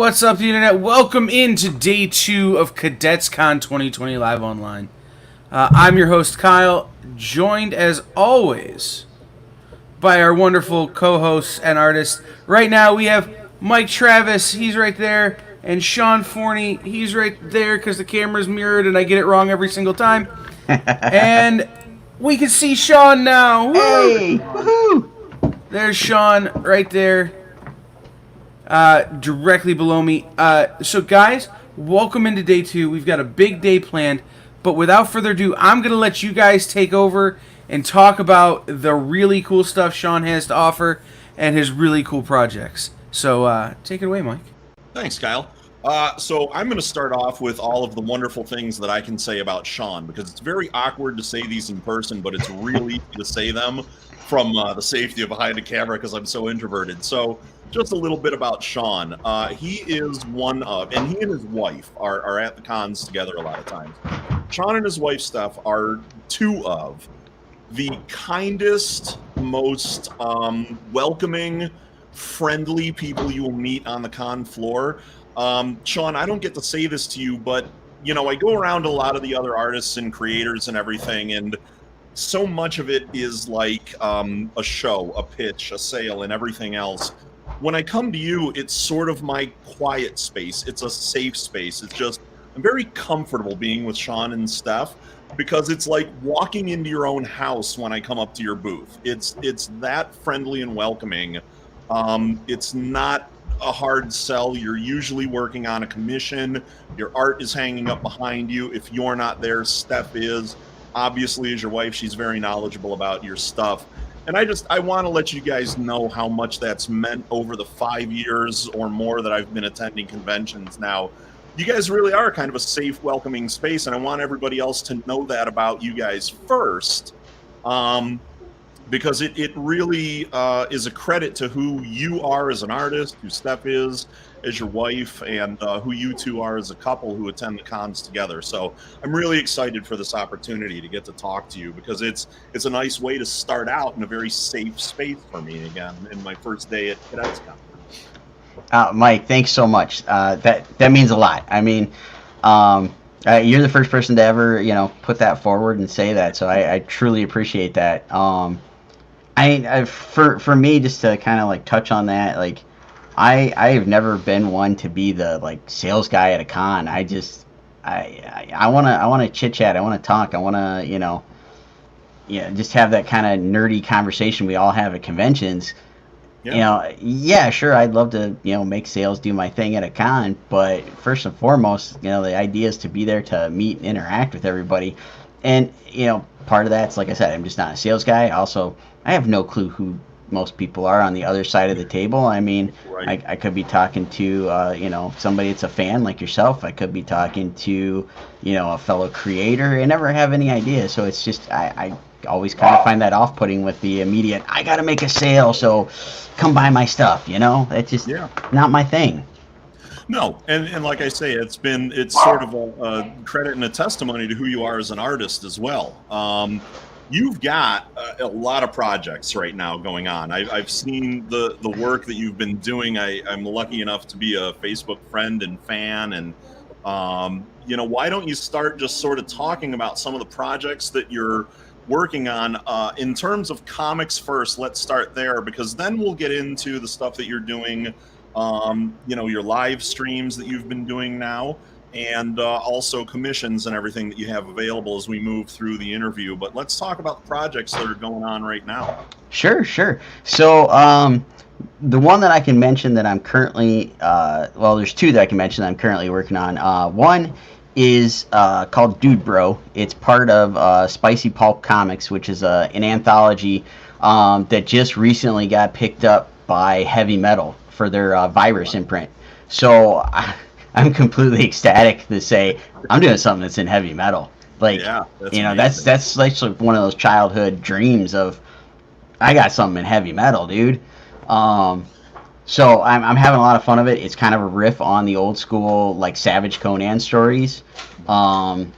What's up, the internet? Welcome into day 2 of Cadets Con 2020 live online. I'm your host, Kyle, joined as always by our wonderful co-hosts and artists. Right now we have Mike Travis, he's right there, and Sean Forney, he's right there because the camera's mirrored and I get it wrong every single time. And we can see Sean now. Hey! Woohoo! There's Sean right there. Directly below me. So guys, welcome into day 2. We've got a big day planned, but without further ado, I'm going to let you guys take over and talk about the really cool stuff Sean has to offer and his really cool projects. So, take it away, Mike. Thanks, Kyle. So I'm going to start off with all of the wonderful things that I can say about Sean, because it's very awkward to say these in person, but it's really easy to say them from the safety of behind a camera because I'm so introverted. So just a little bit about Sean. He is one of, and he and his wife are at the cons together a lot of times. Sean and his wife, Steph, are two of the kindest, most welcoming, friendly people you will meet on the con floor. Sean, I don't get to say this to you, but, you know, I go around a lot of the other artists and creators and everything, and so much of it is like a show, a pitch, a sale, and everything else. When I come to you, it's sort of my quiet space. It's a safe space. It's just, I'm very comfortable being with Sean and Steph because it's like walking into your own house when I come up to your booth. It's that friendly and welcoming. It's not a hard sell. You're usually working on a commission. Your art is hanging up behind you. If you're not there, Steph is. Obviously, as your wife, she's very knowledgeable about your stuff. And I want to let you guys know how much that's meant over the 5 years or more that I've been attending conventions now. You guys really are kind of a safe, welcoming space, and I want everybody else to know that about you guys first, because it really is a credit to who you are as an artist, who Steph is as your wife, and who you two are as a couple who attend the cons together. So I'm really excited for this opportunity to get to talk to you, because it's a nice way to start out in a very safe space for me again in my first day at Cadets Con. Mike, thanks so much. That means a lot. I mean, you're the first person to ever, put that forward and say that, so I truly appreciate that. For me, just to kind of like touch on that, like, I have never been one to be the like sales guy at a con. I wanna chit chat. I wanna talk. I wanna just have that kind of nerdy conversation we all have at conventions. Yeah. Sure, I'd love to make sales, do my thing at a con, but first and foremost, the idea is to be there to meet and interact with everybody. And part of that's, like I said, I'm just not a sales guy. Also, I have no clue who most people are on the other side of the table. I mean, right. I could be talking to somebody that's a fan like yourself. I could be talking to a fellow creator. I never have any idea. So it's just I always kind of find that off-putting with the immediate, I gotta make a sale, so come buy my stuff. That's just not my thing. No, and like I say, it's sort of a credit and a testimony to who you are as an artist as well. You've got a lot of projects right now going on. I've seen the work that you've been doing. I'm lucky enough to be a Facebook friend and fan, and why don't you start just sort of talking about some of the projects that you're working on in terms of comics first. Let's start there, because then we'll get into the stuff that you're doing, your live streams that you've been doing now, and also commissions and everything that you have available as we move through the interview. But let's talk about the projects that are going on right now. Sure. So the one that I can mention that I'm currently, there's two that I can mention that I'm currently working on. One is called Dude Bro. It's part of Spicy Pulp Comics, which is an anthology that just recently got picked up by Heavy Metal for their Virus imprint. So I'm completely ecstatic to say I'm doing something that's in Heavy Metal. Like, that's like one of those childhood dreams of, I got something in Heavy Metal, dude. So I'm having a lot of fun of it. It's kind of a riff on the old school like Savage Conan stories. We're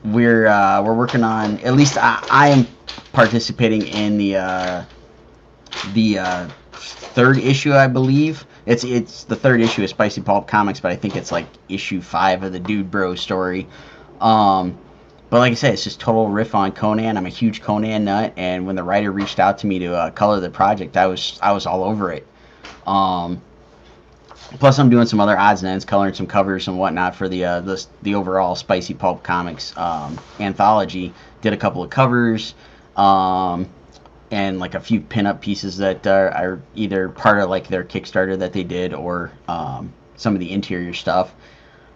working on, at least I am participating in the third issue, I believe. It's the third issue of Spicy Pulp Comics, but I think it's like issue 5 of the Dude Bro story. But like I said, it's just total riff on Conan. I'm a huge Conan nut, and when the writer reached out to me to color the project, I was all over it. Plus, I'm doing some other odds and ends, coloring some covers and whatnot for the overall Spicy Pulp Comics anthology. Did a couple of covers, and like a few pinup pieces that are either part of like their Kickstarter that they did, or some of the interior stuff.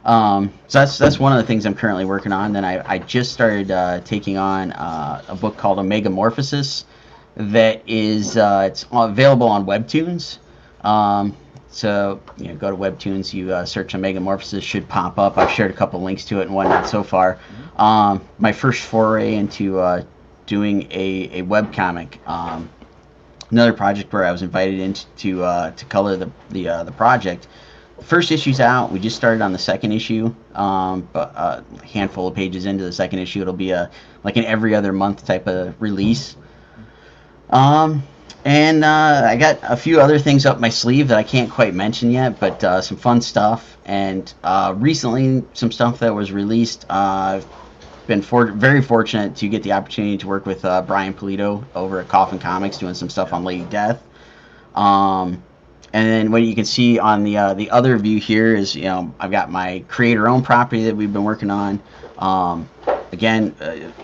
So that's one of the things I'm currently working on. Then I just started taking on a book called Megamorphosis that is it's available on Webtoons. So go to Webtoons, you search on Megamorphosis, should pop up. I've shared a couple links to it and whatnot so far. My first foray into doing a webcomic. Another project where I was invited in to color the project. First issue's out. We just started on the second issue, but a handful of pages into the second issue, it'll be like an every other month type of release. And I got a few other things up my sleeve that I can't quite mention yet, but some fun stuff. And recently, some stuff that was released. I've been very fortunate to get the opportunity to work with Brian Polito over at Coffin Comics, doing some stuff on Lady Death. And then what you can see on the other view here is, I've got my creator-owned property that we've been working on. Again,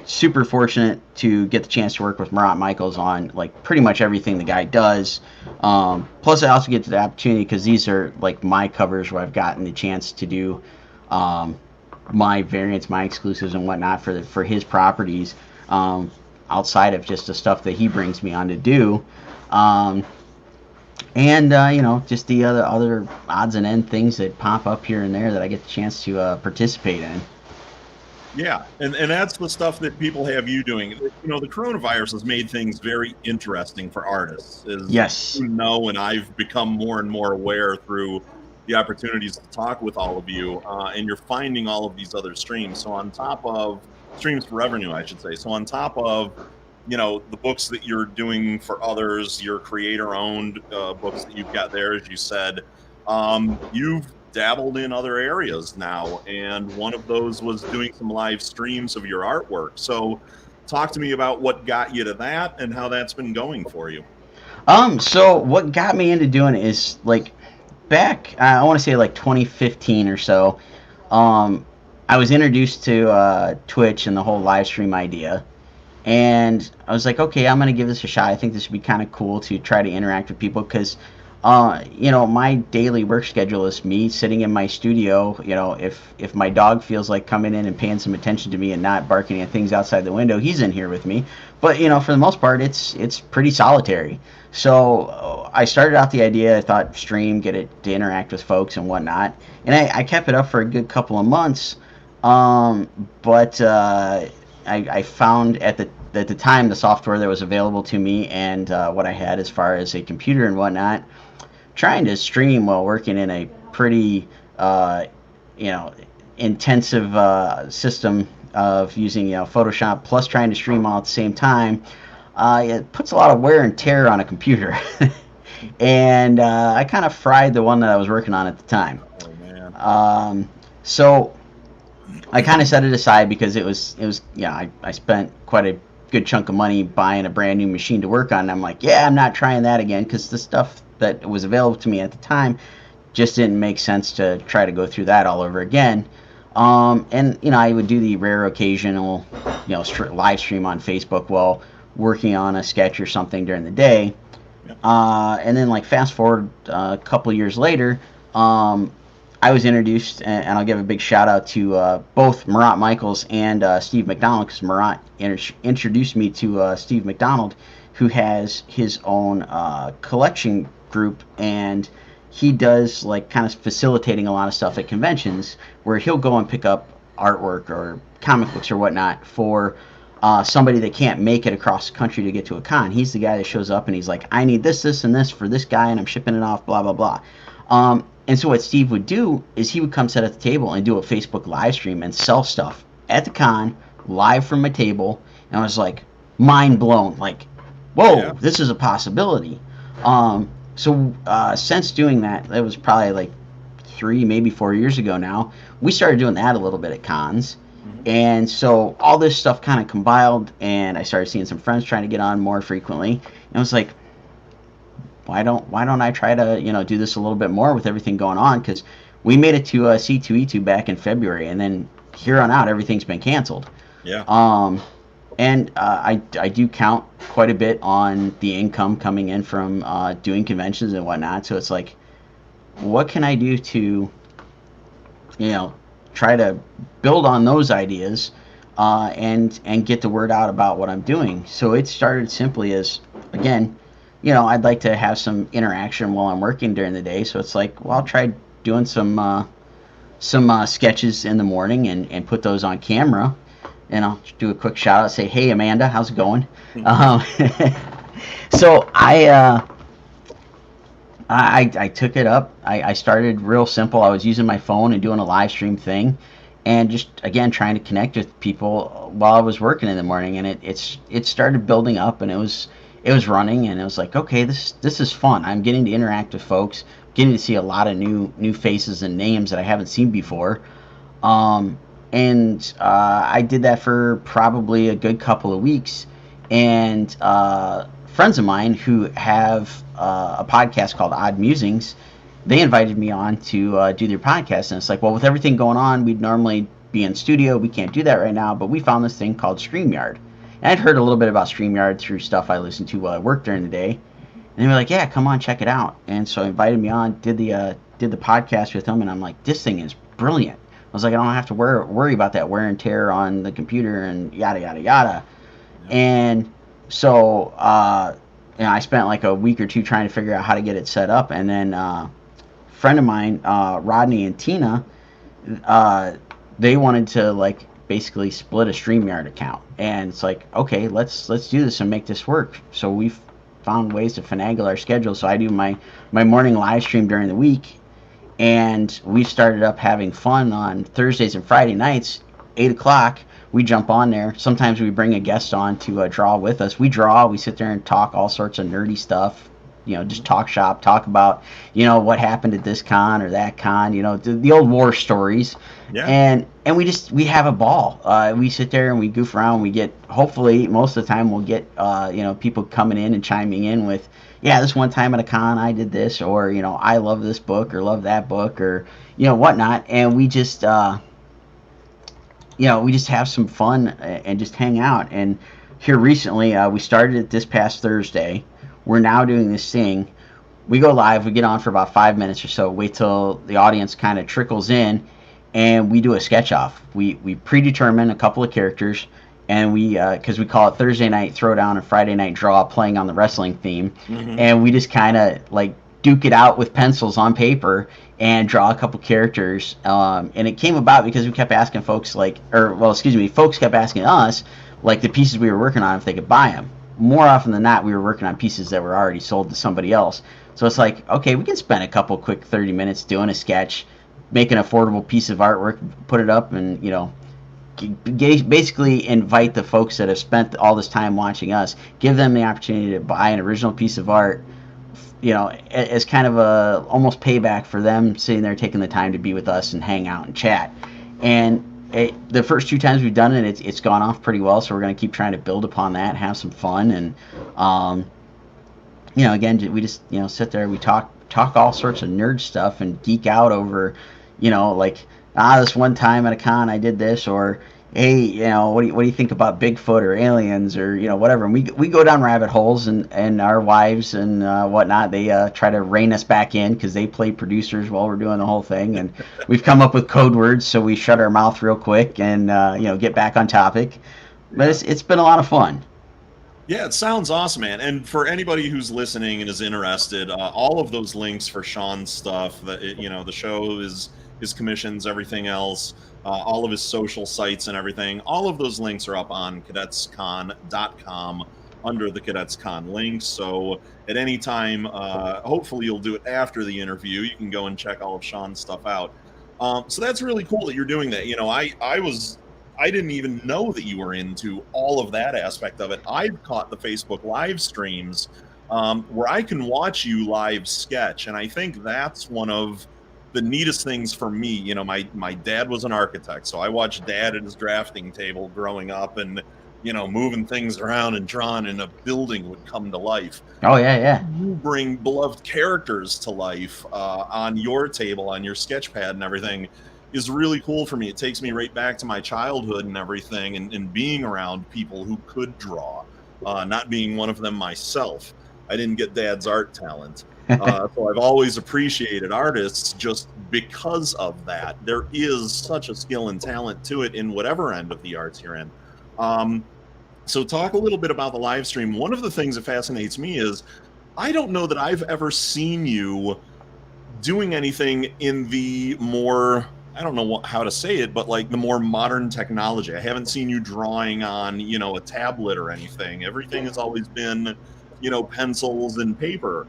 super fortunate to get the chance to work with Murat Michaels on like pretty much everything the guy does. Plus, I also get the opportunity because these are like my covers where I've gotten the chance to do my variants, my exclusives, and whatnot for his properties. Outside of just the stuff that he brings me on to do. And just the other odds and end things that pop up here and there that I get the chance to participate in. Yeah, and that's the stuff that people have you doing. The coronavirus has made things very interesting for artists. Yes. And I've become more and more aware through the opportunities to talk with all of you, and you're finding all of these other streams. So on top of streams for revenue, I should say. So on top of the books that you're doing for others, your creator-owned books that you've got there, as you said, you've dabbled in other areas now, and one of those was doing some live streams of your artwork. So talk to me about what got you to that and how that's been going for you. So what got me into doing it is like back, I want to say like 2015 or so, I was introduced to Twitch and the whole live stream idea. And I was like, okay, I'm going to give this a shot. I think this would be kind of cool to try to interact with people because, my daily work schedule is me sitting in my studio. If my dog feels like coming in and paying some attention to me and not barking at things outside the window, he's in here with me. But, for the most part, it's pretty solitary. So I started out the idea, I thought stream, get it to interact with folks and whatnot. And I kept it up for a good couple of months. But I found at the time the software that was available to me and what I had as far as a computer and whatnot, trying to stream while working in a pretty intensive system of using Photoshop plus trying to stream all at the same time, it puts a lot of wear and tear on a computer. And I kind of fried the one that I was working on at the time. Oh man. So I kind of set it aside because it was I spent quite a good chunk of money buying a brand new machine to work on, and I'm like, I'm not trying that again because the stuff that was available to me at the time just didn't make sense to try to go through that all over again. And I would do the rare occasional live stream on Facebook while working on a sketch or something during the day. And then like fast forward a couple years later, I was introduced, and I'll give a big shout out to both Murat Michaels and Steve McDonald, because Murat introduced me to Steve McDonald, who has his own collection group, and he does like kind of facilitating a lot of stuff at conventions where he'll go and pick up artwork or comic books or whatnot for somebody that can't make it across the country to get to a con. He's the guy that shows up and he's like, I need this, this, and this for this guy, and I'm shipping it off, blah, blah, blah. And so what Steve would do is he would come sit at the table and do a Facebook live stream and sell stuff at the con, live from my table. And I was like, mind blown. Like, whoa, This is a possibility. So since doing that, that was probably like 3, maybe 4 years ago now. We started doing that a little bit at cons, and so all this stuff kind of compiled, and I started seeing some friends trying to get on more frequently. And I was like, why don't I try to do this a little bit more with everything going on? Because we made it to C2E2 back in February, and then here on out everything's been canceled. Yeah. And I do count quite a bit on the income coming in from doing conventions and whatnot. So it's like, what can I do to, try to build on those ideas and get the word out about what I'm doing. So it started simply as, again, I'd like to have some interaction while I'm working during the day. So it's like, well, I'll try doing some sketches in the morning and put those on camera. And I'll do a quick shout out, say, hey, Amanda, how's it going? So I took it up. I started real simple. I was using my phone and doing a live stream thing, and just, again, trying to connect with people while I was working in the morning. And it started building up, and it was running, and it was like, okay, this is fun. I'm getting to interact with folks, getting to see a lot of new faces and names that I haven't seen before. And I did that for probably a good couple of weeks. And friends of mine who have a podcast called Odd Musings, they invited me on to do their podcast. And it's like, well, with everything going on, we'd normally be in studio. We can't do that right now. But we found this thing called StreamYard. And I'd heard a little bit about StreamYard through stuff I listened to while I worked during the day. And they were like, yeah, come on, check it out. And so they invited me on, did the podcast with them. And I'm like, this thing is brilliant. I was like, I don't have to worry about that wear and tear on the computer and yada, yada, yada. Yeah. And so, I spent like a week or two trying to figure out how to get it set up. And then a friend of mine, Rodney and Tina, they wanted to like basically split a StreamYard account. And it's like, okay, let's do this and make this work. So we've found ways to finagle our schedule. So I do my morning live stream during the week. And we started up having fun on Thursdays and Friday nights, 8 o'clock. We jump on there. Sometimes we bring a guest on to draw with us. We draw. We sit there and talk all sorts of nerdy stuff. Just talk shop, talk about, what happened at this con or that con, the old war stories. Yeah. And we have a ball. We sit there and we goof around. We get, hopefully, most of the time we'll get, people coming in and chiming in with, yeah, this one time at a con I did this, or, I love this book or love that book or, whatnot. And we just, we just have some fun and just hang out. And here recently, we started it this past Thursday. We're now doing this thing. We go live, we get on for about 5 minutes or so, wait till the audience kind of trickles in, and we do a sketch off. We predetermine a couple of characters, and because we call it Thursday night throwdown and Friday night draw, playing on the wrestling theme, and we just kind of like duke it out with pencils on paper and draw a couple characters. And it came about because we kept asking folks folks kept asking us, like, the pieces we were working on, if they could buy them. More often than not, we were working on pieces that were already sold to somebody else. So it's like, okay, we can spend a couple quick 30 minutes doing a sketch, make an affordable piece of artwork, put it up, and, basically invite the folks that have spent all this time watching us, give them the opportunity to buy an original piece of art, as kind of a almost payback for them sitting there taking the time to be with us and hang out and chat. And the first 2 times we've done it, it's gone off pretty well, so we're going to keep trying to build upon that, have some fun, and again, we just sit there, we talk all sorts of nerd stuff and geek out over, this one time at a con I did this, or hey, what do you think about Bigfoot or aliens or whatever. And we go down rabbit holes, and our wives and whatnot, they try to rein us back in because they play producers while we're doing the whole thing, and we've come up with code words, so we shut our mouth real quick and get back on topic. But it's been a lot of fun. Yeah, it sounds awesome, man. And for anybody who's listening and is interested, all of those links for Sean's stuff, the show, his commissions, everything else, all of his social sites and everything, all of those links are up on cadetscon.com under the Cadets Con links. So at any time, hopefully you'll do it after the interview, you can go and check all of Sean's stuff out. So that's really cool that you're doing that. I didn't even know that you were into all of that aspect of it. I've caught the Facebook live streams where I can watch you live sketch. And I think that's one of the neatest things for me. You know, my dad was an architect, so I watched Dad at his drafting table growing up, and you know, moving things around and drawing, and a building would come to life. Oh yeah. You bring beloved characters to life on your table, on your sketch pad, and everything is really cool for me. It takes me right back to my childhood and everything, and being around people who could draw, not being one of them myself. I didn't get Dad's art talent. So I've always appreciated artists just because of that. There is such a skill and talent to it in whatever end of the arts you're in. So talk a little bit about the live stream. One of the things that fascinates me is I don't know that I've ever seen you doing anything in the more, I don't know how to say it, but like the more modern technology. I haven't seen you drawing on, you know, a tablet or anything. Everything has always been, you know, pencils and paper.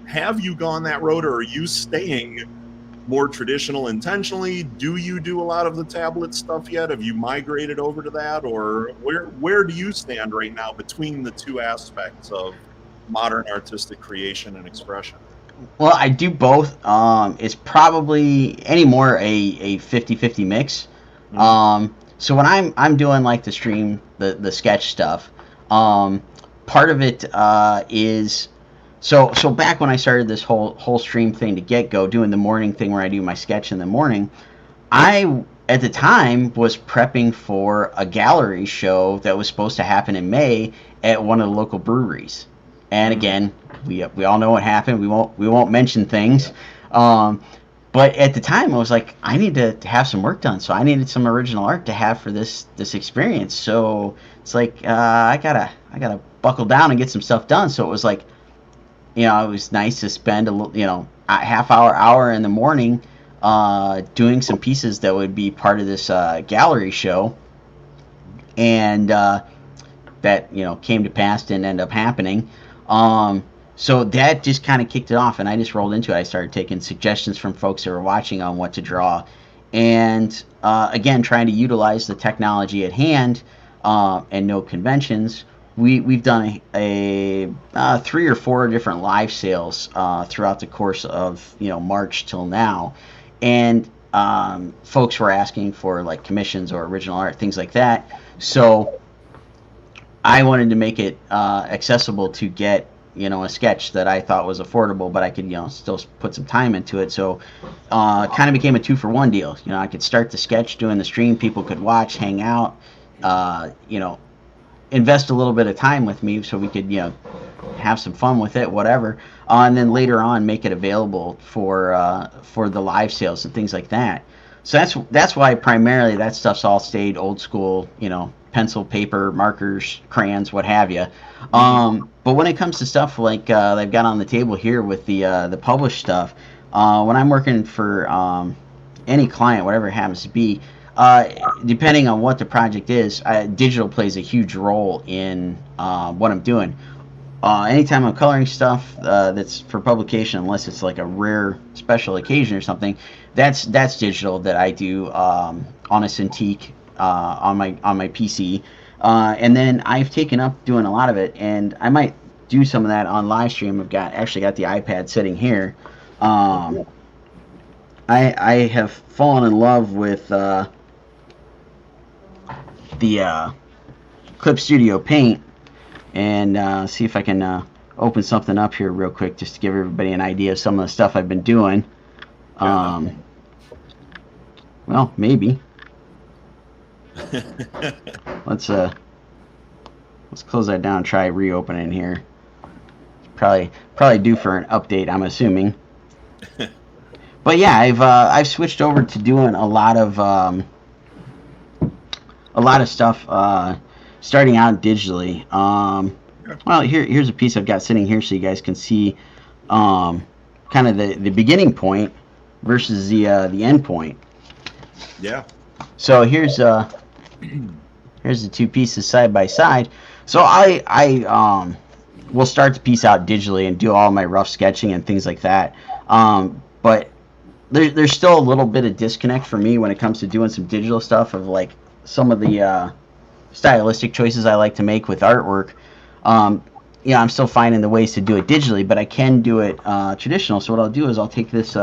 Have you gone that road, or are you staying more traditional intentionally? Do you do a lot of the tablet stuff yet? Have you migrated over to that, or where do you stand right now between the two aspects of modern artistic creation and expression? Well, I do both. It's probably anymore a 50-50 mix. So when I'm doing like the stream, the sketch stuff, part of it is so back when I started this whole stream thing to get go, doing the morning thing where I do my sketch in the morning, I at the time was prepping for a gallery show that was supposed to happen in May at one of the local breweries. And again, we all know what happened. We won't mention things. But at the time, I was like, I need to have some work done. So I needed some original art to have for this experience. So it's like I gotta buckle down and get some stuff done. So it was like, you know, it was nice to spend a half hour in the morning doing some pieces that would be part of this gallery show, and that, you know, came to pass and ended up happening. So that just kind of kicked it off, and I just rolled into it. I started taking suggestions from folks that were watching on what to draw, and again, trying to utilize the technology at hand and no conventions. We've done a 3 or 4 different live sales throughout the course of, you know, March till now, and folks were asking for like commissions or original art, things like that. So I wanted to make it accessible to get, you know, a sketch that I thought was affordable, but I could, you know, still put some time into it. So kind of became a 2-for-1 deal. You know, I could start the sketch doing the stream, people could watch, hang out, you know, invest a little bit of time with me so we could, you know, have some fun with it, whatever, and then later on make it available for the live sales and things like that. So that's why primarily that stuff's all stayed old school, you know, pencil, paper, markers, crayons, what have you. But when it comes to stuff like I've got on the table here with the published stuff, when I'm working for any client, whatever it happens to be, depending on what the project is, digital plays a huge role in what I'm doing. Anytime I'm coloring stuff that's for publication, unless it's like a rare special occasion or something, that's digital that I do on a Cintiq on my PC, and then I've taken up doing a lot of it, and I might do some of that on live stream. I've actually got the iPad sitting here. I have fallen in love with the Clip Studio Paint, and see if I can open something up here real quick just to give everybody an idea of some of the stuff I've been doing. Well, maybe. Let's close that down and try reopening here. Probably due for an update, I'm assuming. But yeah, I've switched over to doing a lot of stuff starting out digitally. Well, here's a piece I've got sitting here so you guys can see kind of the beginning point versus the end point. Yeah. So here's the 2 pieces side by side. So I will start the piece out digitally and do all my rough sketching and things like that. But there's still a little bit of disconnect for me when it comes to doing some digital stuff, of like some of the stylistic choices I like to make with artwork. I'm still finding the ways to do it digitally, but I can do it traditional. So what I'll do is I'll take this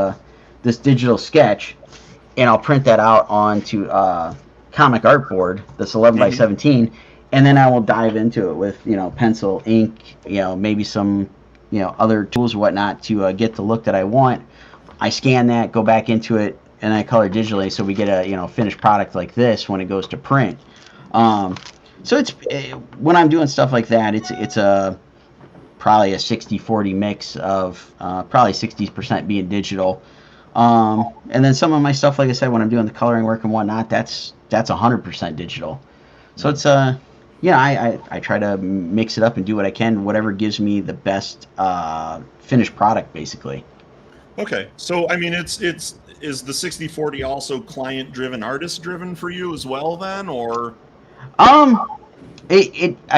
digital sketch, and I'll print that out onto comic artboard that's 11 by 17, and then I will dive into it with pencil, ink, maybe some other tools or whatnot to get the look that I want. I scan that, go back into it, and I color digitally, so we get a finished product like this when it goes to print. So it's when I'm doing stuff like that, it's probably a 60-40 mix of probably 60% being digital. And then some of my stuff, like I said, when I'm doing the coloring work and whatnot, that's 100% digital. So it's I try to mix it up and do what I can, whatever gives me the best finished product, basically. Okay, so I mean, is the 60-40 also client-driven, artist-driven for you as well, then, or? I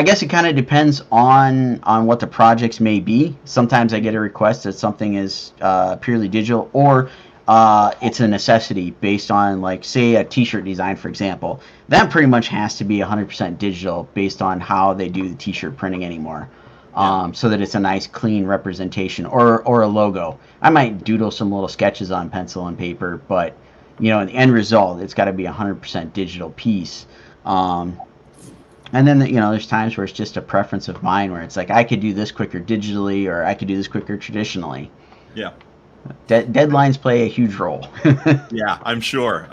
guess it kind of depends on what the projects may be. Sometimes I get a request that something is purely digital, or it's a necessity based on, like, say, a t-shirt design, for example. That pretty much has to be 100% digital based on how they do the t-shirt printing anymore. So that it's a nice, clean representation, or a logo. I might doodle some little sketches on pencil and paper, but in the end result, it's got to be a 100% digital piece. And then there's times where it's just a preference of mine, where it's like I could do this quicker digitally, or I could do this quicker traditionally. Yeah. Deadlines play a huge role. Yeah, I'm sure.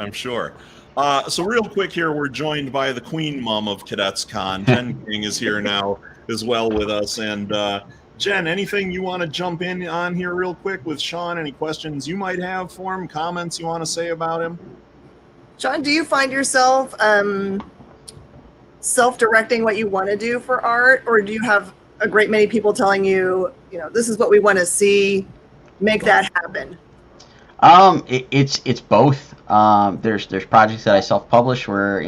So real quick here, we're joined by the Queen Mom of Cadets Con. Jen King is here now as well with us. And Jen, anything you want to jump in on here real quick with Sean? Any questions you might have for him? Comments you want to say about him? Sean, do you find yourself self-directing what you want to do for art, or do you have a great many people telling you, this is what we want to see, make that happen? It's both. There's projects that I self-publish where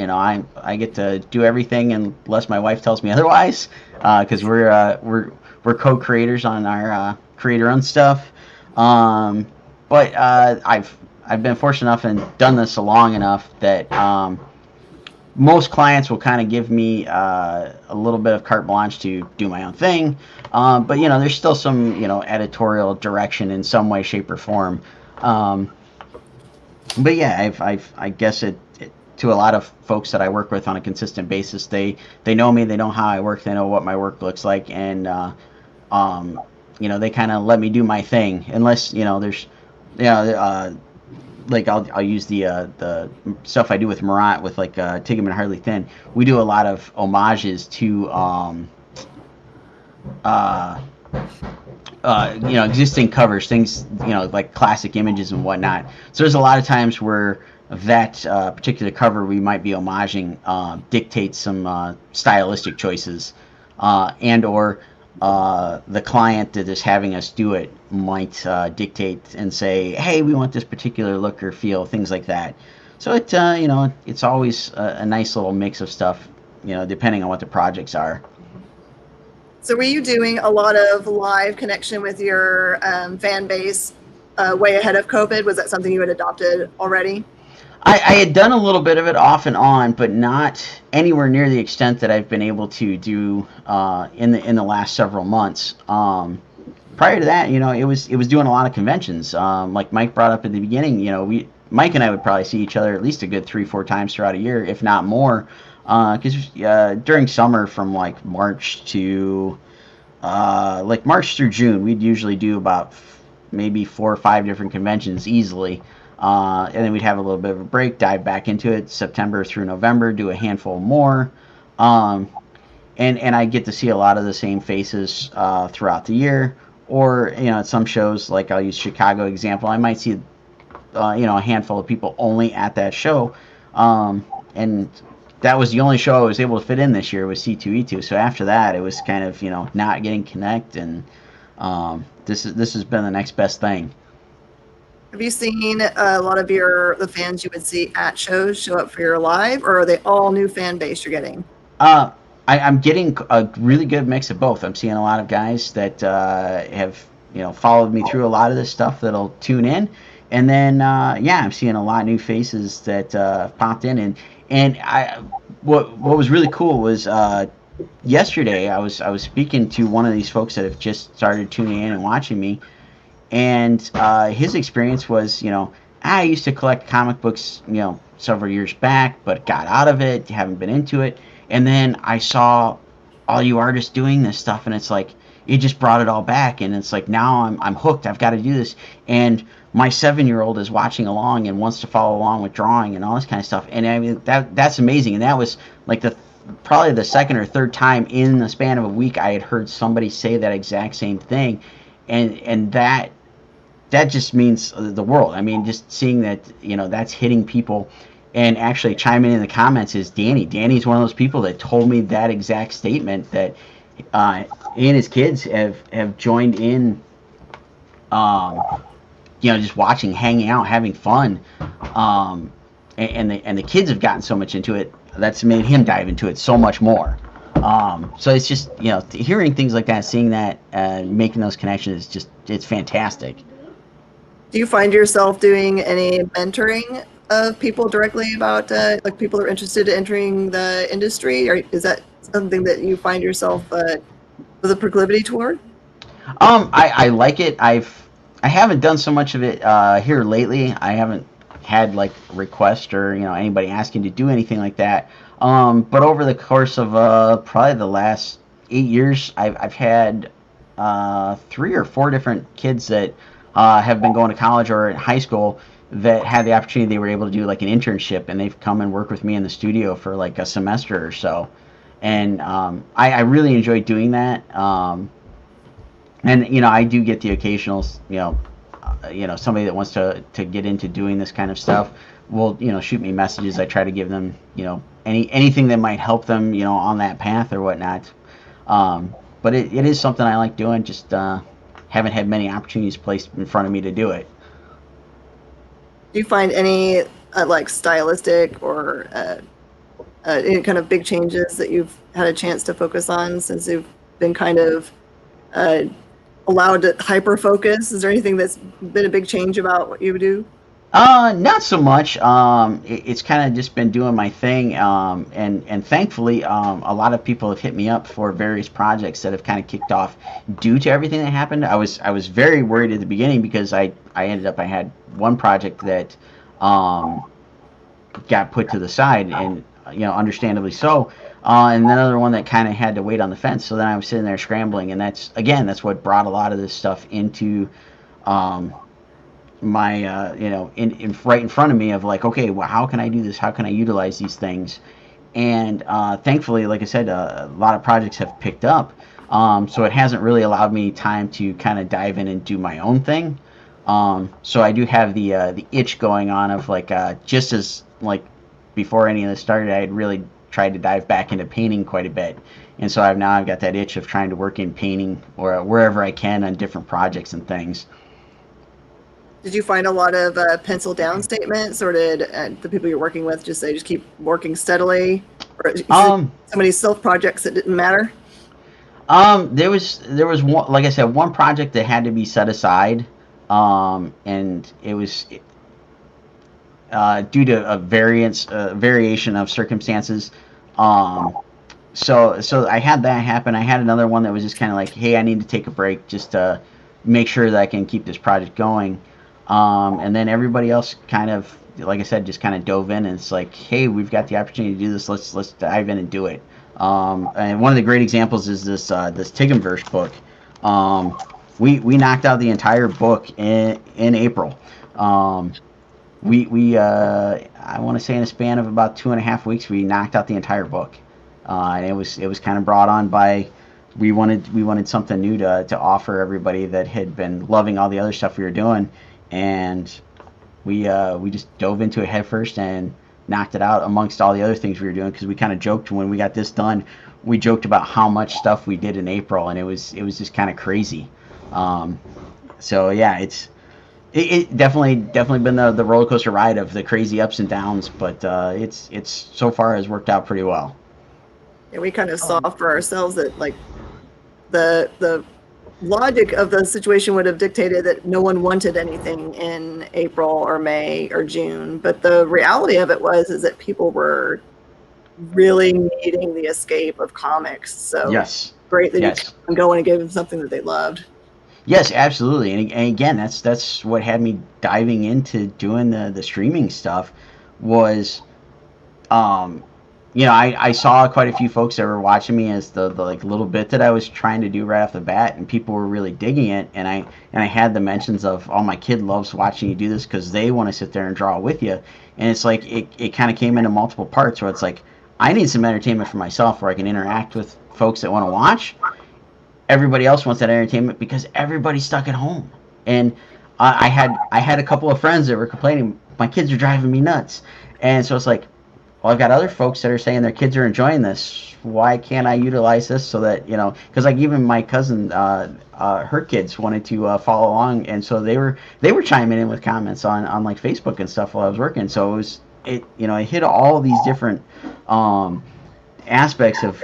I get to do everything unless my wife tells me otherwise, because we're co-creators on our creator-owned stuff. But I've been fortunate enough and done this long enough that most clients will kind of give me a little bit of carte blanche to do my own thing. But there's still some editorial direction in some way, shape, or form. But yeah, I guess it to a lot of folks that I work with on a consistent basis, they know me, they know how I work, they know what my work looks like, and they kind of let me do my thing, unless there's like I'll use the stuff I do with Morant with like Tigum and Hardly Thin. We do a lot of homages to existing covers, things like classic images and whatnot. So there's a lot of times where that particular cover we might be homaging dictates some stylistic choices, and or the client that is having us do it might dictate and say, hey, we want this particular look or feel, things like that. So it's always a nice little mix of stuff, depending on what the projects are. So were you doing a lot of live connection with your fan base way ahead of COVID? Was that something you had adopted already? I had done a little bit of it off and on, but not anywhere near the extent that I've been able to do in the last several months. Prior to that, it was doing a lot of conventions. Like Mike brought up at the beginning, Mike and I would probably see each other at least a good 3-4 times throughout a year, if not more. Because during summer, from like March to March through June, we'd usually do about maybe 4 or 5 different conventions easily. And then we'd have a little bit of a break, dive back into it, September through November, do a handful more. And I get to see a lot of the same faces throughout the year. Or, at some shows, like I'll use Chicago example, I might see, a handful of people only at that show. And that was the only show I was able to fit in this year, was C2E2. So after that, it was kind of, not getting connect. And this has been the next best thing. Have you seen a lot of the fans you would see at shows show up for your live, or are they all new fan base you're getting? I'm getting a really good mix of both. I'm seeing a lot of guys that have followed me through a lot of this stuff that'll tune in, and then I'm seeing a lot of new faces that popped in, and what was really cool was yesterday I was speaking to one of these folks that have just started tuning in and watching me, and his experience was, I used to collect comic books, several years back, but got out of it, haven't been into it, and then I saw all you artists doing this stuff, and it's like it just brought it all back, and it's like now I'm hooked. I've got to do this, and my 7-year-old is watching along and wants to follow along with drawing and all this kind of stuff, and I mean that's amazing, and that was like probably the second or third time in the span of a week I had heard somebody say that exact same thing, and that just means the world. I mean, just seeing that, that's hitting people, and actually chiming in the comments is Danny. Danny's one of those people that told me that exact statement, that he and his kids have joined in, just watching, hanging out, having fun, and the kids have gotten so much into it that's made him dive into it so much more. So it's just, hearing things like that, seeing that, making those connections, it's fantastic. Do you find yourself doing any mentoring of people directly about like people are interested in entering the industry, or is that something that you find yourself with a proclivity toward? I like it. I haven't done so much of it here lately. I haven't had like requests or anybody asking to do anything like that. But over the course of probably the last 8 years, I've had 3 or 4 different kids that have been going to college or in high school that had the opportunity. They were able to do like an internship, and they've come and worked with me in the studio for like a semester or so. And I really enjoy doing that. And I do get the occasional, somebody that wants to get into doing this kind of stuff will, shoot me messages. I try to give them, anything that might help them, on that path or whatnot. But it is something I like doing. Just haven't had many opportunities placed in front of me to do it. Do you find any like stylistic or any kind of big changes that you've had a chance to focus on since you've been kind of allowed to hyper focus? Is there anything that's been a big change about what you do? Not so much. It's kind of just been doing my thing, and thankfully, a lot of people have hit me up for various projects that have kind of kicked off due to everything that happened. I was very worried at the beginning because I had one project that got put to the side, and understandably so, and another one that kind of had to wait on the fence. So then I was sitting there scrambling, and that's what brought a lot of this stuff into my right in front of me, of like, okay, well, how can I do this? How can I utilize these things? And thankfully, like I said, a lot of projects have picked up, so it hasn't really allowed me time to kind of dive in and do my own thing. So I do have the itch going on of like, just as like before any of this started, I had really tried to dive back into painting quite a bit, and so I've got that itch of trying to work in painting or wherever I can on different projects and things. Did you find a lot of pencil down statements, or did the people you're working with just say just keep working steadily, or so many self projects that didn't matter? There was one, like I said, one project that had to be set aside, and it was due to a variation of circumstances. So I had that happen. I had another one that was just kind of like, hey, I need to take a break just to make sure that I can keep this project going. And then everybody else kind of, like I said, just kind of dove in, and it's like, hey, we've got the opportunity to do this. Let's dive in and do it. And one of the great examples is this Tigumverse book. We knocked out the entire book in April. We I want to say in a span of about 2.5 weeks, we knocked out the entire book. And it was kind of brought on by, we wanted something new to offer everybody that had been loving all the other stuff we were doing, and we just dove into it headfirst and knocked it out amongst all the other things we were doing, because we kind of joked when we got this done. We joked about how much stuff we did in April, and it was just kind of crazy. So yeah, it definitely been the roller coaster ride of the crazy ups and downs, but it's so far has worked out pretty well. Yeah, we kind of saw for ourselves that like the logic of the situation would have dictated that no one wanted anything in April or May or June, but the reality of it is that people were really needing the escape of comics. So Yes. great that Yes. you can go and give them something that they loved. Yes, absolutely. And again, that's what had me diving into doing the streaming stuff was, I saw quite a few folks that were watching me as the like little bit that I was trying to do right off the bat, and people were really digging it. And I had the mentions of, oh, my kid loves watching you do this because they want to sit there and draw with you. And it's like it kind of came into multiple parts where it's like I need some entertainment for myself where I can interact with folks that want to watch. Everybody else wants that entertainment because everybody's stuck at home. And I had a couple of friends that were complaining, my kids are driving me nuts. And so it's like, well, I've got other folks that are saying their kids are enjoying this. Why can't I utilize this so that, because like even my cousin, her kids wanted to follow along, and so they were chiming in with comments on like Facebook and stuff while I was working. So it hit all these different aspects of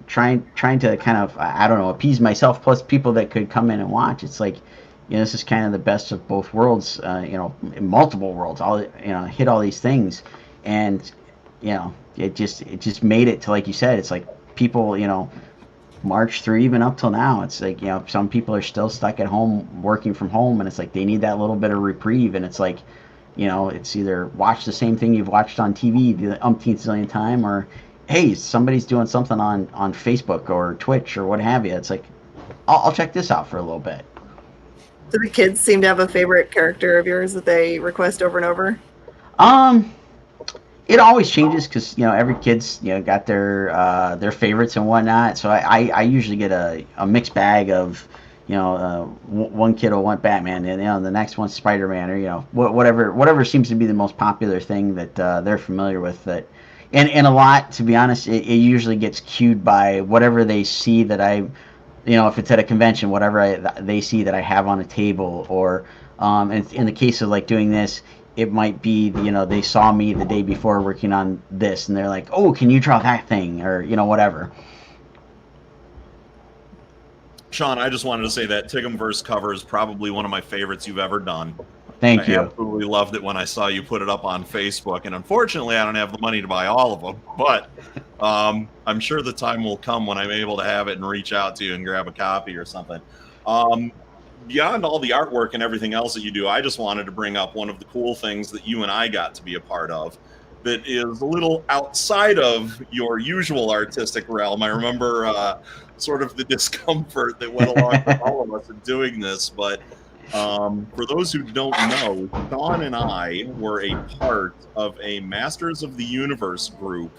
trying to kind of, I don't know, appease myself plus people that could come in and watch. It's like, this is kind of the best of both worlds, in multiple worlds. All hit all these things. And it just made it to, like you said, it's like people march through even up till now. It's like some people are still stuck at home working from home, and it's like they need that little bit of reprieve. And it's like it's either watch the same thing you've watched on TV the umpteenth zillion time, or hey, somebody's doing something on Facebook or Twitch or what have you. It's like I'll check this out for a little bit. Do the kids seem to have a favorite character of yours that they request over and over? It always changes because every kid's got their favorites and whatnot. So I usually get a mixed bag of one kid will want Batman, and the next one's Spider-Man, or whatever seems to be the most popular thing that they're familiar with. That and a lot, to be honest, it usually gets cued by whatever they see that I, if it's at a convention, whatever they see that I have on a table, or in the case of like doing this. It might be, they saw me the day before working on this, and they're like, oh, can you draw that thing? Or, whatever. Sean, I just wanted to say that Tigumverse cover is probably one of my favorites you've ever done. Thank you. I absolutely loved it when I saw you put it up on Facebook, and unfortunately, I don't have the money to buy all of them, but I'm sure the time will come when I'm able to have it and reach out to you and grab a copy or something. Beyond all the artwork and everything else that you do, I just wanted to bring up one of the cool things that you and I got to be a part of that is a little outside of your usual artistic realm. I remember sort of the discomfort that went along with all of us in doing this, but for those who don't know, Sean and I were a part of a Masters of the Universe group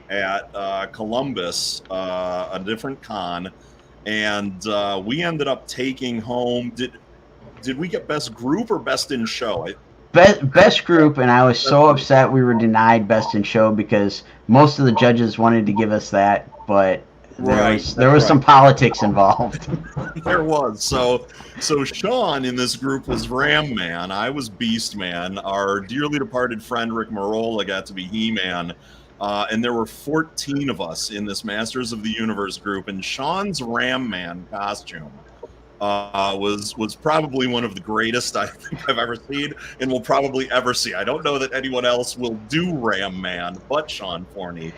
at Columbus, a different con. And we ended up taking home. Did we get best group or best in show? Best group, and I was so upset we were denied best in show because most of the judges wanted to give us that, but there was some politics involved. There was. So Sean in this group was Ram Man. I was Beast Man. Our dearly departed friend Rick Marola got to be He-Man. And there were 14 of us in this Masters of the Universe group, and Sean's Ram Man costume was probably one of the greatest I think I've ever seen and will probably ever see. I don't know that anyone else will do Ram Man but Sean Forney.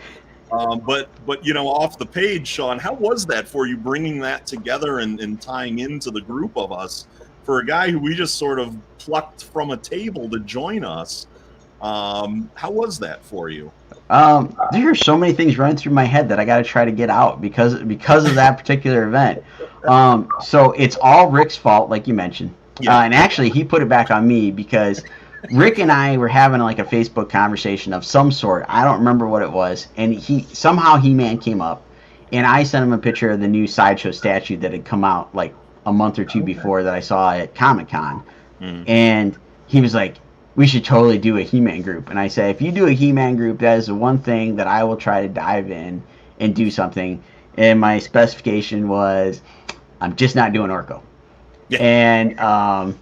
But off the page, Sean, how was that for you, bringing that together and tying into the group of us for a guy who we just sort of plucked from a table to join us? How was that for you? There are so many things running through my head that I got to try to get out because of that particular event. So it's all Rick's fault, like you mentioned. Yeah. And actually, he put it back on me because Rick and I were having like a Facebook conversation of some sort. I don't remember what it was. And He-Man came up, and I sent him a picture of the new Sideshow statue that had come out like a month or two before that I saw at Comic-Con. Mm. And he was like, we should totally do a He-Man group. And I said, if you do a He-Man group, that is the one thing that I will try to dive in and do something. And my specification was, I'm just not doing Orko. Yeah.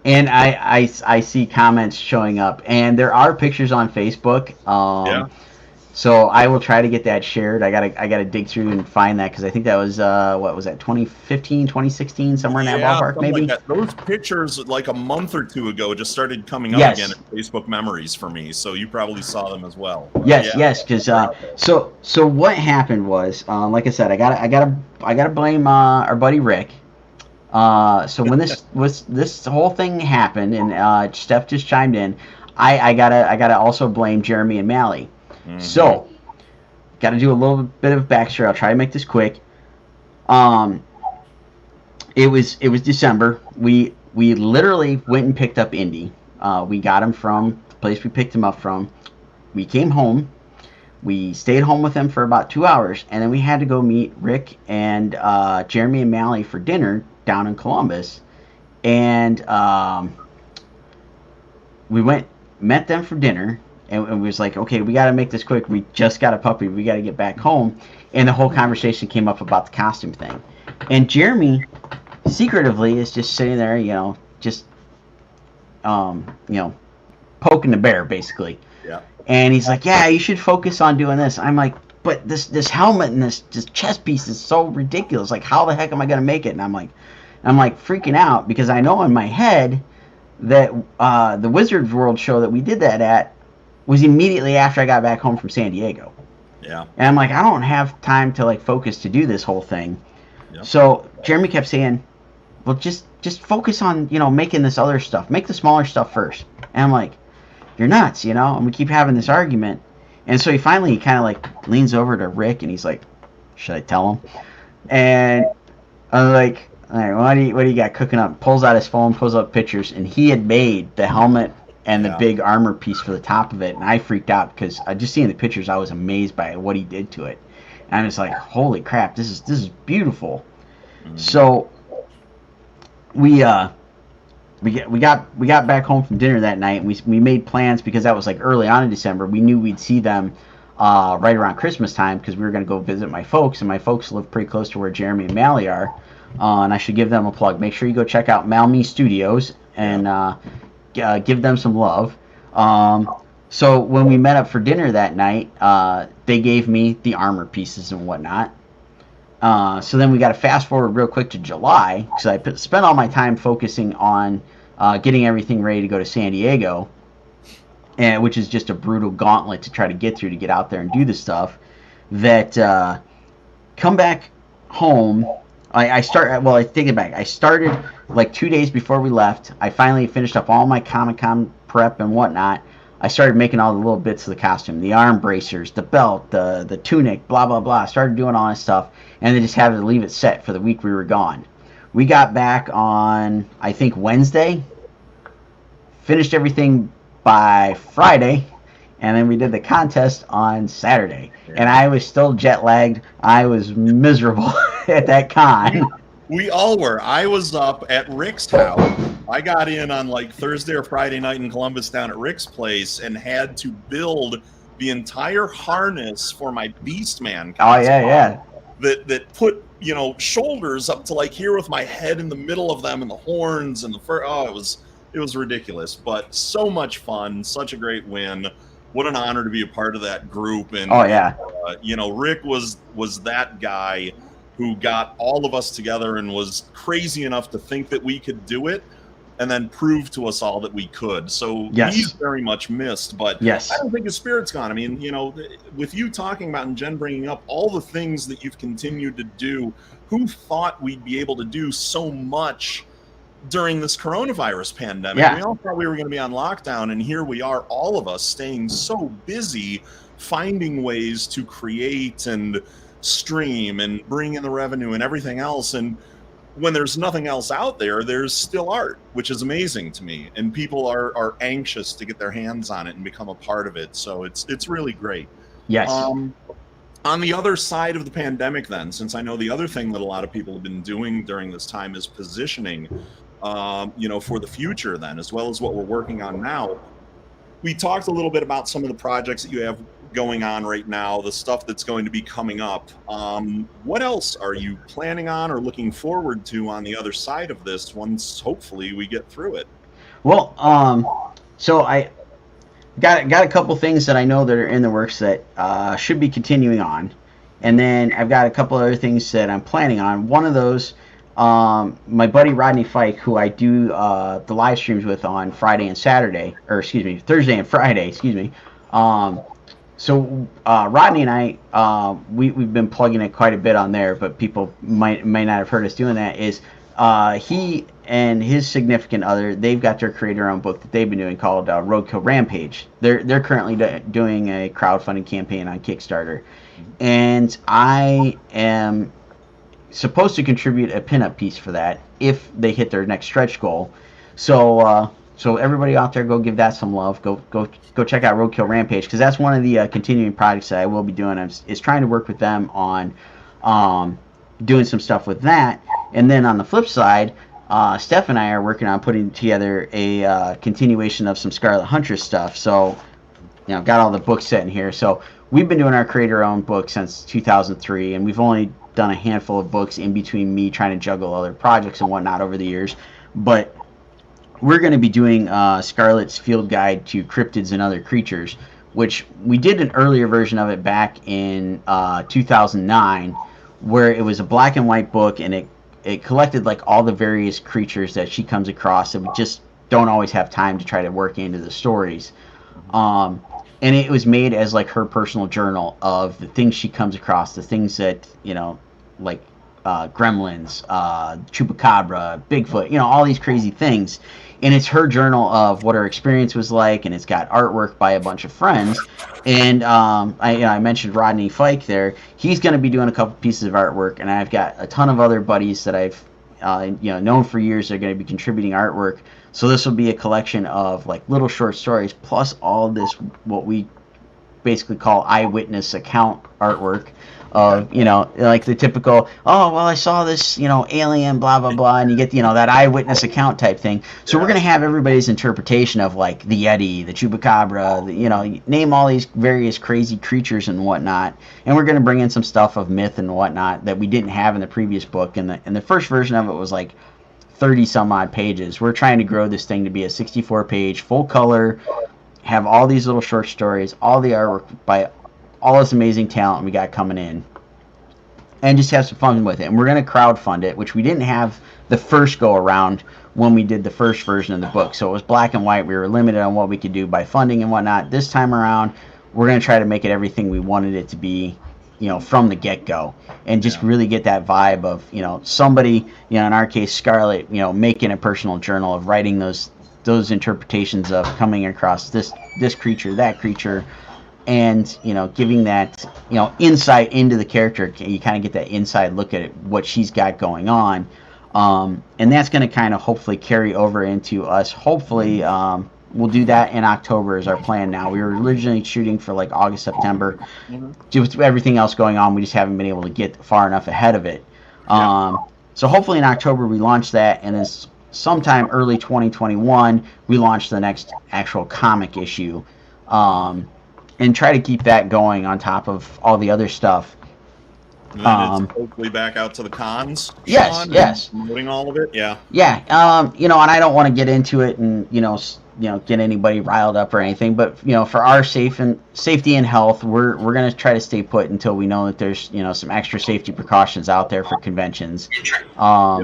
And I see comments showing up, and there are pictures on Facebook. So I will try to get that shared. I gotta dig through and find that, because I think that was what was that, 2015, 2016, somewhere in that Yeah, ballpark, something maybe. like that. Those pictures, like a month or two ago, just started coming up Yes. again in Facebook memories for me. So you probably saw them as well. Yes, Yeah. yes, because so what happened was, like I said, I gotta blame our buddy Rick. So when this whole thing happened, and Steph just chimed in, I gotta also blame Jeremy and Mally. Mhm. So gotta do a little bit of backstory. I'll try to make this quick. It was December. We literally went and picked up Indy. We got him from the place we picked him up from. We came home. We stayed home with him for about 2 hours, and then we had to go meet Rick and Jeremy and Mally for dinner down in Columbus. And we met them for dinner, and we was like, okay, we got to make this quick. We just got a puppy. We got to get back home. And the whole conversation came up about the costume thing. And Jeremy secretively is just sitting there, just poking the bear, basically. Yeah. And he's like, yeah, you should focus on doing this. I'm like, but this helmet and this chest piece is so ridiculous. Like, how the heck am I gonna make it? And I'm like freaking out, because I know in my head that the Wizard World show that we did that at was immediately after I got back home from San Diego. Yeah. And I'm like, I don't have time to like focus to do this whole thing. Yep. So Jeremy kept saying, well, just focus on, making this other stuff. Make the smaller stuff first. And I'm like, you're nuts, And we keep having this argument. And so he finally kind of like leans over to Rick, and he's like, should I tell him? And I'm like, all right, what do you got cooking up? Pulls out his phone, pulls up pictures, and he had made the helmet and the big armor piece for the top of it. And I freaked out, because I just seeing the pictures, I was amazed by what he did to it. And I'm just like, holy crap, this is beautiful. Mm-hmm. So we got back home from dinner that night, and we made plans, because that was like early on in December. We knew we'd see them right around Christmas time, because we were going to go visit my folks, and my folks live pretty close to where Jeremy and Mally are. And I should give them a plug. Make sure you go check out Malme Studios and give them some love. So when we met up for dinner that night, they gave me the armor pieces and whatnot. So then we got to fast forward real quick to July, because I spent all my time focusing on getting everything ready to go to San Diego, which is just a brutal gauntlet to try to get through to get out there and do the stuff. That come back home. I take it back. I started like 2 days before we left. I finally finished up all my Comic-Con prep and whatnot. I started making all the little bits of the costume, the arm bracers, the belt, the tunic, blah, blah, blah. I started doing all this stuff, and then just had to leave it set for the week we were gone. We got back on, I think, Wednesday, finished everything by Friday, and then we did the contest on Saturday. Yeah. And I was still jet lagged. I was miserable at that con. We all were. I was up at Rick's house. I got in on like Thursday or Friday night in Columbus down at Rick's place, and had to build the entire harness for my Beastman. Oh yeah. That put shoulders up to like here with my head in the middle of them, and the horns and the fur. Oh, it was ridiculous, but so much fun. Such a great win. What an honor to be a part of that group. And Rick was that guy who got all of us together and was crazy enough to think that we could do it, and then prove to us all that we could. So he's very much missed, but I don't think his spirit's gone. I mean, with you talking about and Jen bringing up all the things that you've continued to do, who thought we'd be able to do so much during this coronavirus pandemic? We all thought we were going to be on lockdown, and here we are, all of us staying so busy, finding ways to create and stream and bring in the revenue and everything else. And when there's nothing else out there, there's still art, which is amazing to me, and people are anxious to get their hands on it and become a part of it. So it's really great. Yes. On the other side of the pandemic, then, since I know the other thing that a lot of people have been doing during this time is positioning for the future, then, as well as what we're working on now. We talked a little bit about some of the projects that you have going on right now, the stuff that's going to be coming up. What else are you planning on or looking forward to on the other side of this once hopefully we get through it? Well, so got a couple things that I know that are in the works that should be continuing on, and then I've got a couple other things that I'm planning on. One of those, my buddy Rodney Haick, who I do the live streams with on Friday and Saturday, or excuse me, Thursday and Friday, excuse me. So Rodney and I, we've been plugging it quite a bit on there, but people might not have heard us doing that. Is he and his significant other, they've got their creator-owned book that they've been doing called Roadkill Rampage. They're currently doing a crowdfunding campaign on Kickstarter, and I am supposed to contribute a pinup piece for that if they hit their next stretch goal. So everybody out there, go give that some love. Go check out Roadkill Rampage, because that's one of the continuing projects that I will be doing. Is trying to work with them on doing some stuff with that. And then on the flip side, Steph and I are working on putting together a continuation of some Scarlet Huntress stuff. So, got all the books set in here. So we've been doing our creator-owned book since 2003, and we've only done a handful of books in between me trying to juggle other projects and whatnot over the years. But we're going to be doing Scarlet's Field Guide to Cryptids and Other Creatures, which we did an earlier version of it back in 2009, where it was a black and white book, and it collected like all the various creatures that she comes across that we just don't always have time to try to work into the stories. And it was made as like her personal journal of the things she comes across, the things that, like gremlins, chupacabra, Bigfoot, all these crazy things. And it's her journal of what her experience was like, and it's got artwork by a bunch of friends. And I mentioned Rodney Haick there. He's going to be doing a couple pieces of artwork, and I've got a ton of other buddies that I've known for years that are going to be contributing artwork. So this will be a collection of like little short stories, plus all this what we basically call eyewitness account artwork. Like the typical, oh, well, I saw this, alien, blah, blah, blah, and you get, that eyewitness account type thing. So we're going to have everybody's interpretation of, like, the Yeti, the Chupacabra, name all these various crazy creatures and whatnot. And we're going to bring in some stuff of myth and whatnot that we didn't have in the previous book. And the first version of it was, like, 30-some-odd pages. We're trying to grow this thing to be a 64-page, full-color, have all these little short stories, all the artwork by all this amazing talent we got coming in, and just have some fun with it. And we're going to crowdfund it, which we didn't have the first go around when we did the first version of the book. So it was black and white. We were limited on what we could do by funding and whatnot. This time around, we're going to try to make it everything we wanted it to be, from the get-go, and just really get that vibe of, somebody, in our case, Scarlet, making a personal journal of writing those interpretations of coming across this creature, that creature, and giving that insight into the character. You kind of get that inside look at it, what she's got going on, and that's going to kind of hopefully carry over into us. Hopefully we'll do that in October is our plan now. We were originally shooting for like August, September. Just with everything else going on, we just haven't been able to get far enough ahead of it. So hopefully in October we launch that, and then sometime early 2021 we launch the next actual comic issue. And try to keep that going on top of all the other stuff. And then it's hopefully back out to the cons. Yes, yes. Promoting all of it, yeah. Yeah, and I don't want to get into it and get anybody riled up or anything, but for our safety and health, we're gonna try to stay put until we know that there's some extra safety precautions out there for conventions. But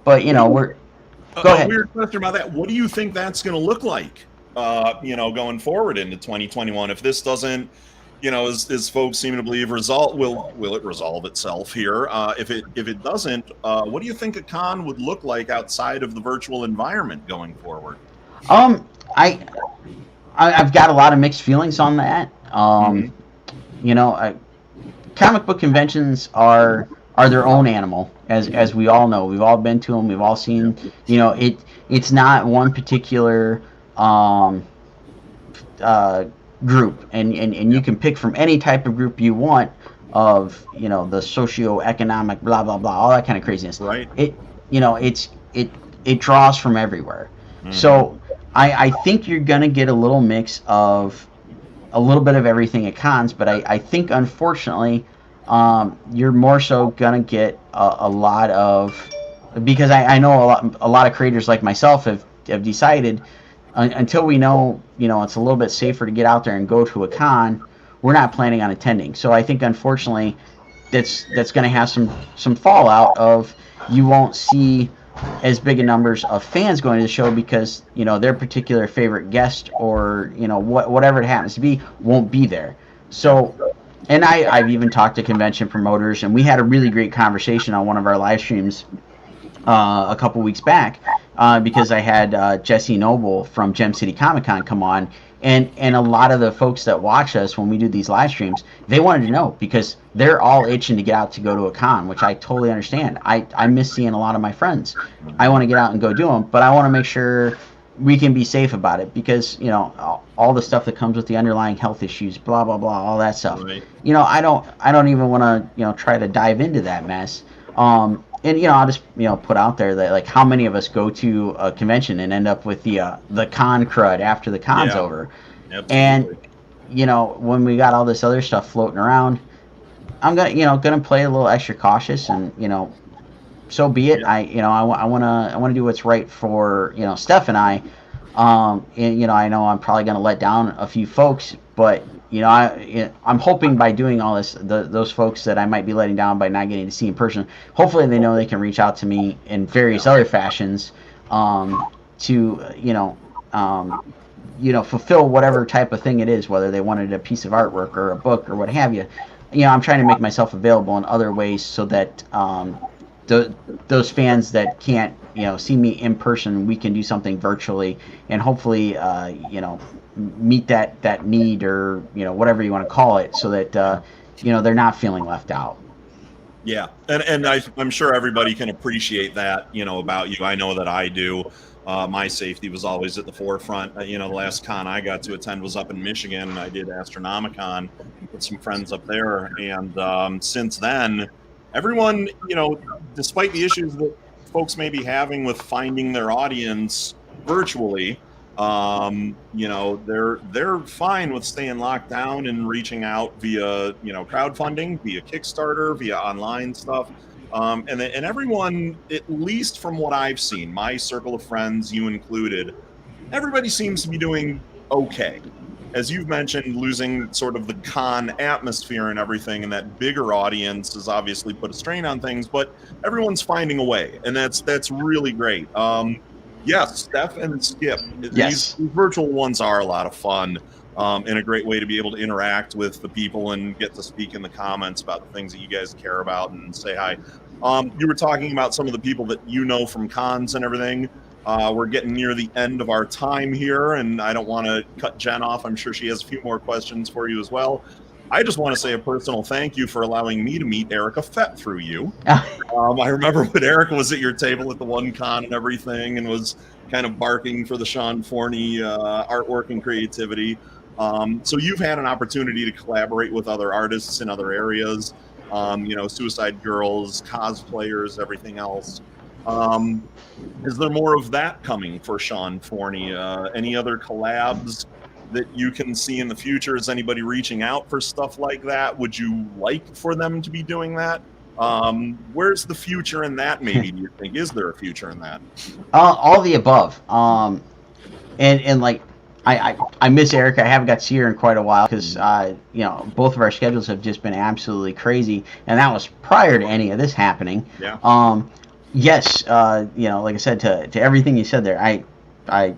we're. Go ahead. Weird question about that. What do you think that's gonna look like? Going forward into 2021, if this doesn't, as folks seem to believe, will it resolve itself here? If it doesn't, what do you think a con would look like outside of the virtual environment going forward? I've got a lot of mixed feelings on that. Comic book conventions are their own animal, as we all know. We've all been to them. We've all seen. It's not one particular group, and you can pick from any type of group you want of the socio-economic blah blah blah, all that kind of craziness. Right. It draws from everywhere. So I think you're gonna get a little mix of a little bit of everything at cons, but I think unfortunately you're more so gonna get a lot of, because I know a lot of creators like myself have decided until we know, it's a little bit safer to get out there and go to a con, we're not planning on attending. So I think, unfortunately, that's going to have some fallout of you won't see as big a numbers of fans going to the show because their particular favorite guest or whatever it happens to be won't be there. So, and I've even talked to convention promoters, and we had a really great conversation on one of our live streams a couple weeks back because I had Jesse Noble from Gem City Comic Con come on, and a lot of the folks that watch us when we do these live streams, they wanted to know because they're all itching to get out to go to a con, which I totally understand. I miss seeing a lot of my friends. I want to get out and go do them, but I want to make sure we can be safe about it because all the stuff that comes with the underlying health issues, blah blah blah, all that stuff. Right. I don't even want to try to dive into that mess. And I'll just put out there that like how many of us go to a convention and end up with the con crud after the con's over. Absolutely. And when we got all this other stuff floating around, I'm gonna play a little extra cautious, and so be it. Yeah. I wanna do what's right for Steph and I. And I know I'm probably gonna let down a few folks, but I'm hoping by doing all this, those folks that I might be letting down by not getting to see in person, hopefully they know they can reach out to me in various other fashions to fulfill whatever type of thing it is, whether they wanted a piece of artwork or a book or what have you. I'm trying to make myself available in other ways so that those fans that can't see me in person, we can do something virtually and hopefully meet that need or whatever you want to call it, so that they're not feeling left out. Yeah, and I'm sure everybody can appreciate that about you. I know that I do. My safety was always at the forefront. The last con I got to attend was up in Michigan. I did Astronomicon with some friends up there, and since then, everyone, despite the issues that folks may be having with finding their audience virtually, they're fine with staying locked down and reaching out via crowdfunding, via Kickstarter, via online stuff. And everyone, at least from what I've seen, my circle of friends, you included, everybody seems to be doing okay. As you've mentioned, losing sort of the con atmosphere and everything, and that bigger audience has obviously put a strain on things, but everyone's finding a way, and that's really great. Yes, Steph and Skip. Yes. These virtual ones are a lot of fun, and a great way to be able to interact with the people and get to speak in the comments about the things that you guys care about and say hi. You were talking about some of the people that from cons and everything. We're getting near the end of our time here, and I don't want to cut Jen off. I'm sure she has a few more questions for you as well. I just want to say a personal thank you for allowing me to meet Erica Fett through you. I remember when Erica was at your table at the one con and everything and was kind of barking for the Sean Forney artwork and creativity. So you've had an opportunity to collaborate with other artists in other areas, Suicide Girls, cosplayers, everything else. Is there more of that coming for Sean Forney? Any other collabs that you can see in the future? Is anybody reaching out for stuff like that? Would you like for them to be doing that? Where's the future in that, maybe, do you think? Is there a future in that? All the above. And like, I miss Erica. I haven't got to see her in quite a while because, both of our schedules have just been absolutely crazy. And that was prior to any of this happening. Yeah. Yes, like I said, to everything you said there, I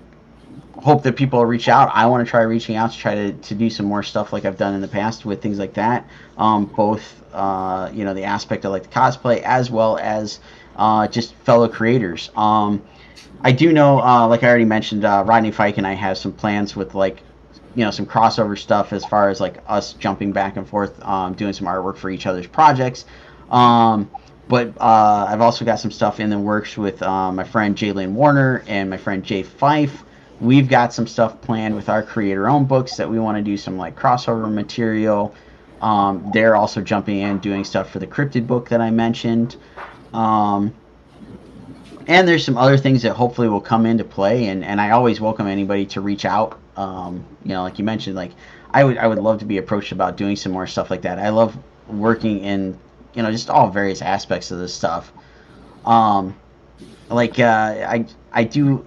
hope that people reach out. I want to try reaching out to try to do some more stuff like I've done in the past with things like that. Both, the aspect of like the cosplay as well as just fellow creators. I do know, like I already mentioned, Rodney Fike and I have some plans with like, some crossover stuff as far as like us jumping back and forth, doing some artwork for each other's projects. But I've also got some stuff in the works with my friend Jalen Warner and my friend Jay Fife. We've got some stuff planned with our creator-owned books that we want to do some like crossover material. They're also jumping in doing stuff for the Cryptid book that I mentioned. And there's some other things that hopefully will come into play. And I always welcome anybody to reach out. Like you mentioned, like I would love to be approached about doing some more stuff like that. I love working in just all various aspects of this stuff. I do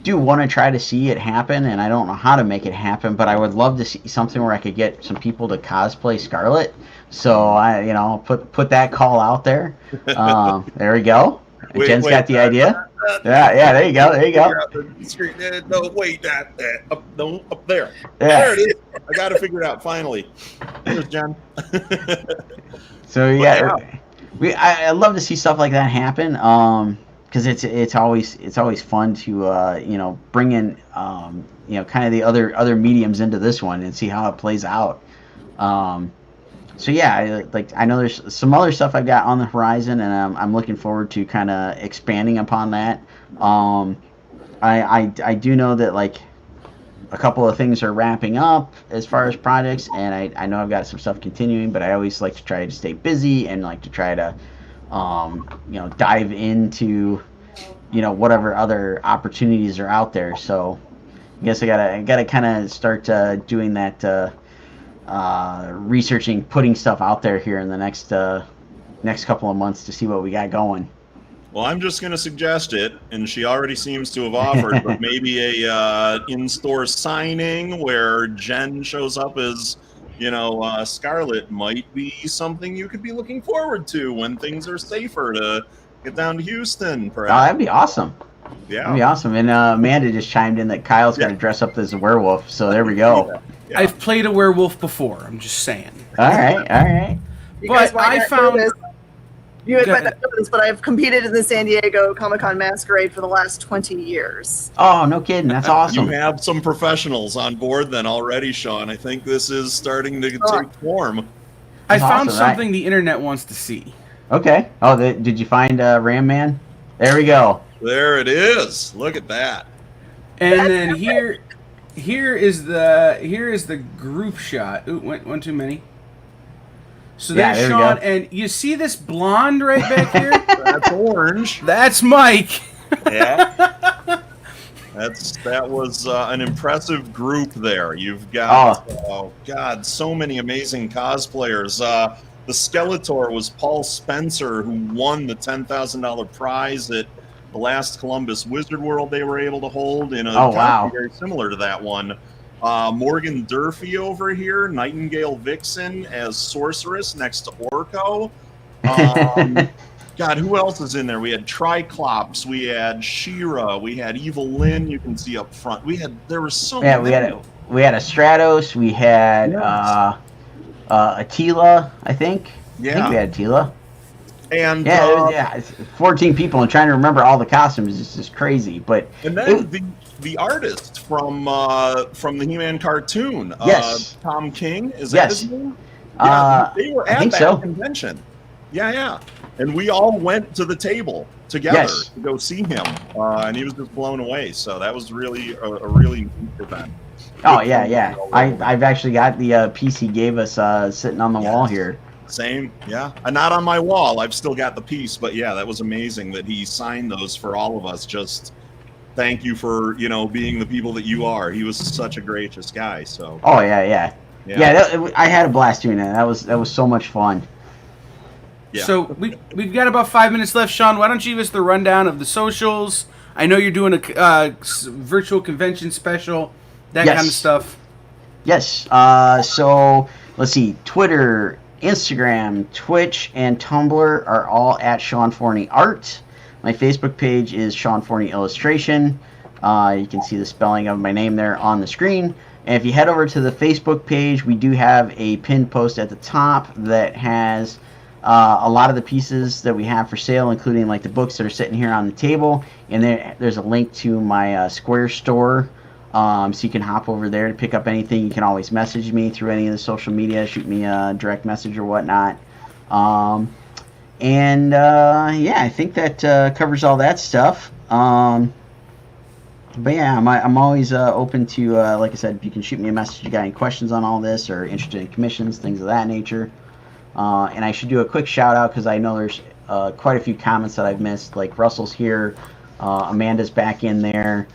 do want to try to see it happen, and I don't know how to make it happen, but I would love to see something where I could get some people to cosplay Scarlet. So I, put that call out there. There we go. Jen's got the idea. Yeah, there you go. No, wait, up there. Yeah. There it is. I got to figure it out finally. There's Jen. So yeah, I love to see stuff like that happen. Because it's always fun to bring in kind of the other mediums into this one and see how it plays out. So yeah, I know there's some other stuff I've got on the horizon, and I'm looking forward to kind of expanding upon that. I do know that a couple of things are wrapping up as far as projects, and I know I've got some stuff continuing, but I always like to try to stay busy and like to try to dive into whatever other opportunities are out there. So I guess I gotta kind of start doing that researching, putting stuff out there here in the next couple of months to see what we got going. Well, I'm just going to suggest it, and she already seems to have offered, but maybe a in-store signing where Jen shows up as, Scarlet might be something you could be looking forward to when things are safer to get down to Houston, perhaps. Oh, that'd be awesome. Yeah. That'd be awesome. And Amanda just chimed in that Kyle's going to dress up as a werewolf, so there we go. Yeah. I've played a werewolf before, I'm just saying. All right. But I found... You might not know this, but I've competed in the San Diego Comic-Con Masquerade for the last 20 years. Oh, no kidding. That's awesome. You have some professionals on board then already, Sean. I think this is starting to take form. I found awesome, something right? the internet wants to see. Okay. Oh, did you find Ram Man? There we go. There it is. Look at that. And then here is the group shot. Ooh, went too many. So there's there we Sean, go. and you see this blonde right back here? That's orange. That's Mike. Yeah. That was an impressive group there. You've got, oh God, so many amazing cosplayers. The Skeletor was Paul Spencer, who won the $10,000 prize at the last Columbus Wizard World they were able to hold in a country very similar to that one. Morgan Durfee over here, Nightingale Vixen as Sorceress next to Orko. God, who else is in there? We had Triclops, we had She-Ra, we had Evil Lynn. You can see up front. There were so many. We had a Stratos. We had Attila, I think. Yeah. I think we had Attila. And it's 14 people, and trying to remember all the costumes is just crazy. But and then the artist from the He-Man cartoon, Tom King, is that his name? Yeah, they were at that convention. Yeah. And we all went to the table together to go see him, and he was just blown away. So that was really a really neat event. Oh yeah. I've actually got the piece he gave us sitting on the wall here. Same, yeah. Not on my wall. I've still got the piece, but yeah, that was amazing that he signed those for all of us. Just thank you for being the people that you are. He was such a gracious guy. So. Oh yeah. I had a blast doing that. That was so much fun. Yeah. So we've got about 5 minutes left, Sean. Why don't you give us the rundown of the socials? I know you're doing a virtual convention special, that kind of stuff. Yes. So let's see. Twitter, Instagram, Twitch, and Tumblr are all at Sean Forney Art. My Facebook page is Sean Forney Illustration. You can see the spelling of my name there on the screen. And if you head over to the Facebook page, we do have a pinned post at the top that has a lot of the pieces that we have for sale, including like the books that are sitting here on the table. And there's a link to my Square store. So you can hop over there to pick up anything. You can always message me through any of the social media, shoot me a direct message or whatnot. I think that covers all that stuff. But yeah, I'm always open to, like I said, if you can shoot me a message if you got any questions on all this or interested in commissions, things of that nature. And I should do a quick shout out because I know there's quite a few comments that I've missed. Like Russell's here, Amanda's back in there.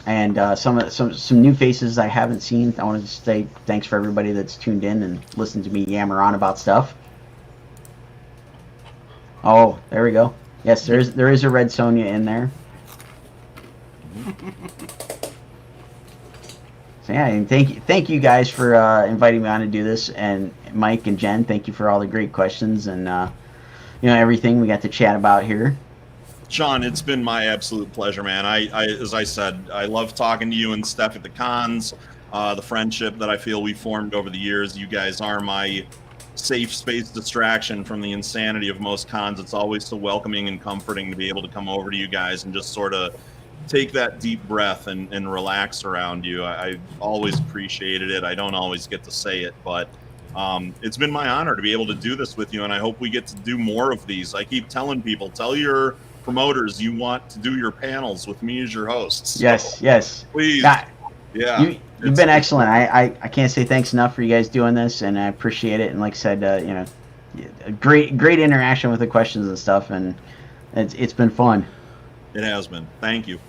And some new faces I haven't seen. I want to just say thanks for everybody that's tuned in and listened to me yammer on about stuff. Oh, there we go. Yes, there is a Red Sonja in there. So yeah, and thank you guys for inviting me on to do this, and Mike and Jen, thank you for all the great questions and everything we got to chat about here. Sean, it's been my absolute pleasure, man. I as I said, I love talking to you and Steph at the cons. The friendship that I feel we formed over the years. You guys are my safe space distraction from the insanity of most cons. It's always so welcoming and comforting to be able to come over to you guys and just sort of take that deep breath and relax around you. I always appreciated it. I don't always get to say it, but it's been my honor to be able to do this with you, and I hope we get to do more of these. I keep telling people, tell your promoters you want to do your panels with me as your host. Yes, yes. Please. Yeah. You've been excellent. I can't say thanks enough for you guys doing this, and I appreciate it. And like I said, a great interaction with the questions and stuff, and it's been fun. It has been. Thank you.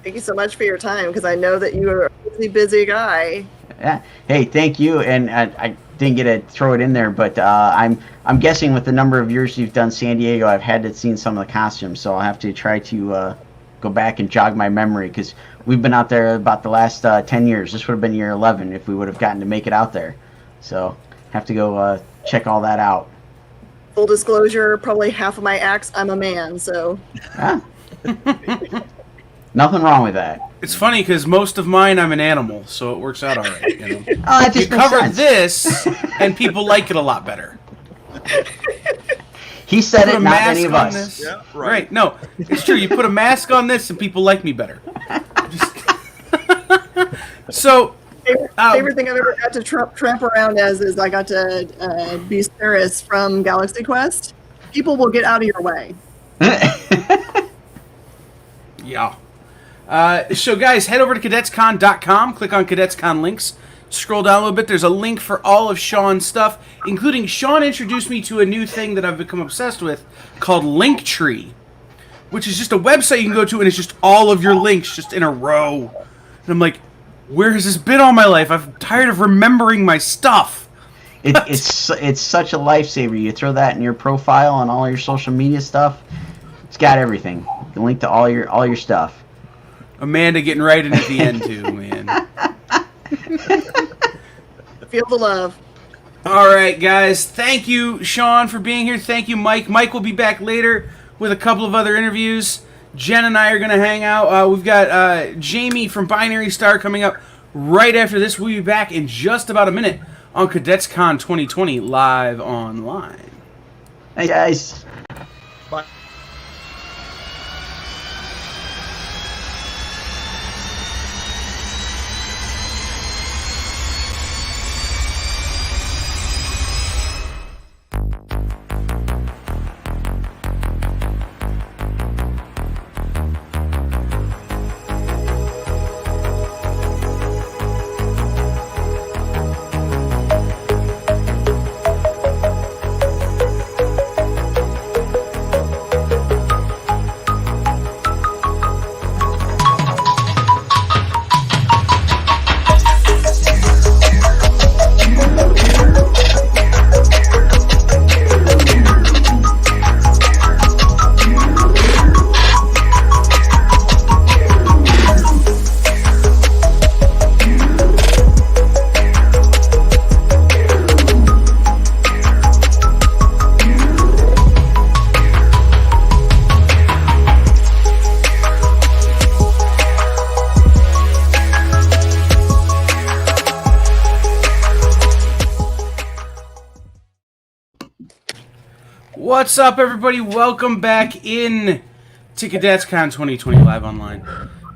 Thank you so much for your time, because I know that you are a busy guy. Yeah. Hey, thank you. And I didn't get to throw it in there, but I'm guessing with the number of years you've done San Diego, I've had to seen some of the costumes, so I'll have to try to go back and jog my memory, because we've been out there about the last 10 years. This would have been year 11 if we would have gotten to make it out there. So have to go check all that out. Full disclosure, probably half of my acts, I'm a man, so. Ah. Nothing wrong with that. It's funny because most of mine I'm an animal, so it works out all right. You know? Oh, that just you makes covered sense. this, and people like it a lot better. He said Put it, a not mask any of on us. this. Yeah, Right. No, it's true. You put a mask on this, and people like me better. So, Favorite thing I've ever got to tramp around as is I got to be Ceres from Galaxy Quest. People will get out of your way. yeah. So, guys, head over to CadetsCon.com. Click on Cadets Con links. Scroll down a little bit. There's a link for all of Sean's stuff, including Sean introduced me to a new thing that I've become obsessed with called Linktree, which is just a website you can go to, and it's just all of your links just in a row. And I'm like, where has this been all my life? I'm tired of remembering my stuff. It's such a lifesaver. You throw that in your profile and all your social media stuff. It's got everything. You can link to all your stuff. Amanda getting right in at the end too, man. Feel the love. All right, guys. Thank you, Sean, for being here. Thank you, Mike. Mike will be back later with a couple of other interviews. Jen and I are going to hang out. We've got Jamie from Binary Star coming up right after this. We'll be back in just about a minute on Cadets Con 2020 live online. Hey, guys. Bye. What's up, everybody? Welcome back in to Cadets Con 2020 live online.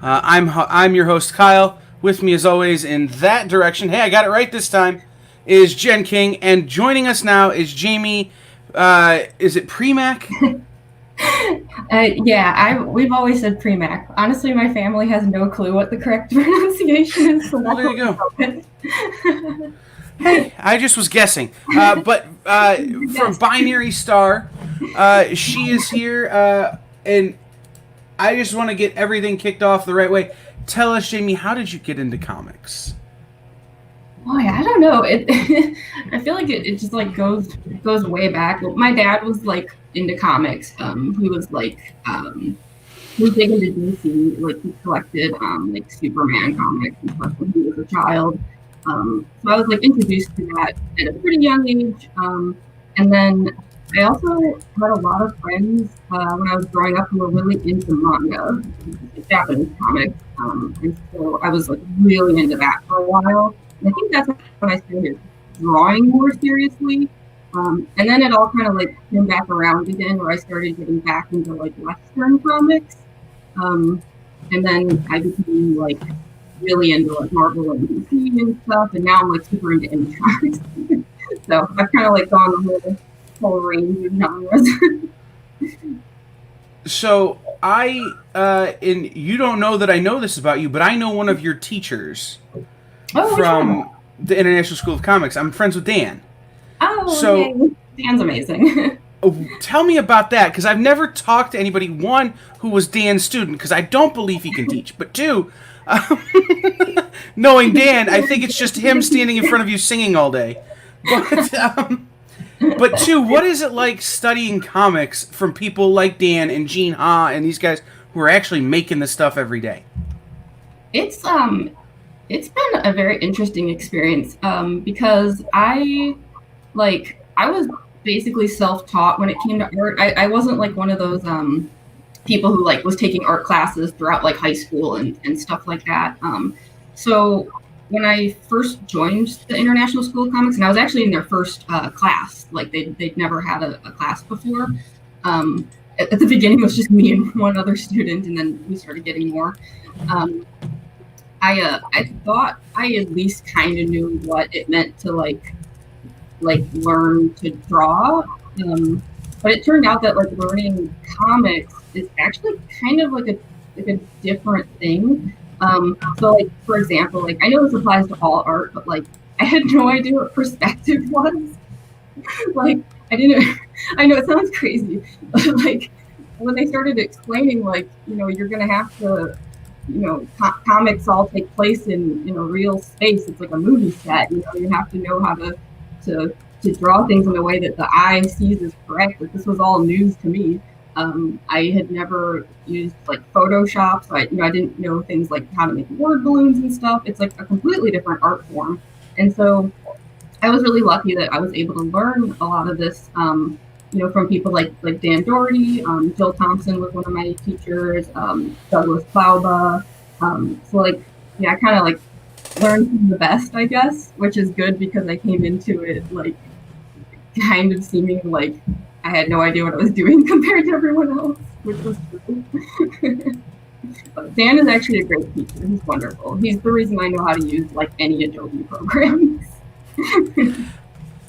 I'm your host, Kyle. With me, as always, in that direction, hey, I got it right this time, is Jen King. And joining us now is Jamie, is it Primack? We've always said Primack. Honestly, my family has no clue what the correct pronunciation is. So well, there you go. Hey, I just was guessing. But from Binary Star, she is here, and I just want to get everything kicked off the right way. Tell us, Jamie, how did you get into comics? Boy, I don't know. I feel like it just like goes way back. My dad was like into comics. He was like was big into DC. Like he collected like Superman comics and stuff when he was a child. So I was like introduced to that at a pretty young age. And then I also had a lot of friends when I was growing up who were really into manga, Japanese comics. And so I was like really into that for a while. And I think that's when I started drawing more seriously. And then it all kind of like came back around again, where I started getting back into like Western comics. And then I became like really into like Marvel and DC and stuff, and now I'm like super into indie comics. So I've kind of like gone the whole range of genres. So and you don't know that I know this about you, but I know one of your teachers from the International School of Comics. I'm friends with Dan. Oh, so okay. Dan's amazing. Tell me about that, because I've never talked to anybody, one, who was Dan's student, because I don't believe he can teach, but two, knowing Dan, I think it's just him standing in front of you singing all day. But two, what is it like studying comics from people like Dan and Gene Ha and these guys who are actually making this stuff every day? It's been a very interesting experience because I was basically self-taught when it came to art. I wasn't like one of those people who like was taking art classes throughout like high school and stuff like that. So when I first joined the International School of Comics, and I was actually in their first class, like they'd never had a class before. At the beginning, it was just me and one other student, and then we started getting more. I thought I at least kind of knew what it meant to like learn to draw, but it turned out that like learning comics is actually kind of like a different thing. So like for example, like I know this applies to all art, but like I had no idea what perspective was. Like I know it sounds crazy, but like when they started explaining like, you know, you're gonna have to, you know, comics all take place in a real space. It's like a movie set. You know, you have to know how to draw things in a way that the eye sees is correct. But this was all news to me. I had never used like Photoshop, so I didn't know things like how to make word balloons and stuff. It's like a completely different art form, and so I was really lucky that I was able to learn a lot of this. You know, from people like Dan Doherty, Jill Thompson was one of my teachers, Douglas Plowba. So like, yeah, I kind of like learned from the best, I guess, which is good because I came into it like kind of seeming like I had no idea what I was doing compared to everyone else, which was true. But Dan is actually a great teacher. He's wonderful. He's the reason I know how to use like any Adobe programs.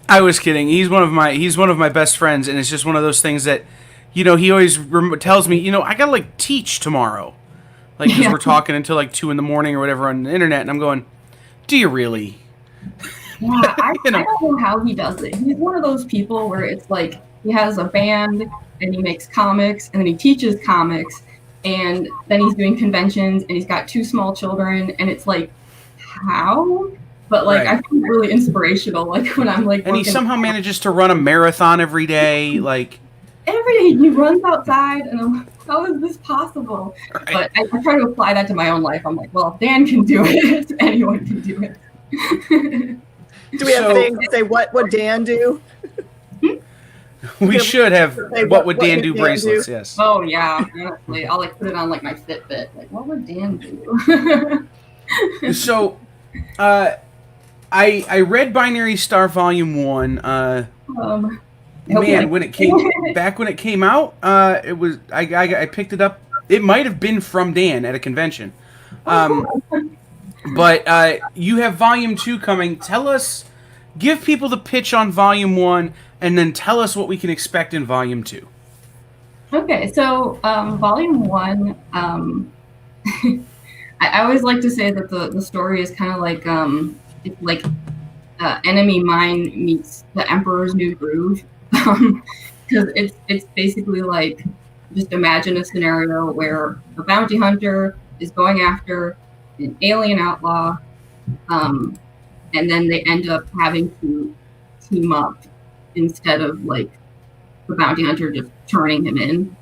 I was kidding. He's one of my best friends, and it's just one of those things that, you know, he always tells me, you know, I gotta like teach tomorrow, like because we're talking until like 2 a.m. or whatever on the internet, and I'm going, do you really? Yeah, I don't know how he does it. He's one of those people where it's like he has a band and he makes comics and then he teaches comics and then he's doing conventions and he's got 2 small children, and it's like, how? But like, right. I find it really inspirational. Like when I'm like, and he somehow manages to run a marathon every day. Like every day he runs outside, and I'm like, how is this possible? Right. But I try to apply that to my own life. I'm like, well, if Dan can do it, anyone can do it. Do we have things to say what would Dan do? We should have what would Dan do bracelets, yes. Oh yeah, honestly. I'll like put it on like my Fitbit. Like, what would Dan do? So I read Binary Star Volume 1. Man, when it came out, it was I picked it up. It might have been from Dan at a convention. But you have Volume 2 coming. Give people the pitch on Volume 1, and then tell us what we can expect in Volume 2. Okay, so Volume 1, I always like to say that the story is kind of like it's like Enemy Mine meets The Emperor's New Groove, because it's basically like, just imagine a scenario where a bounty hunter is going after an alien outlaw, and then they end up having to team up instead of like the bounty hunter just turning him in.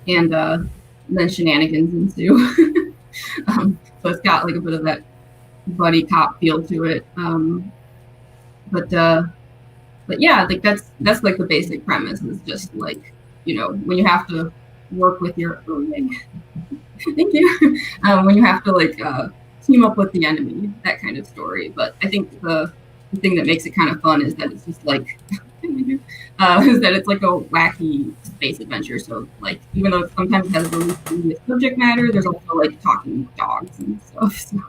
and then shenanigans ensue. So it's got like a bit of that buddy cop feel to it. But yeah, like that's like the basic premise is just like, you know, when you have to work with your thank you. When you have to like team up with the enemy, that kind of story. But I think the thing that makes it kind of fun is that it's just like is that it's like a wacky space adventure. So like even though it sometimes has really serious subject matter, there's also like talking dogs and stuff. So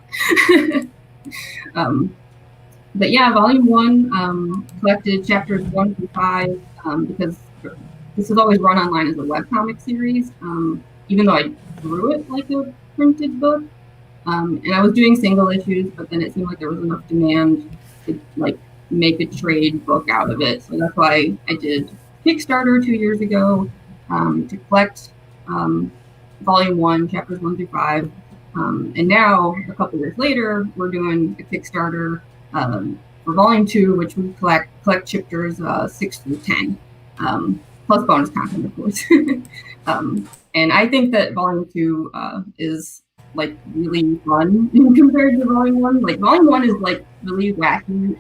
but yeah, volume 1 collected chapters 1 through 5 because this is always run online as a webcomic series, even though I drew it like a printed book. And I was doing single issues, but then it seemed like there was enough demand to like make a trade book out of it. So that's why I did Kickstarter 2 years ago to collect volume 1, chapters 1 through 5. And now, a couple years later, we're doing a Kickstarter for volume 2, which we collect chapters 6 through 10, plus bonus content, of course. And I think that volume 2 is like really fun compared to volume 1. Like volume 1 is like really wacky.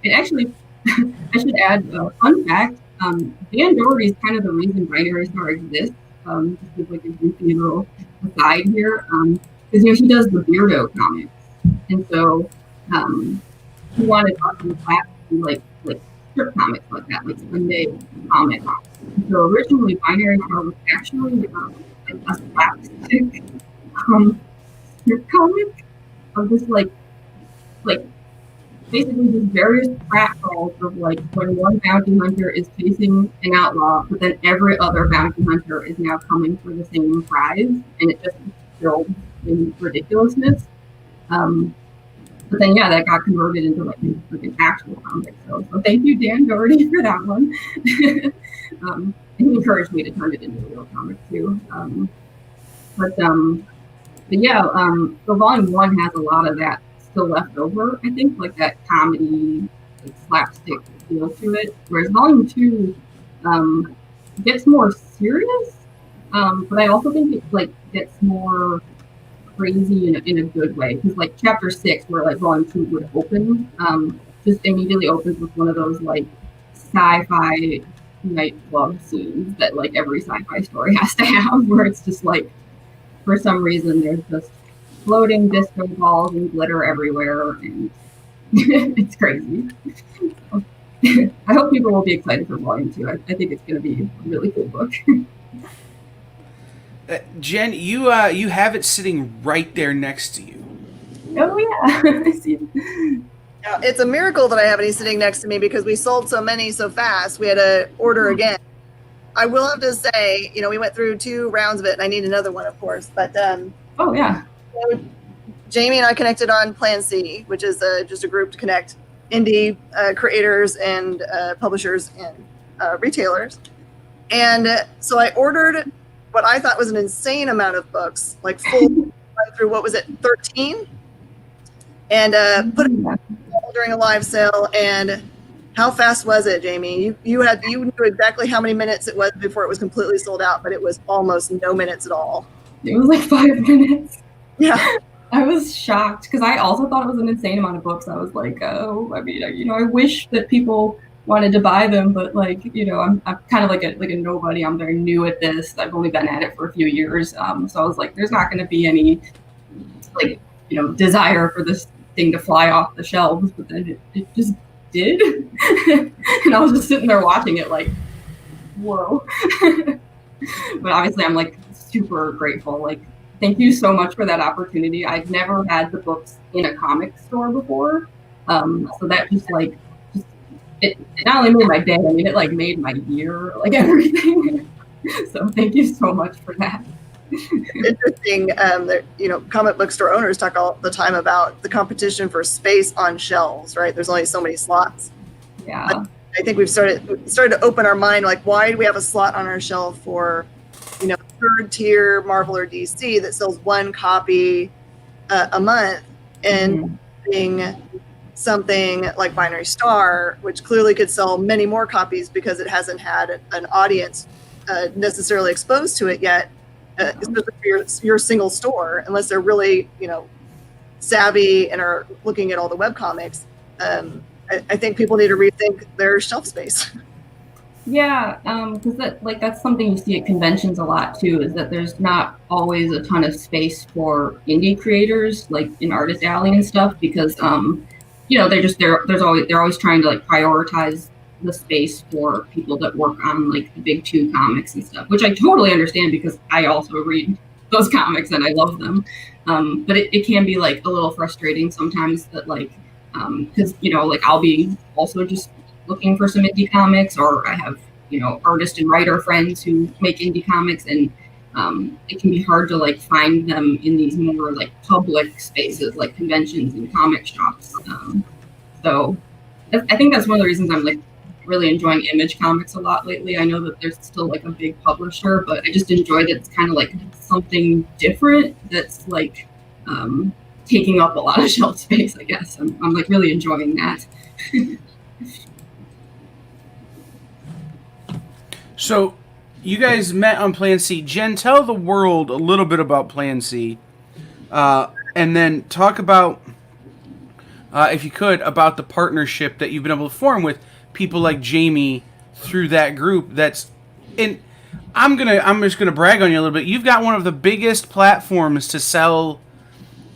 It actually, I should add a fun fact. Dan Doherty is kind of the reason Binary Star exists. Just give like a goofy little aside here, because you know he does the Beardo comics, and so he wanted us in the class to do like strip comics like that, like Sunday comics. So originally, Binary Star was actually like a slapstick strip comic of this like basically these various pratfalls of like when one bounty hunter is chasing an outlaw, but then every other bounty hunter is now coming for the same prize, and it just filled in ridiculousness. But then yeah, that got converted into like an actual comic. So thank you, Dan Doherty, for that one. And he encouraged me to turn it into a real comic too. But yeah, so volume 1 has a lot of that still left over, I think, like that comedy, like slapstick feel to it. Whereas volume 2 gets more serious, but I also think it like gets more crazy in a good way. Because like chapter 6, where like volume 2 would open, just immediately opens with one of those like sci-fi nightclub scenes that like every sci-fi story has to have, where it's just like for some reason there's just floating disco balls and glitter everywhere, and it's crazy. I hope people will be excited for volume 2. I think it's going to be a really cool book. Jen, you have it sitting right there next to you. Oh yeah, I see. Now, it's a miracle that I have any sitting next to me because we sold so many so fast. We had to order again. I will have to say, you know, we went through 2 rounds of it, and I need another one, of course. But oh yeah. Jamie and I connected on Plan C, which is just a group to connect indie creators and publishers and retailers. And so I ordered what I thought was an insane amount of books, like full through, what was it, 13? And put it during a live sale. And how fast was it, Jamie? You knew exactly how many minutes it was before it was completely sold out, but it was almost no minutes at all. It was like 5 minutes. Yeah. I was shocked because I also thought it was an insane amount of books. I was like, oh, I mean, you know, I wish that people wanted to buy them, but like, you know, I'm kind of like a nobody. I'm very new at this. I've only been at it for a few years. So I was like, there's not going to be any like, you know, desire for this thing to fly off the shelves, but then it just did. And I was just sitting there watching it like, whoa. But obviously I'm like super grateful. Like, thank you so much for that opportunity. I've never had the books in a comic store before. So that just like, it not only made my day, I mean, it like made my year, like everything. So thank you so much for that. Interesting. You know, comic book store owners talk all the time about the competition for space on shelves, right? There's only so many slots. Yeah. But I think we've started to open our mind, like, why do we have a slot on our shelf for, you know, third tier Marvel or DC that sells 1 copy a month, and being something like Binary Star, which clearly could sell many more copies because it hasn't had an audience necessarily exposed to it yet, especially for your single store, unless they're really, savvy and are looking at all the webcomics. I think people need to rethink their shelf space. Yeah, because that's something you see at conventions a lot too, is that there's not always a ton of space for indie creators, like in Artist Alley and stuff, because they're always trying to like prioritize the space for people that work on like the big two comics and stuff, which I totally understand because I also read those comics and I love them. But it can be like a little frustrating sometimes that because like I'll be also just looking for some indie comics, or I have artist and writer friends who make indie comics, and it can be hard to like find them in these more like public spaces like conventions and comic shops. So I think that's one of the reasons I'm like really enjoying Image Comics a lot lately. I know that there's still like a big publisher, but I just enjoy that it's kind of like something different that's like taking up a lot of shelf space, I guess. I'm like really enjoying that. So, you guys met on Plan C. Jen, tell the world a little bit about Plan C, and then talk about, if you could, about the partnership that you've been able to form with people like Jamie through that group. I'm just gonna brag on you a little bit. You've got one of the biggest platforms to sell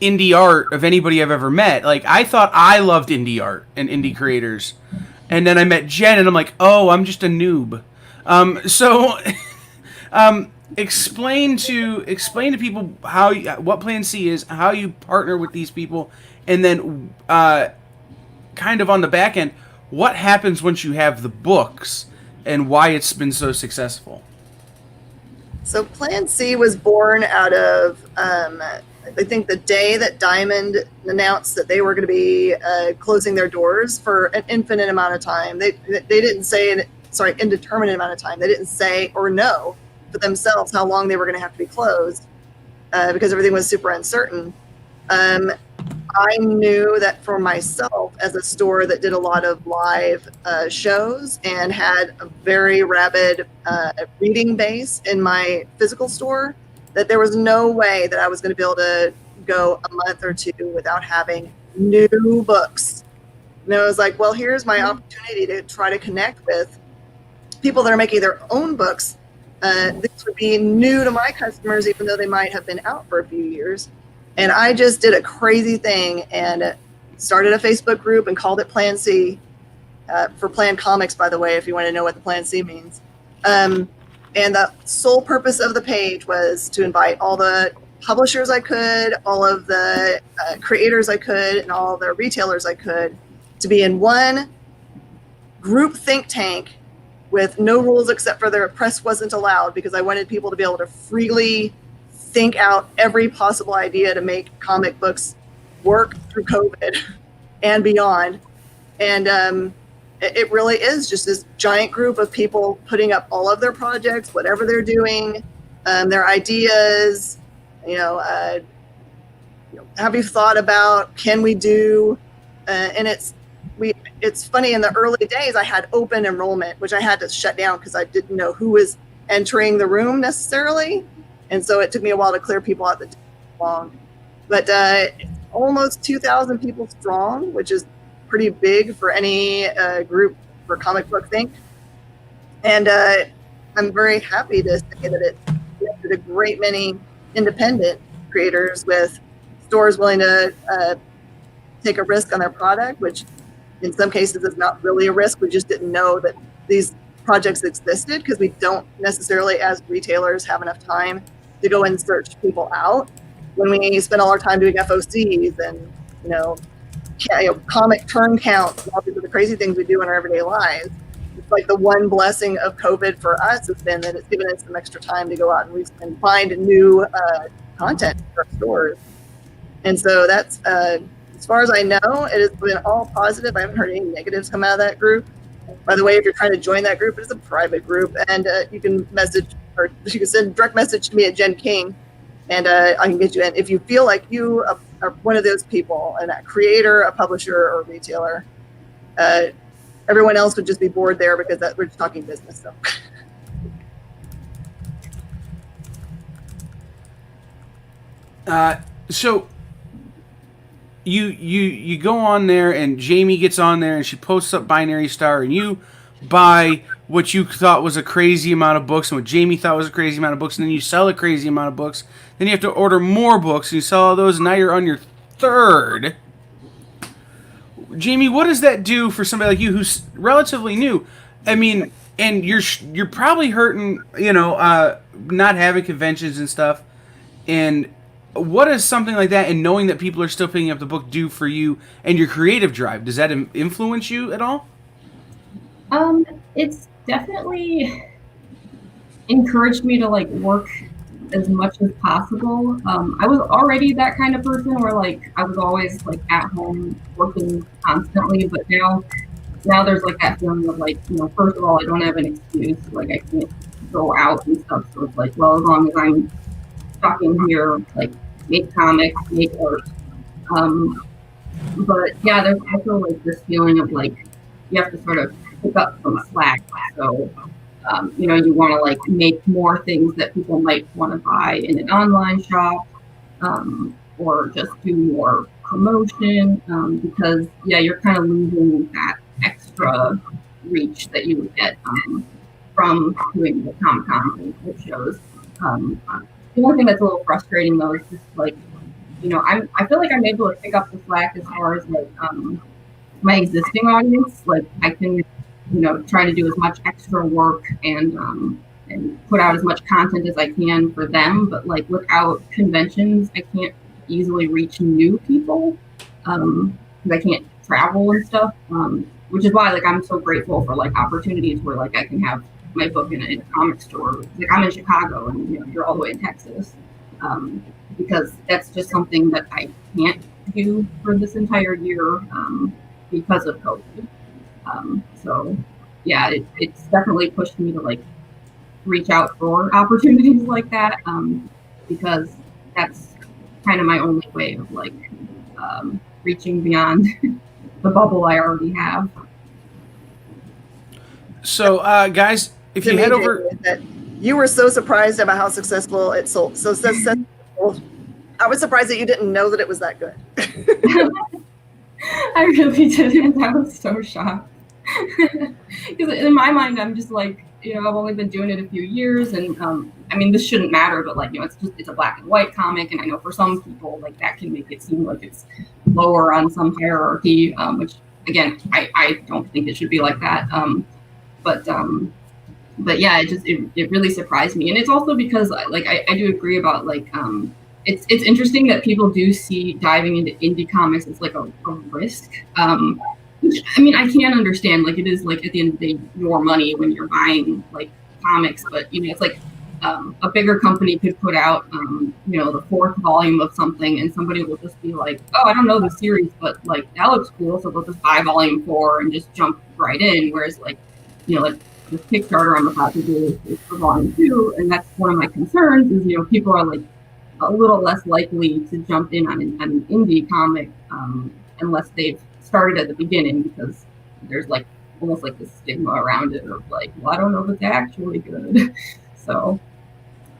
indie art of anybody I've ever met. Like, I thought I loved indie art and indie creators, and then I met Jen, and I'm like, oh, I'm just a noob. Explain to people what Plan C is, how you partner with these people, and then kind of on the back end, what happens once you have the books and why it's been so successful. So Plan C was born out of, I think the day that Diamond announced that they were going to be closing their doors for an infinite amount of time. They didn't say indeterminate amount of time. They didn't say or know for themselves how long they were going to have to be closed because everything was super uncertain. I knew that for myself, as a store that did a lot of live shows and had a very rabid reading base in my physical store, that there was no way that I was going to be able to go a month or two without having new books. And I was like, well, here's my opportunity to try to connect with people that are making their own books. This would be new to my customers, even though they might have been out for a few years. And I just did a crazy thing and started a Facebook group and called it Plan C, for Plan Comics, by the way, if you want to know what the Plan C means. And the sole purpose of the page was to invite all the publishers I could, all of the creators I could, and all the retailers I could to be in one group think tank with no rules except for their press wasn't allowed, because I wanted people to be able to freely think out every possible idea to make comic books work through COVID and beyond. And it really is just this giant group of people putting up all of their projects, whatever they're doing, their ideas, have you thought about, can we do, and it's funny, in the early days, I had open enrollment, which I had to shut down because I didn't know who was entering the room necessarily. And so it took me a while to clear people out that didn't belong. But almost 2,000 people strong, which is pretty big for any group for Comic Book Think. And I'm very happy to say that it connected a great many independent creators with stores willing to take a risk on their product, which in some cases is not really a risk. We just didn't know that these projects existed because we don't necessarily, as retailers, have enough time to go and search people out when we spend all our time doing FOCs and comic turn counts and all these other crazy things we do in our everyday lives. It's like the one blessing of COVID for us has been that it's given us some extra time to go out and find new content for our stores. And so that's as far as I know, it has been all positive. I haven't heard any negatives come out of that group. By the way, if you're trying to join that group, it's a private group, and you can send direct message to me at Jen King, and I can get you in. If you feel like you are one of those people, and a creator, a publisher, or a retailer, everyone else would just be bored there because we're just talking business. So. So you go on there, and Jamie gets on there, and she posts up Binary Star, and you buy what you thought was a crazy amount of books, and what Jamie thought was a crazy amount of books, and then you sell a crazy amount of books. Then you have to order more books, and you sell all those, and now you're on your third. Jamie, what does that do for somebody like you who's relatively new? I mean, and you're probably hurting, not having conventions and stuff. And what does something like that, and knowing that people are still picking up the book, do for you and your creative drive? Does that influence you at all? It's definitely encouraged me to like work as much as possible. I was already that kind of person where like I was always like at home working constantly, but now there's like that feeling of like, first of all, I don't have an excuse, like I can't go out and stuff. So it's like, well, as long as I'm stuck in here, like make comics, make art. But yeah, there's also like this feeling of like you have to sort of pick up some slack. So you want to like make more things that people might want to buy in an online shop, or just do more promotion, because you're kind of losing that extra reach that you would get from doing the Comic-Con and the shows. The one thing that's a little frustrating though is just like, I feel like I'm able to pick up the slack as far as like my existing audience. Like I can, try to do as much extra work and put out as much content as I can for them. But like without conventions, I can't easily reach new people because I can't travel and stuff. Which is why like I'm so grateful for like opportunities where like I can have my book in a comic store. Like I'm in Chicago and you're all the way in Texas, because that's just something that I can't do for this entire year because of COVID. So yeah, it's definitely pushed me to like reach out for opportunities like that, because that's kind of my only way of like reaching beyond the bubble I already have. So guys, if you head over, that you were so surprised about how successful it sold. So successful. I was surprised that you didn't know that it was that good. I really didn't. I was so shocked. Because in my mind, I'm just like, I've only been doing it a few years, and I mean, this shouldn't matter, but like, it's a black and white comic, and I know for some people, like that can make it seem like it's lower on some hierarchy, which again, I don't think it should be like that. But yeah, it really surprised me, and it's also because like I do agree about like it's interesting that people do see diving into indie comics as like a risk. Which, I mean, I can understand, like it is like at the end of the day your money when you're buying like comics, but it's like a bigger company could put out the fourth volume of something, and somebody will just be like, oh, I don't know the series, but like that looks cool, so they'll just buy volume 4 and just jump right in. Whereas like like this Kickstarter I'm about to do is for volume 2, and that's one of my concerns is people are like a little less likely to jump in on an indie comic unless they've started at the beginning, because there's like almost like this stigma around it of like, well, I don't know if it's actually good. So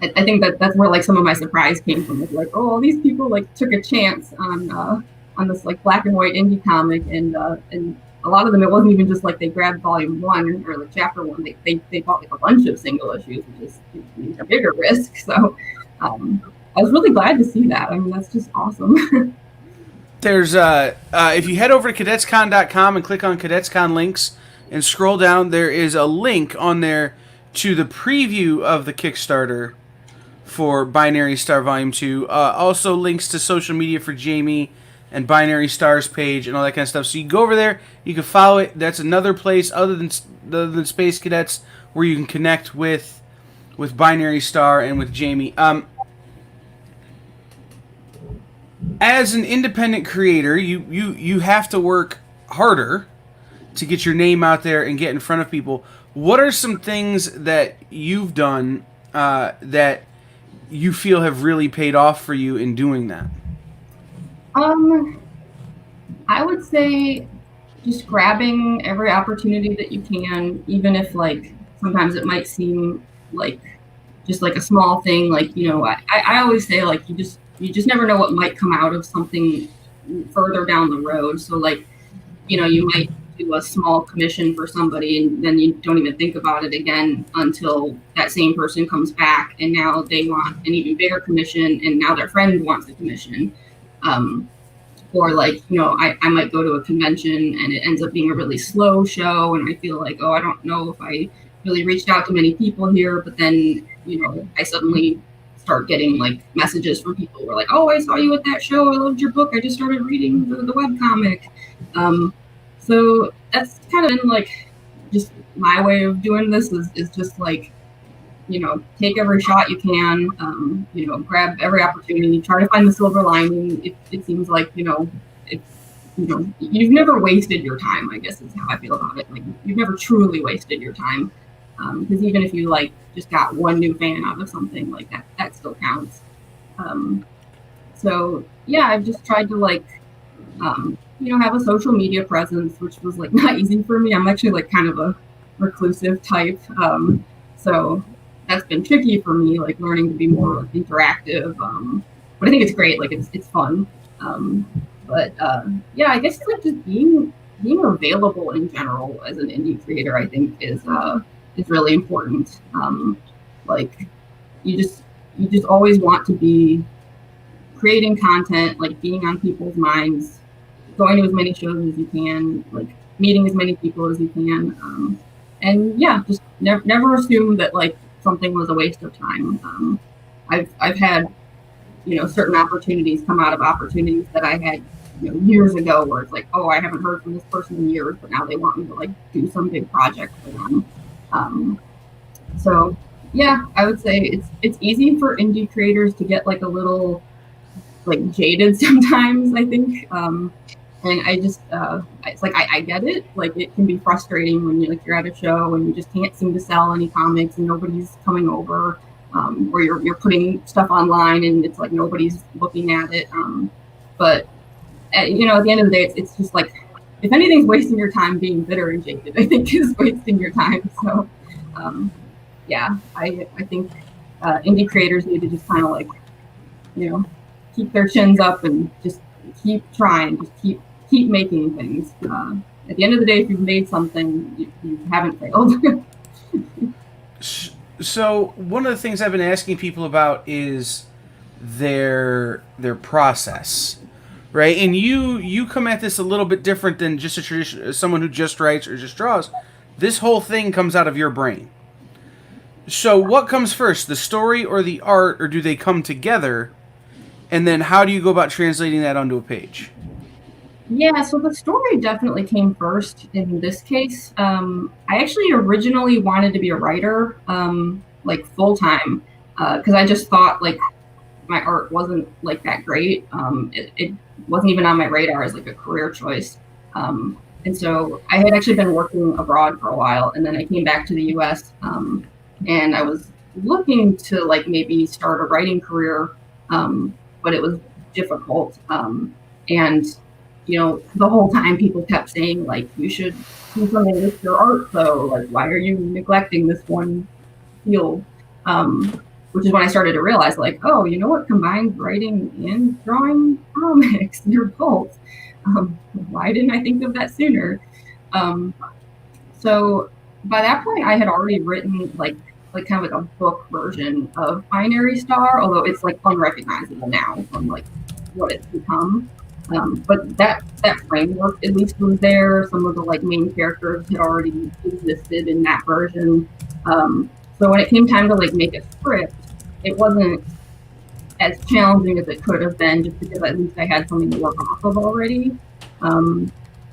I think that's where like some of my surprise came from. It's like, oh, all these people like took a chance on this like black and white indie comic, and a lot of them, it wasn't even just like they grabbed volume 1 or like chapter 1. They bought like a bunch of single issues, which is a bigger risk. So I was really glad to see that. I mean, that's just awesome. There's if you head over to cadetscon.com and click on Cadets Con links and scroll down, there is a link on there to the preview of the Kickstarter for Binary Star Volume 2. Also links to social media for Jamie and Binary Star's page and all that kind of stuff. So you can go over there, you can follow it. That's another place other than Space Cadets where you can connect with Binary Star and with Jamie. As an independent creator, you have to work harder to get your name out there and get in front of people. What are some things that you've done that you feel have really paid off for you in doing that? I would say just grabbing every opportunity that you can, even if like sometimes it might seem like just like a small thing. Like I always say like you just you just never know what might come out of something further down the road. So like, you might do a small commission for somebody and then you don't even think about it again until that same person comes back and now they want an even bigger commission and now their friend wants a commission. Or like, I might go to a convention and it ends up being a really slow show and I feel like, oh, I don't know if I really reached out to many people here, but then, I suddenly start getting like messages from people who are like, oh, I saw you at that show. I loved your book. I just started reading the webcomic. So that's kind of been like just my way of doing this is just like, take every shot you can, grab every opportunity, try to find the silver lining. It seems like, you've never wasted your time, I guess is how I feel about it. Like you've never truly wasted your time. Because even if you like just got one new fan out of something like that still counts. So yeah, I've just tried to like, have a social media presence, which was like not easy for me. I'm actually like kind of a reclusive type. So that's been tricky for me, like learning to be more interactive. But I think it's great. Like it's fun. Yeah, I guess like just being available in general as an indie creator, I think is really important. Like you just always want to be creating content, like being on people's minds, going to as many shows as you can, like meeting as many people as you can. And yeah, just never assume that like something was a waste of time. I've had, certain opportunities come out of opportunities that I had, years ago where it's like, oh, I haven't heard from this person in years, but now they want me to like do some big project for them. So yeah, I would say it's easy for indie creators to get like a little like jaded sometimes, I think. And I just, it's like, I get it. Like it can be frustrating when you're at a show and you just can't seem to sell any comics and nobody's coming over, or you're putting stuff online and it's like nobody's looking at it. But at the end of the day, it's just like, if anything's wasting your time, being bitter and jaded, I think is wasting your time. So, yeah, I think indie creators need to just kind of like, keep their chins up and just keep trying, just keep making things. At the end of the day, if you've made something, you haven't failed. So one of the things I've been asking people about is their process, right? And you come at this a little bit different than just a tradition, someone who just writes or just draws. This whole thing comes out of your brain. So what comes first, the story or the art, or do they come together? And then how do you go about translating that onto a page? Yeah, so the story definitely came first in this case. I actually originally wanted to be a writer, like full time, because I just thought like my art wasn't like that great. It wasn't even on my radar as like a career choice. And so I had actually been working abroad for a while, and then I came back to the U.S. And I was looking to like maybe start a writing career, but it was difficult. And the whole time people kept saying like, you should do something with your art though. Like, why are you neglecting this one field? Which is when I started to realize like, oh, you know what combines writing and drawing comics? They're both. Why didn't I think of that sooner? So by that point I had already written like kind of like a book version of Binary Star, although it's like unrecognizable now from like what it's become. But that framework at least was there. Some of the like main characters had already existed in that version. So when it came time to like make a script, it wasn't as challenging as it could have been, just because at least I had something to work off of already.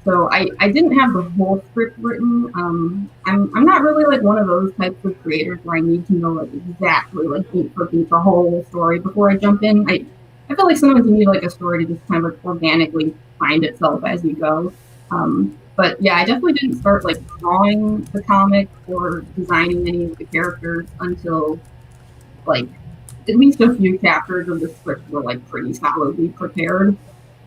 So I didn't have the whole script written. I'm not really like one of those types of creators where I need to know like exactly like beat for beat the whole story before I jump in. I feel like sometimes you need like a story to just kind of organically find itself as you go. But yeah, I definitely didn't start like drawing the comic or designing any of the characters until like at least a few chapters of the script were like pretty solidly prepared.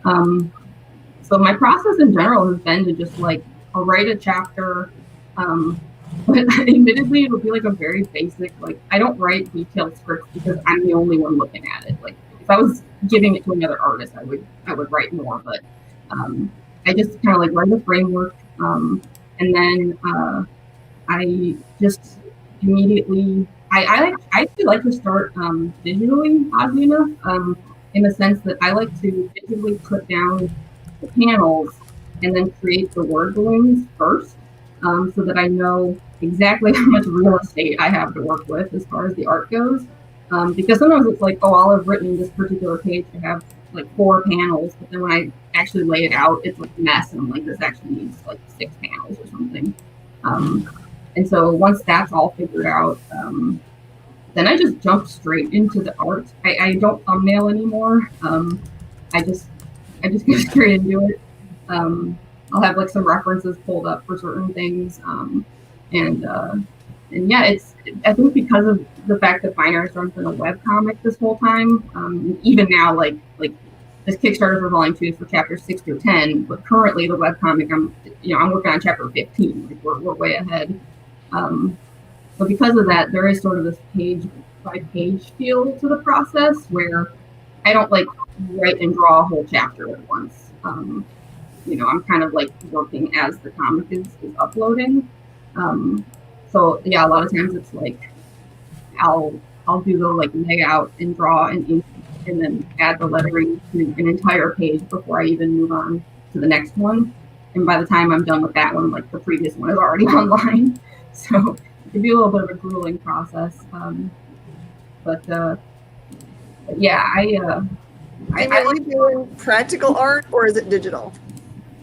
So my process in general has been to just like, I'll write a chapter, but admittedly it'll be like a very basic, like I don't write detailed scripts because I'm the only one looking at it. Like if I was giving it to another artist, I would write more, but I just kind of like write a framework, and then I just immediately I actually like to start digitally, oddly enough, in the sense that I like to digitally put down the panels and then create the word balloons first, so that I know exactly how much real estate I have to work with as far as the art goes. Because sometimes it's like, oh, I'll have written this particular page to have like 4 panels, but then when I actually lay it out, it's like a mess, and I'm like, this actually needs like 6 panels or something. And so once that's all figured out, then I just jump straight into the art. I don't thumbnail anymore. I just go straight into it. I'll have like some references pulled up for certain things, and yeah, I think because of the fact that Binary Storm's been a webcomic this whole time, even now, like this Kickstarter for Volume 2 is for chapters 6 through 10, but currently the webcomic I'm working on chapter 15. Like we're way ahead. But because of that, there is sort of this page by page feel to the process where I don't like write and draw a whole chapter at once. I'm kind of like working as the comic is uploading. So yeah, a lot of times it's like I'll do the like layout and draw and ink and then add the lettering to an entire page before I even move on to the next one. And by the time I'm done with that one, like the previous one is already online. So it can be a little bit of a grueling process. But yeah, Are you really doing practical art, or is it digital?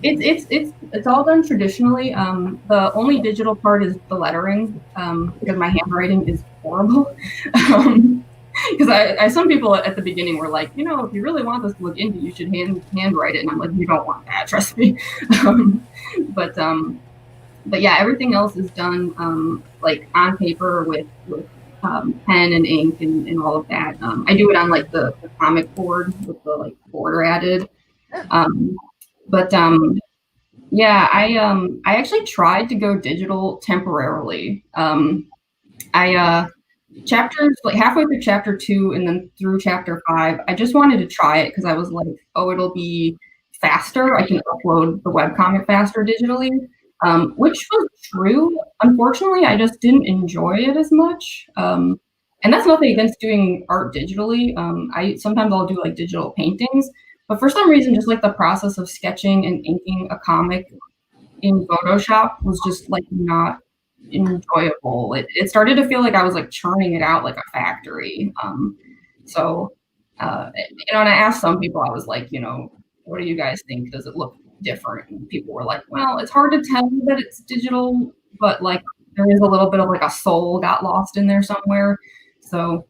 It's all done traditionally. The only digital part is the lettering, because my handwriting is horrible. Because some people at the beginning were like, if you really want this to look indie, you should handwrite it, and I'm like, you don't want that, trust me. But yeah, everything else is done like on paper with pen and ink and all of that. I do it on like the comic board with the like border added. Yeah, I actually tried to go digital temporarily. Chapters like halfway through chapter 2 and then through chapter 5, I just wanted to try it because I was like, oh, it'll be faster. I can upload the webcomic faster digitally, which was true. Unfortunately, I just didn't enjoy it as much. And that's nothing against doing art digitally. Sometimes I'll do like digital paintings, but for some reason, just like the process of sketching and inking a comic in Photoshop was just like not enjoyable. It started to feel like I was like churning it out like a factory. And I asked some people, I was like, what do you guys think? Does it look different? And people were like, well, it's hard to tell that it's digital, but like there is a little bit of like a soul got lost in there somewhere. So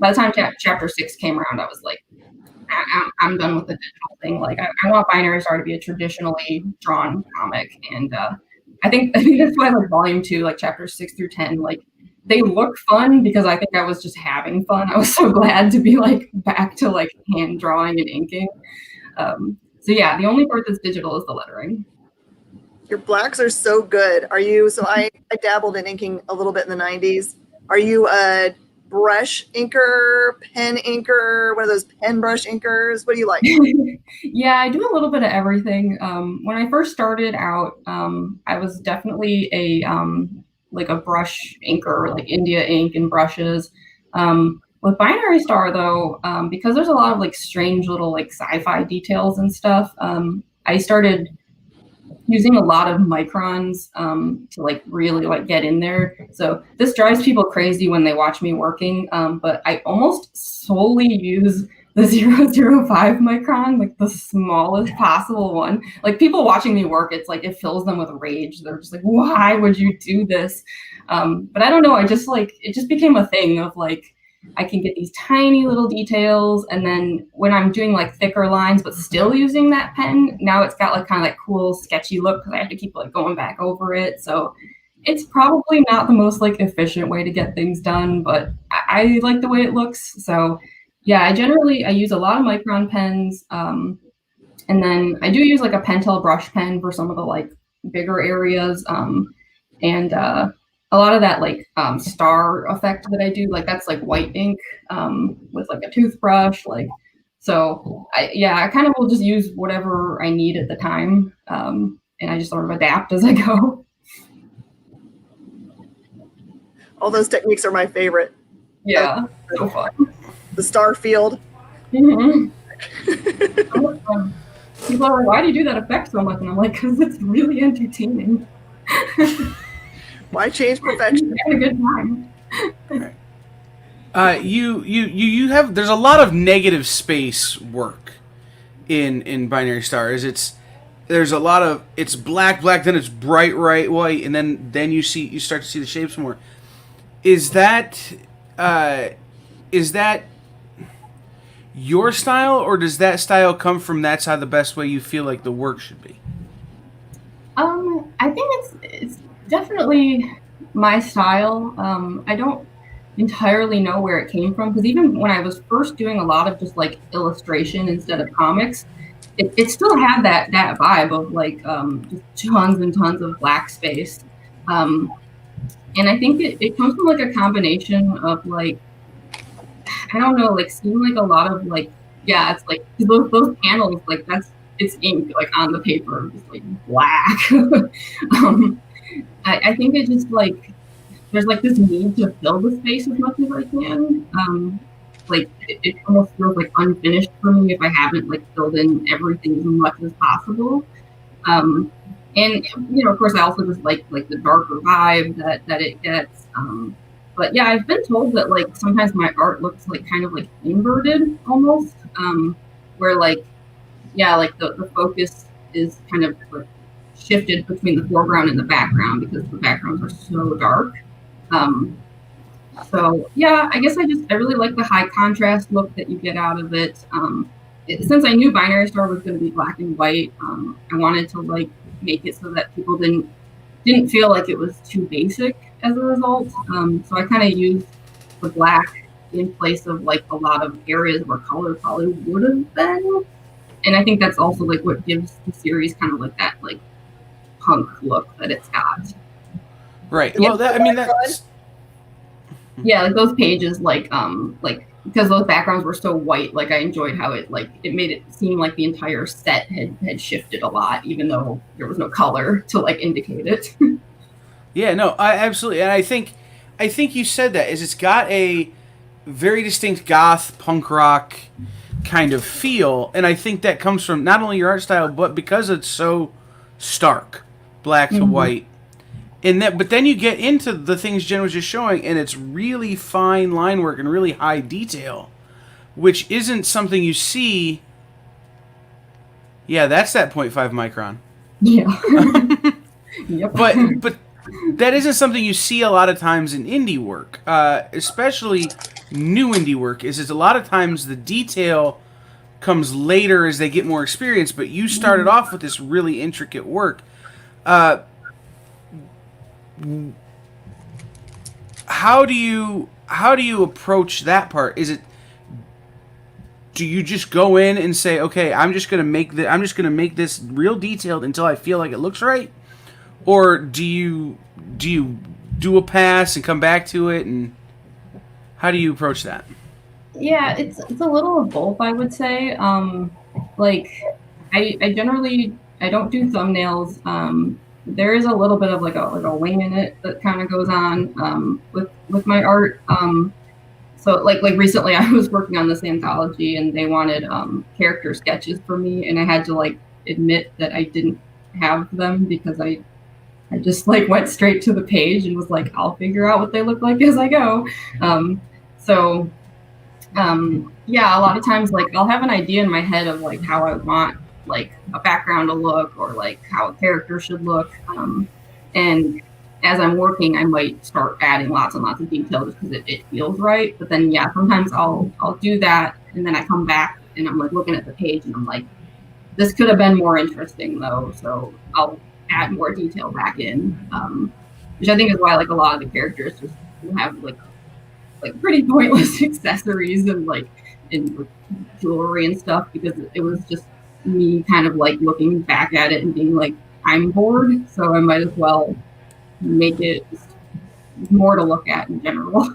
by the time chapter 6 came around, I was like, I'm done with the digital thing. Like I want Binary Star to be a traditionally drawn comic, and I think that's why like volume 2, like chapters 6 through 10, like they look fun because I think I was just having fun. I was so glad to be like back to like hand drawing and inking. So yeah, the only part that's digital is the lettering. Your blacks are so good. Are you? So I dabbled in inking a little bit in the 90s. Are you a brush inker, pen inker, one of those pen brush inkers? What do you like? Yeah, I do a little bit of everything. When I first started out, I was definitely a like a brush inker, like India ink and brushes. With Binary Star though, because there's a lot of like strange little like sci-fi details and stuff, I started using a lot of microns to like really like get in there. So this drives people crazy when they watch me working, but I almost solely use the 005 micron, like the smallest possible one. Like people watching me work, it's like it fills them with rage. They're just like, why would you do this? But I don't know, it just became a thing of like, I can get these tiny little details, and then when I'm doing like thicker lines but still using that pen, now it's got like kind of like cool sketchy look because I have to keep like going back over it. So it's probably not the most like efficient way to get things done, but I like the way it looks. So yeah, I use a lot of micron pens, and then I do use like a Pentel brush pen for some of the like bigger areas, and a lot of that like star effect that I do, like that's like white ink with like a toothbrush. Like So I kind of will just use whatever I need at the time, and I just sort of adapt as I go. All those techniques are my favorite. Yeah, so fun. The star field. Mm-hmm. People are like, why do you do that effect so much? And I'm like, because it's really entertaining. Why change perfection? Had a good time. You have, there's a lot of negative space work in Binary Stars. There's a lot of, it's black, then it's bright white, and then you start to see the shapes more. Is that your style, or does that style come from that's how the best way you feel like the work should be? I think it's definitely my style. I don't entirely know where it came from, because even when I was first doing a lot of just like illustration instead of comics, it still had that vibe of like just tons and tons of black space. And I think it comes from like a combination of like, I don't know, like seeing like a lot of like, yeah, it's like those panels, like it's ink like on the paper, just like black. I think it just like, there's like this need to fill the space as much as I can. Like it almost feels like unfinished for me if I haven't like filled in everything as much as possible. And you know, of course, I also just like the darker vibe that it gets. But yeah, I've been told that like sometimes my art looks like kind of like inverted almost, where like, yeah, like the focus is kind of like shifted between the foreground and the background because the backgrounds are so dark. So yeah, I guess I really like the high contrast look that you get out of it. Since I knew Binary Star was going to be black and white, I wanted to like make it so that people didn't feel like it was too basic as a result. So I kind of used the black in place of like a lot of areas where color probably would have been. And I think that's also like what gives the series kind of like that like punk look that it's got. Right. Well, that's yeah, like those pages, like because those backgrounds were so white, like I enjoyed how it made it seem like the entire set had shifted a lot, even though there was no color to like indicate it. Yeah, no, I absolutely, and I think you said that is it's got a very distinct goth punk rock kind of feel, and I think that comes from not only your art style, but because it's so stark, black to white. But then you get into the things Jen was just showing, and it's really fine line work and really high detail, which isn't something you see. Yeah, that's that 0.5 micron. Yeah. Yep. But that isn't something you see a lot of times in indie work, especially new indie work. Is a lot of times the detail comes later as they get more experience, but you started off with this really intricate work. How do you approach that part? Do you just go in and say, okay, I'm just gonna make this real detailed until I feel like it looks right, or do you do a pass and come back to it, and how do you approach that? Yeah, it's a little of both, I would say. Like I generally don't do thumbnails. There is a little bit of like a wing in it that kind of goes on with my art. So like recently I was working on this anthology and they wanted character sketches for me, and I had to like admit that I didn't have them because I just like went straight to the page and was like, I'll figure out what they look like as I go. Yeah, a lot of times like I'll have an idea in my head of like how I want like a background to look or like how a character should look. And as I'm working, I might start adding lots and lots of detail just because it feels right. But then yeah, sometimes I'll do that and then I come back and I'm like looking at the page and I'm like, this could have been more interesting though. So I'll add more detail back in, which I think is why like a lot of the characters just have like pretty pointless accessories and like jewelry and stuff, because it was just me kind of like looking back at it and being like, I'm bored, so I might as well make it just more to look at in general.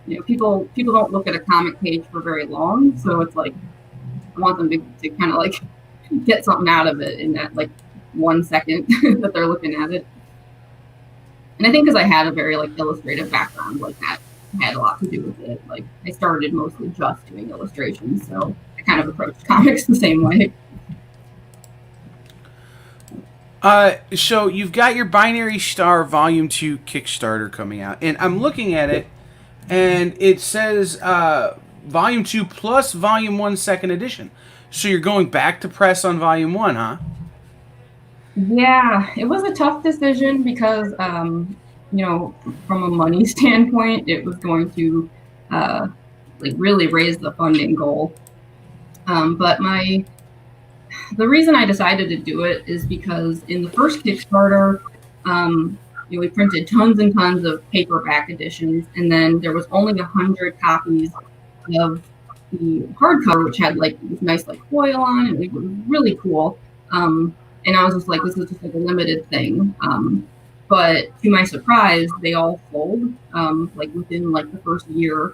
You know, people don't look at a comic page for very long, so it's like I want them to kind of like get something out of it in that like 1 second that they're looking at it. And I think because I had a very like illustrative background, like that had a lot to do with it. Like I started mostly just doing illustrations, so I kind of approached comics the same way. So you've got your Binary Star Volume 2 Kickstarter coming out, and I'm looking at it, and it says Volume 2 plus Volume 1 second edition. So you're going back to press on Volume 1, huh? Yeah, it was a tough decision because, you know, from a money standpoint, it was going to like really raise the funding goal. But the reason I decided to do it is because in the first Kickstarter, you know, we printed tons and tons of paperback editions, and then there was only 100 copies of the hardcover, which had like this nice like foil on it. It was really cool. And I was just like, this is just like a limited thing. But to my surprise, they all sold like within like the first year.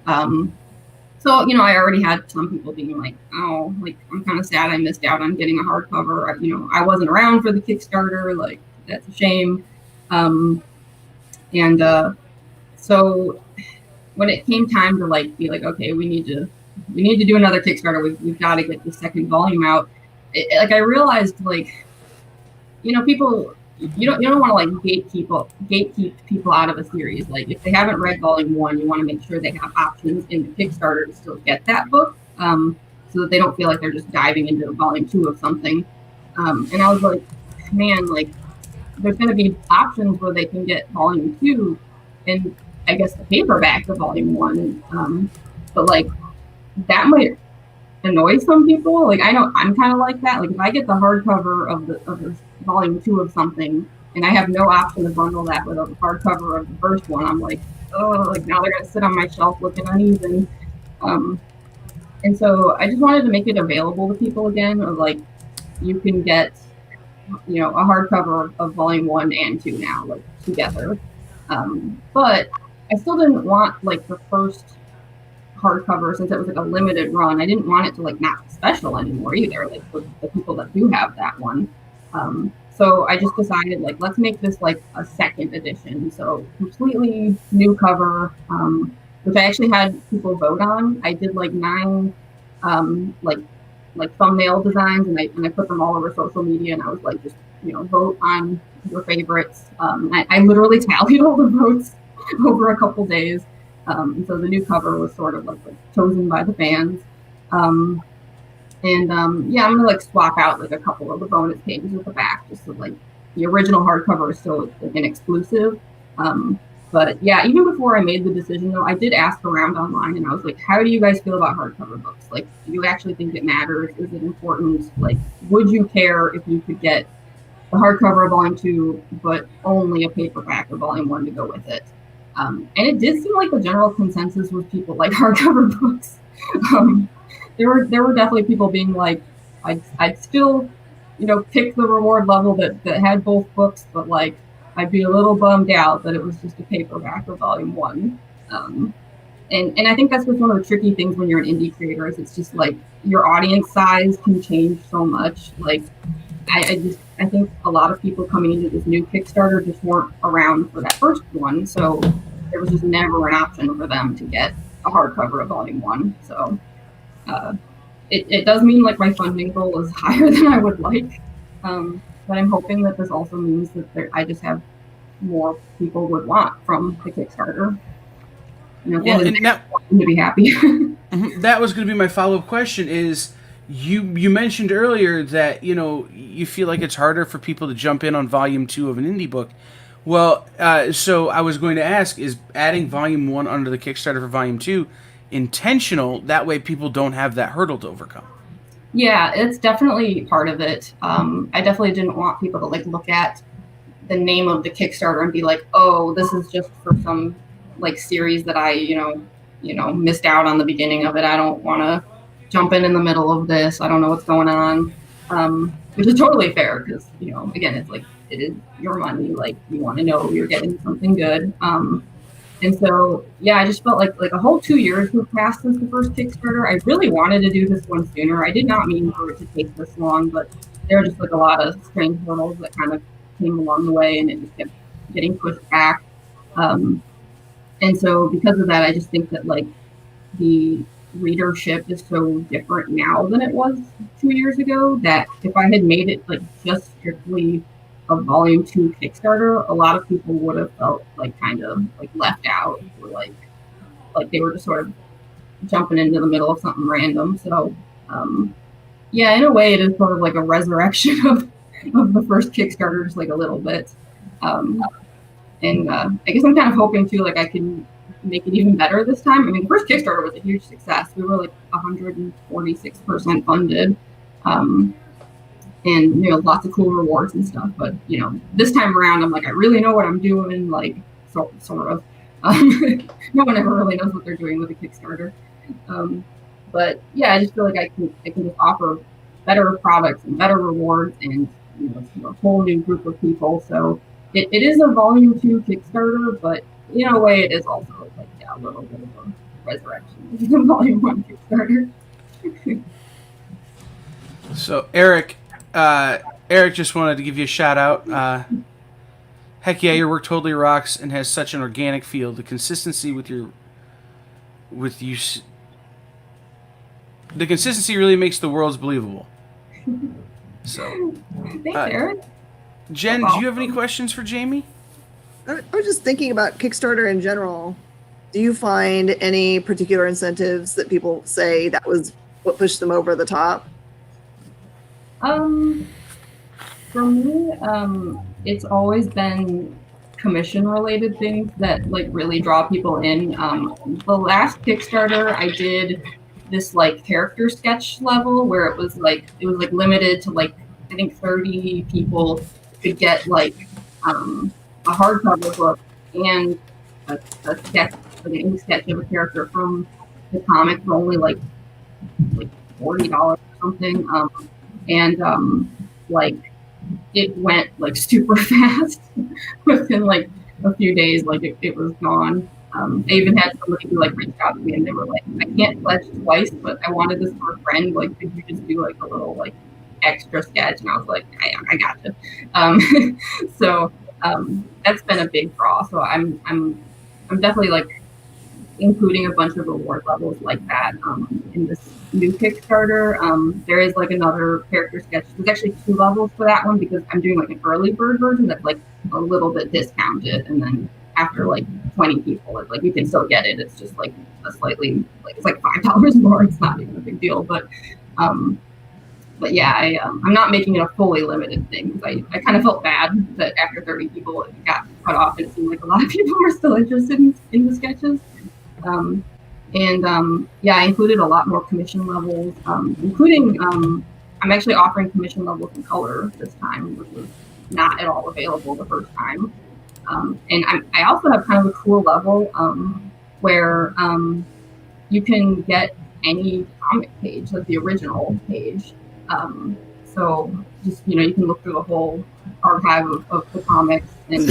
So, you know, I already had some people being like, oh, like, I'm kind of sad I missed out on getting a hardcover. You know, I wasn't around for the Kickstarter. Like, that's a shame. So when it came time to like be like, okay, we need to do another Kickstarter. We've got to get the second volume out. Like I realized, like, you know, people, you don't want to like gatekeep people out of a series. Like if they haven't read Volume 1, you want to make sure they have options in the Kickstarter to still get that book, so that they don't feel like they're just diving into Volume 2 of something. And I was like, man, like there's going to be options where they can get Volume 2 and I guess the paperback of Volume 1, but like that might annoy some people. Like I know I'm kind of like that. Like if I get the hardcover of the Volume 2 of something and I have no option to bundle that with a hardcover of the first one, I'm like, oh, like now they're gonna sit on my shelf looking uneven. And so I just wanted to make it available to people again, of like you can get, you know, a hardcover of Volume 1 and 2 now, like together. But I still didn't want like the first hardcover, since it was like a limited run. I didn't want it to like not be special anymore either, like for the people that do have that one. So I just decided like let's make this like a second edition, so completely new cover, which I actually had people vote on. I did like 9 like thumbnail designs, and I put them all over social media, and I was like, just, you know, vote on your favorites. I literally tallied all the votes over a couple days. And so the new cover was sort of like chosen by the fans. Yeah, I'm gonna like swap out like a couple of the bonus pages at the back, just so like the original hardcover is still like, an exclusive. But yeah, even before I made the decision though, I did ask around online, and I was like, how do you guys feel about hardcover books? Like, do you actually think it matters? Is it important? Like, would you care if you could get the hardcover of Volume 2, but only a paperback of Volume 1 to go with it? And it did seem like the general consensus was people like hardcover books. There were definitely people being like, I'd still, you know, pick the reward level that had both books, but like I'd be a little bummed out that it was just a paperback of Volume 1. And I think that's what's one of the tricky things when you're an indie creator, is it's just like your audience size can change so much. Like I think a lot of people coming into this new Kickstarter just weren't around for that first one, so there was just never an option for them to get a hardcover of Volume 1. So it does mean like my funding goal is higher than I would like, but I'm hoping that this also means that I just have more people would want from the Kickstarter. You know, well, and to be happy. That was going to be my follow-up question. Is you mentioned earlier that, you know, you feel like it's harder for people to jump in on Volume 2 of an indie book. Well, so I was going to ask, is adding Volume 1 under the Kickstarter for Volume 2 intentional? That way people don't have that hurdle to overcome. Yeah, it's definitely part of it. I definitely didn't want people to like look at the name of the Kickstarter and be like, oh, this is just for some like series that I, you know, missed out on the beginning of it. I don't want to jump in the middle of this. I don't know what's going on, which is totally fair because, you know, again, it's like, it is your money. Like, you want to know you're getting something good. And so, yeah, I just felt like a whole 2 years have passed since the first Kickstarter. I really wanted to do this one sooner. I did not mean for it to take this long, but there were just like a lot of strange hurdles that kind of came along the way, and it just kept getting pushed back. And so because of that, I just think that like the readership is so different now than it was 2 years ago, that if I had made it like just strictly a volume 2 Kickstarter, a lot of people would have felt like kind of like left out, or like they were just sort of jumping into the middle of something random. So yeah, in a way it is sort of like a resurrection of the first Kickstarter, just like a little bit. And I guess I'm kind of hoping too, like I can make it even better this time. I mean, the first Kickstarter was a huge success. We were like 146% funded, and lots of cool rewards and stuff. But this time around, I'm like, I really know what I'm doing. Like, sort of. No one ever really knows what they're doing with a Kickstarter. But yeah, I just feel like I can just offer better products and better rewards, and a whole new group of people. So. It is a volume 2 Kickstarter, but in a way it is also like a little bit of a resurrection of the volume 1 Kickstarter. So Eric just wanted to give you a shout out. Heck yeah, your work totally rocks and has such an organic feel. The consistency the consistency really makes the worlds believable. So thanks, Eric. Jen, do you have any questions for Jamie? I was just thinking about Kickstarter in general. Do you find any particular incentives that people say that was what pushed them over the top? For me, it's always been commission-related things that like really draw people in. The last Kickstarter, I did this like character sketch level where it was limited to like I think 30 people could get like a hardcover book and a sketch, like an ink sketch of a character from the comic for only like $40 or something. Like it went like super fast within like a few days. Like it was gone. I even had somebody who like reached out to me and they were like, I can't pledge twice, but I wanted this for a friend. Like, could you just do like a little like extra sketch? And I was like, I gotcha. So that's been a big draw. So I'm definitely like including a bunch of reward levels like that in this new Kickstarter. There is like another character sketch. There's actually 2 levels for that one because I'm doing like an early bird version that's like a little bit discounted, and then after like 20 people, it's like you can still get it. It's just like a slightly like it's like $5 more. It's not even a big deal, but yeah, I'm not making it a fully limited thing because I kind of felt bad that after 30 people it got cut off, and it seemed like a lot of people were still interested in the sketches. Yeah, I included a lot more commission levels, including I'm actually offering commission levels in color this time, which was not at all available the first time. And I also have kind of a cool level where you can get any comic page, like the original page. So just, you can look through the whole archive of the comics, and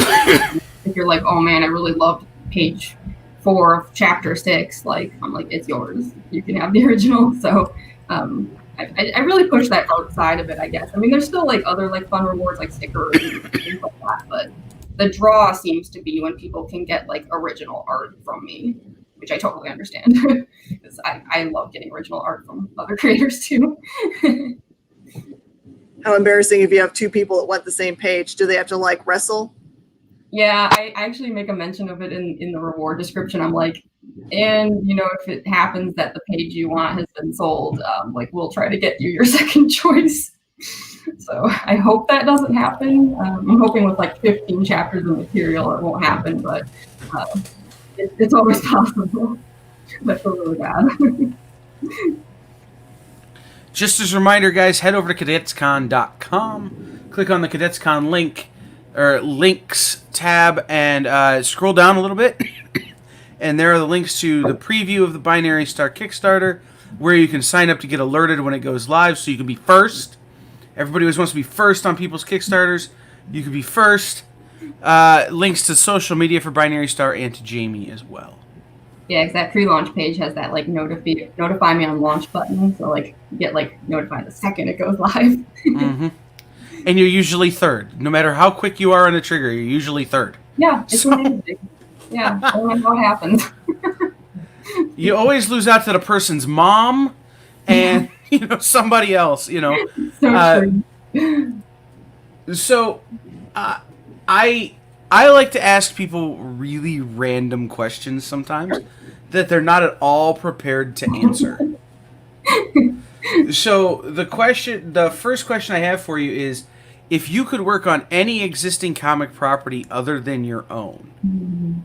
if you're like, oh man, I really loved page 4 of chapter 6, like I'm like, it's yours. You can have the original. So I really push that outside of it, I guess. I mean, there's still like other like fun rewards like stickers and things like that, but the draw seems to be when people can get like original art from me, which I totally understand because I love getting original art from other creators too. How embarrassing if you have 2 people that want the same page. Do they have to like wrestle? Yeah, I actually make a mention of it in the reward description. I'm like, and if it happens that the page you want has been sold, like we'll try to get you your second choice. So I hope that doesn't happen. I'm hoping with like 15 chapters of material it won't happen, but it's always possible. That's really bad. Just as a reminder, guys, head over to cadetscon.com, click on the Cadets Con link or links tab, and scroll down a little bit. And there are the links to the preview of the Binary Star Kickstarter, where you can sign up to get alerted when it goes live, so you can be first. Everybody always wants to be first on people's Kickstarters. You can be first. Links to social media for Binary Star and to Jamie as well. Yeah, because that pre-launch page has that like notify me on launch button, so like you get like notified the second it goes live. Mm-hmm. And you're usually third. No matter how quick you are on the trigger, you're usually third. Yeah, it's amazing. Yeah, I don't know what happens. You always lose out to the person's mom and somebody else. So true. So, I like to ask people really random questions sometimes that they're not at all prepared to answer. So the first question I have for you is, if you could work on any existing comic property other than your own,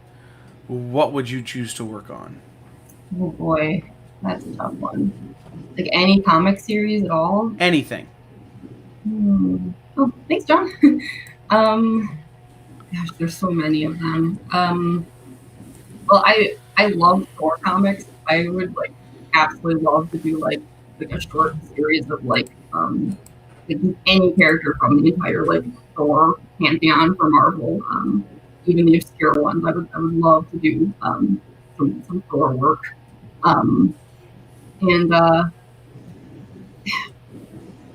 what would you choose to work on? Oh boy, that's a tough one. Like any comic series at all? Anything. Oh, thanks, John. Gosh, there's so many of them. Well, I love Thor comics. I would like absolutely love to do like a short series of like any character from the entire like Thor pantheon for Marvel. Even the obscure ones. I would love to do some Thor work. And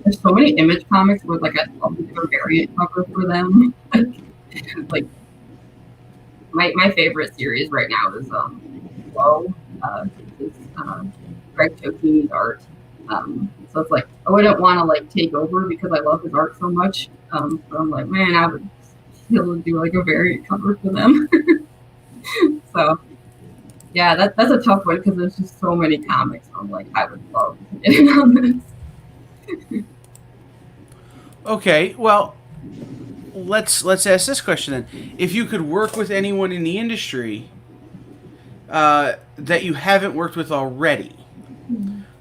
there's so many Image comics where like I'd love to do a variant cover for them. Like my favorite series right now is Glow. It's Greg Tokini's art. So it's like I wouldn't want to like take over because I love his art so much. So I'm like, man, I would still do like a variant cover for them. So yeah, that's a tough one because there's just so many comics. I'm like, I would love to get in on this. Okay, well, let's ask this question then. If you could work with anyone in the industry that you haven't worked with already,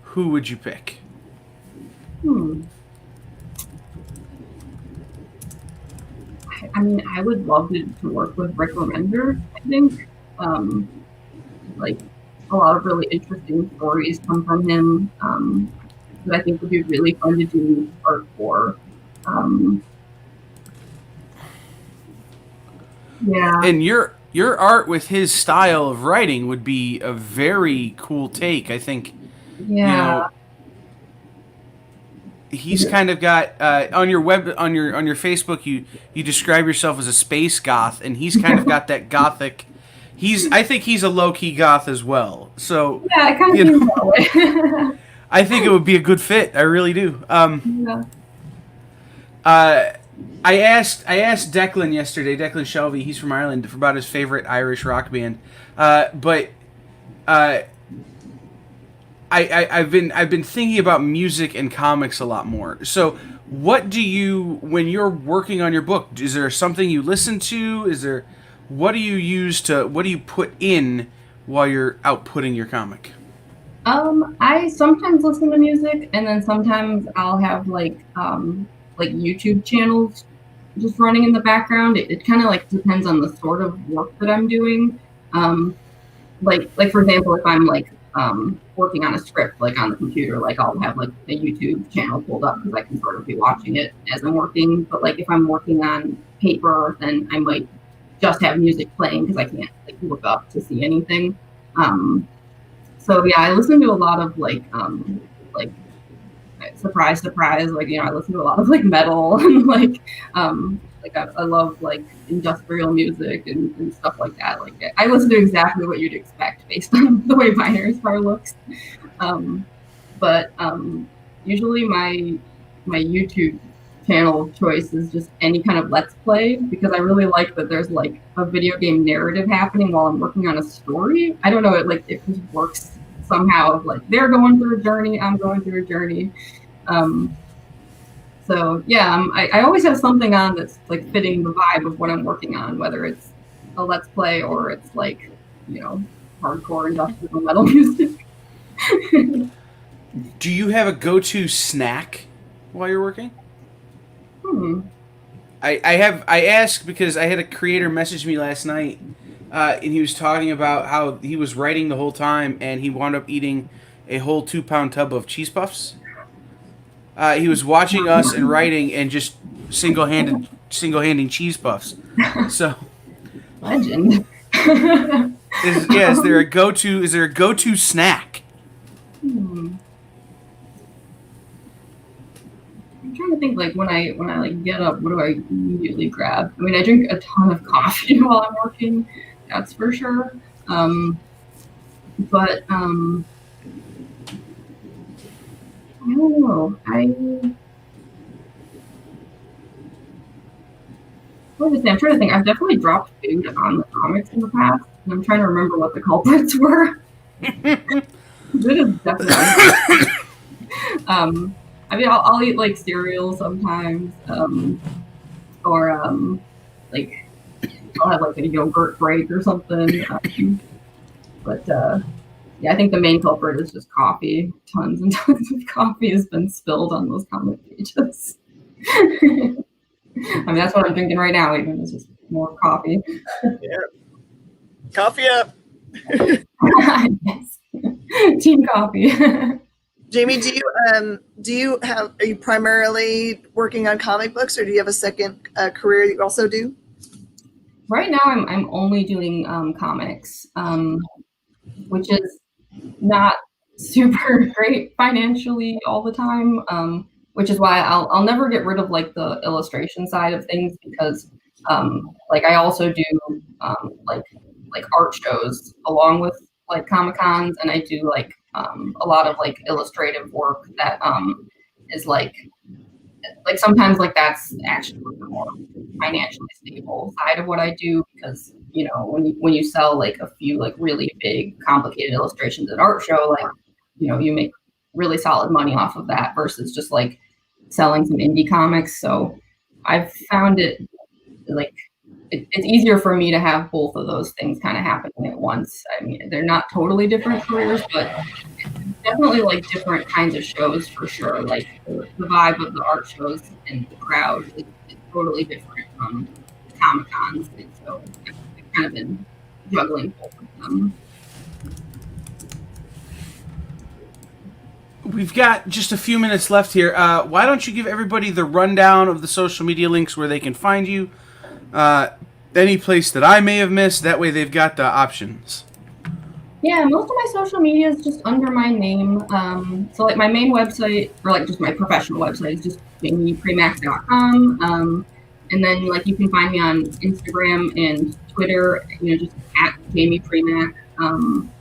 who would you pick? I mean, I would love to work with Rick Remender, I think. Like, a lot of really interesting stories come from him that I think would be really fun to do art for. Yeah. And your art with his style of writing would be a very cool take. I think. Yeah. He's kind of got on your Facebook. You describe yourself as a space goth, and he's kind of got that gothic. I think he's a low key goth as well. So yeah, I kind of feel that way. I think it would be a good fit. I really do. Yeah. I asked Declan yesterday, Declan Shelby, he's from Ireland, about his favorite Irish rock band. But I've been thinking about music and comics a lot more. So what do you, when you're working on your book, is there something you listen to? What do you put in while you're outputting your comic? I sometimes listen to music, and then sometimes I'll have like YouTube channels just running in the background. It kind of like depends on the sort of work that I'm doing. Like for example, if I'm like working on a script like on the computer, like I'll have like a YouTube channel pulled up because I can sort of be watching it as I'm working. But like if I'm working on paper, then I might just have music playing because I can't like look up to see anything. So yeah, I listen to a lot of like surprise, like, I listen to a lot of like metal and like I love like industrial music and stuff like that. Like I listen to exactly what you'd expect based on the way Binary Star looks. But usually my YouTube channel choice is just any kind of let's play because I really like that there's like a video game narrative happening while I'm working on a story. I don't know, it just works somehow of like they're going through a journey, I'm going through a journey. So yeah, I always have something on that's like fitting the vibe of what I'm working on, whether it's a let's play or it's like, hardcore industrial metal music. Do you have a go-to snack while you're working? I asked because I had a creator message me last night, and he was talking about how he was writing the whole time and he wound up eating a whole 2-pound tub of cheese puffs. He was watching us and writing and just single-handed single-handing cheese puffs. So, Legend. is there a go-to snack? I'm trying to think, like, when I like get up, what do I immediately grab? I mean, I drink a ton of coffee while I'm working, that's for sure. But I don't know. I'm trying to think. I've definitely dropped food on the comics in the past, and I'm trying to remember what the culprits were. It is definitely. I mean, I'll eat like cereal sometimes, or like I'll have like a yogurt break or something. But yeah, I think the main culprit is just coffee. Tons and tons of coffee has been spilled on those comic pages. I mean, that's what I'm drinking right now. Even it's just more coffee. Yeah, coffee up. Yes. Team coffee. Jamie, are you primarily working on comic books, or do you have a second career that you also do? Right now, I'm only doing comics, which is not super great financially all the time. Which is why I'll never get rid of like the illustration side of things, because like I also do like art shows along with like Comic Cons, and I do like a lot of like illustrative work that is like sometimes like that's actually the more financially stable side of what I do, because you know when you sell like a few like really big complicated illustrations at art show, like you know you make really solid money off of that versus just like selling some indie comics. So I've found it like it's easier for me to have both of those things kind of happening at once. I mean, they're not totally different careers, but definitely like different kinds of shows for sure. Like the vibe of the art shows and the crowd is totally different from the Comic Cons. And so I've kind of been juggling both of them. We've got just a few minutes left here. Why don't you give everybody the rundown of the social media links where they can find you? Any place that I may have missed, that way they've got the options. Yeah, most of my social media is just under my name. So like my main website, or like just my professional website, is just jamieprimack.com. And then like you can find me on Instagram and Twitter, you know, just at Jamie Primack. I'm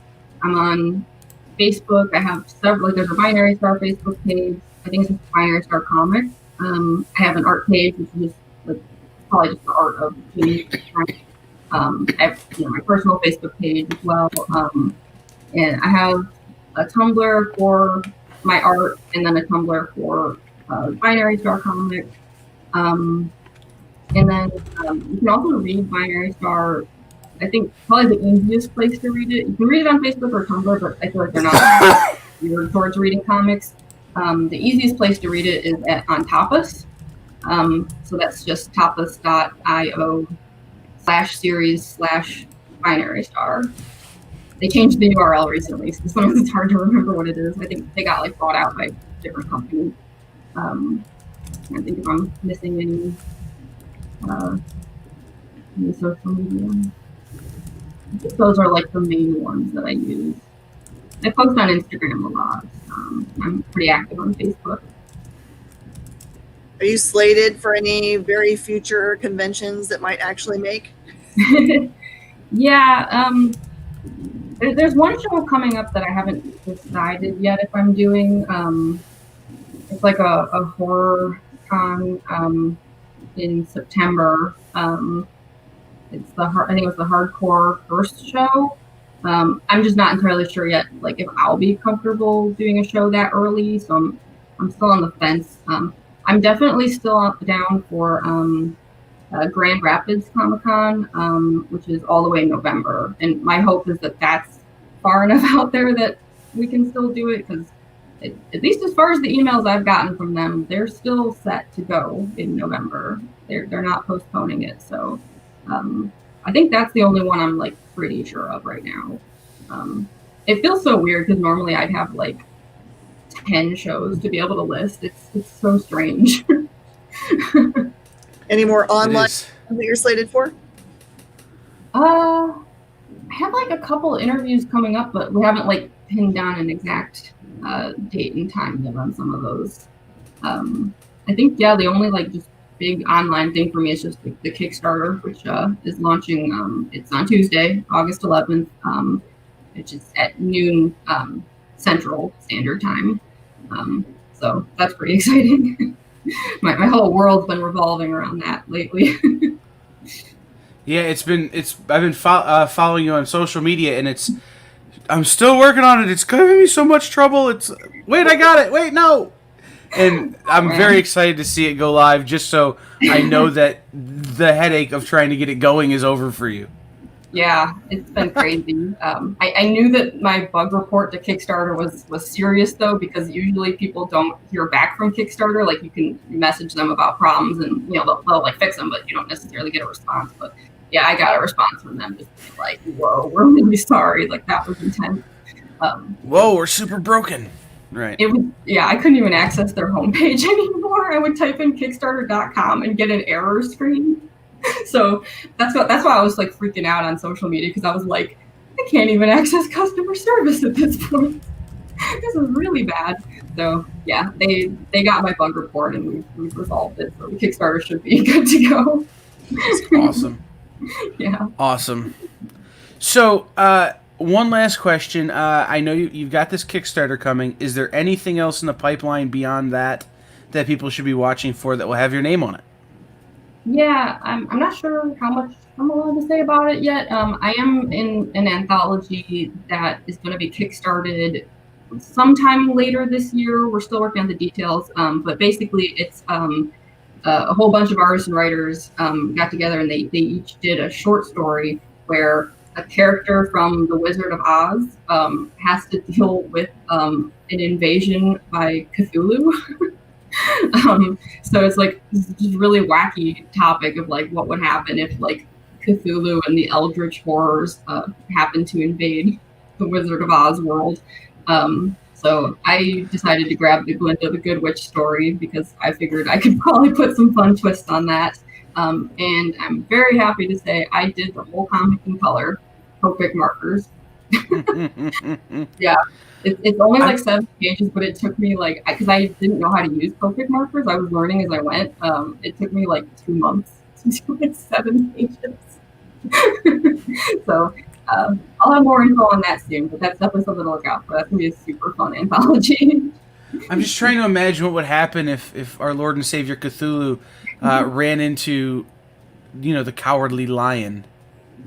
on Facebook. I have several, like there's a Binary Star Facebook page. I think it's just Binary Star Comics. I have an art page, which is just like probably just the art of Jamie. I have my personal Facebook page as well. And I have a Tumblr for my art, and then a Tumblr for Binary Star Comics. And then you can also read Binary Star. I think probably the easiest place to read it. You can read it on Facebook or Tumblr, but I feel like they're not geared towards reading comics. The easiest place to read it is on Tapas. So that's just tapas.io/series/Binary Star. They changed the URL recently, so sometimes it's hard to remember what it is. I think they got like bought out by different companies. I think if I'm missing any social media. I think those are like the main ones that I use. I post on Instagram a lot. I'm pretty active on Facebook. Are you slated for any very future conventions that might actually make? Yeah, there's one show coming up that I haven't decided yet if I'm doing. It's like a horror con in September. I think it was the Hardcore First show. I'm just not entirely sure yet, like if I'll be comfortable doing a show that early. So I'm still on the fence. I'm definitely still down for Grand Rapids Comic Con, which is all the way in November. And my hope is that that's far enough out there that we can still do it, because at least as far as the emails I've gotten from them, they're still set to go in November. They're not postponing it. So I think that's the only one I'm like pretty sure of right now. It feels so weird because normally I'd have like 10 shows to be able to list. It's so strange. Any more It online is. that you're slated for? I have like a couple interviews coming up, but we haven't like pinned down an exact date and time yet on some of those. I think the only like just big online thing for me is just the Kickstarter, which is launching. It's on Tuesday, August 11th, which is at noon Central Standard Time. So that's pretty exciting. my whole world's been revolving around that lately. Yeah, I've been following you on social media, and I'm still working on it. It's giving me so much trouble. Wait, I got it. Wait, no. And I'm very excited to see it go live, just so I know that the headache of trying to get it going is over for you. Yeah, it's been crazy. I knew that my bug report to Kickstarter was serious though, because usually people don't hear back from Kickstarter. Like you can message them about problems and they'll like fix them, but you don't necessarily get a response. But yeah, I got a response from them, just being like, "Whoa, we're really sorry. Like that was intense." Whoa, we're super broken. Right. It was I couldn't even access their homepage anymore. I would type in Kickstarter.com and get an error screen. So that's why I was like freaking out on social media, because I was like, I can't even access customer service at this point. This is really bad. So yeah, they got my bug report and we've resolved it. So the Kickstarter should be good to go. That's awesome. Yeah. Awesome. So one last question. I know you've got this Kickstarter coming. Is there anything else in the pipeline beyond that people should be watching for that will have your name on it? Yeah, I'm not sure how much I'm allowed to say about it yet. I am in an anthology that is going to be kickstarted sometime later this year. We're still working on the details, but basically it's a whole bunch of artists and writers got together and they each did a short story where a character from The Wizard of Oz has to deal with an invasion by Cthulhu. So it's like this really wacky topic of like what would happen if like Cthulhu and the Eldritch horrors happened to invade the Wizard of Oz world. So I decided to grab the Glinda the Good Witch story because I figured I could probably put some fun twists on that. And I'm very happy to say I did the whole comic in color, Copic markers. Yeah, it's only like 7 pages, but it took me like, because I didn't know how to use Copic markers. I was learning as I went. It took me like 2 months to do like 7 pages. So I'll have more info on that soon, but that's definitely something to look out for. That's gonna be a super fun anthology. I'm just trying to imagine what would happen if our Lord and Savior Cthulhu ran into, the Cowardly Lion.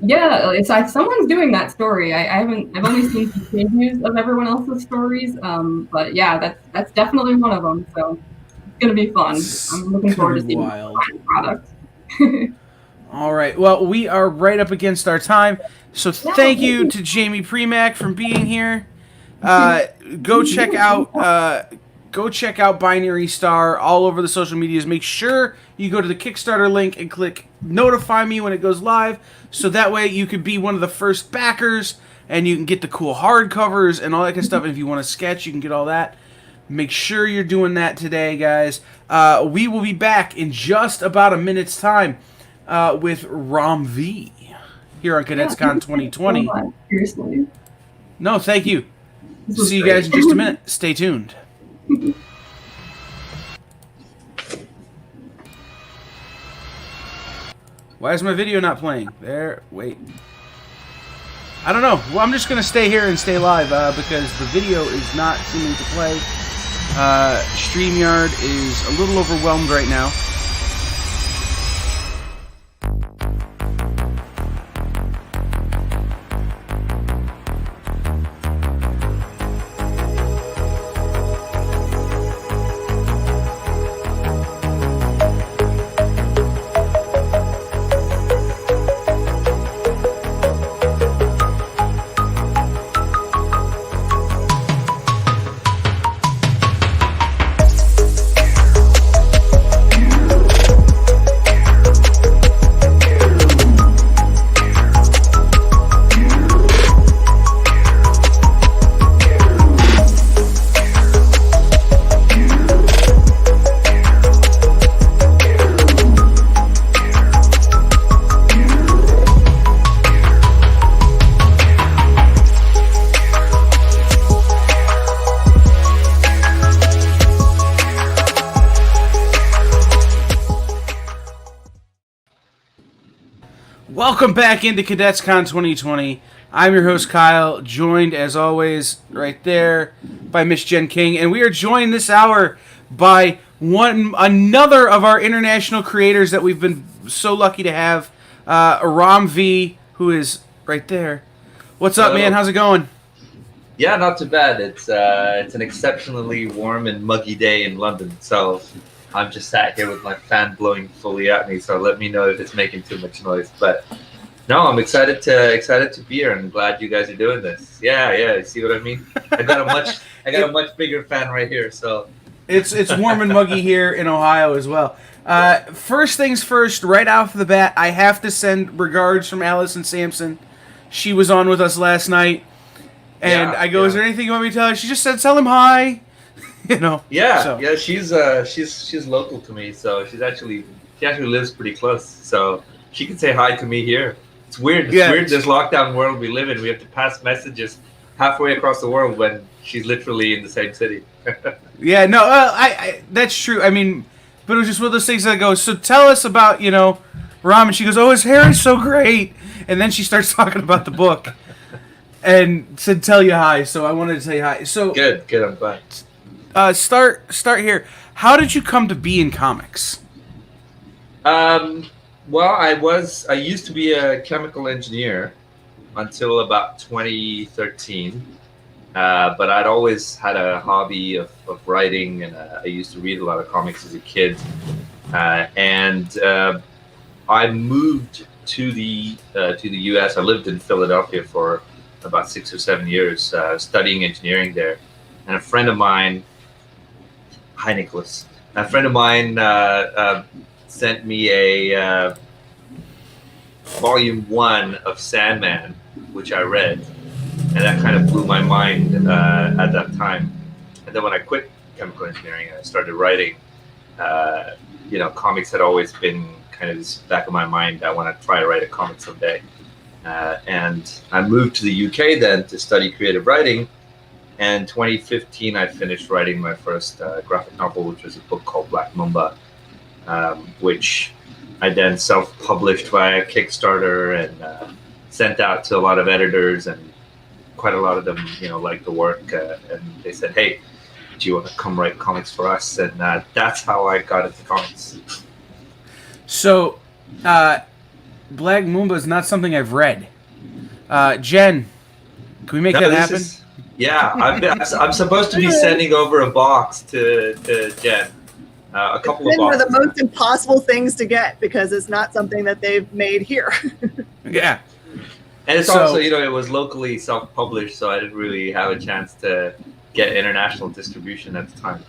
Yeah, it's someone's doing that story. I've only seen some previews of everyone else's stories, but yeah, that's definitely one of them. So it's gonna be fun. I'm looking forward to seeing the product. All right. Well, we are right up against our time, so thank you to Jamie Primack for being here. Go check out Binary Star all over the social medias. Make sure you go to the Kickstarter link and click notify me when it goes live, so that way you could be one of the first backers and you can get the cool hardcovers and all that kind of stuff. And if you want to sketch, you can get all that. Make sure you're doing that today, guys. We will be back in just about a minute's time with Rom V here on Cadets Con 2020. Seriously. No, thank you. See you guys in just a minute. Stay tuned. Why is my video not playing? There, wait. I don't know. Well, I'm just going to stay here and stay live because the video is not seeming to play. StreamYard is a little overwhelmed right now. Welcome back into Cadets Con 2020. I'm your host Kyle, joined as always right there by Miss Jen King, and we are joined this hour by another of our international creators that we've been so lucky to have, Ram V, who is right there. What's up, man? How's it going? Yeah, not too bad. It's an exceptionally warm and muggy day in London, so I'm just sat here with my fan blowing fully at me. So let me know if it's making too much noise. But no, I'm excited to be here. I'm glad you guys are doing this. Yeah. See what I mean? I got a much bigger fan right here. So it's warm and muggy here in Ohio as well. First things first, right off the bat, I have to send regards from Allison Sampson. She was on with us last night, and I go, "Is there anything you want me to tell her?" She just said, "Tell him hi." Yeah. She's local to me, so she actually lives pretty close, so she can say hi to me here. It's weird. It's weird, this lockdown world we live in. We have to pass messages halfway across the world when she's literally in the same city. Yeah, no, I that's true. I mean, but it was just one of those things that I go, "So tell us about Ram," and she goes, "Oh, his hair is so great," and then she starts talking about the book, and said, "Tell you hi." So I wanted to tell you hi. So good. I'm glad. Start here. How did you come to be in comics? Well, I used to be a chemical engineer until about 2013, but I'd always had a hobby of writing, and I used to read a lot of comics as a kid, and I moved to the U.S. I lived in Philadelphia for about 6 or 7 years, studying engineering there, and a friend of mine. Hi, Nicholas. A friend of mine sent me a volume 1 of Sandman, which I read, and that kind of blew my mind at that time. And then when I quit chemical engineering and I started writing, comics had always been kind of this back of my mind. I want to try to write a comic someday. And I moved to the UK then to study creative writing. And 2015, I finished writing my first graphic novel, which was a book called Black Mamba, which I then self-published via Kickstarter and sent out to a lot of editors, and quite a lot of them, liked the work, and they said, "Hey, do you want to come write comics for us?" And that's how I got into comics. So, Black Mamba is not something I've read. Jen, can we make that happen? Yeah, I'm supposed to be sending over a box to Jen. A couple of boxes. One of the most impossible things to get because it's not something that they've made here. Yeah. And it's also, it was locally self-published, so I didn't really have a chance to get international distribution at the time.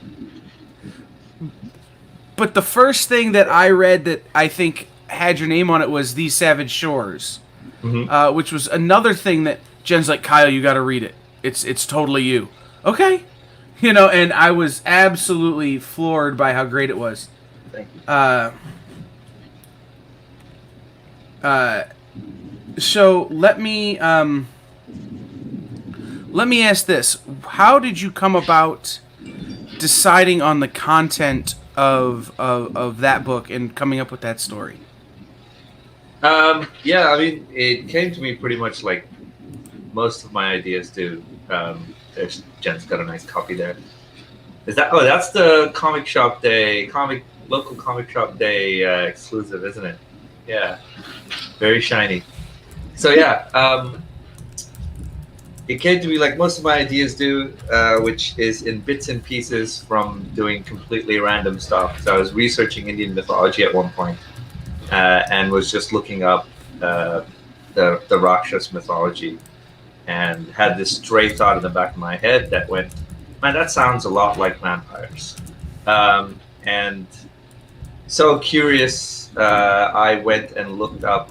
But the first thing that I read that I think had your name on it was These Savage Shores, which was another thing that Jen's like, "Kyle, you got to read it. It's totally you." Okay. And I was absolutely floored by how great it was. Thank you. So let me ask this: how did you come about deciding on the content of that book and coming up with that story? Yeah, I mean, it came to me pretty much like most of my ideas do. Jen's got a nice copy there. That's the local comic shop day exclusive, isn't it? Yeah, very shiny. So yeah, it came to me like most of my ideas do, which is in bits and pieces from doing completely random stuff. So I was researching Indian mythology at one point, and was just looking up the Rakshas mythology, and had this stray thought in the back of my head that went, "Man, that sounds a lot like vampires." And so curious, I went and looked up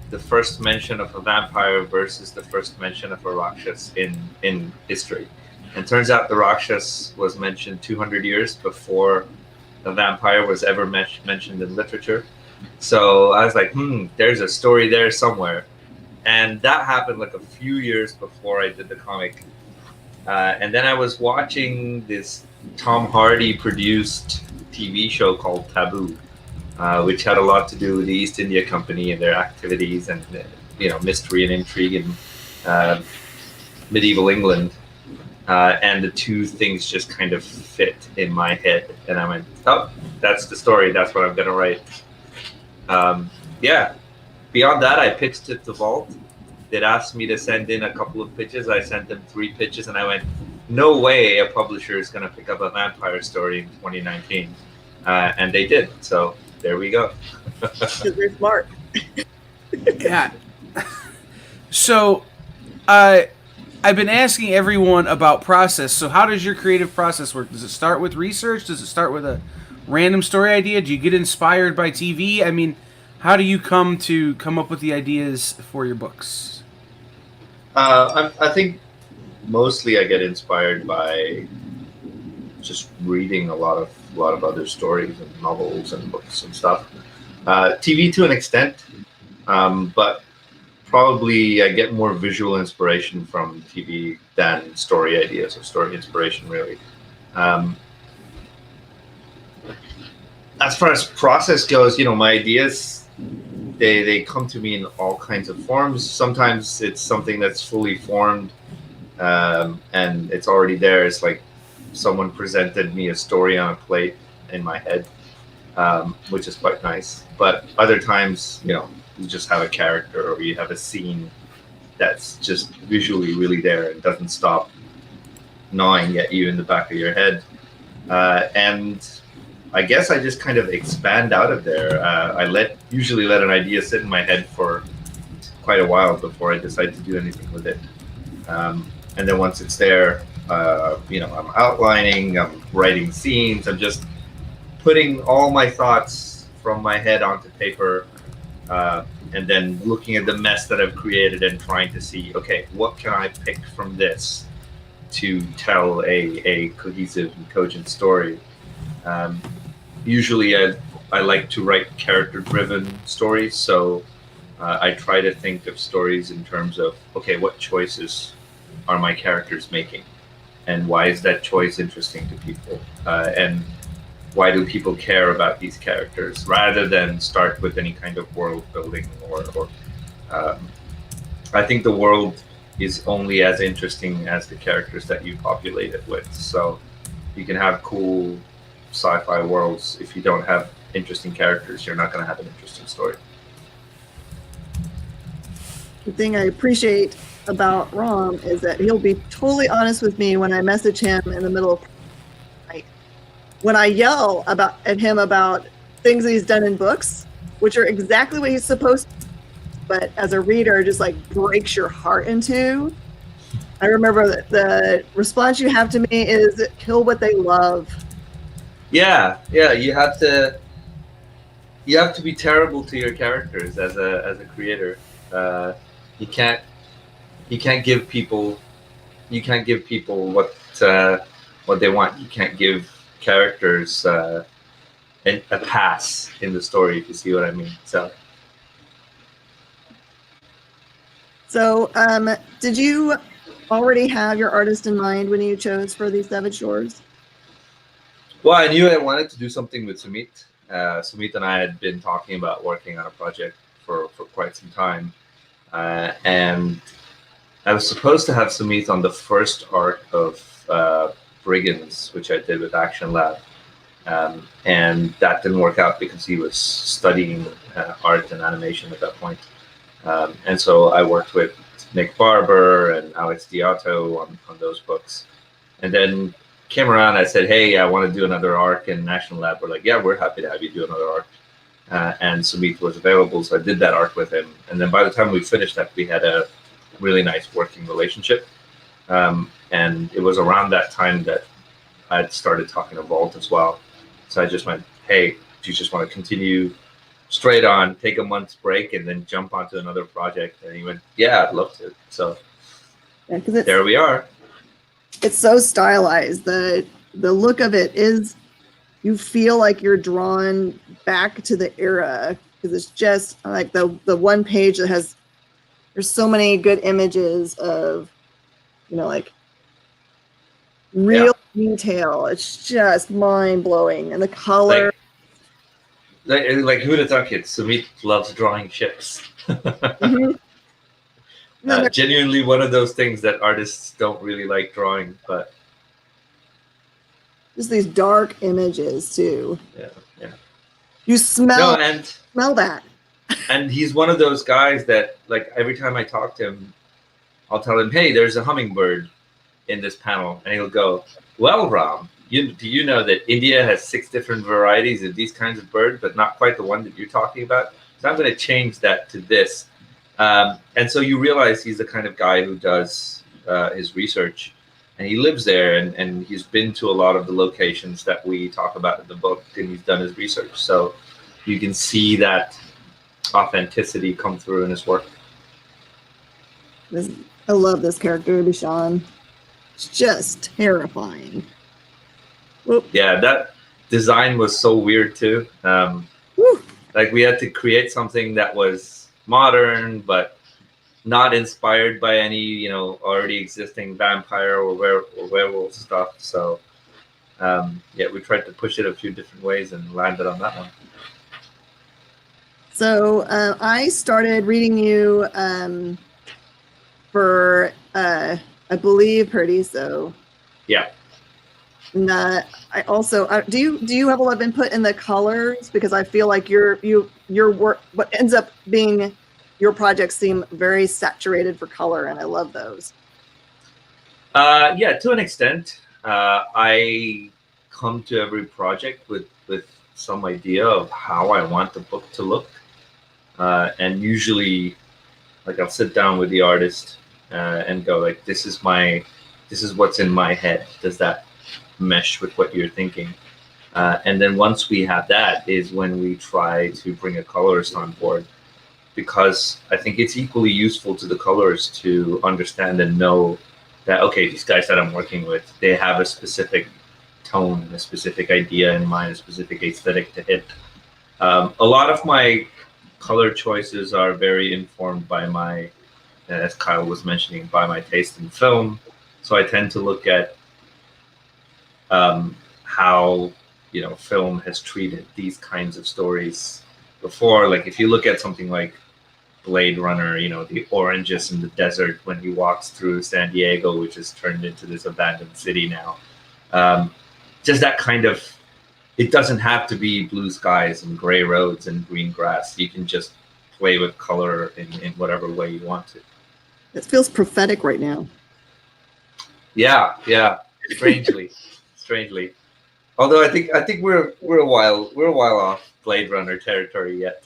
the first mention of a vampire versus the first mention of a Rakshas in history. And turns out the Rakshas was mentioned 200 years before a vampire was ever mentioned in literature. So I was like, there's a story there somewhere. And that happened like a few years before I did the comic. And then I was watching this Tom Hardy produced TV show called Taboo. which had a lot to do with the East India Company and their activities and mystery and intrigue in medieval England. And the two things just kind of fit in my head, and I went, "Oh, that's the story. That's what I'm gonna write." Yeah. Beyond that, I pitched it to Vault. They'd asked me to send in a couple of pitches. I sent them 3 pitches, and I went, "No way a publisher is gonna pick up a vampire story in 2019," and they did. So there we go. Because they're smart. Yeah. So, I've been asking everyone about process. So how does your creative process work? Does it start with research? Does it start with a random story idea? Do you get inspired by TV? I mean, how do you come up with the ideas for your books? I think mostly I get inspired by just reading a lot of other stories and novels and books and stuff. TV to an extent, but probably I get more visual inspiration from TV than story ideas or story inspiration, really. As far as process goes, my ideas, they come to me in all kinds of forms. Sometimes it's something that's fully formed and it's already there. It's like someone presented me a story on a plate in my head, which is quite nice. But other times, you just have a character or you have a scene that's just visually really there and doesn't stop gnawing at you in the back of your head. And I guess I just kind of expand out of there. I usually let an idea sit in my head for quite a while before I decide to do anything with it. And then once it's there, I'm outlining, I'm writing scenes, I'm just putting all my thoughts from my head onto paper, and then looking at the mess that I've created and trying to see, okay, what can I pick from this to tell a cohesive and cogent story? Usually I like to write character-driven stories, so I try to think of stories in terms of, okay, what choices are my characters making? And why is that choice interesting to people? And why do people care about these characters, rather than start with any kind of world building or I think the world is only as interesting as the characters that you populate it with. So you can have cool sci-fi worlds. If you don't have interesting characters, you're not going to have an interesting story. The thing I appreciate about Rom is that he'll be totally honest with me when I message him in the middle of night. When I yell at him about things that he's done in books, which are exactly what he's supposed to, but as a reader, just like breaks your heart in two. I remember that the response you have to me is kill what they love. Yeah, you have to be terrible to your characters as a creator. You can't give people what they want. You can't give characters a pass in the story, if you see what I mean. So, did you already have your artist in mind when you chose for these Savage Shores? Well, I knew I wanted to do something with Sumit. Sumit and I had been talking about working on a project for quite some time. And I was supposed to have Sumit on the first arc of Brigands, which I did with Action Lab. And that didn't work out because he was studying art and animation at that point. And so I worked with Nick Barber and Alex Diato on those books. And then came around, I said, hey, I want to do another arc in National Lab. We're like, yeah, we're happy to have you do another arc. And Sumit was available, so I did that arc with him. And then by the time we finished that, we had a really nice working relationship. And it was around that time that I had started talking to Vault as well. So I just went, hey, do you just want to continue straight on, take a month's break, and then jump onto another project? And he went, yeah, I'd love to. So there we are. It's so stylized. The look of it is, you feel like you're drawn back to the era, because it's just like the one page that has, there's so many good images of, like real detail. It's just mind blowing, and the color. like who'd have thunk it? Sumit loves drawing ships. Mhm. No, Genuinely one of those things that artists don't really like drawing, but just these dark images too. yeah. You smell No, smell that. and he's one of those guys that, like, every time I talk to him, I'll tell him, "Hey, there's a hummingbird in this panel," and he'll go, "Well, Ram, do you know that India has 6 different varieties of these kinds of bird, but not quite the one that you're talking about? So I'm going to change that to this." And so you realize he's the kind of guy who does his research, and he lives there, and he's been to a lot of the locations that we talk about in the book, and he's done his research. So you can see that authenticity come through in his work. I love this character, Bishan. It's just terrifying. Whoop. Yeah, that design was so weird too. Like, we had to create something that was modern, but not inspired by any, already existing vampire or werewolf stuff. So, yeah, we tried to push it a few different ways and landed on that one. So I started reading you for, I believe, Paradiso. Yeah. And I also do you have a lot of input in the colors, because I feel like your work, what ends up being your projects, seem very saturated for color, and I love those. Yeah, to an extent. I come to every project with some idea of how I want the book to look, and usually, like, I'll sit down with the artist and go, like, this is what's in my head. Does that mesh with what you're thinking? And then once we have that is when we try to bring a colorist on board, because I think it's equally useful to the colorist to understand and know that, okay, these guys that I'm working with, they have a specific tone, a specific idea in mind, a specific aesthetic to hit. A lot of my color choices are very informed by my, as Kyle was mentioning, by my taste in film. So I tend to look at how film has treated these kinds of stories before. Like, if you look at something like Blade Runner, the oranges in the desert when he walks through San Diego, which is turned into this abandoned city now. Just that kind of, it doesn't have to be blue skies and gray roads and green grass. You can just play with color in whatever way you want to. It feels prophetic right now. Yeah, strangely. Although I think we're a while off Blade Runner territory yet.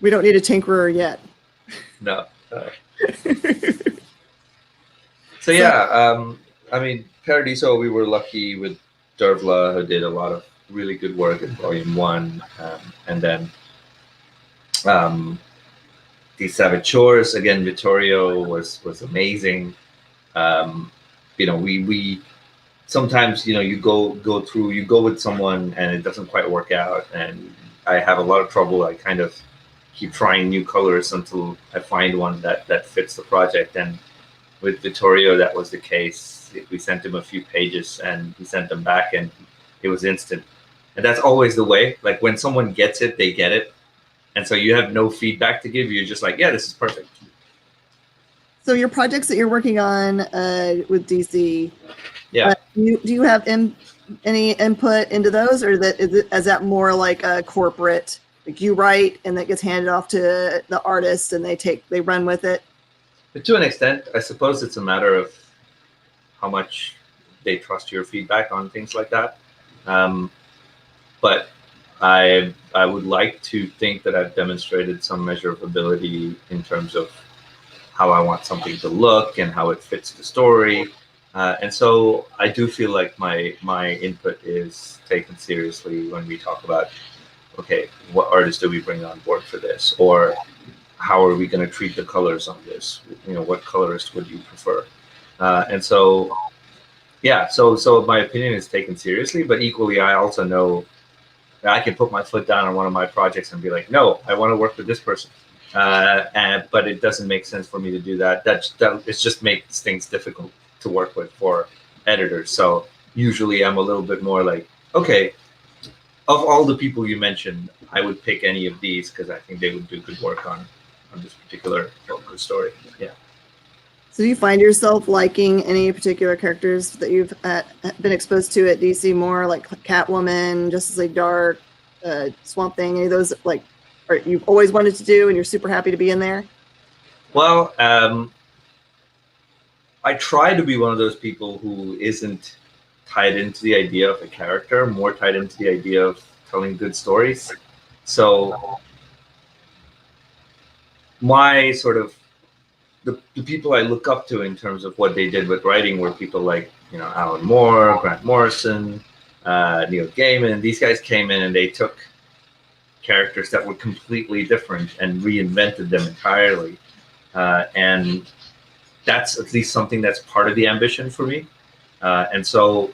We don't need a tinkerer yet. No. So yeah, I mean, Paradiso, we were lucky with Dervla, who did a lot of really good work in Volume 1, and then The Savage Shores, again, Vittorio was amazing. We sometimes, you go with someone and it doesn't quite work out, and I have a lot of trouble. I kind of keep trying new colors until I find one that fits the project. And with Vittorio, that was the case. We sent him a few pages and he sent them back, and it was instant. And that's always the way. Like, when someone gets it, they get it. And so you have no feedback to give. You're just like, yeah, this is perfect. So your projects that you're working on with DC, yeah, do you have any input into those, or is that more like a corporate, like you write and that gets handed off to the artist and they run with it? But to an extent, I suppose it's a matter of how much they trust your feedback on things like that. But I would like to think that I've demonstrated some measure of ability in terms of how I want something to look and how it fits the story. And so I do feel like my input is taken seriously when we talk about, okay, what artist do we bring on board for this? Or how are we going to treat the colors on this? What colorist would you prefer? And so, yeah, so my opinion is taken seriously, but equally, I also know that I can put my foot down on one of my projects and be like, no, I want to work with this person. But it doesn't make sense for me to do that. It just makes things difficult to work with for editors. So usually I'm a little bit more like, okay, of all the people you mentioned, I would pick any of these because I think they would do good work on this particular focus story. Yeah. So do you find yourself liking any particular characters that you've been exposed to at DC more, like Catwoman, Justice League Dark, Swamp Thing, any of those like, or you've always wanted to do and you're super happy to be in there? Well, I try to be one of those people who isn't tied into the idea of a character, more tied into the idea of telling good stories. So my sort of the people I look up to in terms of what they did with writing were people like, Alan Moore, Grant Morrison, Neil Gaiman. These guys came in and they took characters that were completely different and reinvented them entirely. And that's at least something that's part of the ambition for me. And so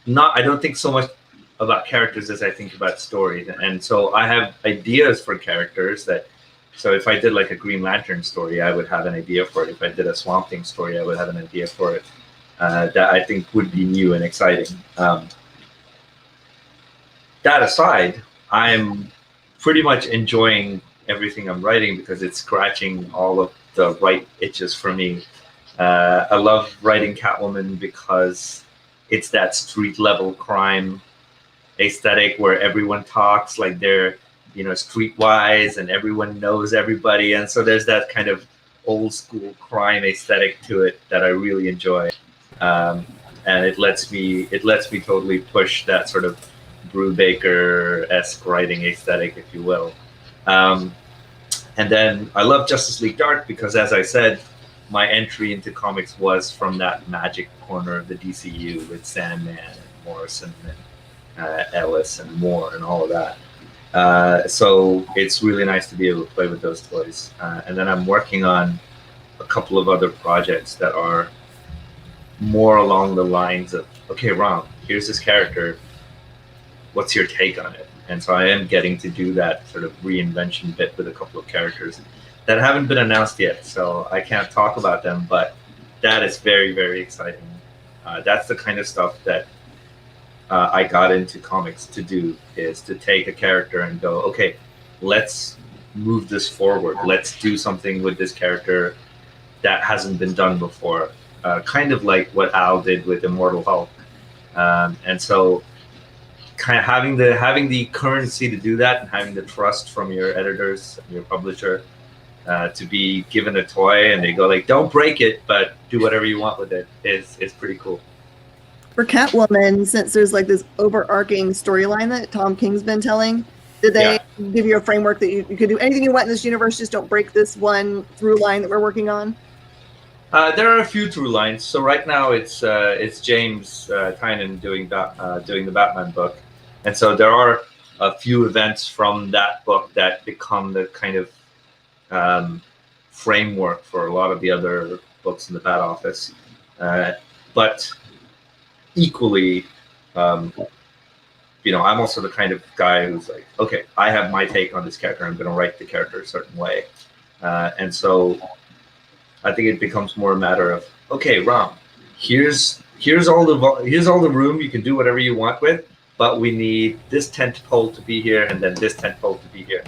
I don't think so much about characters as I think about stories. And so I have ideas for characters so if I did like a Green Lantern story, I would have an idea for it. If I did a Swamp Thing story, I would have an idea for it that I think would be new and exciting. That aside, I'm pretty much enjoying everything I'm writing because it's scratching all of the right itches for me. I love writing Catwoman because it's that street level crime aesthetic where everyone talks like they're streetwise and everyone knows everybody, and so there's that kind of old school crime aesthetic to it that I really enjoy, and it lets me totally push that sort of Brubaker-esque writing aesthetic, if you will. And then I love Justice League Dark because, as I said, my entry into comics was from that magic corner of the DCU with Sandman and Morrison and Ellis and Moore and all of that. So it's really nice to be able to play with those toys. And then I'm working on a couple of other projects that are more along the lines of, okay, Ram, here's this character. What's your take on it? And so I am getting to do that sort of reinvention bit with a couple of characters that haven't been announced yet. So I can't talk about them, but that is very, very exciting. That's the kind of stuff that I got into comics to do, is to take a character and go, okay, let's move this forward. Let's do something with this character that hasn't been done before. Kind of like what Al did with Immortal Hulk. And so kind of having the currency to do that and having the trust from your editors and your publisher to be given a toy and they go like, don't break it, but do whatever you want with it is pretty cool. For Catwoman, since there's like this overarching storyline that Tom King's been telling, did they give you a framework that you could do anything you want in this universe, just don't break this one through line that we're working on? There are a few through lines. So right now it's James Tynan doing the Batman book, and so there are a few events from that book that become the kind of framework for a lot of the other books in the Bat Office. But equally, I'm also the kind of guy who's like, okay, I have my take on this character. I'm going to write the character a certain way, and so I think it becomes more a matter of, okay, Ram, here's all the room you can do whatever you want with, but we need this tent pole to be here and then this tent pole to be here.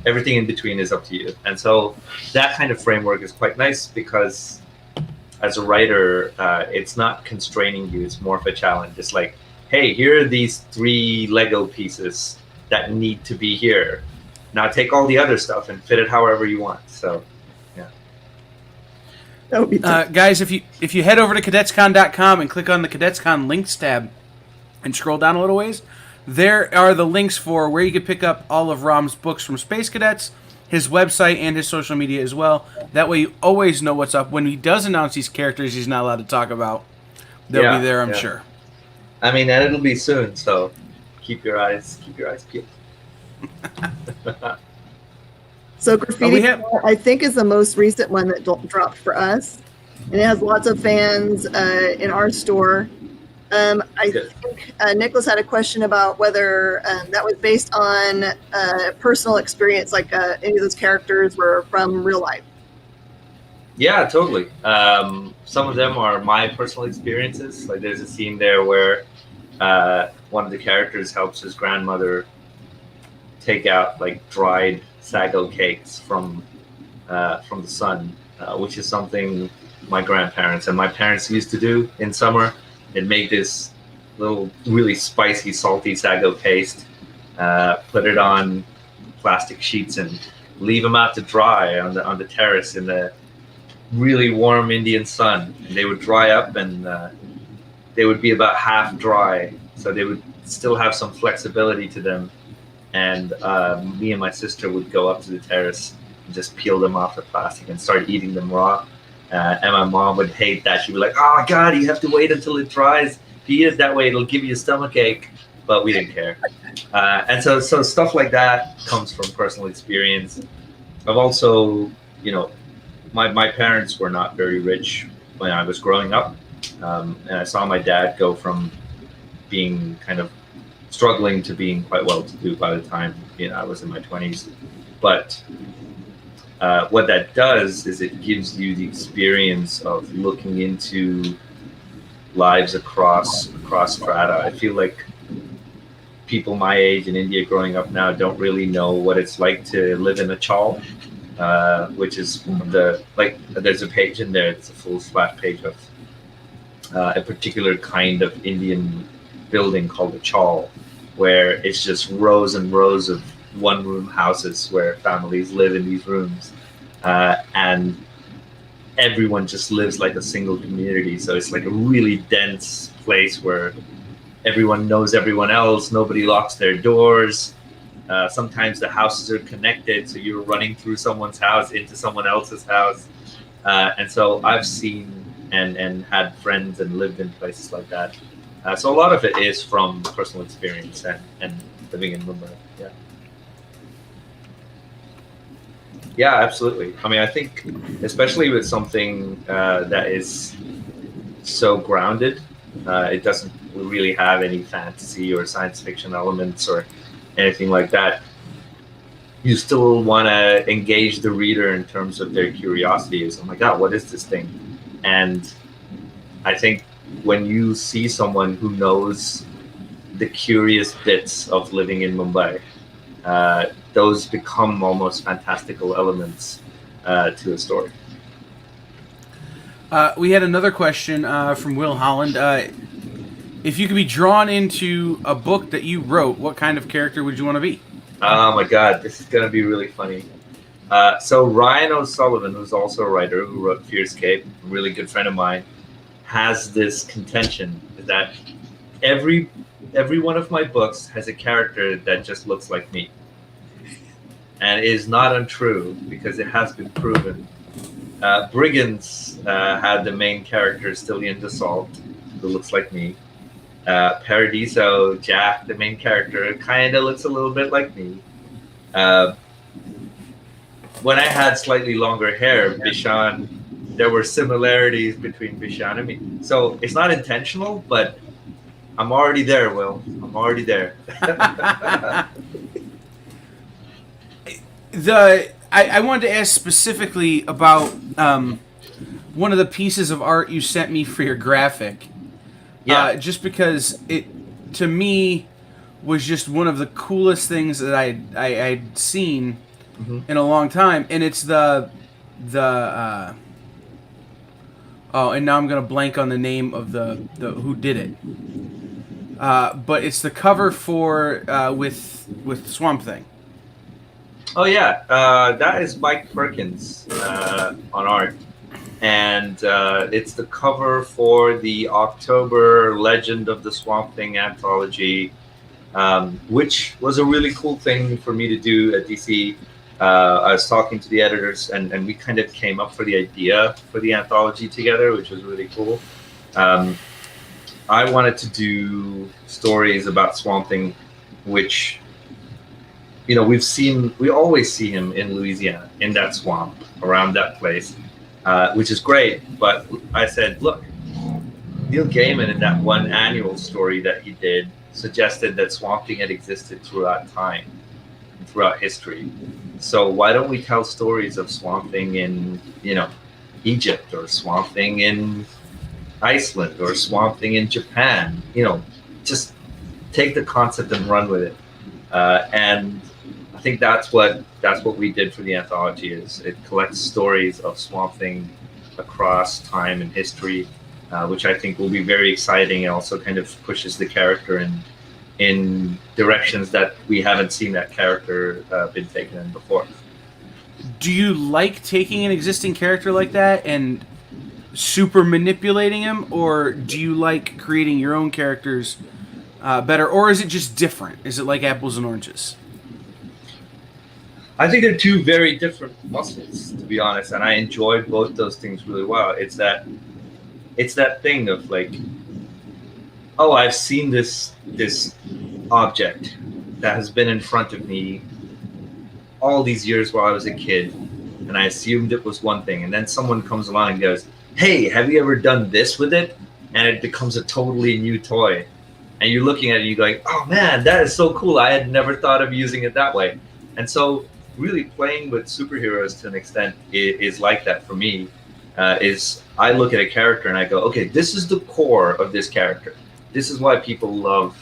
Everything in between is up to you, and so that kind of framework is quite nice because as a writer, it's not constraining you. It's more of a challenge. It's like, hey, here are these 3 Lego pieces that need to be here. Now take all the other stuff and fit it however you want. So, yeah. That would be guys, if you head over to cadetscon.com and click on the CadetsCon links tab and scroll down a little ways, there are the links for where you can pick up all of Ram's books from Space Cadets, his website, and his social media as well. That way you always know what's up. When he does announce these characters he's not allowed to talk about, they'll be there, I'm sure. I mean, and it'll be soon, so keep your eyes peeled. So Graffiti, I think, is the most recent one that dropped for us, and it has lots of fans in our store. I think Nicholas had a question about whether that was based on personal experience, like any of those characters were from real life. Yeah, totally. Some of them are my personal experiences. Like there's a scene there where one of the characters helps his grandmother take out like dried sago cakes from the sun, which is something my grandparents and my parents used to do in summer. They'd make this little really spicy, salty sago paste, put it on plastic sheets and leave them out to dry on the terrace in the really warm Indian sun. And they would dry up, and they would be about half dry, so they would still have some flexibility to them. And me and my sister would go up to the terrace and just peel them off the plastic and start eating them raw. And my mom would hate that. She'd be like, "Oh God, you have to wait until it dries. If you eat it that way, it'll give you a stomach ache." But we didn't care. And so stuff like that comes from personal experience. I've also, my parents were not very rich when I was growing up. And I saw my dad go from being kind of struggling to being quite well-to-do by the time I was in my 20s. But what that does is it gives you the experience of looking into lives across strata. I feel like people my age in India growing up now don't really know what it's like to live in a chawl, which is one of the, there's a page in there, it's a full flat page of a particular kind of Indian building called a chawl, where it's just rows and rows of one-room houses where families live in these rooms, and everyone just lives like a single community. So it's like a really dense place where everyone knows everyone else. Nobody locks their doors. Sometimes the houses are connected, so you're running through someone's house into someone else's house. And so I've seen and had friends and lived in places like that. So a lot of it is from personal experience and living in Mumbai. Yeah. Yeah, absolutely. I mean, I think especially with something that is so grounded, it doesn't really have any fantasy or science fiction elements or anything like that. You still want to engage the reader in terms of their curiosity. Is, oh my God, what is this thing? And I think when you see someone who knows the curious bits of living in Mumbai, those become almost fantastical elements to a story. We had another question from Will Holland. If you could be drawn into a book that you wrote, what kind of character would you want to be? Oh my God, this is going to be really funny. So Ryan O'Sullivan, who's also a writer who wrote Fierce Cape, a really good friend of mine, has this contention that every one of my books has a character that just looks like me. And it is not untrue because it has been proven. Brigands had the main character, Stillian Dassault, who looks like me. Paradiso, Jack, the main character, kind of looks a little bit like me. When I had slightly longer hair, Bishan, there were similarities between Bishan and me. So it's not intentional, but I'm already there, Will. I'm already there. I wanted to ask specifically about one of the pieces of art you sent me for your graphic. Yeah. Just because it, to me, was just one of the coolest things that I'd seen in a long time, and it's and now I'm gonna blank on the name of the who did it. But it's the cover for with Swamp Thing. Oh yeah, that is Mike Perkins on art, and it's the cover for the October Legend of the Swamp Thing anthology, which was a really cool thing for me to do at DC. I was talking to the editors, and we kind of came up for the idea for the anthology together, which was really cool. I wanted to do stories about Swamp Thing, which, we always see him in Louisiana, in that swamp, around that place, which is great. But I said, look, Neil Gaiman in that one annual story that he did suggested that Swamp Thing had existed throughout time, throughout history. So why don't we tell stories of Swamp Thing in, Egypt, or Swamp Thing in Iceland, or Swamp Thing in Japan? just take the concept and run with it. And I think that's what we did for the anthology. Is it collects stories of Swamp Thing across time and history, which I think will be very exciting, and also kind of pushes the character in directions that we haven't seen that character been taken in before. Do you like taking an existing character like that and super manipulating him, or do you like creating your own characters better, or is it just different? Is it like apples and oranges? I think they're two very different muscles, to be honest, and I enjoy both those things really well. It's that thing of like, oh, I've seen this object that has been in front of me all these years while I was a kid, and I assumed it was one thing, and then someone comes along and goes, hey, have you ever done this with it? And it becomes a totally new toy. And you're looking at it and you're going, oh man, that is so cool. I had never thought of using it that way. And so really playing with superheroes to an extent is like that for me. Is I look at a character and I go, okay, this is the core of this character. This is why people love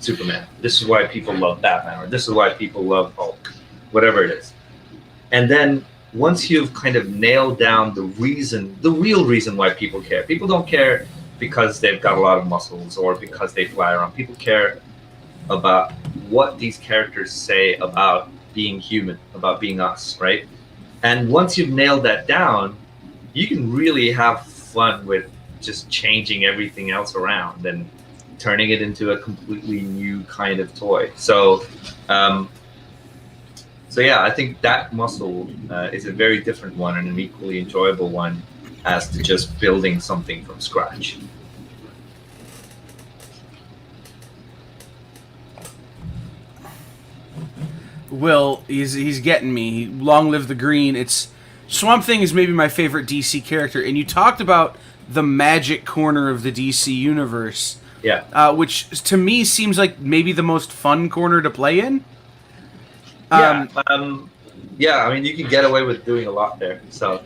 Superman. This is why people love Batman, or this is why people love Hulk, whatever it is. And then once you've kind of nailed down the real reason why people care. People don't care because they've got a lot of muscles or because they fly around. People care about what these characters say about being human, about being us, right? And once you've nailed that down, you can really have fun with just changing everything else around and turning it into a completely new kind of toy. So yeah, I think that muscle is a very different one and an equally enjoyable one as to just building something from scratch. Will, he's getting me. Long live the green. Swamp Thing is maybe my favorite DC character, and you talked about the magic corner of the DC universe. Yeah. Which to me seems like maybe the most fun corner to play in. Yeah, I mean, you can get away with doing a lot there, so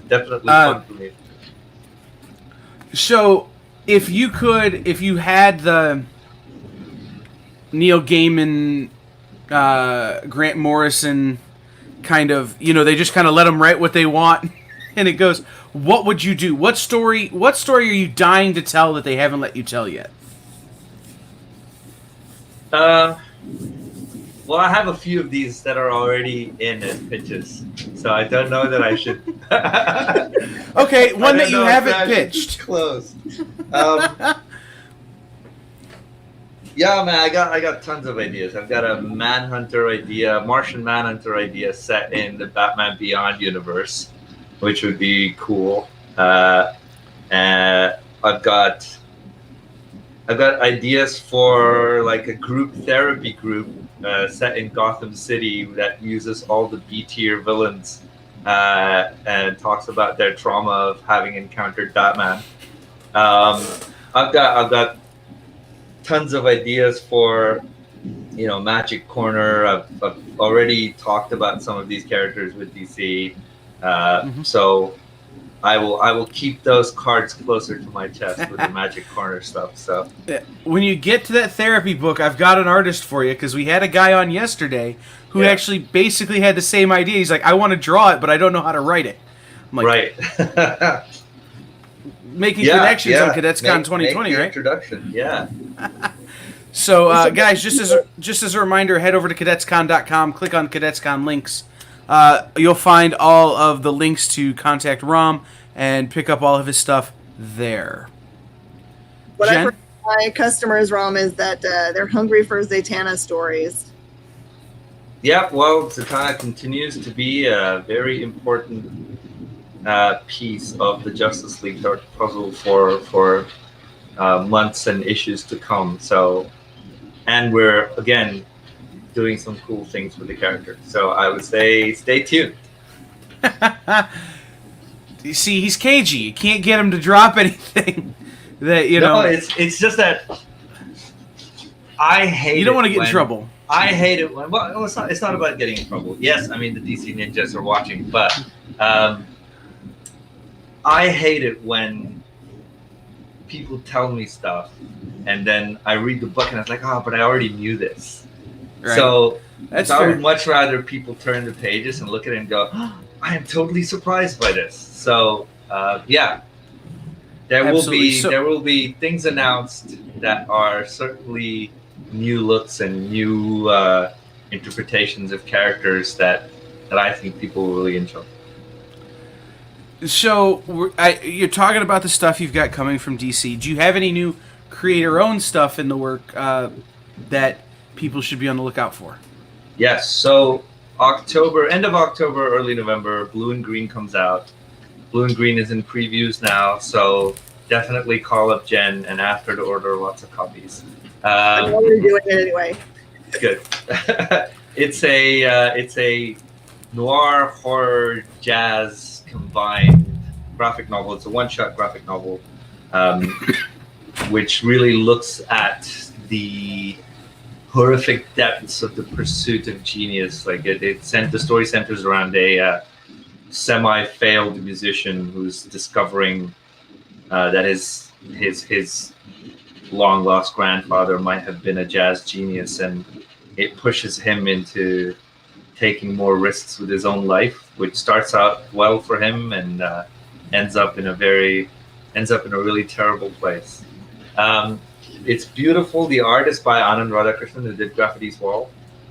definitely fun for me. So, if you had the Neil Gaiman, Grant Morrison kind of, they just kind of let them write what they want, and it goes, what would you do? What story are you dying to tell that they haven't let you tell yet? Well, I have a few of these that are already in as pitches, so I don't know that I should. Okay, one that you haven't pitched. Closed. Yeah, man, I got tons of ideas. I've got a Manhunter idea, Martian Manhunter idea set in the Batman Beyond universe, which would be cool. And I've got ideas for like a group therapy group set in Gotham City that uses all the B-tier villains and talks about their trauma of having encountered Batman. I've got tons of ideas for Magic Corner. I've already talked about some of these characters with DC, so I will keep those cards closer to my chest with the Magic Corner stuff. So when you get to that therapy book, I've got an artist for you, because we had a guy on yesterday who actually basically had the same idea. He's like, I want to draw it, but I don't know how to write it. I'm like, right. Making connections on Cadets Con 2020, right? Introduction, yeah. So, guys, just as a reminder, head over to cadetscon.com, click on Cadets Con links. You'll find all of the links to contact Rom and pick up all of his stuff there. What Jen? I've heard from my customers, Rom, is that they're hungry for Zatanna stories. Yeah, well, Zatanna continues to be a very important piece of the Justice League puzzle for months and issues to come. So, and we're again doing some cool things with the character. So I would say stay tuned. You see, he's cagey. You can't get him to drop anything that No, it's just that I hate. You don't want to get in trouble. I hate it when. Well, it's not about getting in trouble. Yes, I mean the DC ninjas are watching, but I hate it when people tell me stuff, and then I read the book and I was like, oh, but I already knew this. Right. So That's I fair. would much rather people turn the pages and look at it and go, oh, I am totally surprised by this. So yeah, Absolutely. there will be things announced that are certainly new looks and new interpretations of characters that I think people will really enjoy. So you're talking about the stuff you've got coming from DC. Do you have any new creator-owned stuff in the work that people should be on the lookout for? Yes. So end of October, early November, Blue and Green comes out. Blue and Green is in previews now, so definitely call up Jen and ask her to order lots of copies. I'm already doing it anyway. Good. It's a noir, horror, jazz combined graphic novel. It's a one-shot graphic novel, which really looks at the horrific depths of the pursuit of genius. Like the story centers around a semi-failed musician who's discovering that his long-lost grandfather might have been a jazz genius, and it pushes him into taking more risks with his own life, which starts out well for him and ends up in a really terrible place. It's beautiful. The art is by Anand Radhakrishnan, who did Graffiti's Wall,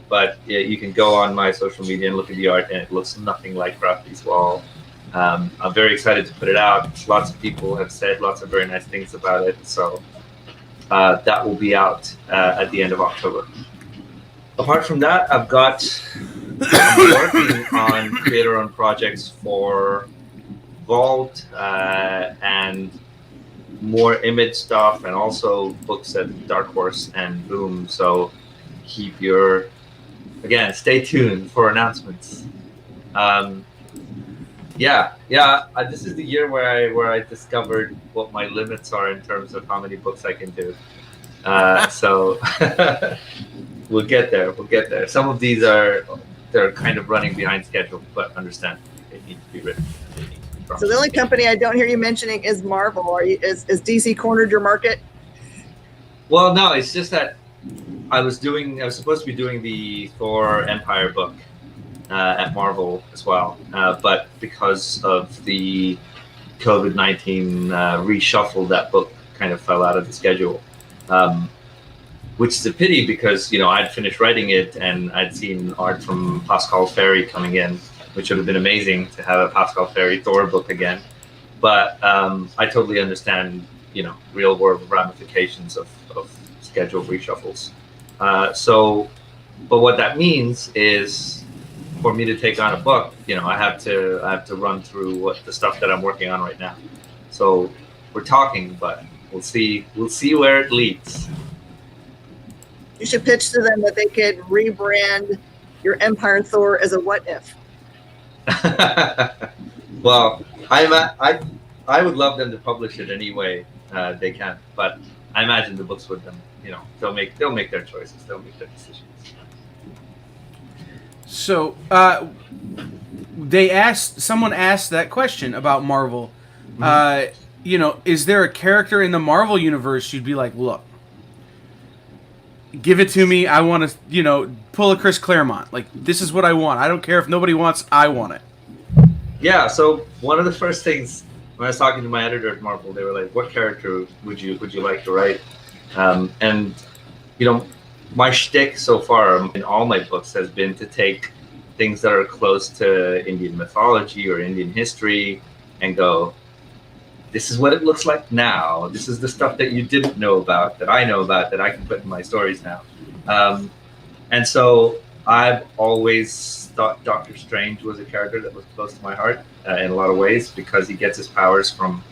but you can go on my social media and look at the art, and it looks nothing like Graffiti's Wall. I'm very excited to put it out. Lots of people have said lots of very nice things about it, so that will be out at the end of October. Apart from that, I'm working on creator-owned projects for Vault and more Image stuff, and also books at Dark Horse and Boom. So stay tuned for announcements. This is the year where I discovered what my limits are in terms of how many books I can do. So we'll get there. Some of these they're kind of running behind schedule, but understand they need to be written. So the only company I don't hear you mentioning is Marvel. Is DC cornered your market? Well, no, it's just that I was supposed to be doing the Thor Empire book at Marvel as well, but because of the COVID-19 reshuffle, that book kind of fell out of the schedule, which is a pity because I'd finished writing it and I'd seen art from Pascal Ferry coming in, which would have been amazing to have a Pascal Ferry Thor book again. But I totally understand, real world ramifications of schedule reshuffles. But what that means is, for me to take on a book, I have to run through what the stuff that I'm working on right now. So we're talking, but we'll see where it leads. You should pitch to them that they could rebrand your Empire Thor as a what if. Well, I would love them to publish it any way they can, but I imagine the books with them, they'll make their choices, they'll make their decisions. So, someone asked that question about Marvel. Mm-hmm. Is there a character in the Marvel universe you'd be like, look, give it to me. I want to, pull a Chris Claremont. Like, this is what I want. I don't care if nobody wants. I want it. Yeah. So one of the first things when I was talking to my editor at Marvel, they were like, "What character would you like to write?" And my shtick so far in all my books has been to take things that are close to Indian mythology or Indian history and go, this is what it looks like now. This is the stuff that you didn't know about, that I know about, that I can put in my stories now. And so I've always thought Doctor Strange was a character that was close to my heart in a lot of ways, because he gets his powers from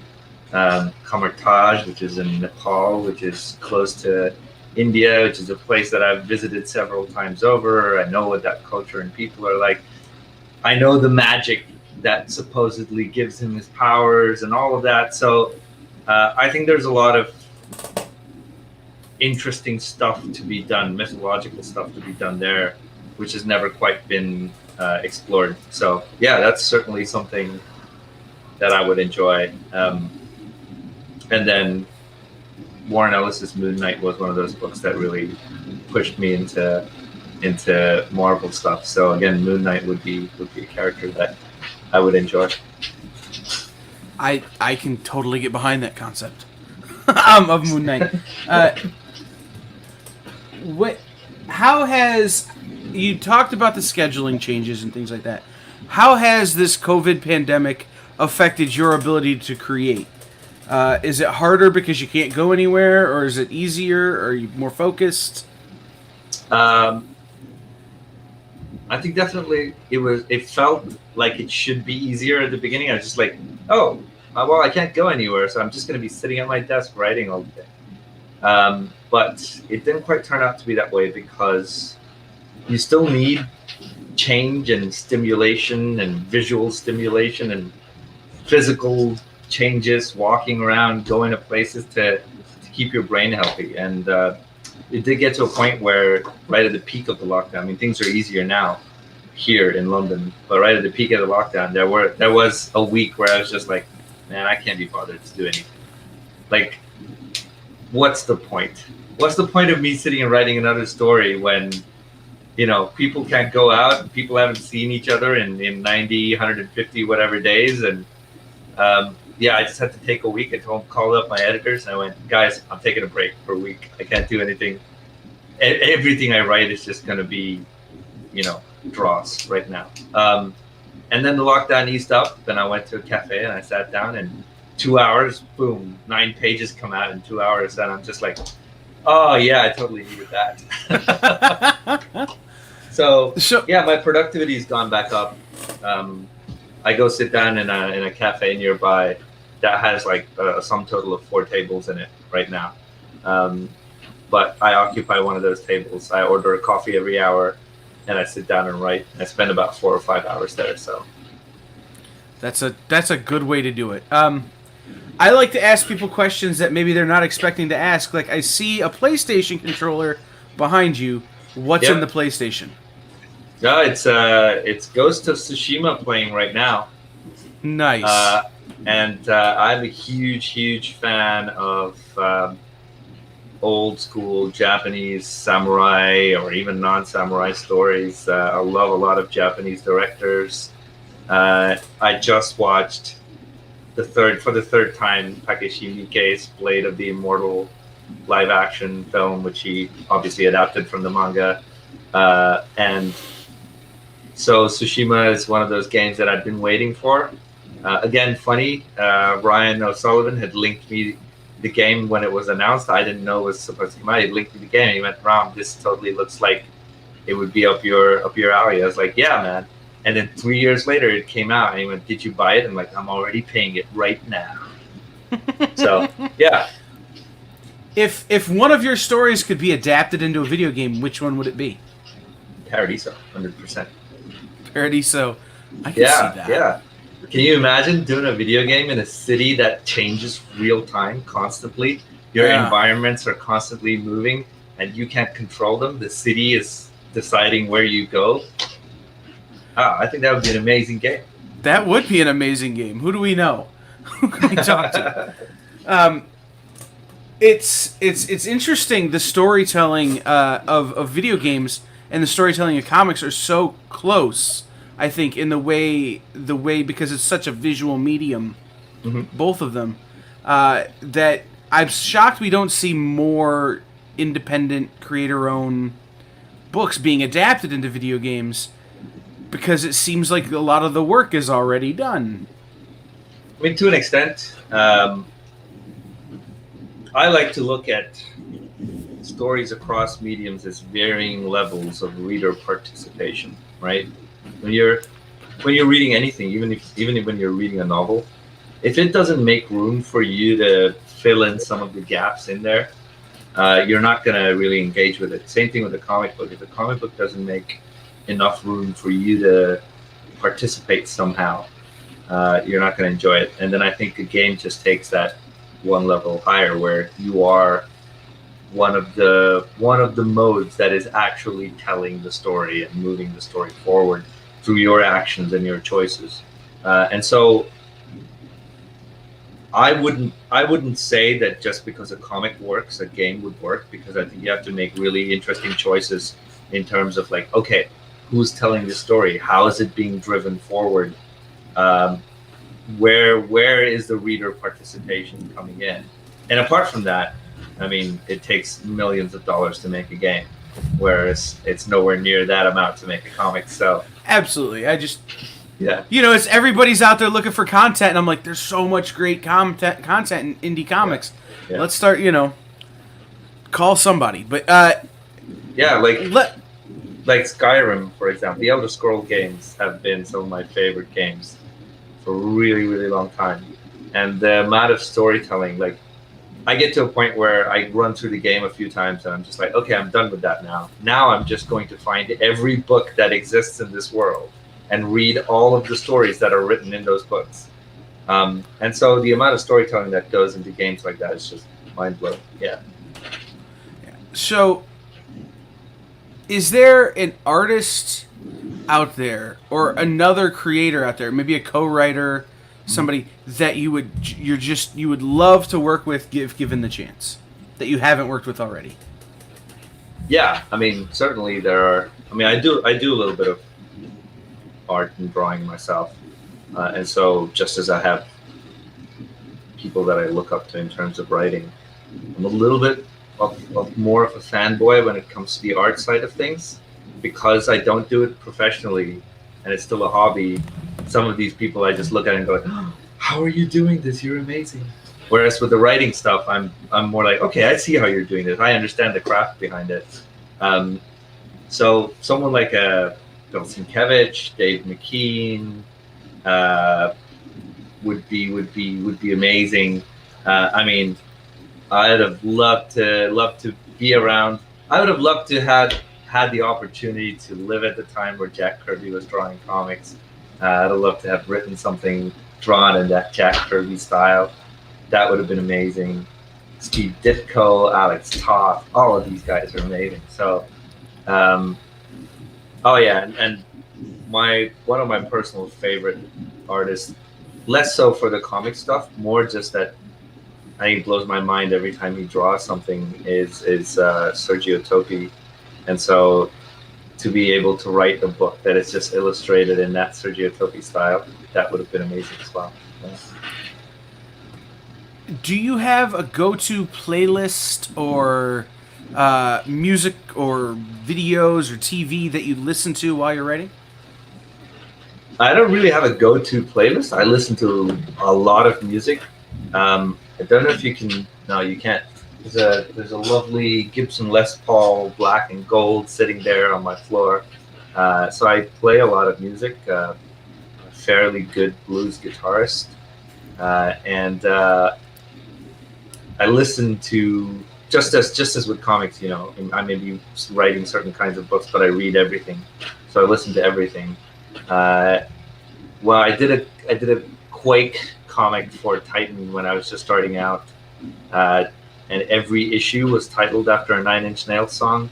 Kamartaj, which is in Nepal, which is close to India, which is a place that I've visited several times over. I know what that culture and people are like. I know the magic that supposedly gives him his powers and all of that. So I think there's a lot of interesting stuff to be done, mythological stuff to be done there, which has never quite been explored. So yeah, that's certainly something that I would enjoy. And then Warren Ellis's Moon Knight was one of those books that really pushed me into Marvel stuff. So again, Moon Knight would be a character that I would enjoy. I can totally get behind that concept of Moon Knight. How has, you talked about the scheduling changes and things like that. How has this COVID pandemic affected your ability to create? Is it harder because you can't go anywhere, or is it easier, or are you more focused? I think definitely it felt like it should be easier at the beginning. I was just like, oh, well, I can't go anywhere, so I'm just going to be sitting at my desk writing all day. But it didn't quite turn out to be that way, because you still need change and stimulation and visual stimulation and physical changes, walking around, going to places to keep your brain healthy. And it did get to a point where, right at the peak of the lockdown, I mean, things are easier now here in London, but right at the peak of the lockdown, there was a week where I was just like, man, I can't be bothered to do anything. Like, what's the point? What's the point of me sitting and writing another story when, you know, people can't go out, people haven't seen each other in 90, 150, whatever days, and yeah, I just had to take a week. I called up my editors and I went, guys, I'm taking a break for a week. I can't do anything. Everything I write is just going to be, you know, draws right now. And then the lockdown eased up. Then I went to a cafe and I sat down, and 2 hours, boom, 9 pages come out in 2 hours. And I'm just like, oh, yeah, I totally needed that. So, yeah, my productivity has gone back up. I go sit down in a cafe nearby that has like a sum total of 4 tables in it right now. But I occupy one of those tables. I order a coffee every hour, and I sit down and write. I spend about 4 or 5 hours there. So that's a good way to do it. I like to ask people questions that maybe they're not expecting to ask. Like, I see a PlayStation controller behind you. What's in the PlayStation? No, it's Ghost of Tsushima playing right now. Nice. And I'm a huge fan of old school Japanese samurai or even non-samurai stories. I love a lot of Japanese directors. I just watched for the third time Takeshi Miike's Blade of the Immortal live-action film, which he obviously adapted from the manga. And so Tsushima is one of those games that I've been waiting for. Again, funny, Ryan O'Sullivan had linked me the game when it was announced. I didn't know it was supposed to come out. He linked me the game. He went, Ram, this totally looks like it would be up your alley. I was like, yeah, man. And then 3 years later, it came out. And he went, did you buy it? I'm like, I'm already paying it right now. So, yeah. If one of your stories could be adapted into a video game, which one would it be? Paradiso, 100%. Paradiso. I can see that. Yeah. Can you imagine doing a video game in a city that changes real time constantly? Your environments are constantly moving and you can't control them. The city is deciding where you go. I think that would be an amazing game. That would be an amazing game. Who do we know? Who can we talk to? It's interesting. The storytelling of video games and the storytelling of comics are so close. I think in the way because it's such a visual medium, both of them, that I'm shocked we don't see more independent creator-owned books being adapted into video games, because it seems like a lot of the work is already done. I mean, to an extent, I like to look at stories across mediums as varying levels of reader participation, right? When you're reading anything, even when you're reading a novel, if it doesn't make room for you to fill in some of the gaps in there, you're not going to really engage with it. Same thing with a comic book. If a comic book doesn't make enough room for you to participate somehow, you're not going to enjoy it. And then I think a game just takes that one level higher, where you are one of the modes that is actually telling the story and moving the story forward through your actions and your choices. And so I wouldn't say that just because a comic works, a game would work, because I think you have to make really interesting choices in terms of like, okay, who's telling the story? How is it being driven forward? Where is the reader participation coming in? And apart from that, I mean, it takes millions of dollars to make a game, whereas it's nowhere near that amount to make a comic. So Absolutely. yeah, It's everybody's out there looking for content, and I'm like, there's so much great content in indie comics. Yeah. Let's start, call somebody. But yeah, like Skyrim, for example. The Elder Scroll games have been some of my favorite games for a really, really long time. And the amount of storytelling, like, I get to a point where I run through the game a few times and I'm just like, okay, I'm done with that now. Now I'm just going to find every book that exists in this world and read all of the stories that are written in those books. And so the amount of storytelling that goes into games like that is just mind-blowing. Yeah. So, is there an artist out there or another creator out there, maybe a co-writer, somebody that you would love to work with, given the chance, that you haven't worked with already? Yeah, I mean, certainly there are. I mean, I do a little bit of art and drawing myself, and so just as I have people that I look up to in terms of writing, I'm a little bit of more of a fanboy when it comes to the art side of things, because I don't do it professionally and it's still a hobby. Some of these people I just look at and go, oh, how are you doing this? You're amazing. Whereas with the writing stuff, I'm more like, okay, I see how you're doing this. I understand the craft behind it. So someone like Bill Sienkiewicz, Dave McKean would be amazing. I mean, I'd have loved to be around. I would have loved to had the opportunity to live at the time where Jack Kirby was drawing comics. I'd have loved to have written something drawn in that Jack Kirby style. That would have been amazing. Steve Ditko, Alex Toth, all of these guys are amazing. So, oh yeah, and one of my personal favorite artists, less so for the comic stuff, more just that I think blows my mind every time he draws something is Sergio Topi. And so to be able to write a book that is just illustrated in that Sergio Topi style, that would have been amazing as well. Yeah. Do you have a go-to playlist or music or videos or TV that you listen to while you're writing? I don't really have a go-to playlist. I listen to a lot of music. I don't know if you can. No, you can't. There's a lovely Gibson Les Paul black and gold sitting there on my floor. So I play a lot of music. A fairly good blues guitarist, and I listen to just as with comics. You know, I may be writing certain kinds of books, but I read everything. So I listen to everything. Well, I did a Quake comic for Titan when I was just starting out, and every issue was titled after a Nine Inch Nails song.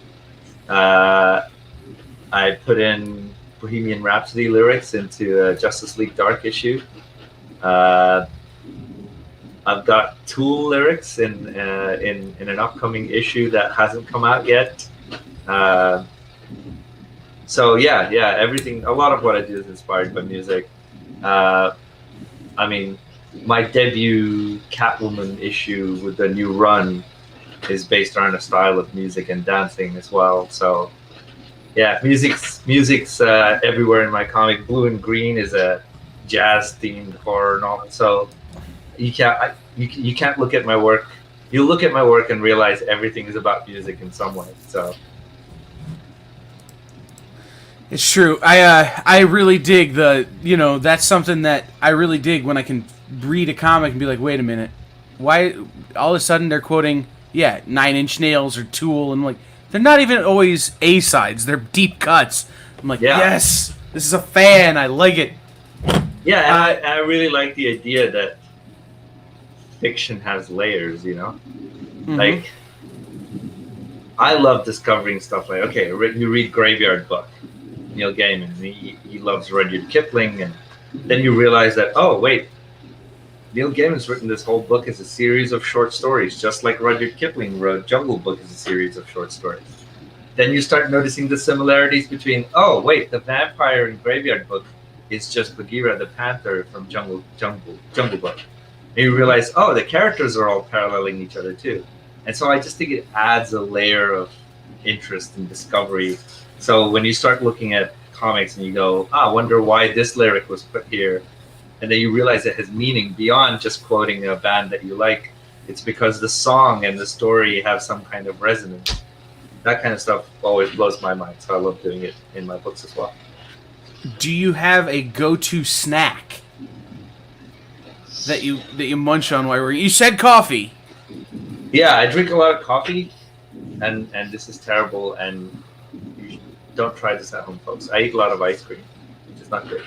I put in Bohemian Rhapsody lyrics into a Justice League Dark issue. I've got Tool lyrics in an upcoming issue that hasn't come out yet. So yeah, everything. A lot of what I do is inspired by music. I mean, my debut Catwoman issue with the new run is based on a style of music and dancing as well. So yeah, music's everywhere in my comic. Blue and Green is a jazz-themed horror novel. So you can't look at my work. You look at my work and realize everything is about music in some way. So. It's true. I really dig that's something that I really dig when I can read a comic and be like, wait a minute, why all of a sudden they're quoting Nine Inch Nails or Tool, and like they're not even always A-sides, they're deep cuts. I'm like, yes, this is a fan, I like it. Yeah, and I really like the idea that fiction has layers, you know? Mm-hmm. Like, I love discovering stuff like, okay, you read Graveyard Book, Neil Gaiman, he loves Rudyard Kipling, and then you realize that, oh, wait, Neil Gaiman's written this whole book as a series of short stories, just like Rudyard Kipling wrote Jungle Book as a series of short stories. Then you start noticing the similarities between, oh, wait, the vampire in Graveyard Book is just Bagheera the Panther from Jungle Book. And you realize, oh, the characters are all paralleling each other too. And so I just think it adds a layer of interest and discovery. So when you start looking at comics and you go, I wonder why this lyric was put here, and then you realize it has meaning beyond just quoting a band that you like. It's because the song and the story have some kind of resonance. That kind of stuff always blows my mind, so I love doing it in my books as well. Do you have a go-to snack that you munch on while you said coffee? Yeah, I drink a lot of coffee, and this is terrible, and you don't try this at home, folks. I eat a lot of ice cream, which is not great.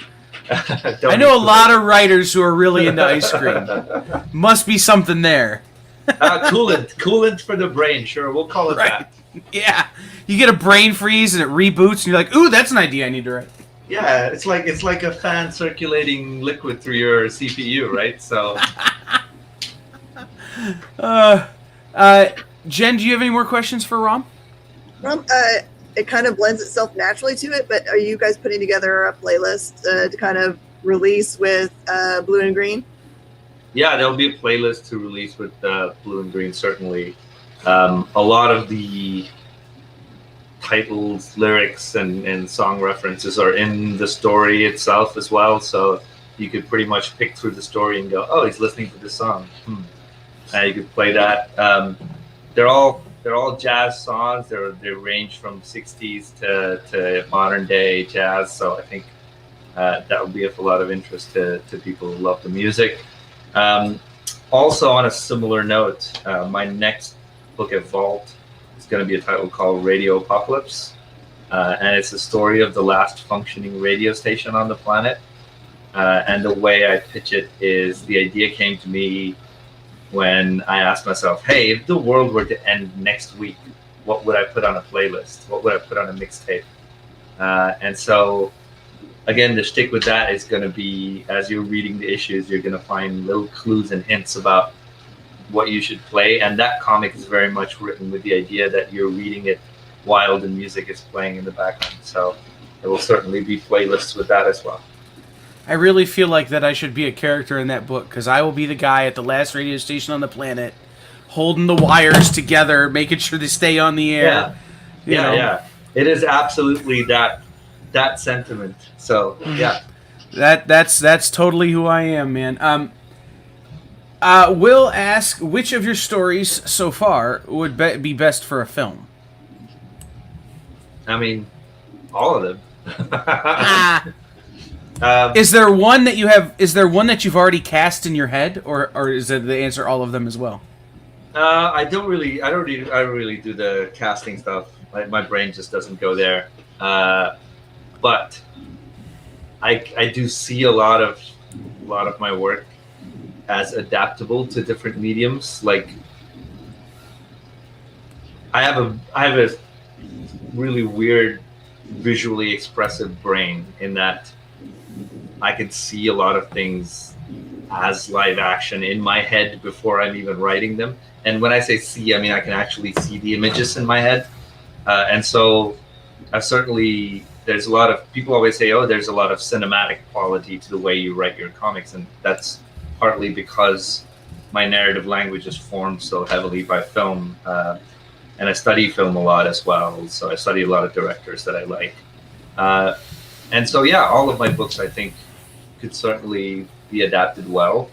I know a lot of writers who are really into ice cream. Must be something there. Coolant for the brain, sure, we'll call it that. Yeah, you get a brain freeze and it reboots, and you're like, "Ooh, that's an idea I need to write." Yeah, it's like a fan circulating liquid through your CPU, right? So, Jen, do you have any more questions for Rom? It kind of blends itself naturally to it, but are you guys putting together a playlist to kind of release with Blue and Green? Yeah, there'll be a playlist to release with Blue and Green, certainly. A lot of the titles, lyrics, and song references are in the story itself as well, so you could pretty much pick through the story and go, oh, he's listening to this song. You could play that. They're all jazz songs. They range from 60s to modern day jazz, so I think that would be of a lot of interest to people who love the music. Also, on a similar note, my next book at Vault is going to be a title called Radio Apocalypse, and it's the story of the last functioning radio station on the planet. And the way I pitch it is, the idea came to me when I asked myself, hey, if the world were to end next week, what would I put on a playlist? What would I put on a mixtape? And so, again, the shtick with that is going to be, as you're reading the issues, you're going to find little clues and hints about what you should play. And that comic is very much written with the idea that you're reading it while the music is playing in the background. So there will certainly be playlists with that as well. I really feel like that I should be a character in that book, because I will be the guy at the last radio station on the planet, holding the wires together, making sure they stay on the air. Yeah. It is absolutely that sentiment. So yeah, that's totally who I am, man. Will ask, which of your stories so far would be best for a film? I mean, all of them. Is there one that you have? Is there one that you've already cast in your head, or is it the answer all of them as well? I don't really do the casting stuff. My brain just doesn't go there. But I do see a lot of my work as adaptable to different mediums. Like, I have a really weird, visually expressive brain, in that I can see a lot of things as live action in my head before I'm even writing them. And when I say see, I mean I can actually see the images in my head. And so there's a lot of people always say, oh, there's a lot of cinematic quality to the way you write your comics. And that's partly because my narrative language is formed so heavily by film. And I study film a lot as well. So I study a lot of directors that I like. And so, yeah, all of my books, I think, could certainly be adapted well.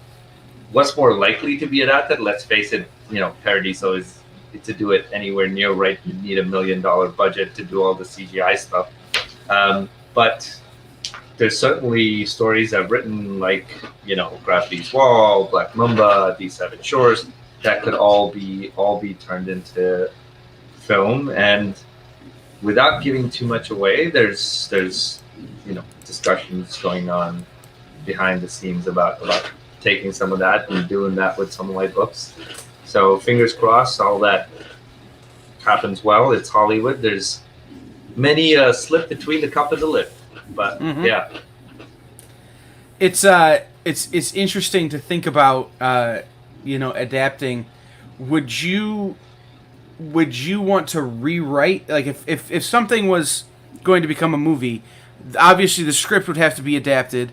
What's more likely to be adapted? Let's face it, Paradiso is, to do it anywhere near right, you need $1 million budget to do all the CGI stuff. But there's certainly stories I've written, like, Gravity's Wall, Black Mamba, These Seven Shores, that could all be turned into film. And without giving too much away, there's discussions going on behind the scenes about taking some of that and doing that with some of my books. So fingers crossed, all that happens well. It's Hollywood. There's many slip between the cup and the lip, but yeah. It's it's interesting to think about, adapting. Would you want to rewrite, like, if something was going to become a movie, obviously the script would have to be adapted.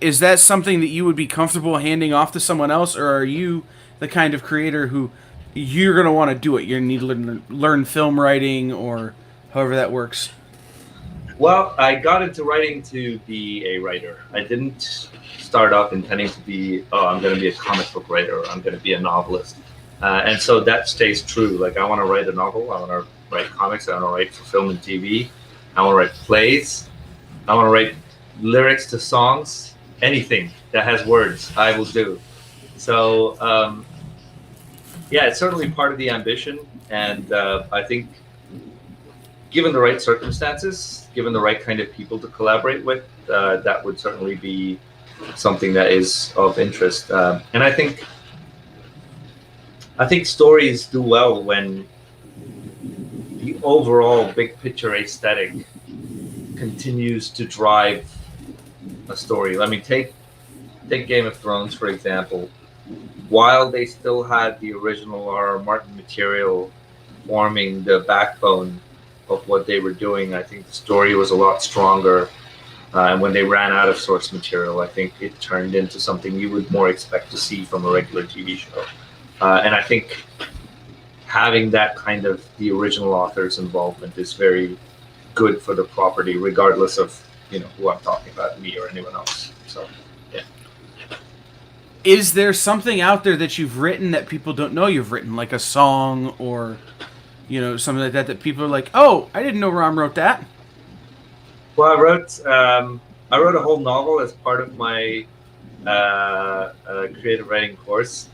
Is that something that you would be comfortable handing off to someone else, or are you the kind of creator who you're going to want to do it? You're going to need to learn film writing, or however that works. Well, I got into writing to be a writer. I didn't start off intending to be, I'm going to be a comic book writer, or I'm going to be a novelist. And so that stays true. Like, I want to write a novel. I want to write comics. I want to write for film and TV. I want to write plays. I want to write lyrics to songs. Anything that has words, I will do. So, it's certainly part of the ambition. And I think given the right circumstances, given the right kind of people to collaborate with, that would certainly be something that is of interest. And I think stories do well when the overall big picture aesthetic continues to drive a story. I mean, take Game of Thrones, for example. While they still had the original R.R. Martin material forming the backbone of what they were doing, I think the story was a lot stronger. And when they ran out of source material, I think it turned into something you would more expect to see from a regular TV show. And I think having that kind of the original author's involvement is very good for the property, regardless of who I'm talking about, me or anyone else. So, yeah. Is there something out there that you've written that people don't know you've written, like a song or something like that people are like, oh, I didn't know Rom wrote that? Well, I wrote a whole novel as part of my creative writing course.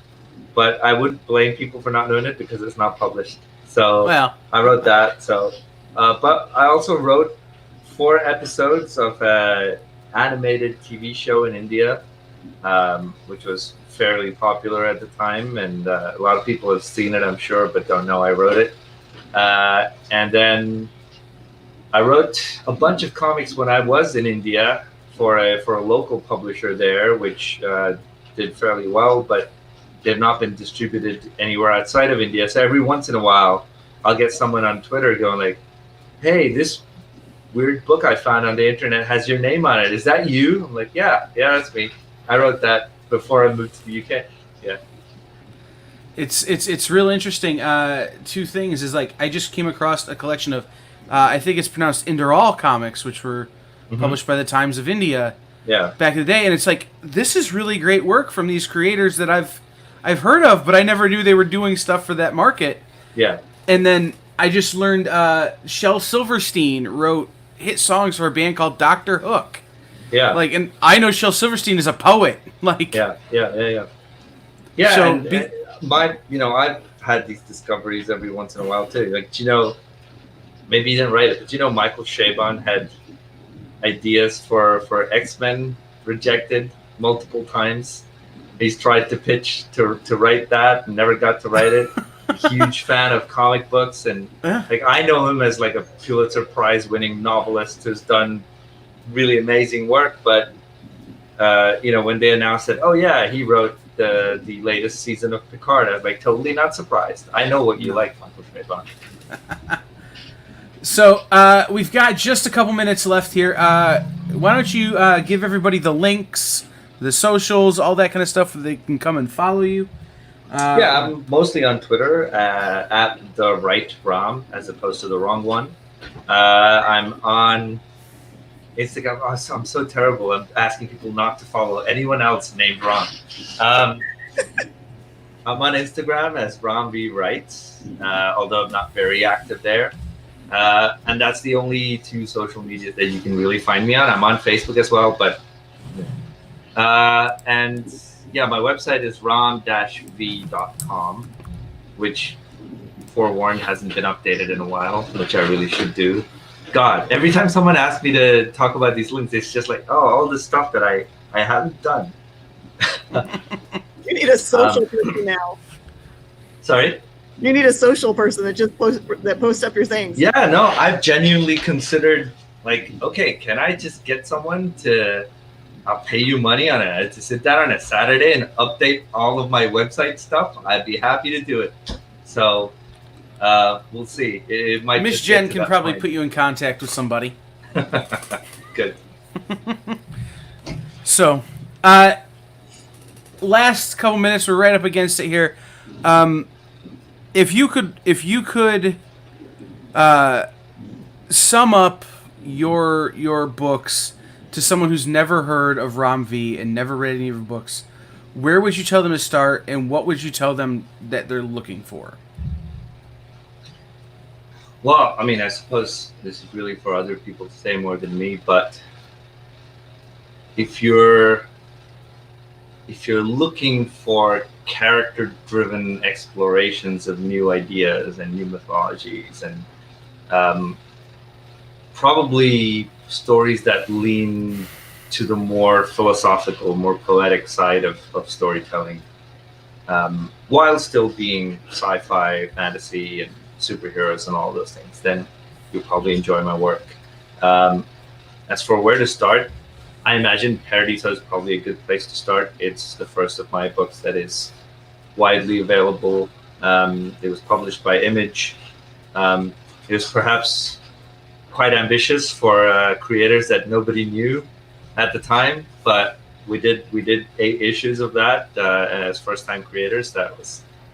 But I wouldn't blame people for not knowing it because it's not published. So I wrote that. So, but I also wrote 4 episodes of an animated TV show in India, which was fairly popular at the time, and a lot of people have seen it, I'm sure, but don't know I wrote it. And then I wrote a bunch of comics when I was in India for a local publisher there, which did fairly well, but they've not been distributed anywhere outside of India. So every once in a while, I'll get someone on Twitter going like, hey, this weird book I found on the internet has your name on it. Is that you? I'm like, yeah, that's me. I wrote that before I moved to the UK. Yeah. It's real interesting. 2 things is, like, I just came across a collection of, I think it's pronounced Inderal comics, which were published by the Times of India back in the day. And it's like, this is really great work from these creators that I've heard of, but I never knew they were doing stuff for that market. Yeah. And then I just learned Shel Silverstein wrote hit songs for a band called Dr. Hook. Yeah. Like, and I know Shel Silverstein is a poet. Like. Yeah. Yeah. So and I've had these discoveries every once in a while too. Like, maybe you didn't write it, but Michael Chabon had ideas for X-Men rejected multiple times. He's tried to pitch to write that and never got to write it. Huge fan of comic books, and like, I know him as like a Pulitzer Prize winning novelist who's done really amazing work. But when they announced that, oh yeah, he wrote the latest season of Picard, I was like, totally not surprised. I know what you like, Michael Chabon. So we've got just a couple minutes left here. Why don't you give everybody the links, the socials, all that kind of stuff, so they can come and follow you? I'm mostly on Twitter at the right Rom as opposed to the wrong one. I'm on Instagram. Oh, I'm so terrible. I'm asking people not to follow anyone else named Rom. I'm on Instagram as Rom V Writes, although I'm not very active there. And that's the only 2 social media that you can really find me on. I'm on Facebook as well, but my website is rom-v.com, which, forewarned, hasn't been updated in a while, which I really should do. God, every time someone asks me to talk about these links, it's just like, all this stuff that I haven't done. You need a social person now. Sorry? You need a social person that posts up your things. Yeah, no, I've genuinely considered, like, okay, can I just get someone to I'll pay you money on it to sit down on a Saturday and update all of my website stuff. I'd be happy to do it. So we'll see. It might. Miss Jen can probably put you in contact with somebody. Good. So, last couple minutes, we're right up against it here. If you could sum up your books to someone who's never heard of Rom V and never read any of your books, where would you tell them to start, and what would you tell them that they're looking for? Well, I mean, I suppose this is really for other people to say more than me, but if you're looking for character-driven explorations of new ideas and new mythologies, and probably stories that lean to the more philosophical, more poetic side of storytelling, while still being sci-fi, fantasy, and superheroes and all those things, then you'll probably enjoy my work. As for where to start, I imagine Paradisa is probably a good place to start. It's the first of my books that is widely available. It was published by Image. It was perhaps quite ambitious for creators that nobody knew at the time, but we did 8 issues of that as first-time creators.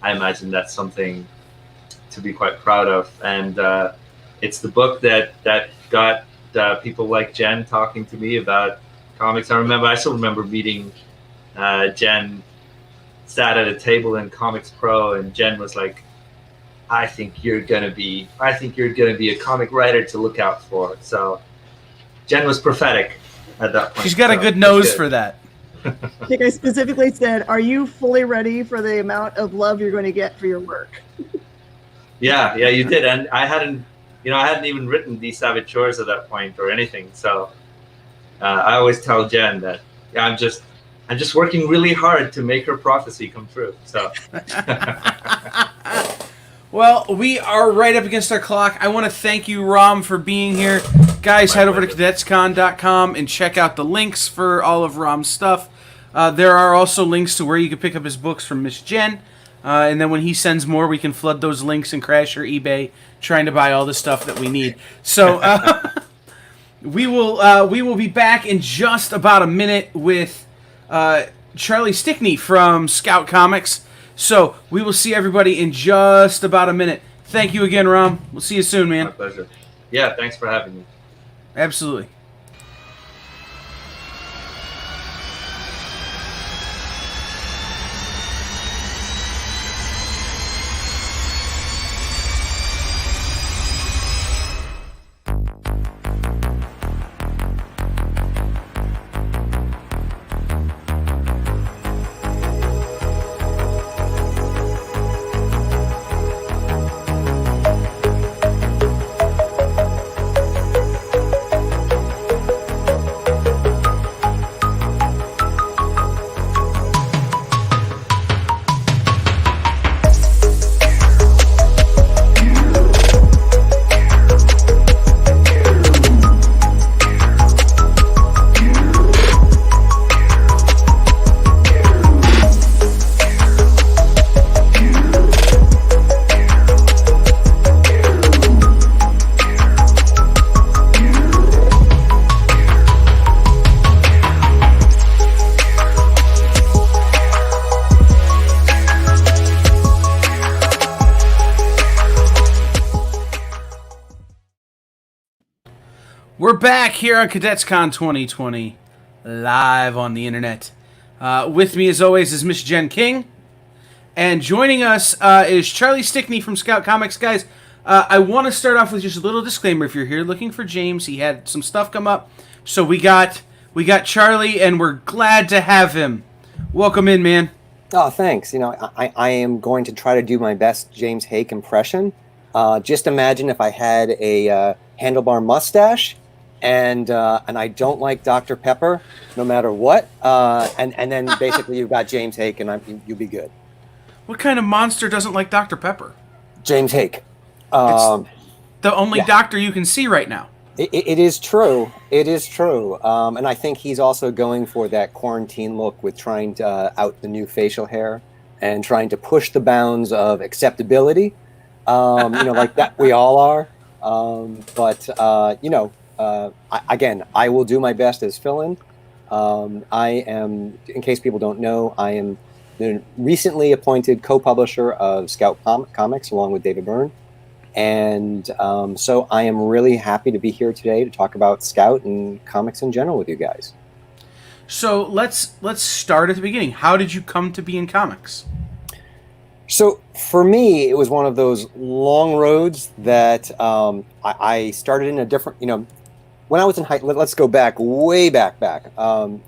I imagine that's something to be quite proud of, and it's the book that got people like Jen talking to me about comics. I still remember meeting Jen, sat at a table in Comics Pro, and Jen was like, I think you're gonna be a comic writer to look out for. So Jen was prophetic at that point. She's got a good nose for that. I think I specifically said, are you fully ready for the amount of love you're going to get for your work? Yeah, you did. And I hadn't even written These Savage Shores at that point or anything. So I always tell Jen that I'm just working really hard to make her prophecy come true. So Well, we are right up against our clock. I want to thank you, Rom, for being here. Guys, head over to cadetscon.com and check out the links for all of Rom's stuff. There are also links to where you can pick up his books from Miss Jen. And then when he sends more, we can flood those links and crash your eBay trying to buy all the stuff that we need. So we will be back in just about a minute with Charlie Stickney from Scout Comics. So we will see everybody in just about a minute. Thank you again, Rom. We'll see you soon, man. My pleasure. Yeah, thanks for having me. Absolutely. We're back here on Cadets Con 2020, live on the internet. With me, as always, is Miss Jen King. And joining us is Charlie Stickney from Scout Comics. Guys, I want to start off with just a little disclaimer. If you're here looking for James, he had some stuff come up. So we got Charlie, and we're glad to have him. Welcome in, man. Oh, thanks. I am going to try to do my best James Haick impression. Just imagine if I had a handlebar mustache, and I don't like Dr. Pepper, no matter what. And then basically you've got James Haick, and you'll be good. What kind of monster doesn't like Dr. Pepper? James Haick. It's the only doctor you can see right now. It is true. It is true. And I think he's also going for that quarantine look with trying to out the new facial hair and trying to push the bounds of acceptability. Like that we all are. Again, I will do my best as fill-in. I am, in case people don't know, I am the recently appointed co-publisher of Scout Comics along with David Byrne. And so I am really happy to be here today to talk about Scout and comics in general with you guys. So let's start at the beginning. How did you come to be in comics? So for me, it was one of those long roads that I started in a different, when I was in let's go back, way back.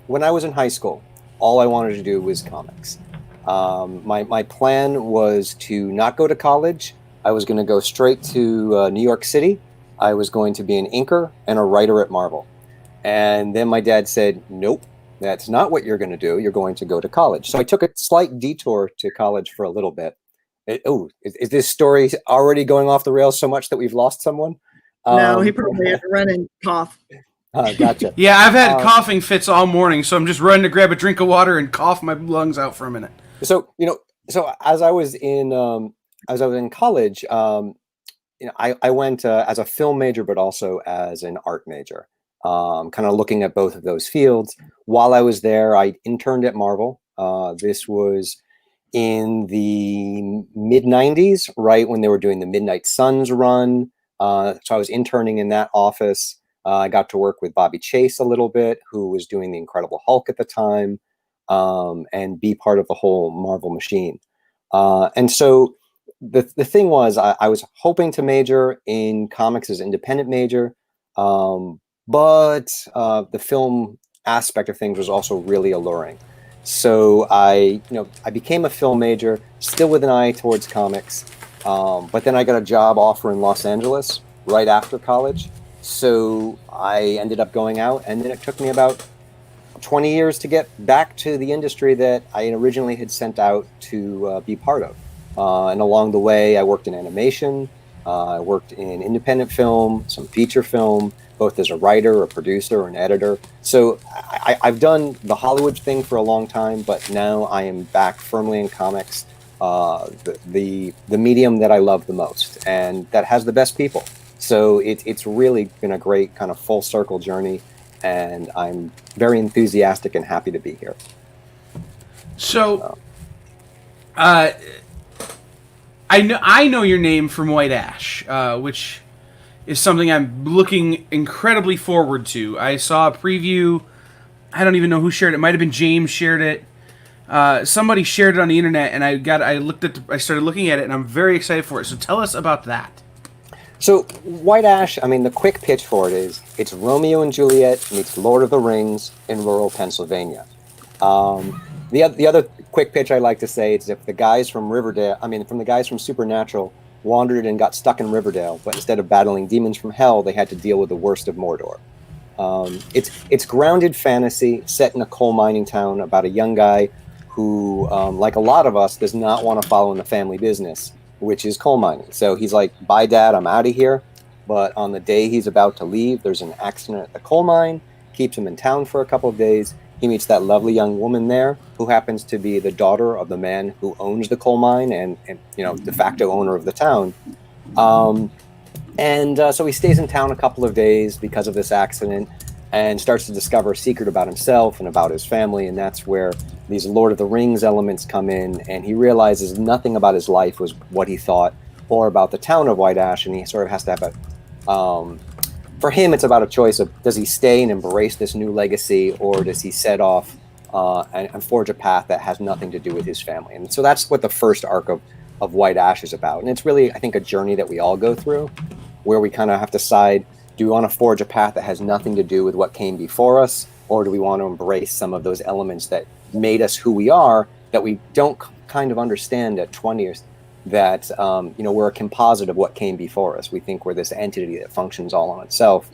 When I was in high school, all I wanted to do was comics. My plan was to not go to college. I was going to go straight to New York City. I was going to be an inker and a writer at Marvel. And then my dad said, nope, that's not what you're going to do. You're going to go to college. So I took a slight detour to college for a little bit. Is this story already going off the rails so much that we've lost someone? No, he probably had to run and cough. Gotcha. Yeah, I've had coughing fits all morning, so I'm just running to grab a drink of water and cough my lungs out for a minute. So, as I was in college, I went as a film major, but also as an art major, kind of looking at both of those fields. While I was there, I interned at Marvel. This was in the mid 90s, right when they were doing the Midnight Suns run. So I was interning in that office. I got to work with Bobby Chase a little bit, who was doing the Incredible Hulk at the time, and be part of the whole Marvel machine. And so the thing was, I was hoping to major in comics as independent major, but the film aspect of things was also really alluring. So I became a film major, still with an eye towards comics. But then I got a job offer in Los Angeles right after college. So I ended up going out, and then it took me about 20 years to get back to the industry that I originally had sent out to be part of. And along the way, I worked in animation, I worked in independent film, some feature film, both as a writer, a producer, an editor. So I've done the Hollywood thing for a long time, but now I am back firmly in comics, the medium that I love the most and that has the best people. So it's really been a great kind of full circle journey, and I'm very enthusiastic and happy to be here. So, I know your name from White Ash, which is something I'm looking incredibly forward to. I saw a preview. I don't even know who shared it. It might have been James shared it. Somebody shared it on the internet, and I started looking at it, and I'm very excited for it. So tell us about that. So White Ash, the quick pitch for it is it's Romeo and Juliet meets Lord of the Rings in rural Pennsylvania. The other quick pitch I like to say is if the guys from the guys from Supernatural wandered and got stuck in Riverdale, but instead of battling demons from hell, they had to deal with the worst of Mordor. It's grounded fantasy set in a coal mining town about a young guy who, like a lot of us, does not want to follow in the family business, which is coal mining. So he's like, bye, Dad, I'm out of here. But on the day he's about to leave, there's an accident at the coal mine, keeps him in town for a couple of days. He meets that lovely young woman there who happens to be the daughter of the man who owns the coal mine and de facto owner of the town. So he stays in town a couple of days because of this accident and starts to discover a secret about himself and about his family. And that's where these Lord of the Rings elements come in. And he realizes nothing about his life was what he thought or about the town of White Ash. And he sort of has to have for him, it's about a choice of does he stay and embrace this new legacy, or does he set off and forge a path that has nothing to do with his family? And so that's what the first arc of White Ash is about. And it's really, I think, a journey that we all go through where we kind of have to decide, do we want to forge a path that has nothing to do with what came before us, or do we want to embrace some of those elements that made us who we are that we don't kind of understand at 20 years? That we're a composite of what came before us. We think we're this entity that functions all on itself,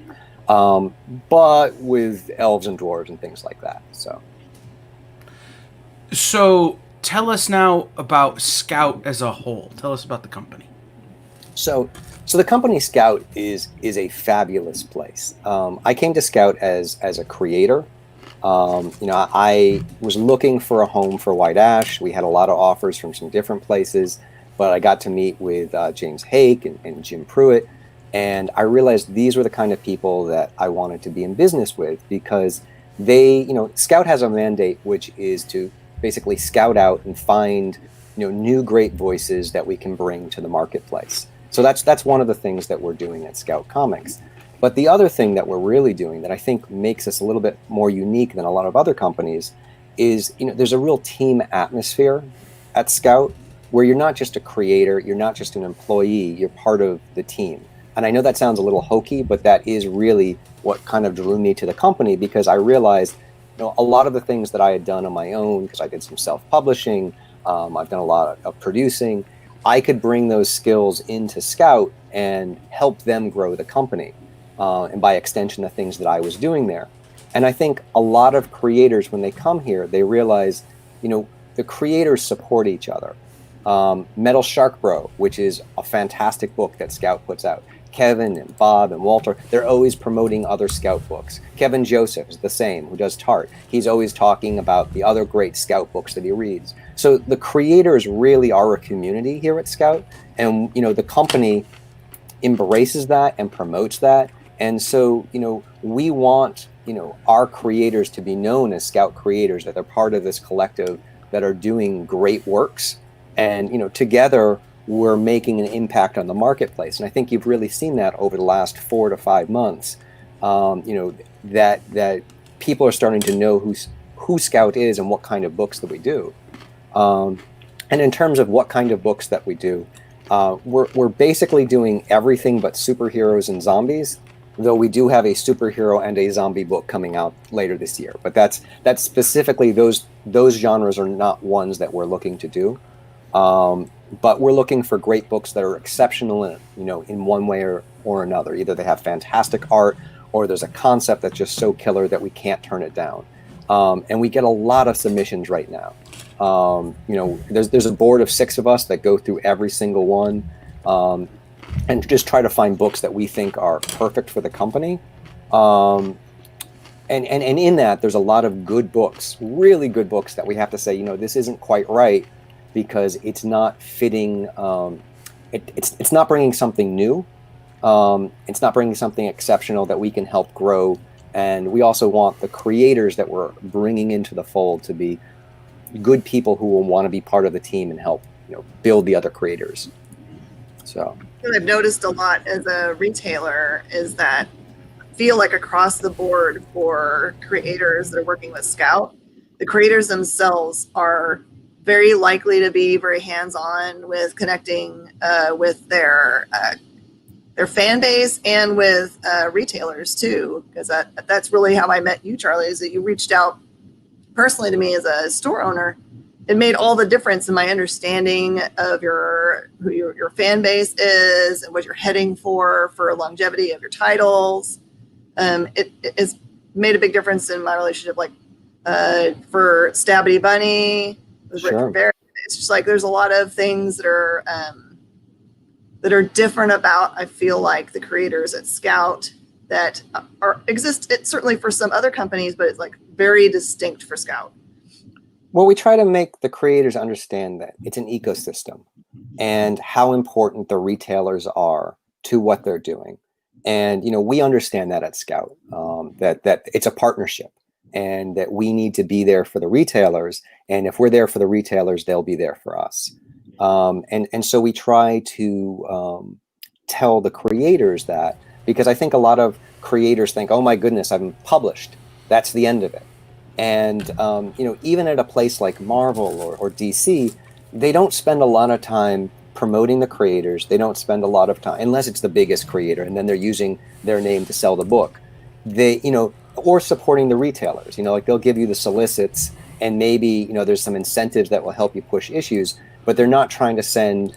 but with elves and dwarves and things like that. So tell us now about Scout as a whole. Tell us about the company. So So the company Scout is a fabulous place. I came to Scout as a creator. I was looking for a home for White Ash. We had a lot of offers from some different places, but I got to meet with James Haick and Jim Pruitt, and I realized these were the kind of people that I wanted to be in business with, because they, Scout has a mandate, which is to basically scout out and find, new great voices that we can bring to the marketplace. So that's one of the things that we're doing at Scout Comics. But the other thing that we're really doing that I think makes us a little bit more unique than a lot of other companies is, there's a real team atmosphere at Scout where you're not just a creator, you're not just an employee, you're part of the team. And I know that sounds a little hokey, but that is really what kind of drew me to the company, because I realized, a lot of the things that I had done on my own, because I did some self-publishing, I've done a lot of producing, I could bring those skills into Scout and help them grow the company. And by extension, the things that I was doing there. And I think a lot of creators, when they come here, they realize, the creators support each other. Metal Shark Bro, which is a fantastic book that Scout puts out. Kevin and Bob and Walter, they're always promoting other Scout books. Kevin Joseph is the same, who does Tart. He's always talking about the other great Scout books that he reads. So the creators really are a community here at Scout. And, the company embraces that and promotes that. And so, we want, our creators to be known as Scout creators, that they're part of this collective that are doing great works. And, together we're making an impact on the marketplace. And I think you've really seen that over the last 4 to 5 months, that people are starting to know who Scout is and what kind of books that we do. And in terms of what kind of books that we do, we're basically doing everything but superheroes and zombies, though we do have a superhero and a zombie book coming out later this year. But that's specifically, those genres are not ones that we're looking to do. But we're looking for great books that are exceptional in one way or another. Either they have fantastic art, or there's a concept that's just so killer that we can't turn it down. And we get a lot of submissions right now. There's a board of 6 of us that go through every single one, and just try to find books that we think are perfect for the company. And in that, there's a lot of good books, really good books that we have to say, this isn't quite right, because it's not fitting. It's not bringing something new. It's not bringing something exceptional that we can help grow. And we also want the creators that we're bringing into the fold to be good people who will want to be part of the team and help, build the other creators. So what I've noticed a lot as a retailer is that I feel like across the board for creators that are working with Scout, the creators themselves are very likely to be very hands-on with connecting with their fan base and with retailers too, because that's really how I met you, Charlie, is that you reached out personally to me as a store owner. It made all the difference in my understanding of who your fan base is and what you're heading for longevity of your titles. It has made a big difference in my relationship, like for Stabby Bunny, with Rick Sure. Rivera. It's just like there's a lot of things that are different about, I feel like, the creators at Scout that exist certainly for some other companies, but it's like very distinct for Scout. Well, we try to make the creators understand that it's an ecosystem and how important the retailers are to what they're doing. And, we understand that at Scout, that it's a partnership and that we need to be there for the retailers. And if we're there for the retailers, they'll be there for us. And so we try to tell the creators that, because I think a lot of creators think, oh my goodness, I'm published. That's the end of it. And, even at a place like Marvel or DC, they don't spend a lot of time promoting the creators. They don't spend a lot of time, unless it's the biggest creator, and then they're using their name to sell the book. Or supporting the retailers, like they'll give you the solicits, and maybe, there's some incentives that will help you push issues, but they're not trying to send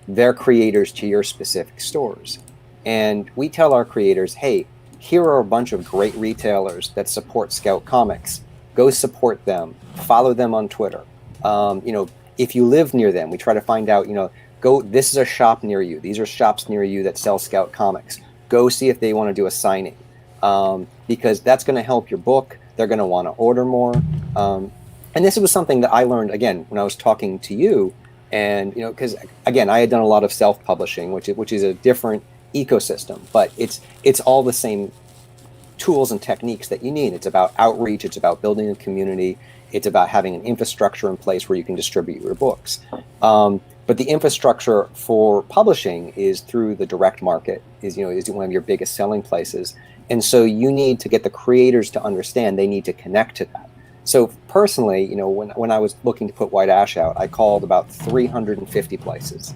their creators to your specific stores. And we tell our creators, hey, here are a bunch of great retailers that support Scout Comics. Go support them. Follow them on Twitter. If you live near them, we try to find out, go, this is a shop near you. These are shops near you that sell Scout comics. Go see if they want to do a signing, because that's going to help your book. They're going to want to order more. And this was something that I learned, again, when I was talking to you. And, you know, because, again, I had done a lot of self-publishing, which is a different ecosystem, but it's all the same tools and techniques that you need. It's about outreach. It's about building a community. It's about having an infrastructure in place where you can distribute your books. But the infrastructure for publishing is through the direct market, is one of your biggest selling places. And so you need to get the creators to understand they need to connect to that. So personally, you know, when I was looking to put White Ash out, I called about 350 places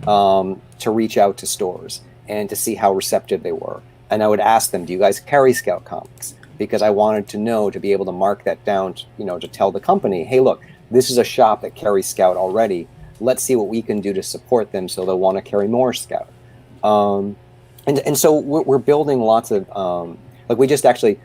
to reach out to stores and to see how receptive they were. And I would ask them, do you guys carry Scout comics? Because I wanted to know, to be able to mark that down, you know, to tell the company, hey, look, this is a shop that carries Scout already. Let's see what we can do to support them so they'll want to carry more Scout. And so we're building lots of, like we just actually,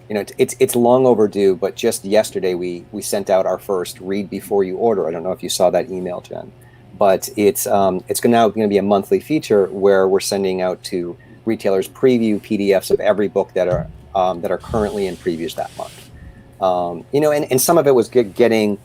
you know, it's long overdue, but just yesterday we sent out our first read before you order. I don't know if you saw that email, Jen, but it's now going to be a monthly feature where we're sending out to retailers preview PDFs of every book that are currently in previews that month. You know, and some of it was getting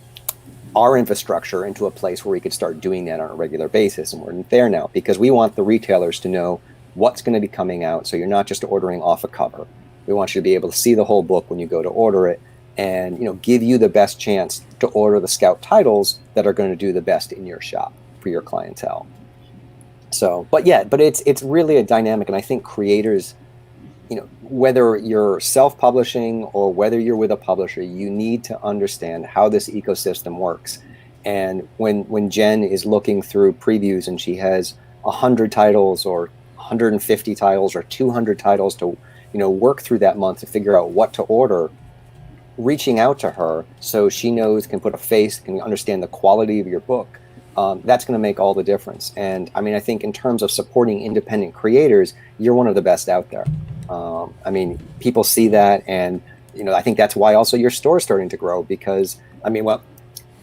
our infrastructure into a place where we could start doing that on a regular basis, and we're there now because we want the retailers to know what's going to be coming out, so you're not just ordering off a cover. We want you to be able to see the whole book when you go to order it, and, you know, give you the best chance to order the Scout titles that are going to do the best in your shop for your clientele. So, but it's really a dynamic, and I think creators, you know, whether you're self-publishing or whether you're with a publisher, you need to understand how this ecosystem works. And when Jen is looking through previews and she has 100 titles or 150 titles or 200 titles to, you know, work through that month to figure out what to order, reaching out to her so she knows, can put a face, can understand the quality of your book, that's going to make all the difference. And I mean, I think in terms of supporting independent creators, you're one of the best out there. I mean, people see that, and, you know, I think that's why also your store is starting to grow, because, I mean, well,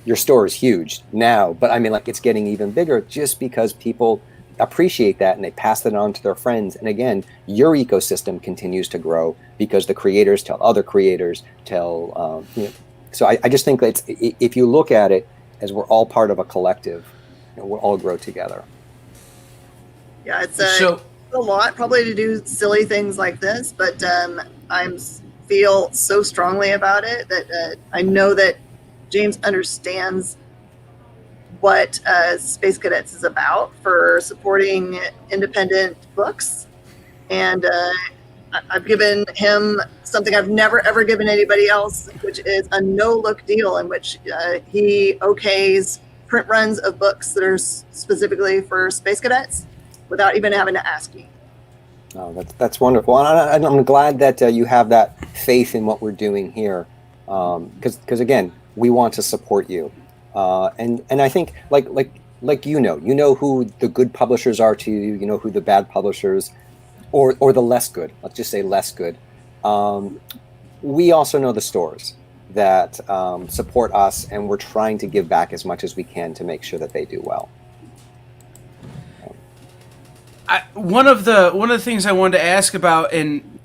your store is huge now, but I mean, like, it's getting even bigger just because people appreciate that and they pass it on to their friends. And again, your ecosystem continues to grow because the creators tell other creators, you know. So I just think that if you look at it as we're all part of a collective, you know, we'll all grow together. Yeah, it's a lot probably to do silly things like this, but I feel so strongly about it that I know that James understands what Space Cadets is about for supporting independent books. And I've given him something I've never, ever given anybody else, which is a no-look deal in which he okays print runs of books that are specifically for Space Cadets without even having to ask me. Oh, that's wonderful. And I'm glad that you have that faith in what we're doing here. Because again, we want to support you. And I think like you know who the good publishers are to you, you know who the bad publishers or the less good, let's just say less good. We also know the stores that support us, and we're trying to give back as much as we can to make sure that they do well. One of the things I wanted to ask about, and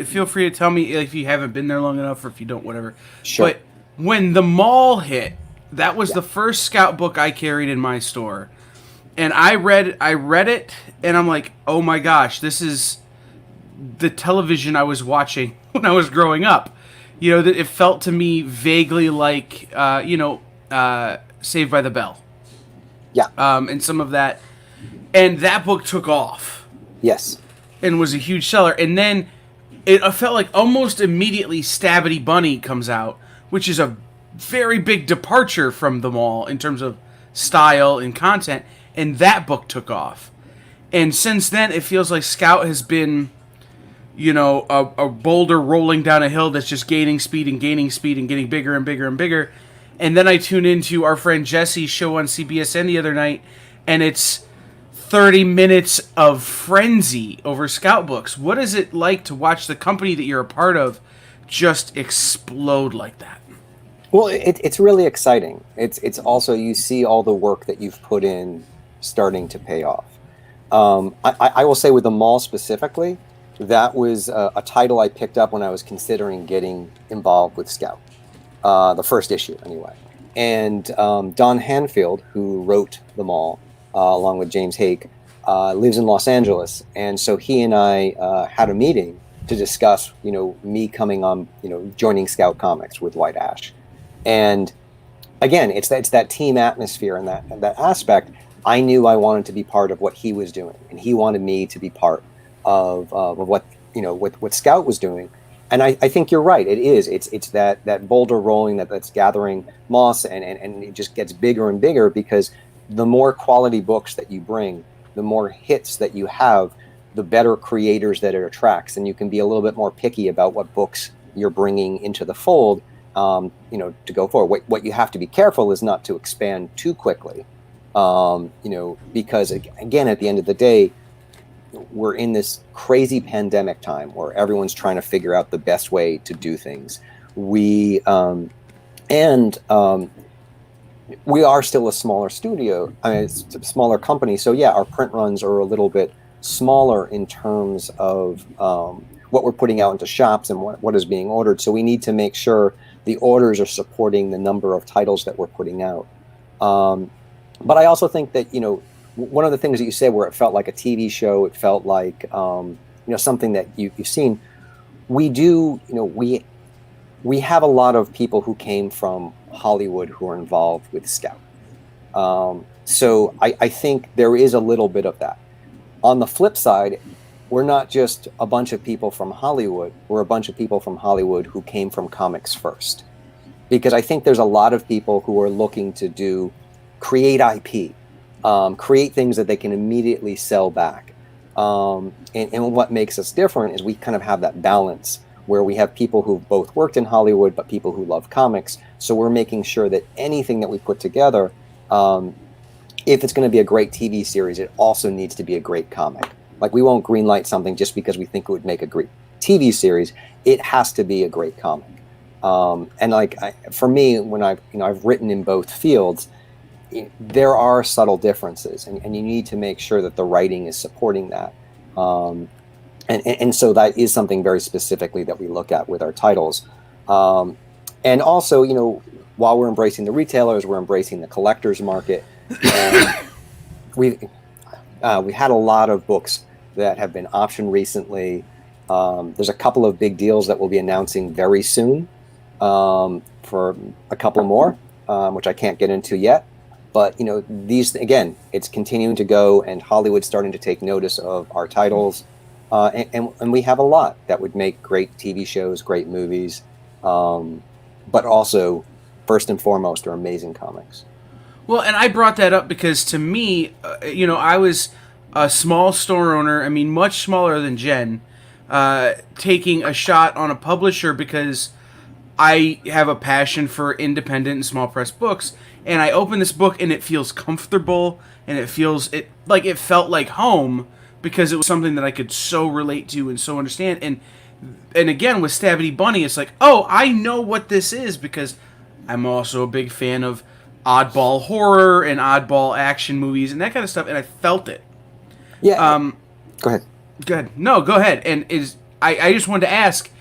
feel free to tell me if you haven't been there long enough or if you don't, whatever. Sure. But when the mall hit, that was the first Scout book I carried in my store, and I read it, and I'm like, oh my gosh, this is the television I was watching when I was growing up. You know, that it felt to me vaguely like, Saved by the Bell. Yeah. And some of that. And that book took off. Yes. And was a huge seller. And then it felt like almost immediately Stabbity Bunny comes out, which is a very big departure from the mall in terms of style and content. And that book took off. And since then, it feels like Scout has been, you know, a boulder rolling down a hill that's just gaining speed and getting bigger and bigger and bigger. And then I tune into our friend Jesse's show on CBSN the other night, and it's 30 minutes of frenzy over Scout books. What is it like to watch the company that you're a part of just explode like that? Well, it's really exciting. It's also, you see all the work that you've put in starting to pay off. I will say with the mall specifically, that was a title I picked up when I was considering getting involved with Scout, the first issue anyway. And Don Hanfield, who wrote the mall, along with James Haick, lives in Los Angeles. And so he and I had a meeting to discuss, me coming on, joining Scout Comics with White Ash. And again, it's that team atmosphere and that aspect. I knew I wanted to be part of what he was doing, and he wanted me to be part of what what Scout was doing. And I think you're right. It is. It's that boulder rolling that's gathering moss, and it just gets bigger and bigger, because the more quality books that you bring, the more hits that you have, the better creators that it attracts, and you can be a little bit more picky about what books you're bringing into the fold. To go forward. What you have to be careful is not to expand too quickly. Because again, at the end of the day, we're in this crazy pandemic time where everyone's trying to figure out the best way to do things. We are still a smaller studio. I mean, it's a smaller company. So yeah, our print runs are a little bit smaller in terms of what we're putting out into shops and what is being ordered. So we need to make sure the orders are supporting the number of titles that we're putting out. But I also think that, one of the things that you said where it felt like a TV show, it felt like, something that you've seen. We do, we have a lot of people who came from Hollywood who are involved with Scout. So I think there is a little bit of that. On the flip side, we're not just a bunch of people from Hollywood. We're a bunch of people from Hollywood who came from comics first. Because I think there's a lot of people who are looking to create IP, create things that they can immediately sell back. And what makes us different is we kind of have that balance where we have people who've both worked in Hollywood, but people who love comics. So we're making sure that anything that we put together, if it's going to be a great TV series, it also needs to be a great comic. Like, we won't greenlight something just because we think it would make a great TV series. It has to be a great comic. For me, when I've written in both fields, there are subtle differences, and you need to make sure that the writing is supporting that. And so that is something very specifically that we look at with our titles. And also, while we're embracing the retailers, we're embracing the collectors market. And we had a lot of books that have been optioned recently. There's a couple of big deals that we'll be announcing very soon for a couple more, which I can't get into yet. But, these, again, it's continuing to go, and Hollywood's starting to take notice of our titles. And we have a lot that would make great TV shows, great movies, but also, first and foremost, are amazing comics. Well, and I brought that up because, to me, I was a small store owner, much smaller than Jen, taking a shot on a publisher because I have a passion for independent and small press books, and I open this book and it feels comfortable, and it felt like home, because it was something that I could so relate to and so understand. And again, with Stabby Bunny, it's like, oh, I know what this is, because I'm also a big fan of oddball horror and oddball action movies and that kind of stuff, and I felt it. Yeah. Go ahead. Go ahead. No, go ahead. And I just wanted to ask,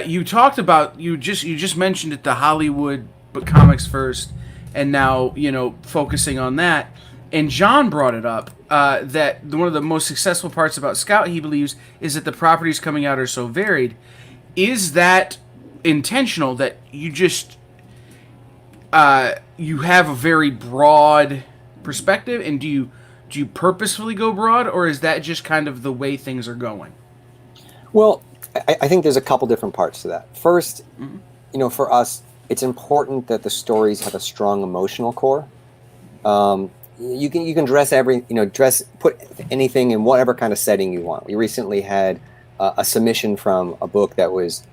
you talked about, you just mentioned it, the Hollywood but comics first, and now, focusing on that. And John brought it up, that one of the most successful parts about Scout, he believes, is that the properties coming out are so varied. Is that intentional, that you just you have a very broad perspective, and do you purposefully go broad, or is that just kind of the way things are going? Well, I think there's a couple different parts to that. First, for us, it's important that the stories have a strong emotional core. You can put anything in whatever kind of setting you want. We recently had a submission from a book that was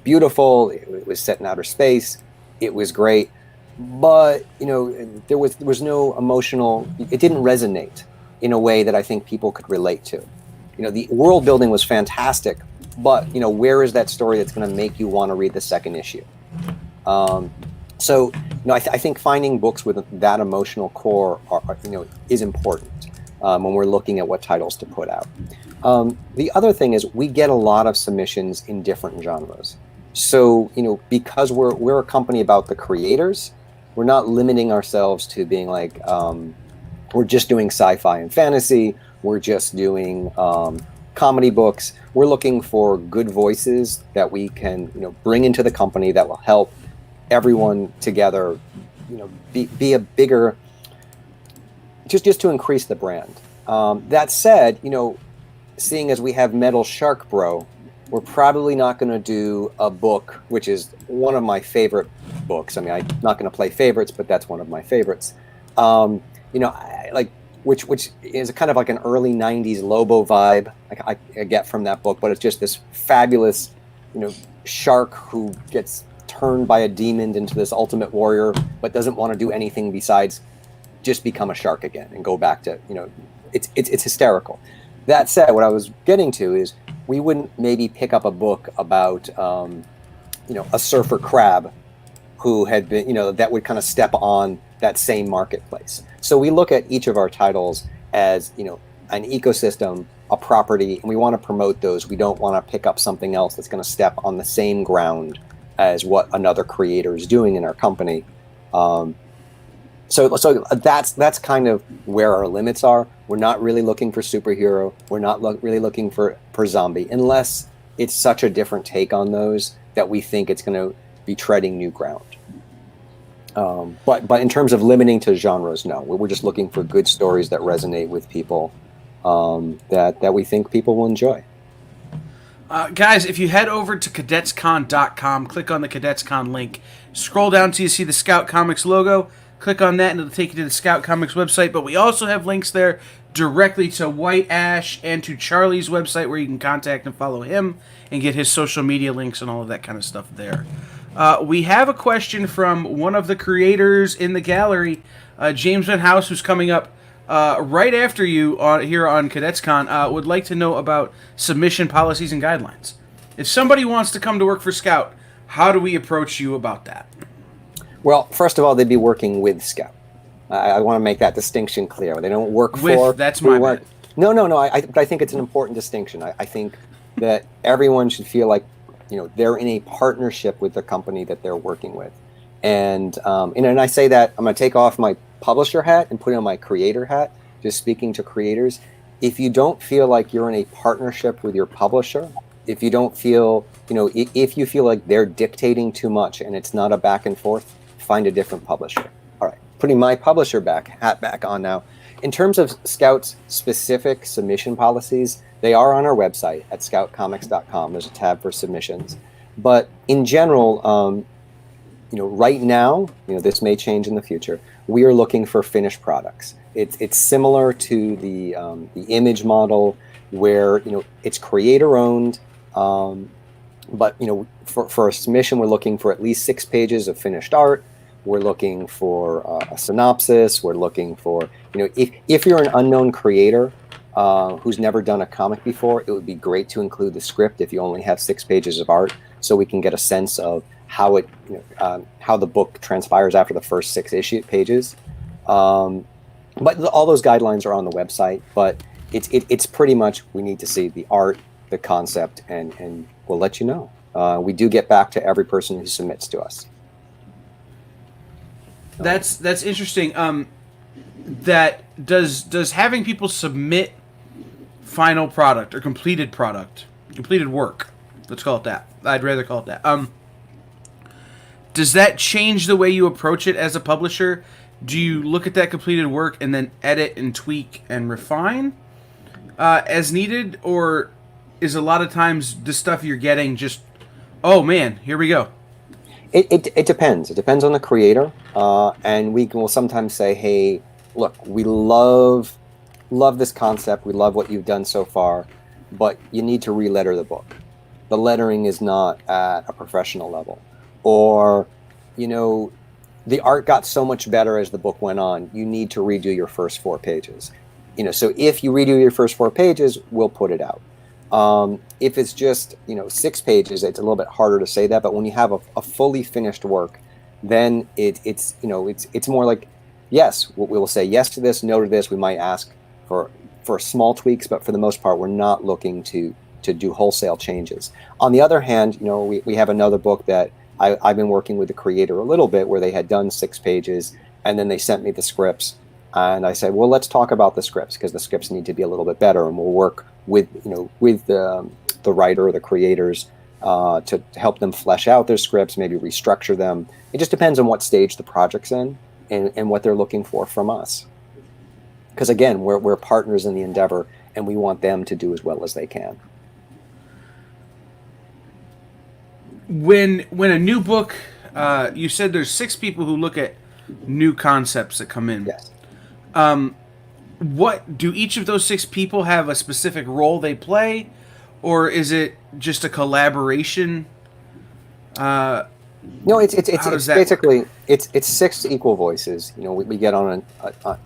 beautiful. It was set in outer space. It was great, but there was no emotional. It didn't resonate in a way that I think people could relate to. The world building was fantastic, but where is that story that's going to make you want to read the second issue? So I think finding books with that emotional core is important when we're looking at what titles to put out. The other thing is we get a lot of submissions in different genres. So, because we're a company about the creators, we're not limiting ourselves to being like, we're just doing sci-fi and fantasy, we're just doing comedy books. We're looking for good voices that we can, bring into the company that will help everyone together, be a bigger, just to increase the brand. That said, seeing as we have Metal Shark Bro, we're probably not going to do a book, which is one of my favorite books. I mean, I'm not going to play favorites, but that's one of my favorites. Which is kind of like an early 90s Lobo vibe I get from that book, but it's just this fabulous, shark who gets turned by a demon into this ultimate warrior, but doesn't want to do anything besides just become a shark again and go back to, it's hysterical. That said, what I was getting to is we wouldn't maybe pick up a book about, a surfer crab who had been, that would kind of step on that same marketplace. So we look at each of our titles as, an ecosystem, a property, and we want to promote those. We don't want to pick up something else that's going to step on the same ground as what another creator is doing in our company. So that's kind of where our limits are. We're not really looking for superhero. We're not really looking for zombie, unless it's such a different take on those that we think it's going to be treading new ground. But in terms of limiting to genres, no. We're just looking for good stories that resonate with people, that we think people will enjoy. Guys, if you head over to cadetscon.com, click on the Cadets Con link, scroll down till you see the Scout Comics logo, click on that and it'll take you to the Scout Comics website, but we also have links there directly to White Ash and to Charlie's website where you can contact and follow him and get his social media links and all of that kind of stuff there. We have a question from one of the creators in the gallery, James Venhaus, who's coming up right after you here on Cadets Con, would like to know about submission policies and guidelines. If somebody wants to come to work for Scout, how do we approach you about that? Well, first of all, they'd be working with Scout. I want to make that distinction clear. They don't work for... That's my bad. No. But I think it's an important distinction. I think that everyone should feel like, they're in a partnership with the company that they're working with. And I say that I'm going to take off my publisher hat and put on my creator hat, just speaking to creators. If you don't feel like you're in a partnership with your publisher, if you don't feel, if you feel like they're dictating too much and it's not a back and forth, find a different publisher. All right, putting my publisher hat back on now. In terms of Scout's specific submission policies, they are on our website at scoutcomics.com. There's a tab for submissions. But in general, right now, this may change in the future. We are looking for finished products. It's similar to the image model where, it's creator owned. But for a submission, we're looking for at least 6 pages of finished art. We're looking for a synopsis. We're looking for, if you're an unknown creator who's never done a comic before, it would be great to include the script if you only have 6 pages of art, so we can get a sense of how how the book transpires after the first 6 pages. But all those guidelines are on the website. But it's pretty much, we need to see the art, the concept, and we'll let you know. We do get back to every person who submits to us. That's interesting. That does having people submit final product or completed work, let's call it that. I'd rather call it that. Does that change the way you approach it as a publisher? Do you look at that completed work and then edit and tweak and refine as needed, or is a lot of times the stuff you're getting just, oh man, here we go? It depends. It depends on the creator, and we will sometimes say, hey, look, we love this concept. We love what you've done so far, but you need to re-letter the book. The lettering is not at a professional level. Or, the art got so much better as the book went on, you need to redo your first 4 pages. So if you redo your first 4 pages, we'll put it out. If it's just, 6 pages, it's a little bit harder to say that, but when you have a fully finished work then it's more like, yes, we will say yes to this, no to this. We might ask for small tweaks, but for the most part, we're not looking to do wholesale changes. On the other hand, we have another book that I've been working with the creator a little bit, where they had done 6 pages, and then they sent me the scripts, and I said, well, let's talk about the scripts, because the scripts need to be a little bit better, and we'll work with the writer or the creators to help them flesh out their scripts, maybe restructure them. It just depends on what stage the project's in and what they're looking for from us. Because again, we're partners in the endeavor, and we want them to do as well as they can. When a new book, you said there's 6 people who look at new concepts that come in. Yes. What do each of those 6 people have a specific role they play, or is it just a collaboration? No, it's basically it's 6 equal voices. We get on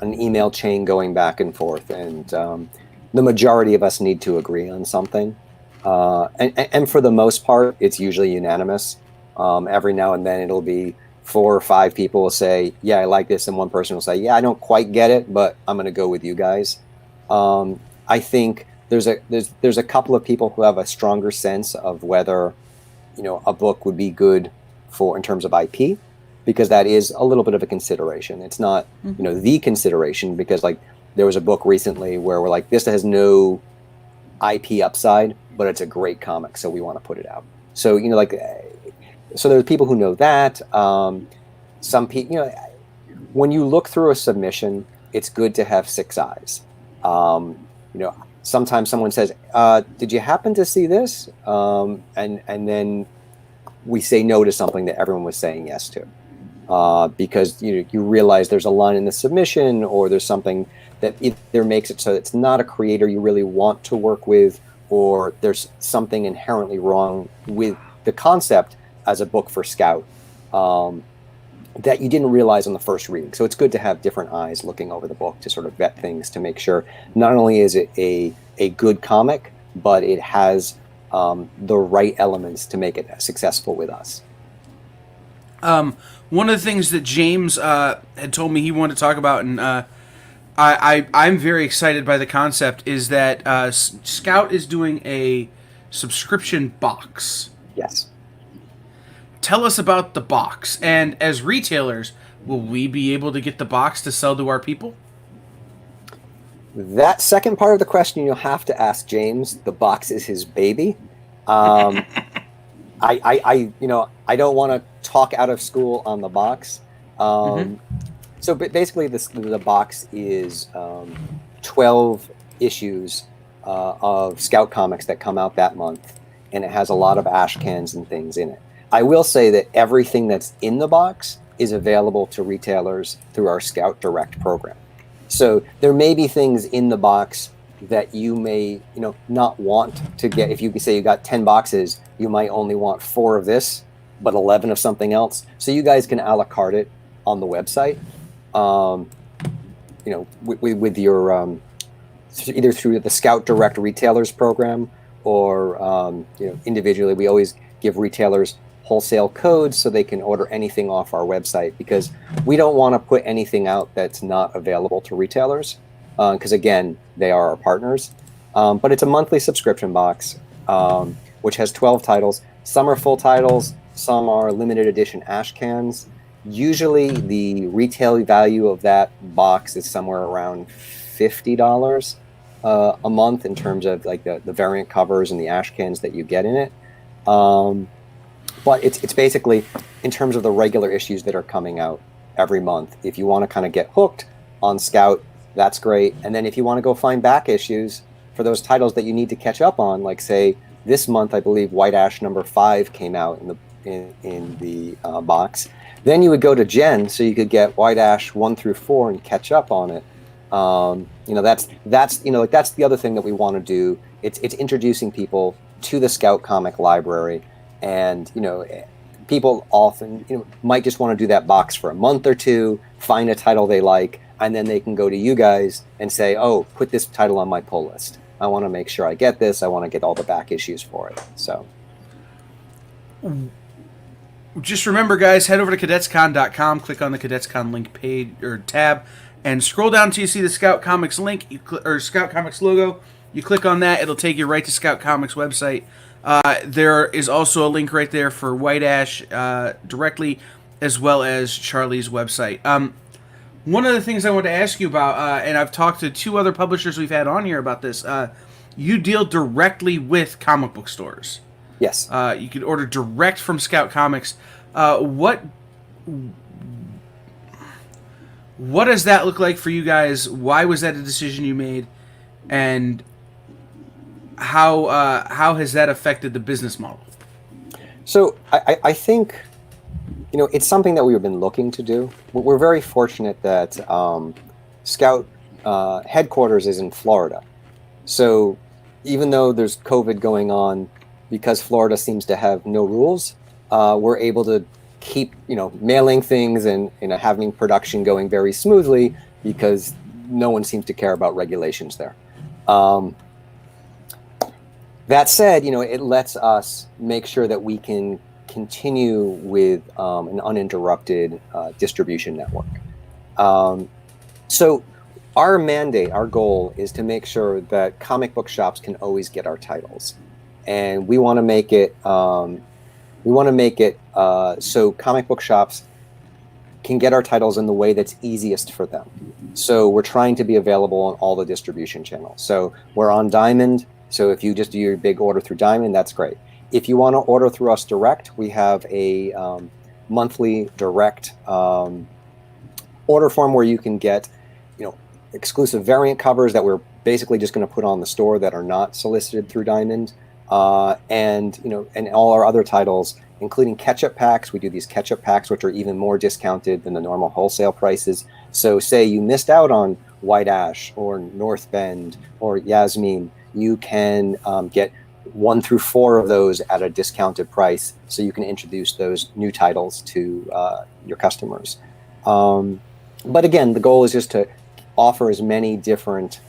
an email chain going back and forth, and the majority of us need to agree on something. And for the most part, it's usually unanimous. Every now and then it'll be 4 or 5 people will say, yeah, I like this. And one person will say, yeah, I don't quite get it, but I'm going to go with you guys. I think there's a couple of people who have a stronger sense of whether, a book would be good in terms of IP, because that is a little bit of a consideration. It's not, the consideration, because like there was a book recently where we're like, this has no IP upside, but it's a great comic, so we want to put it out. So so there's people who know that. Some people, when you look through a submission, it's good to have 6 eyes. Sometimes someone says, "Did you happen to see this?" And then we say no to something that everyone was saying yes to, because you realize there's a line in the submission, or there's something that either makes it so it's not a creator you really want to work with, or there's something inherently wrong with the concept as a book for Scout that you didn't realize on the first reading. So it's good to have different eyes looking over the book to sort of vet things, to make sure not only is it a good comic, but it has the right elements to make it successful with us. One of the things that James had told me he wanted to talk about, and I'm very excited by the concept, is that Scout is doing a subscription box. Yes. Tell us about the box, and as retailers, will we be able to get the box to sell to our people? That second part of the question you'll have to ask James. The box is his baby. I don't want to talk out of school on the box. So basically, the box is 12 issues of Scout comics that come out that month, and it has a lot of ash cans and things in it. I will say that everything that's in the box is available to retailers through our Scout Direct program. So there may be things in the box that you may, not want to get. If you say you got 10 boxes, you might only want 4 of this, but 11 of something else. So you guys can a la carte it on the website, with your either through the Scout Direct Retailers program, or individually. We always give retailers wholesale codes so they can order anything off our website, because we don't want to put anything out that's not available to retailers, because again, they are our partners. But it's a monthly subscription box, which has 12 titles. Some are full titles, some are limited edition ash cans. Usually the retail value of that box is somewhere around $50 a month, in terms of like the variant covers and the ash cans that you get in it. But it's basically, in terms of the regular issues that are coming out every month, if you want to kind of get hooked on Scout, that's great. And then if you want to go find back issues for those titles that you need to catch up on, like say this month, I believe White Ash number 5 came out in the box. Then you would go to Gen, so you could get White Ash 1 through 4 and catch up on it. That's the other thing that we want to do. It's introducing people to the Scout comic library. And people often might just want to do that box for a month or 2, find a title they like, and then they can go to you guys and say, oh, put this title on my pull list. I want to make sure I get this. I want to get all the back issues for it. So just remember, guys, head over to cadetscon.com, click on the Cadets Con link page or tab, and scroll down until you see the Scout Comics link or Scout Comics logo. You click on that, it'll take you right to Scout Comics website. There is also a link right there for White Ash directly, as well as Charlie's website. One of the things I want to ask you about, and I've talked to 2 other publishers we've had on here about this, you deal directly with comic book stores. Yes. You can order direct from Scout Comics. What does that look like for you guys? Why was that a decision you made? And how has that affected the business model? So I think, it's something that we've been looking to do. We're very fortunate that Scout headquarters is in Florida. So even though there's COVID going on, because Florida seems to have no rules, we're able to keep, mailing things and having production going very smoothly because no one seems to care about regulations there. That said, it lets us make sure that we can continue with an uninterrupted distribution network. So our mandate, our goal is to make sure that comic book shops can always get our titles. And we want to make it so comic book shops can get our titles in the way that's easiest for them. So we're trying to be available on all the distribution channels. So we're on Diamond. So if you just do your big order through Diamond, that's great. If you want to order through us direct, we have a monthly direct order form where you can get, exclusive variant covers that we're basically just going to put on the store that are not solicited through Diamond. And all our other titles, including catch-up packs. We do these catch-up packs, which are even more discounted than the normal wholesale prices. So say you missed out on White Ash or North Bend or Yasmin, you can get 1 through 4 of those at a discounted price, so you can introduce those new titles to your customers. But again, the goal is just to offer as many different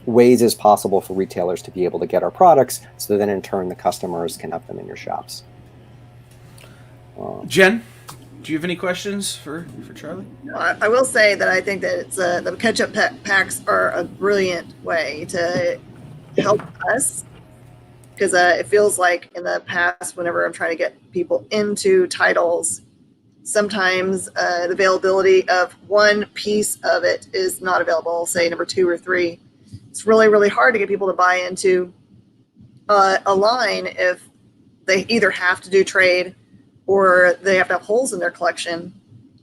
ways as possible for retailers to be able to get our products, so then in turn the customers can have them in your shops. Jen, do you have any questions for Charlie? I will say that I think that it's the catch-up packs are a brilliant way to help us, because it feels like in the past, whenever I'm trying to get people into titles, sometimes the availability of one piece of it is not available, say number 2 or 3. It's really, really hard to get people to buy into a line if they either have to do trade or they have to have holes in their collection.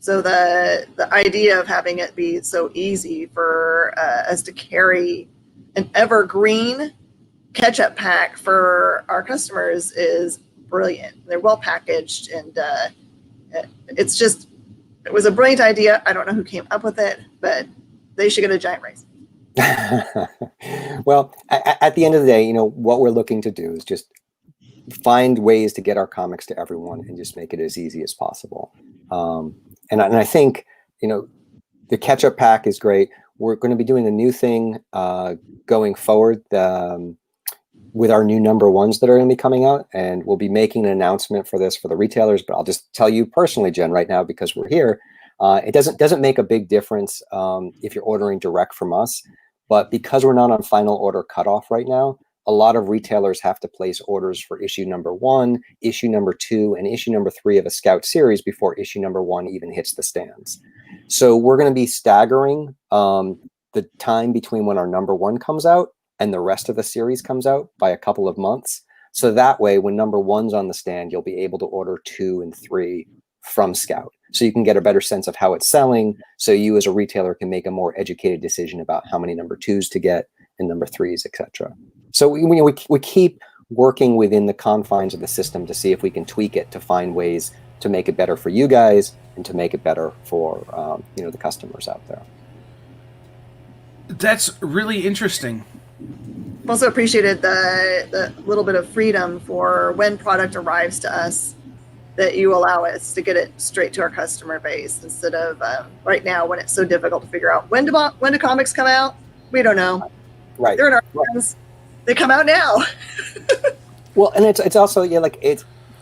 So the idea of having it be so easy for us to carry an evergreen catch-up pack for our customers is brilliant. They're well packaged, and it was a brilliant idea. I don't know who came up with it, but they should get a giant raise. Well, at the end of the day, what we're looking to do is just find ways to get our comics to everyone and just make it as easy as possible. And I think, the catch-up pack is great. We're going to be doing a new thing going forward with our new number 1s that are going to be coming out, and we'll be making an announcement for this for the retailers. But I'll just tell you personally, Jen, right now, because we're here, it doesn't make a big difference if you're ordering direct from us. But because we're not on final order cutoff right now, a lot of retailers have to place orders for issue number 1, issue number 2, and issue number 3 of a Scout series before issue number 1 even hits the stands. So we're going to be staggering the time between when our number 1 comes out and the rest of the series comes out by a couple of months. So that way, when number 1's on the stand, you'll be able to order 2 and 3 from Scout. So you can get a better sense of how it's selling. So you as a retailer can make a more educated decision about how many number 2s to get and number 3s, etc. So we keep working within the confines of the system to see if we can tweak it to find ways to make it better for you guys and to make it better for the customers out there. That's really interesting. Also appreciated the little bit of freedom for when product arrives to us, that you allow us to get it straight to our customer base instead of right now when it's so difficult to figure out when do comics come out. We don't know. Right. They're in our hands. They come out now. Well, and it's also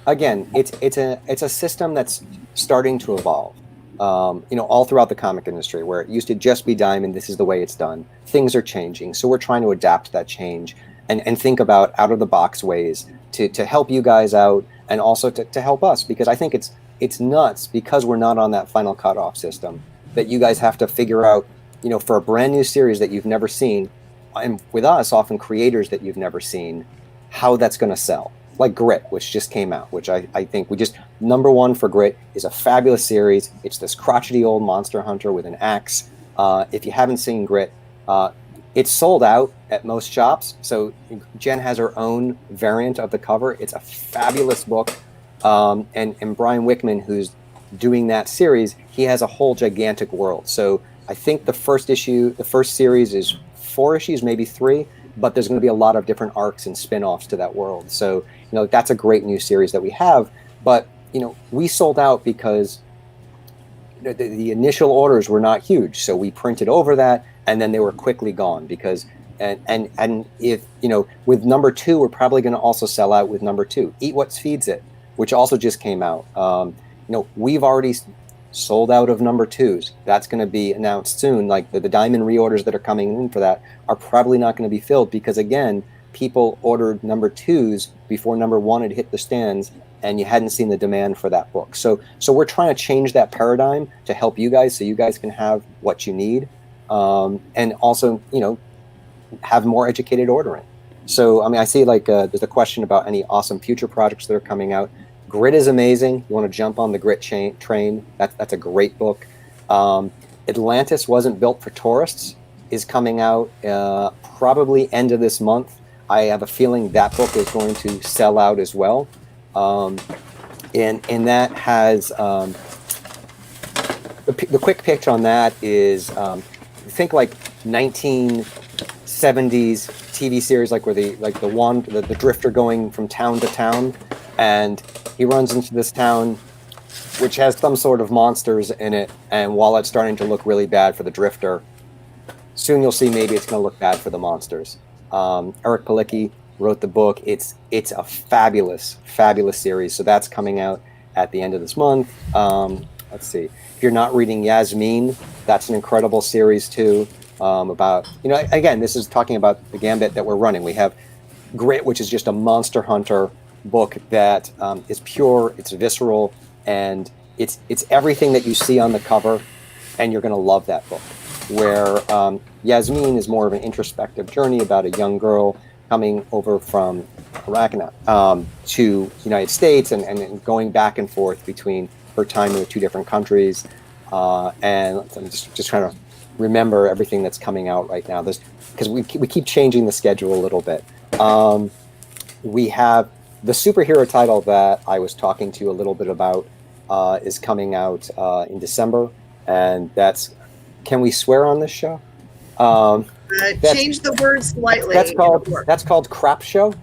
again, it's a system that's starting to evolve. All throughout the comic industry, where it used to just be Diamond, this is the way it's done. Things are changing, so we're trying to adapt that change and think about out of the box ways to help you guys out, and also to help us, because I think it's nuts, because we're not on that final cutoff system, that you guys have to figure out, for a brand new series that you've never seen, and with us, often creators that you've never seen, how that's going to sell. Like Grit, which just came out, which I think number one for Grit is a fabulous series. It's this crotchety old monster hunter with an axe. If you haven't seen Grit, it's sold out at most shops. So Jen has her own variant of the cover. It's a fabulous book. And Brian Wickman, who's doing that series, he has a whole gigantic world. So I think the first series is 4 issues, maybe 3, but there's going to be a lot of different arcs and spin-offs to that world. So, that's a great new series that we have. But, we sold out because the initial orders were not huge. So we printed over that, and then they were quickly gone because, and if, with number 2, we're probably going to also sell out with number 2. Eat What Feeds It, which also just came out. We've already sold out of number 2s. That's going to be announced soon. Like the Diamond reorders that are coming in for that are probably not going to be filled because, again, people ordered number 2s before number 1 had hit the stands, and you hadn't seen the demand for that book. So we're trying to change that paradigm to help you guys, so you guys can have what you need, and also, have more educated ordering. So, I see there's a question about any awesome future projects that are coming out. Grit is amazing. You want to jump on the Grit train. That's a great book. Atlantis Wasn't Built for Tourists is coming out probably end of this month. I have a feeling that book is going to sell out as well. And that has the quick pitch on that is think like 1970s TV series, like where the drifter going from town to town, and he runs into this town which has some sort of monsters in it, and while it's starting to look really bad for the drifter, soon you'll see maybe it's going to look bad for the monsters. Eric Palicki wrote the book. It's a fabulous series. So that's coming out at the end of this month. Let's see. If you're not reading Yasmin, that's an incredible series too. About, again, this is talking about the gambit that we're running. We have Grit, which is just a monster hunter book that is pure, it's visceral, and it's everything that you see on the cover, and you're going to love that book. Where Yasmin is more of an introspective journey about a young girl coming over from Iraq to the United States and going back and forth between her time in the 2 different countries. And I'm just trying to remember everything that's coming out right now. Because we keep changing the schedule a little bit. We have the superhero title that I was talking to you a little bit about is coming out in December, and that's, can we swear on this show? Change the word slightly. That's called Crap Show.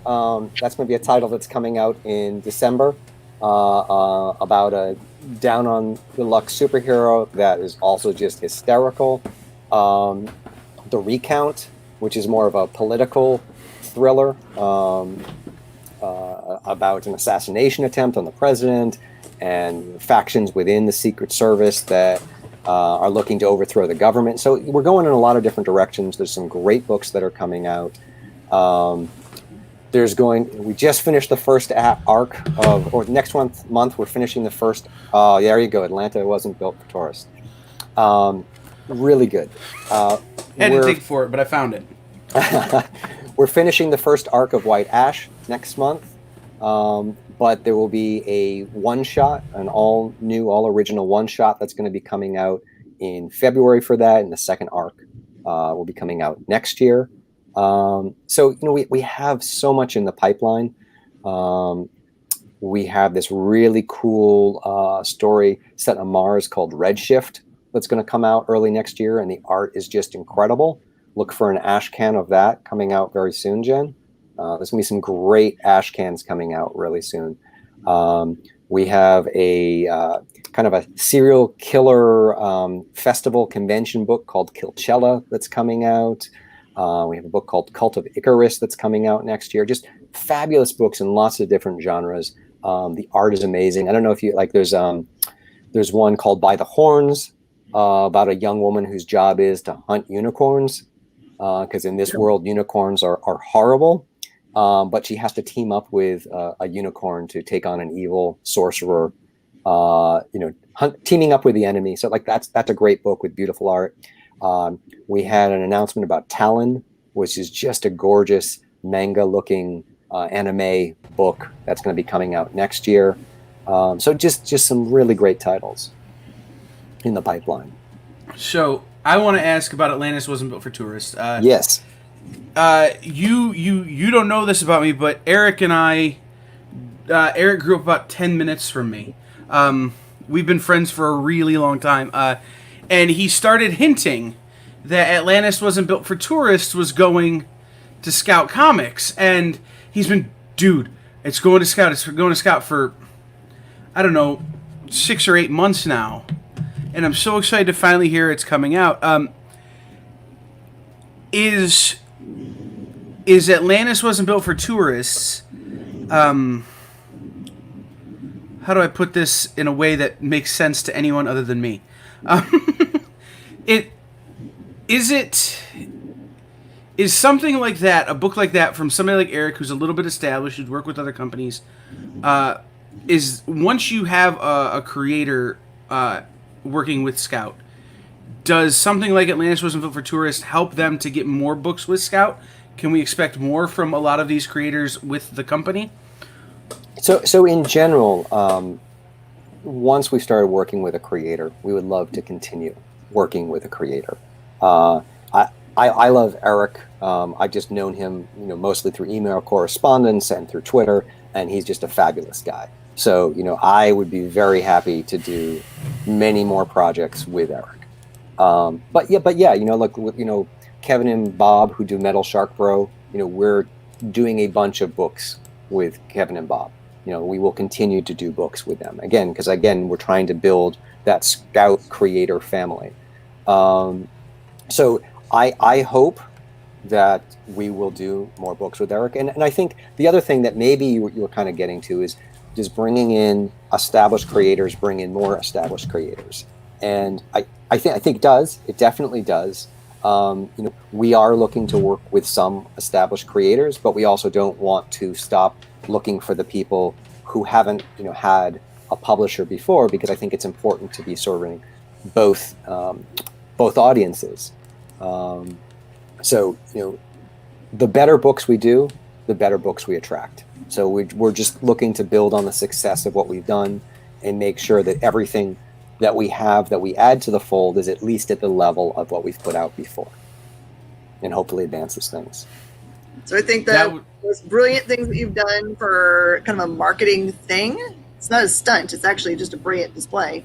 That's going to be a title that's coming out in December about a down on the luck superhero that is also just hysterical. The Recount, which is more of a political thriller about an assassination attempt on the president and factions within the Secret Service that are looking to overthrow the government. So we're going in a lot of different directions. There's some great books that are coming out. We just finished the first arc or next month we're finishing the first. Oh, there you go. Atlanta Wasn't Built for Tourists. Really good. Had to dig for it, but I found it. We're finishing the first arc of White Ash next month. But there will be a one-shot, an all-new, all-original one-shot that's going to be coming out in February for that, and the second arc will be coming out next year. So, we have so much in the pipeline. We have this really cool story set on Mars called Redshift that's going to come out early next year, and the art is just incredible. Look for an ash can of that coming out very soon, Jen. There's going to be some great ash cans coming out really soon. We have a kind of a serial killer festival convention book called Kilchella that's coming out. We have a book called Cult of Icarus that's coming out next year. Just fabulous books in lots of different genres. The art is amazing. I don't know if you like. There's one called By the Horns about a young woman whose job is to hunt unicorns, because in this world unicorns are horrible. But she has to team up with a unicorn to take on an evil sorcerer. Teaming up with the enemy. So like that's a great book with beautiful art. We had an announcement about Talon, which is just a gorgeous manga-looking anime book that's going to be coming out next year. So just some really great titles in the pipeline. So I want to ask about Atlantis Wasn't Built for Tourists. Yes. You don't know this about me, but Eric and I, Eric grew up about 10 minutes from me. We've been friends for a really long time. And he started hinting that Atlantis Wasn't Built for Tourists was going to Scout Comics. And he's been, dude, it's going to Scout. It's going to Scout for, I don't know, 6 or 8 months now. And I'm so excited to finally hear it's coming out. Is Atlantis Wasn't Built for Tourists, how do I put this in a way that makes sense to anyone other than me? Is something like that, a book like that from somebody like Eric, who's a little bit established, who's worked with other companies, is once you have a creator working with Scout, does something like Atlantis Wasn't Built for Tourists help them to get more books with Scout? Can we expect more from a lot of these creators with the company? So in general, once we started working with a creator, we would love to continue working with a creator. I love Eric. I've just known him, mostly through email correspondence and through Twitter, and he's just a fabulous guy. So, I would be very happy to do many more projects with Eric. But yeah, look, Kevin and Bob, who do Metal Shark Bro, we're doing a bunch of books with Kevin and Bob. We will continue to do books with them because we're trying to build that Scout creator family. So I hope that we will do more books with Eric. And I think the other thing that maybe you were kind of getting to is just bringing in established creators, bring in more established creators. And I think it definitely does. We are looking to work with some established creators, but we also don't want to stop looking for the people who haven't, had a publisher before, because I think it's important to be serving both audiences. So, the better books we do, the better books we attract. So we're just looking to build on the success of what we've done and make sure that everything that we have, that we add to the fold, is at least at the level of what we've put out before, and hopefully advances things. So I think that those brilliant things that you've done for kind of a marketing thing, it's not a stunt, it's actually just a brilliant display,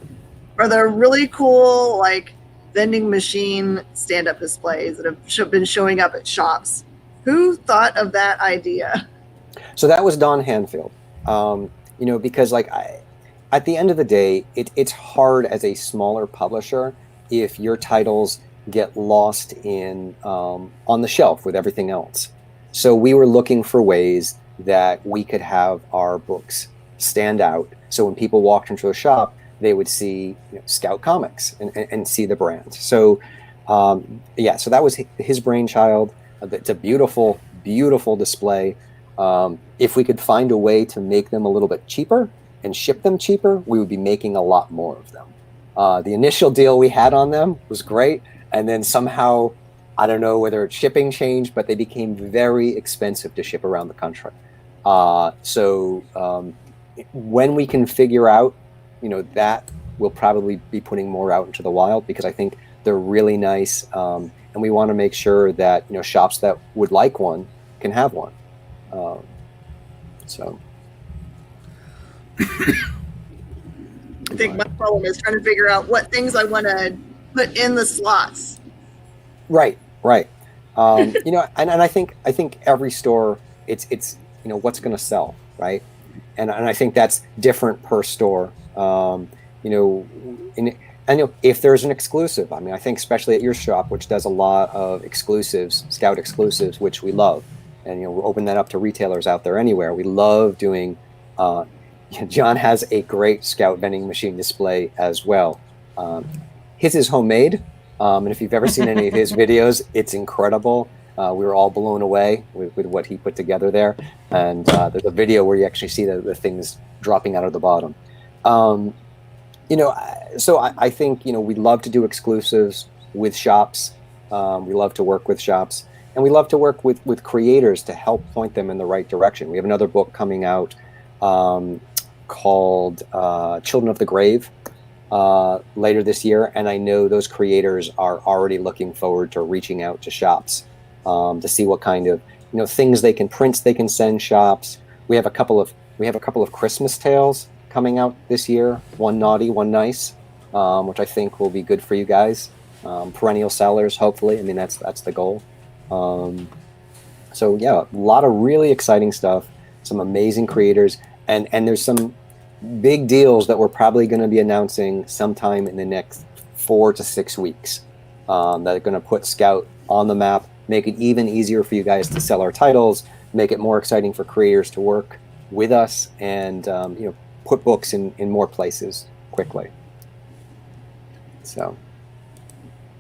are there really cool, like, vending machine stand-up displays that have been showing up at shops. Who thought of that idea? So that was Don Hanfield. Because at the end of the day, it's hard as a smaller publisher if your titles get lost in on the shelf with everything else. So we were looking for ways that we could have our books stand out. So when people walked into a shop, they would see Scout Comics and see the brand. So so that was his brainchild. It's a beautiful, beautiful display. If we could find a way to make them a little bit cheaper and ship them cheaper, we would be making a lot more of them. The initial deal we had on them was great, and then somehow, I don't know whether it's shipping changed, but they became very expensive to ship around the country. So when we can figure out, that, we'll probably be putting more out into the wild, because I think they're really nice, and we want to make sure that shops that would like one can have one. So. I think my problem is trying to figure out what things I want to put in the slots. Right. And I think every store, it's what's going to sell, right? And I think that's different per store. If there's an exclusive, I think especially at your shop, which does a lot of exclusives, Scout exclusives, which we love, and we'll open that up to retailers out there anywhere. We love doing John has a great Scout vending machine display as well. His is homemade, and if you've ever seen any of his videos, it's incredible. We were all blown away with what he put together there. And there's a video where you actually see the things dropping out of the bottom. So I think, we love to do exclusives with shops. We love to work with shops. And we love to work with creators to help point them in the right direction. We have another book coming out called Children of the Grave later this year. And I know those creators are already looking forward to reaching out to shops to see what kind of things they can print, they can send shops. We have a couple of Christmas tales coming out this year. One naughty, one nice, which I think will be good for you guys. Perennial sellers, hopefully. I mean, that's the goal. So yeah, a lot of really exciting stuff. Some amazing creators, and there's some big deals that we're probably going to be announcing sometime in the next 4 to 6 weeks that are going to put Scout on the map, make it even easier for you guys to sell our titles, make it more exciting for creators to work with us, and put books in more places quickly. So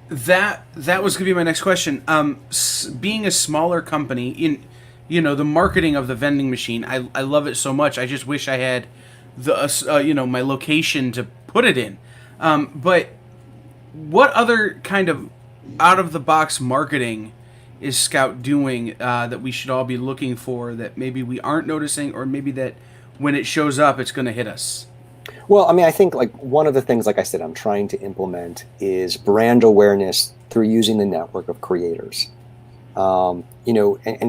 that was going to be my next question. Being a smaller company, in the marketing of the vending machine, I love it so much. I just wish I had the my location to put it in. But what other kind of out of the box marketing is Scout doing that we should all be looking for, that maybe we aren't noticing, or maybe that when it shows up it's going to hit us? Well, I mean, I think one of the things, like I said, I'm trying to implement is brand awareness through using the network of creators, and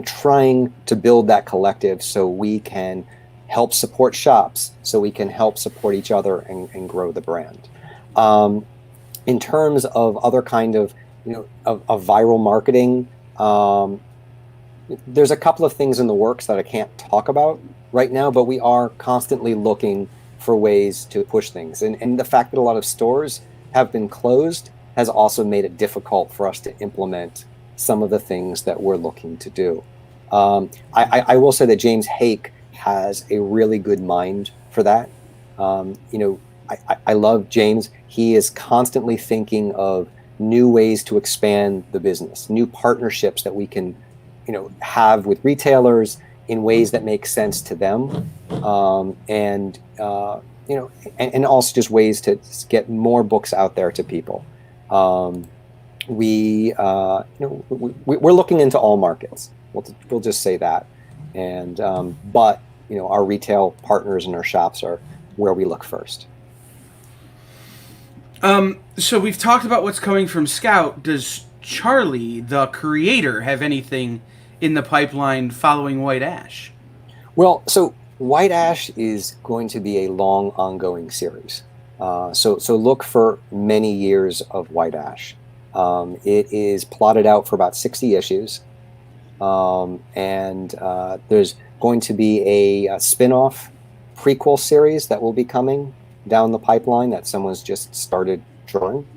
trying to build that collective so we can help support shops, so we can help support each other and grow the brand. In terms of other kind of, of viral marketing, there's a couple of things in the works that I can't talk about right now, but we are constantly looking for ways to push things. And the fact that a lot of stores have been closed has also made it difficult for us to implement some of the things that we're looking to do. I will say that James Haick has a really good mind for that. I love James. He is constantly thinking of new ways to expand the business, new partnerships that we can, have with retailers in ways that make sense to them, and also just ways to get more books out there to people. We're looking into all markets. We'll just say that, and but our retail partners and our shops are where we look first. So we've talked about what's coming from Scout. Does Charlie, the creator, have anything in the pipeline following White Ash? Well, so White Ash is going to be a long, ongoing series. So look for many years of White Ash. It is plotted out for about 60 issues, and there's going to be a spin-off prequel series that will be coming down the pipeline that someone's just started drawing,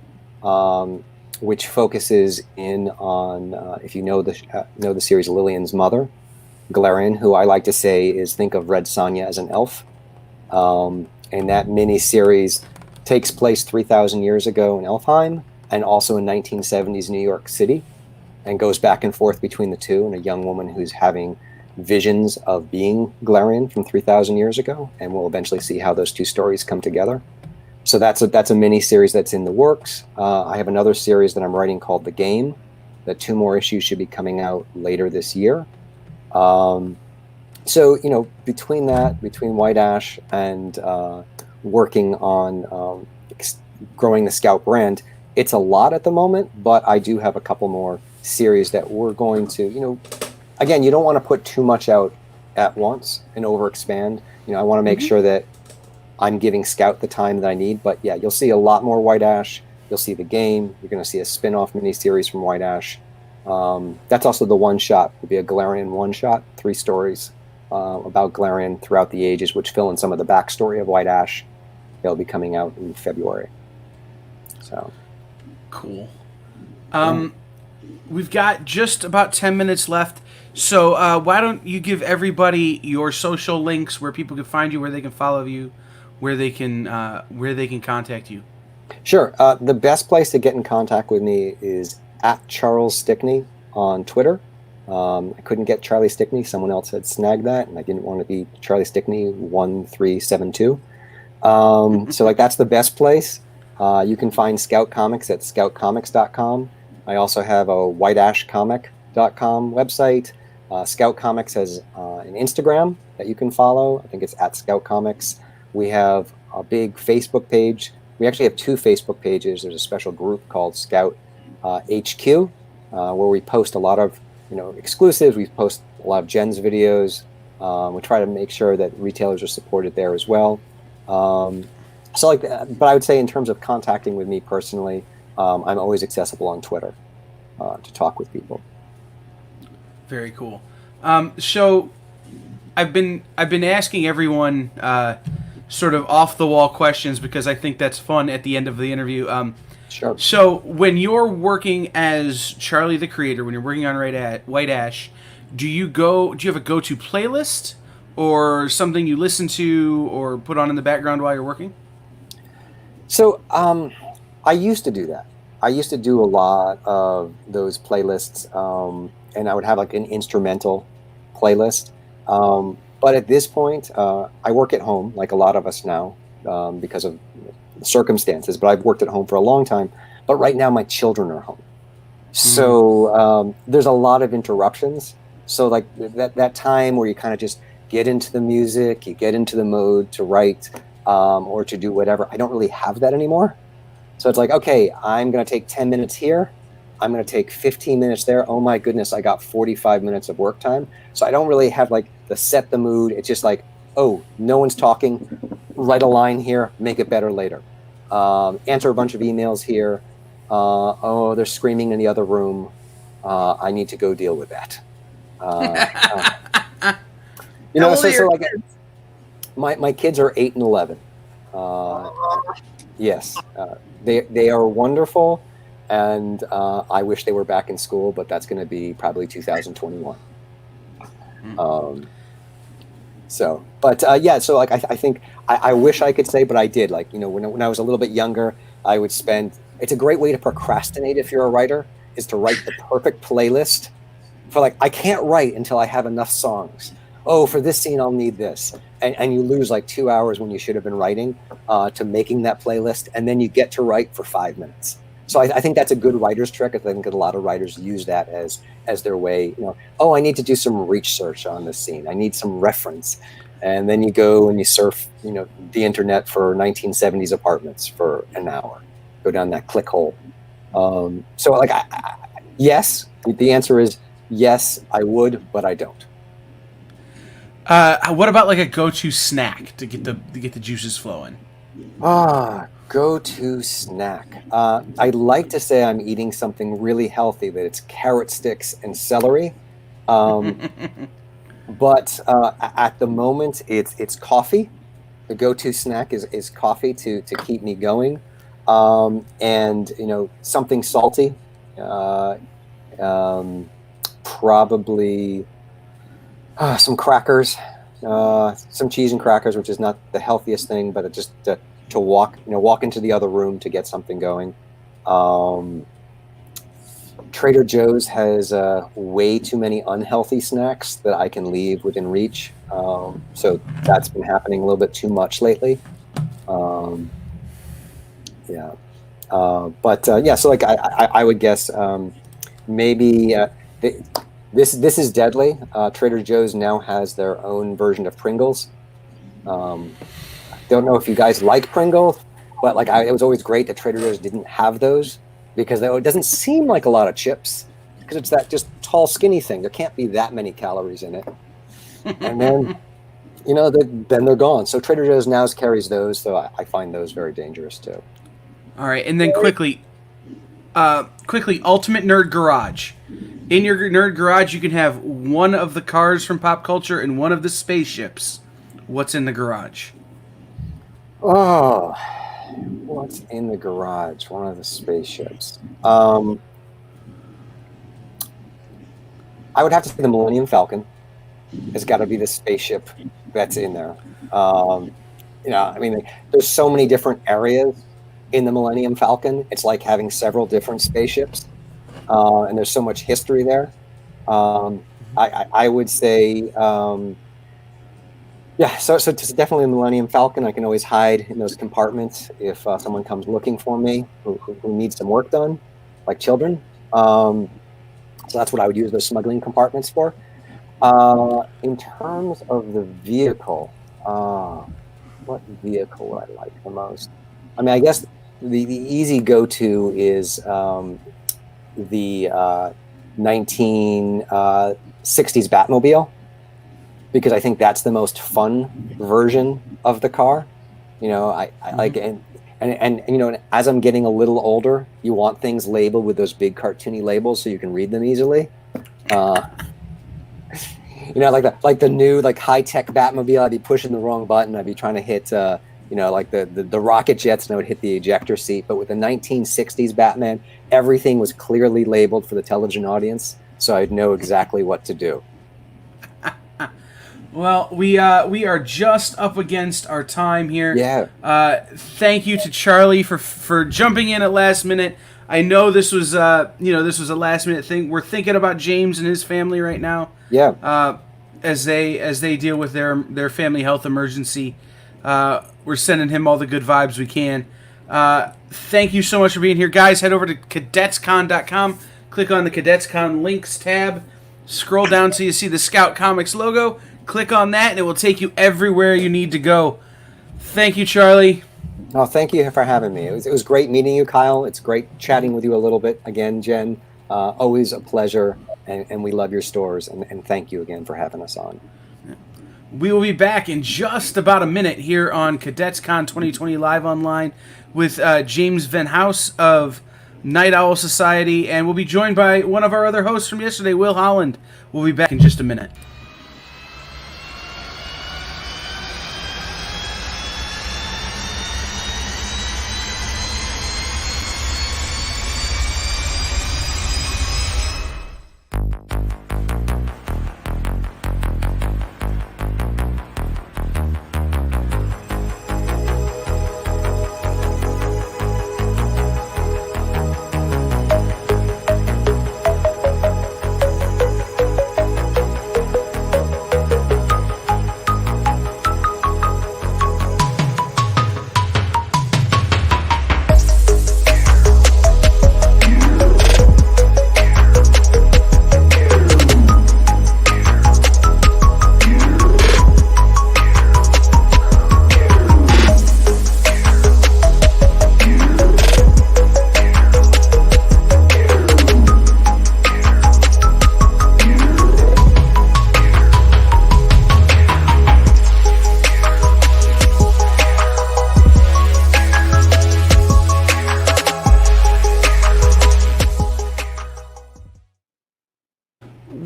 which focuses in on, if you know the series, Lillian's mother, Galarian, who I like to say is, think of Red Sonja as an elf. And that mini-series takes place 3,000 years ago in Elfheim, and also in 1970s New York City, and goes back and forth between the two, and a young woman who's having visions of being Galarian from 3,000 years ago, and we'll eventually see how those two stories come together. So that's a mini series that's in the works. I have another series that I'm writing called The Game, that 2 more issues should be coming out later this year. So between White Ash and working on growing the Scout brand, it's a lot at the moment, but I do have a couple more series that we're going to, again, you don't want to put too much out at once and overexpand. I want to make sure that I'm giving Scout the time that I need. But yeah, you'll see a lot more White Ash. You'll see The Game. You're going to see a spin-off miniseries from White Ash. That's also the one-shot. It'll be a Galarian one-shot, 3 stories about Galarian throughout the ages, which fill in some of the backstory of White Ash. They'll be coming out in February. So cool. We've got just about 10 minutes left. So why don't you give everybody your social links where people can find you, where they can follow you, where they can contact you? Sure. The best place to get in contact with me is at Charles Stickney on Twitter. I couldn't get Charlie Stickney. Someone else had snagged that, and I didn't want to be Charlie Stickney 1372. So like that's the best place. You can find Scout Comics at scoutcomics.com. I also have a whiteashcomic.com website. Scout Comics has an Instagram that you can follow. I think it's at Scout Comics. We have a big Facebook page. We actually have 2 Facebook pages. There's a special group called Scout HQ, where we post a lot of exclusives. We post a lot of Jen's videos. We try to make sure that retailers are supported there as well. So like, but I would say in terms of contacting with me personally, I'm always accessible on Twitter to talk with people. Very cool. So I've been asking everyone sort of off the wall questions because I think that's fun at the end of the interview. Sure. So when you're working as Charlie the Creator, when you're working on White Ash, do you have a go-to playlist or something you listen to or put on in the background while you're working? So I used to do that. I used to do a lot of those playlists, and I would have like an instrumental playlist. But at this point, I work at home, like a lot of us now, because of circumstances. But I've worked at home for a long time. But right now, my children are home, so there's a lot of interruptions. So like that time where you kind of just get into the music, you get into the mode to write or to do whatever. I don't really have that anymore. So it's like, okay, I'm going to take 10 minutes here. I'm going to take 15 minutes there. Oh my goodness, I got 45 minutes of work time. So I don't really have like the set the mood. It's just like, oh, no one's talking. Write a line here, make it better later. Answer a bunch of emails here. Oh, they're screaming in the other room. I need to go deal with that. So like my kids are 8 and 11. Yes, they are wonderful, and I wish they were back in school, but that's going to be probably 2021. So like I think I wish I could say, but I did. Like when I was a little bit younger, I would spend. It's a great way to procrastinate if you're a writer, is to write the perfect playlist. For like, I can't write until I have enough songs. Oh, for this scene, I'll need this. And you lose like 2 hours when you should have been writing to making that playlist. And then you get to write for 5 minutes. So I think that's a good writer's trick. I think a lot of writers use that as their way, oh, I need to do some research on this scene. I need some reference. And then you go and you surf, the internet for 1970s apartments for an hour. Go down that click hole. So like, yes, the answer is yes, I would, but I don't. What about like a go-to snack to get the juices flowing? Go-to snack. I'd like to say I'm eating something really healthy, that it's carrot sticks and celery. But at the moment, it's coffee. The go-to snack is coffee to keep me going, and something salty. Probably some crackers, some cheese and crackers, which is not the healthiest thing, but just to walk into the other room to get something going. Trader Joe's has way too many unhealthy snacks that I can leave within reach. So that's been happening a little bit too much lately. So like I would guess maybe this is deadly. Trader Joe's now has their own version of Pringles. Don't know if you guys like Pringles, but like it was always great that Trader Joe's didn't have those, because it doesn't seem like a lot of chips, because it's that just tall, skinny thing. There can't be that many calories in it. And then, then they're gone. So Trader Joe's now carries those, so I find those very dangerous too. All right, and then quickly, Ultimate Nerd Garage. In your nerd garage, you can have one of the cars from pop culture and one of the spaceships. What's in the garage? Oh, what's in the garage? One of the spaceships. I would have to say the Millennium Falcon has got to be the spaceship that's in there. I mean, there's so many different areas in the Millennium Falcon. It's like having several different spaceships, and there's so much history there. I would say, so it's definitely the Millennium Falcon. I can always hide in those compartments if someone comes looking for me who needs some work done, like children. So that's what I would use those smuggling compartments for. In terms of the vehicle, what vehicle would I like the most? I mean, I guess the easy go-to is the 1960s Batmobile, because I think that's the most fun version of the car. I like, and as I'm getting a little older, you want things labeled with those big cartoony labels so you can read them easily. Like the new high-tech Batmobile, I'd be pushing the wrong button. I'd be trying to hit like the rocket jets, and I would hit the ejector seat. But with the 1960s Batman, everything was clearly labeled for the television audience, so I'd know exactly what to do. Well, we are just up against our time here. Yeah. Thank you to Charlie for jumping in at last minute. I know this was this was a last minute thing. We're thinking about James and his family right now. Yeah. As they deal with their family health emergency. We're sending him all the good vibes we can. Thank you so much for being here, guys. Head over to cadetscon.com. Click on the Cadets Con links tab. Scroll down till you see the Scout Comics logo. Click on that, and it will take you everywhere you need to go. Thank you, Charlie. Oh, thank you for having me. It was great meeting you, Kyle. It's great chatting with you a little bit again, Jen. Always a pleasure, and we love your stores, and thank you again for having us on. We will be back in just about a minute here on Cadets Con 2020 Live Online with James Venhaus of Night Owl Society, and we'll be joined by one of our other hosts from yesterday, Will Holland. We'll be back in just a minute.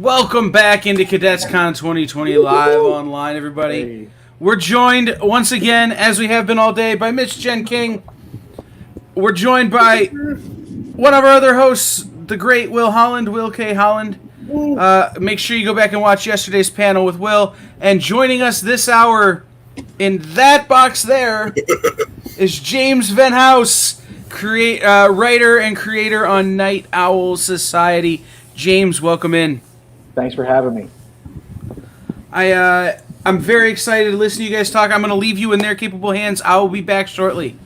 Welcome back into Cadets Con 2020 Live Online, everybody. Hey. We're joined once again, as we have been all day, by Mitch Jen King. We're joined by one of our other hosts, the great Will Holland, Will K. Holland. Make sure you go back and watch yesterday's panel with Will. And joining us this hour in that box there is James Venhaus, writer and creator on Night Owl Society. James, welcome in. Thanks for having me. I'm very excited to listen to you guys talk. I'm going to leave you in their capable hands. I will be back shortly.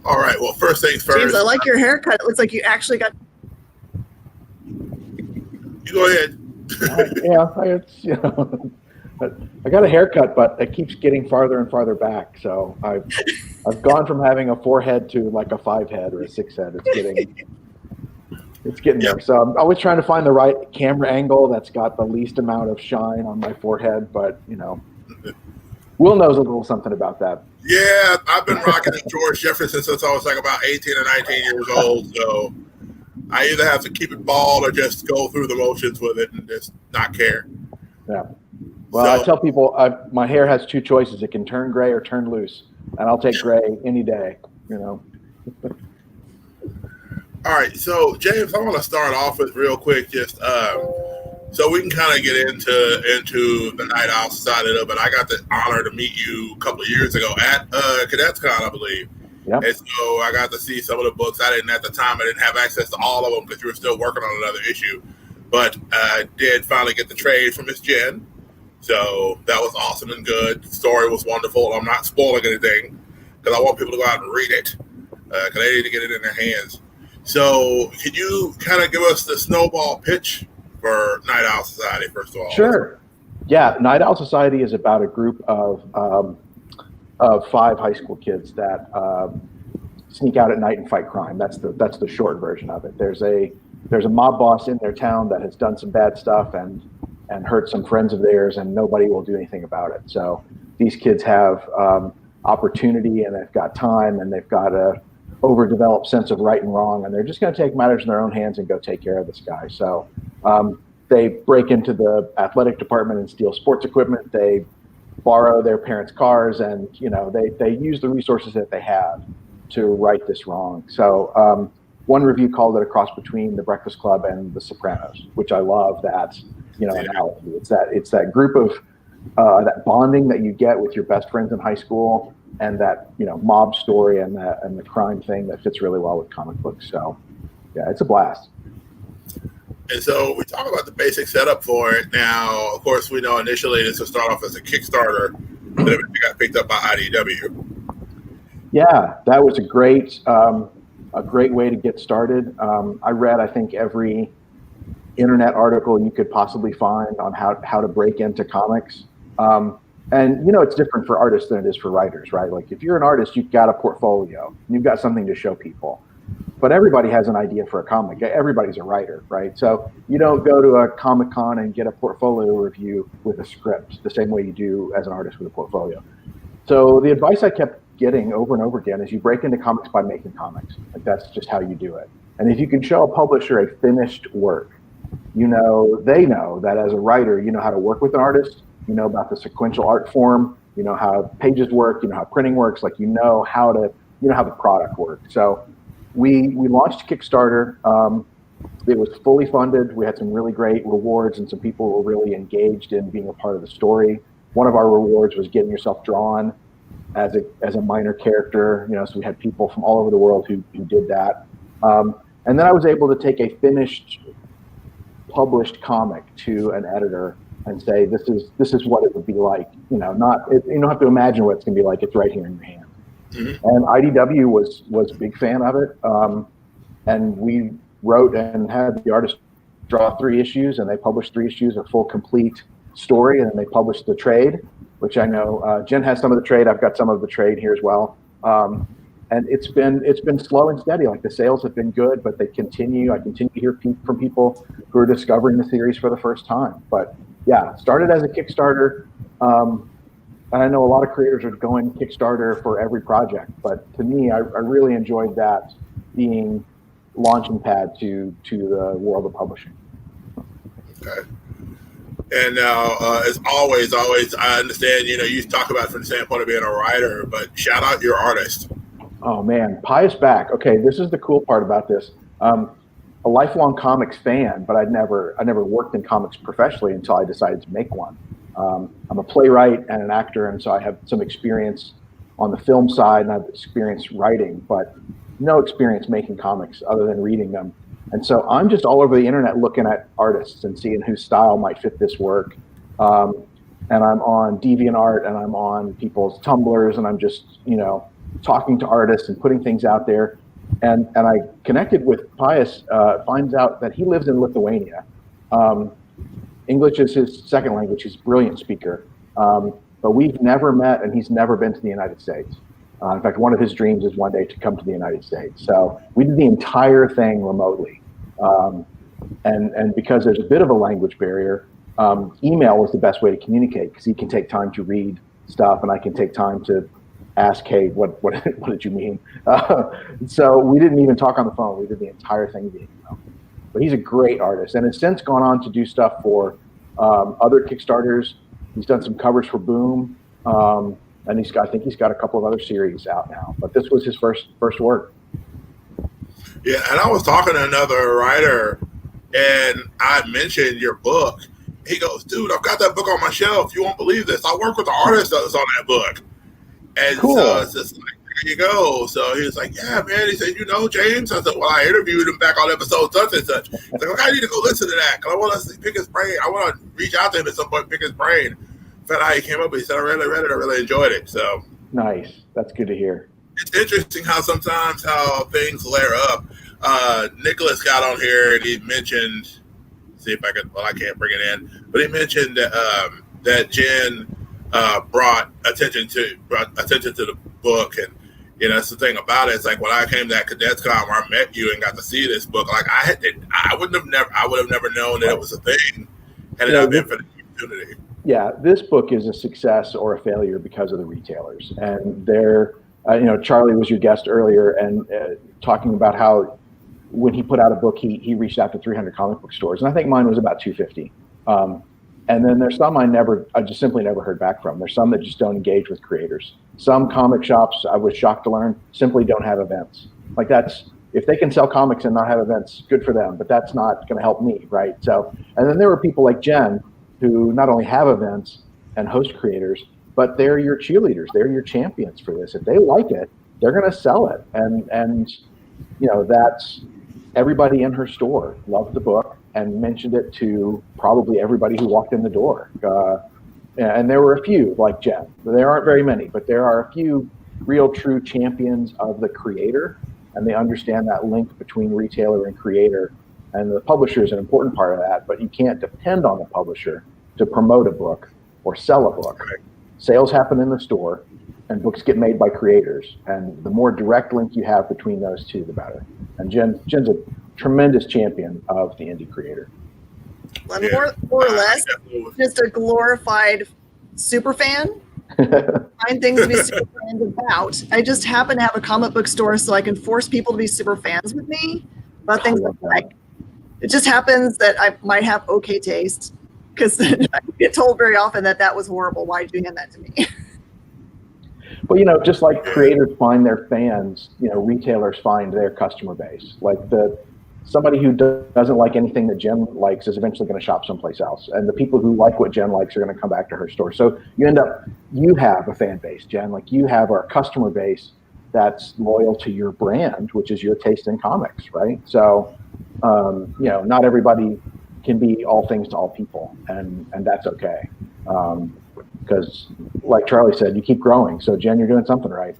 All right. Well, first things first. James, I like your haircut. It looks like you actually got. You go ahead. I got a haircut, but it keeps getting farther and farther back. So I've gone from having a 4-head to like a 5-head or a 6-head. It's getting there. So I'm always trying to find the right camera angle that's got the least amount of shine on my forehead. But Will knows a little something about that. Yeah, I've been rocking a George Jefferson since I was like about 18 or 19 years old. So I either have to keep it bald or just go through the motions with it and just not care. Yeah. Well, I tell people my hair has two choices. It can turn gray or turn loose. And I'll take gray any day, All right, so James, I want to start off with real quick, just so we can kind of get into the Night Owl Society a little bit. I got the honor to meet you a couple of years ago at Cadets Con, I believe. Yep. And so I got to see some of the books. I didn't at the time. I didn't have access to all of them because you were still working on another issue. But I did finally get the trade from Miss Jen. So that was awesome and good. The story was wonderful. I'm not spoiling anything because I want people to go out and read it because they need to get it in their hands. So could you kind of give us the snowball pitch for Night Owl Society, first of all? Sure. Yeah, Night Owl Society is about a group of 5 high school kids that sneak out at night and fight crime. That's the short version of it. There's a mob boss in their town that has done some bad stuff and hurt some friends of theirs, and nobody will do anything about it. So these kids have opportunity, and they've got time, and they've got a overdeveloped sense of right and wrong, and they're just going to take matters in their own hands and go take care of this guy. So they break into the athletic department and steal sports equipment. They borrow their parents' cars, and they use the resources that they have to right this wrong. So one review called it a cross between The Breakfast Club and The Sopranos, which I love. That analogy. It's that group of that bonding that you get with your best friends in high school, and that mob story and the crime thing that fits really well with comic books. So yeah, it's a blast. And so we talk about the basic setup for it. Now, of course, we know initially this will start off as a Kickstarter, but it got picked up by IDW. Yeah, that was a great way to get started. I read, I think, every internet article you could possibly find on how to break into comics. And it's different for artists than it is for writers, right? Like if you're an artist, you've got a portfolio, you've got something to show people. But everybody has an idea for a comic. Everybody's a writer, right? So you don't go to a Comic-Con and get a portfolio review with a script the same way you do as an artist with a portfolio. So the advice I kept getting over and over again is you break into comics by making comics. Like that's just how you do it. And if you can show a publisher a finished work, they know that as a writer, you know how to work with an artist, you know about the sequential art form, you know how pages work, you know how printing works, like you know how the product works. So we launched Kickstarter. It was fully funded. We had some really great rewards, and some people were really engaged in being a part of the story. One of our rewards was getting yourself drawn as a minor character. So we had people from all over the world who did that. And then I was able to take a finished, published comic to an editor and say, this is what it would be like. You don't have to imagine what it's going to be like. It's right here in your hand. Mm-hmm. And IDW was a big fan of it. And we wrote and had the artist draw 3 issues, and they published 3 issues, a full complete story, and then they published the trade, which I know Jen has some of the trade. I've got some of the trade here as well. And it's been slow and steady. Like the sales have been good, but they continue. I continue to hear from people who are discovering the series for the first time. But yeah, started as a Kickstarter. I know a lot of creators are going Kickstarter for every project, but to me, I really enjoyed that being launching pad to the world of publishing. Okay. And now, as always, I understand, you talk about it from the standpoint of being a writer, but shout out your artist. Oh man, Pius back. Okay, this is the cool part about this. A lifelong comics fan, but I never worked in comics professionally until I decided to make one. I'm a playwright and an actor, and so I have some experience on the film side, and I've experience writing, but no experience making comics other than reading them. And so I'm just all over the internet looking at artists and seeing whose style might fit this work. And I'm on DeviantArt, and I'm on people's Tumblrs, and I'm just, talking to artists and putting things out there. And I connected with Pius, finds out that he lives in Lithuania. English is his second language. He's a brilliant speaker. But we've never met, and he's never been to the United States. In fact, one of his dreams is one day to come to the United States. So we did the entire thing remotely. And because there's a bit of a language barrier, email was the best way to communicate, because he can take time to read stuff, and I can take time to ask, hey, what did you mean? So we didn't even talk on the phone. We did the entire thing via email. But he's a great artist, and has since gone on to do stuff for other Kickstarters. He's done some covers for Boom, and I think he's got a couple of other series out now. But this was his first work. Yeah, and I was talking to another writer, and I mentioned your book. He goes, "Dude, I've got that book on my shelf. You won't believe this. I work with the artist that was on that book." And Cool. so it's just like, there you go. So he was like, "Yeah, man." He said, "You know James?" I said, "Well, I interviewed him back on episode such and such." He's like, "Okay, I need to go listen to that because I want to pick his brain. I want to reach out to him at some point, pick his brain." Found out how he came up with it. He said, "I really read it. I really enjoyed it." So Nice. That's good to hear. it's interesting how sometimes how things layer up. Nicholas got on here and he mentioned, see if I can, well, I can't bring it in, but he mentioned that Jen brought attention to the book. And you know, that's the thing about it. It's like when I came to that Cadets Con where I met you and got to see this book, like I would have never known that it was a thing had it not been for the opportunity. Yeah, this book is a success or a failure because of the retailers. And they're, Charlie was your guest earlier and talking about how when he put out a book, he reached out to 300 comic book stores. And I think mine was about 250. And then there's some I just simply never heard back from. There's some that just don't engage with creators. Some comic shops, I was shocked to learn, simply don't have events. Like if they can sell comics and not have events, good for them, but that's not going to help me, right? So, and then there were people like Jen, who not only have events and host creators, but they're your cheerleaders. They're your champions for this. If they like it, they're going to sell it. And that's everybody in her store loved the book and mentioned it to probably everybody who walked in the door. And there were a few like Jen. There aren't very many, but there are a few real true champions of the creator, and they understand that link between retailer and creator. And the publisher is an important part of that, but you can't depend on the publisher to promote a book or sell a book. Right. Sales happen in the store, and books get made by creators. And the more direct link you have between those two, the better. And Jen's a tremendous champion of the indie creator. Well, more or less, just a glorified super fan. Find things to be super fans about. I just happen to have a comic book store, so I can force people to be super fans with me about things like. It just happens that I might have okay taste because I get told very often that was horrible. Why did you hand that to me? But just like creators find their fans, retailers find their customer base. Like somebody who doesn't like anything that Jen likes is eventually going to shop someplace else, and the people who like what Jen likes are going to come back to her store. So you have a fan base, Jen. Like you have our customer base that's loyal to your brand, which is your taste in comics, right? So. Not everybody can be all things to all people, and that's okay. Because, like Charlie said, you keep growing. So, Jen, you're doing something right.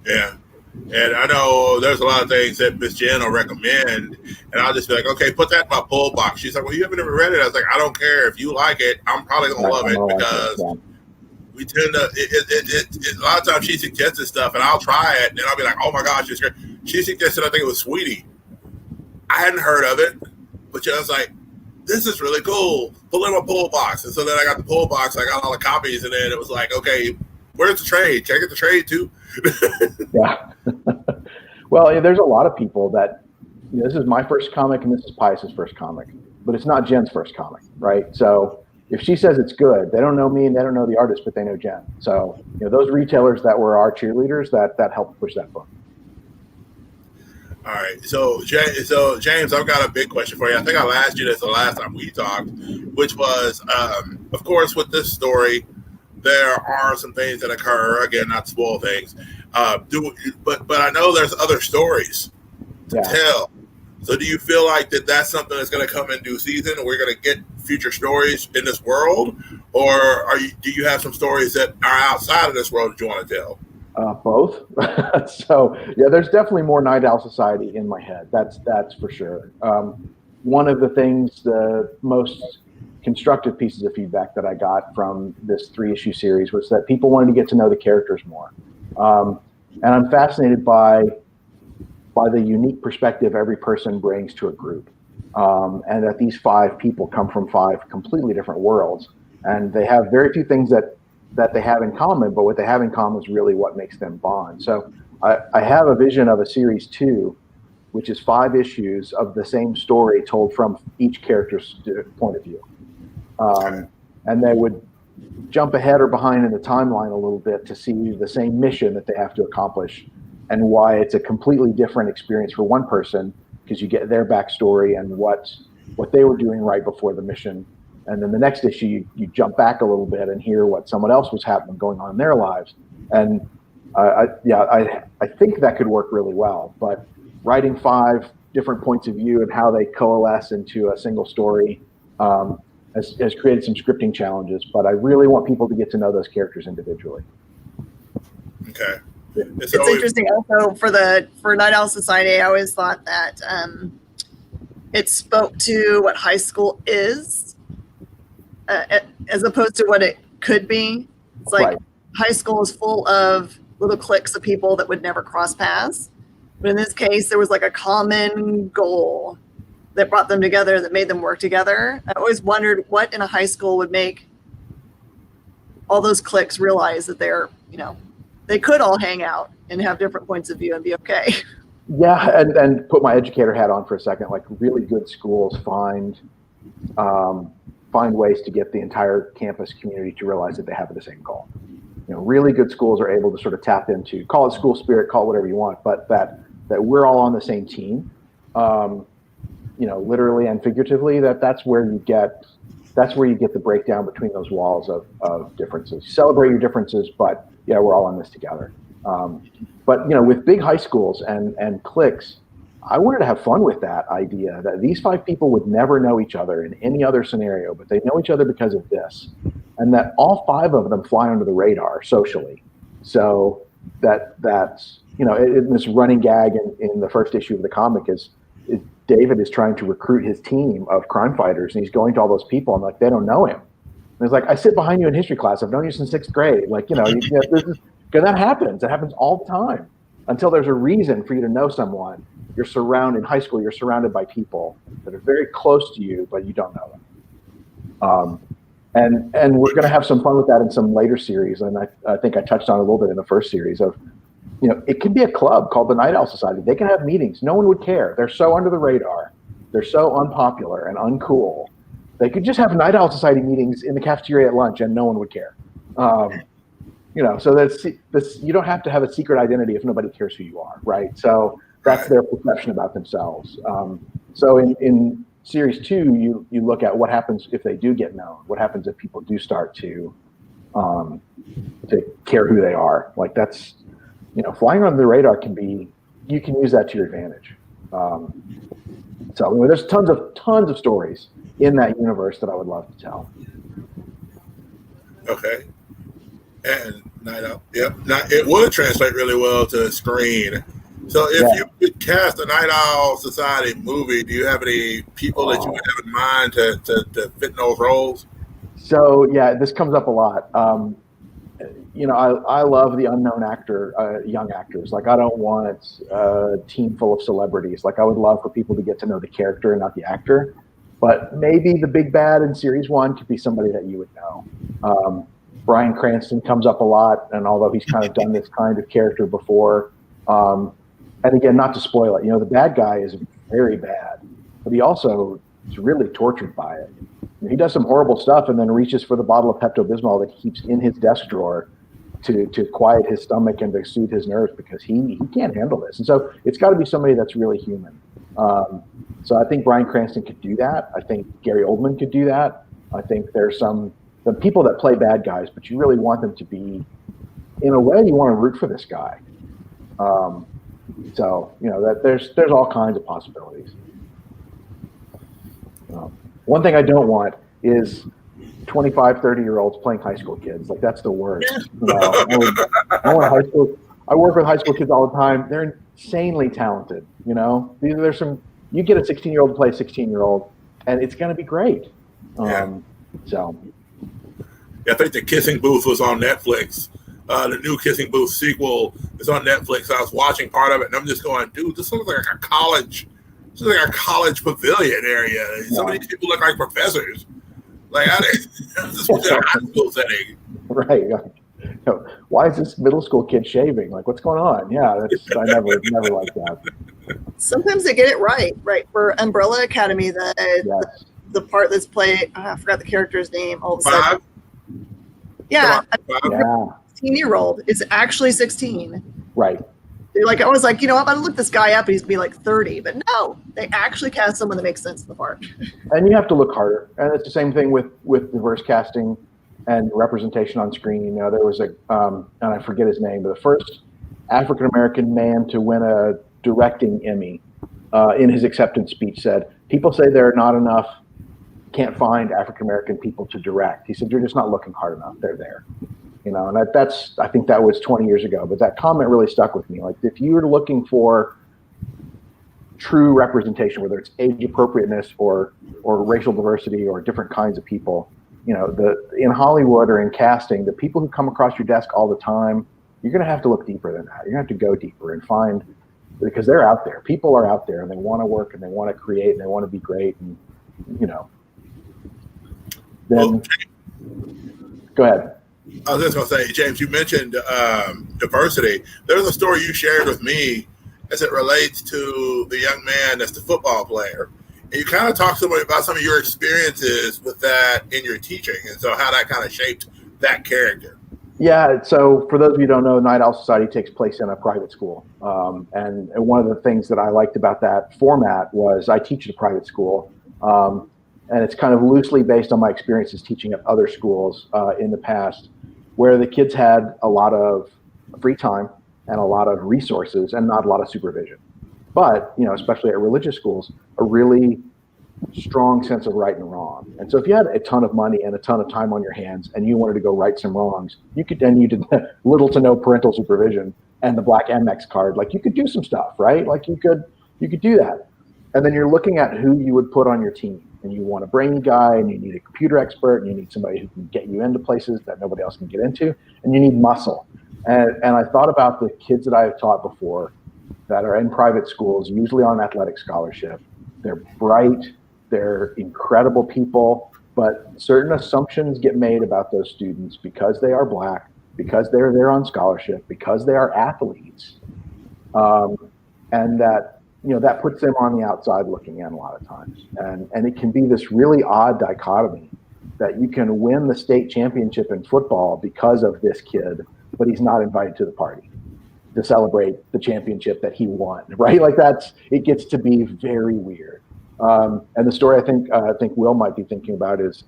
Yeah. And I know there's a lot of things that Miss Jen will recommend, and I'll just be like, okay, put that in my pull box. She's like, well, you haven't ever read it. I was like, I don't care. If you like it, I'm probably going to love it because we tend to, a lot of times she suggested stuff, and I'll try it, and I'll be like, oh my gosh, it's great. She suggested, I think it was Sweetie. I hadn't heard of it, but I was like, this is really cool. Put it in my pull box. And so then I got the pull box, I got all the copies, and then it was like, okay, where's the trade? Can I get the trade too? Yeah. Well, there's a lot of people that, this is my first comic and this is Pius's first comic, but it's not Jen's first comic, right? So if she says it's good, they don't know me and they don't know the artist, but they know Jen. So, those retailers that were our cheerleaders, that helped push that book. All right, so James, I've got a big question for you. I think I asked you this the last time we talked, which was, of course, with this story, there are some things that occur. Again, not to spoil things, but I know there's other stories to tell. So, do you feel like that's something that's going to come in due season, and we're going to get future stories in this world, or do you have some stories that are outside of this world that you want to tell? Both. So there's definitely more Night Owl Society in my head. That's for sure. One of the things, the most constructive pieces of feedback that I got from this 3-issue series was that people wanted to get to know the characters more. And I'm fascinated by the unique perspective every person brings to a group. And that these 5 people come from 5 completely different worlds, and they have very few things that they have in common, but what they have in common is really what makes them bond. So I have a vision of a series 2, which is 5 issues of the same story told from each character's point of view. And they would jump ahead or behind in the timeline a little bit to see the same mission that they have to accomplish. and why it's a completely different experience for one person, because you get their backstory and what they were doing right before the mission. And then the next issue, you jump back a little bit and hear what someone else was happening going on in their lives. And I think that could work really well. But writing 5 different points of view and how they coalesce into a single story has created some scripting challenges. But I really want people to get to know those characters individually. Okay. It's interesting also for Night Owl Society. I always thought that it spoke to what high school is, as opposed to what it could be. It's like high school is full of little cliques of people that would never cross paths, but in this case, there was like a common goal that brought them together, that made them work together. I always wondered what in a high school would make all those cliques realize that they could all hang out and have different points of view and be okay. Yeah, and put my educator hat on for a second. Like, really good schools find ways to get the entire campus community to realize that they have the same goal. Really good schools are able to sort of tap into, call it school spirit, call it whatever you want, but that we're all on the same team, literally and figuratively. That's where you get the breakdown between those walls of differences. Celebrate your differences, but yeah, we're all in this together. But with big high schools and cliques, I wanted to have fun with that idea that these 5 people would never know each other in any other scenario, but they know each other because of this, and that all 5 of them fly under the radar socially. So that's this running gag in the first issue of the comic is David is trying to recruit his team of crime fighters, and he's going to all those people, and they don't know him. And it's like, I sit behind you in history class. I've known you since 6th grade. That happens. It happens all the time until there's a reason for you to know someone. You're surrounded in high school. You're surrounded by people that are very close to you, but you don't know them. And we're going to have some fun with that in some later series. And I think I touched on it a little bit in the first series of, it can be a club called the Night Owl Society. They can have meetings. No one would care. They're so under the radar. They're so unpopular and uncool. They could just have Night Owl Society meetings in the cafeteria at lunch and no one would care. So that's you don't have to have a secret identity if nobody cares who you are, right? So that's their perception about themselves. So in series 2, you look at what happens if they do get known. What happens if people do start to care who they are? Like, that's, flying under the radar you can use that to your advantage. So there's tons of stories in that universe that I would love to tell. Okay. And Night Owl, yep. Now, it would translate really well to screen. So if you could cast a Night Owl Society movie, do you have any people that you would have in mind to fit in those roles? So yeah, this comes up a lot. I love the unknown actor, young actors. Like, I don't want a team full of celebrities. Like, I would love for people to get to know the character and not the actor. But maybe the big bad in series 1 could be somebody that you would know. Bryan Cranston comes up a lot, and although he's kind of done this kind of character before, and again, not to spoil it, the bad guy is very bad, but he also is really tortured by it. He does some horrible stuff and then reaches for the bottle of Pepto-Bismol that he keeps in his desk drawer to quiet his stomach and to soothe his nerves, because he can't handle this. And so it's got to be somebody that's really human. So I think Bryan Cranston could do that. I think Gary Oldman could do that. I think there's the people that play bad guys, but you really want them to be, in a way, you want to root for this guy. So that there's all kinds of possibilities. One thing I don't want is 25, 30-year-olds playing high school kids. Like, that's the worst. I want high school. I work with high school kids all the time. They're insanely talented. There's some. You get a 16-year-old to play a 16-year-old, and it's going to be great. So. Yeah, I think the Kissing Booth was on Netflix. The new Kissing Booth sequel is on Netflix. I was watching part of it, and I'm just going, dude, this looks like a college. This is like a college pavilion area. Some of these people look like professors. Like, this was in a high school setting. Right. Why is this middle school kid shaving? Like, what's going on? Yeah, I never liked that. Sometimes they get it right. For Umbrella Academy, the part that's played, I forgot the character's name all of a sudden. Yeah. A 16-year-old is actually 16. Right. I was like, I'm going to look this guy up and he's going to be like 30. But no, they actually cast someone that makes sense in the part. And you have to look harder. And it's the same thing with diverse casting and representation on screen. There was and I forget his name, but the first African-American man to win a directing Emmy in his acceptance speech said, people say there are not enough, can't find African-American people to direct. He said, you're just not looking hard enough. They're there. And I think that was 20 years ago, but that comment really stuck with me. Like, if you're looking for true representation, whether it's age appropriateness or racial diversity or different kinds of people, in Hollywood or in casting, the people who come across your desk all the time, you're going to have to look deeper than that. You're going to have to go deeper and find, because they're out there. People are out there and they want to work and they want to create and they want to be great. And, then go ahead. I was just going to say, James, you mentioned diversity. There's a story you shared with me as it relates to the young man that's the football player. And you kind of talked to me about some of your experiences with that in your teaching, and so how that kind of shaped that character. Yeah, so for those of you who don't know, Night Owl Society takes place in a private school. And one of the things that I liked about that format was I teach at a private school. And it's kind of loosely based on my experiences teaching at other schools in the past, where the kids had a lot of free time and a lot of resources and not a lot of supervision. But, especially at religious schools, a really strong sense of right and wrong. And so if you had a ton of money and a ton of time on your hands and you wanted to go right some wrongs, you did little to no parental supervision and the black Amex card, like you could do some stuff, right? Like you could do that. And then you're looking at who you would put on your team. And you want a brainy guy, and you need a computer expert, and you need somebody who can get you into places that nobody else can get into, and you need muscle. And I thought about the kids that I have taught before that are in private schools, usually on athletic scholarship. They're bright, they're incredible people, but certain assumptions get made about those students because they are black, because they're there on scholarship, because they are athletes, and that that puts them on the outside looking in a lot of times. And it can be this really odd dichotomy that you can win the state championship in football because of this kid, but he's not invited to the party to celebrate the championship that he won, right? Like it gets to be very weird. And the story I think Will might be thinking about is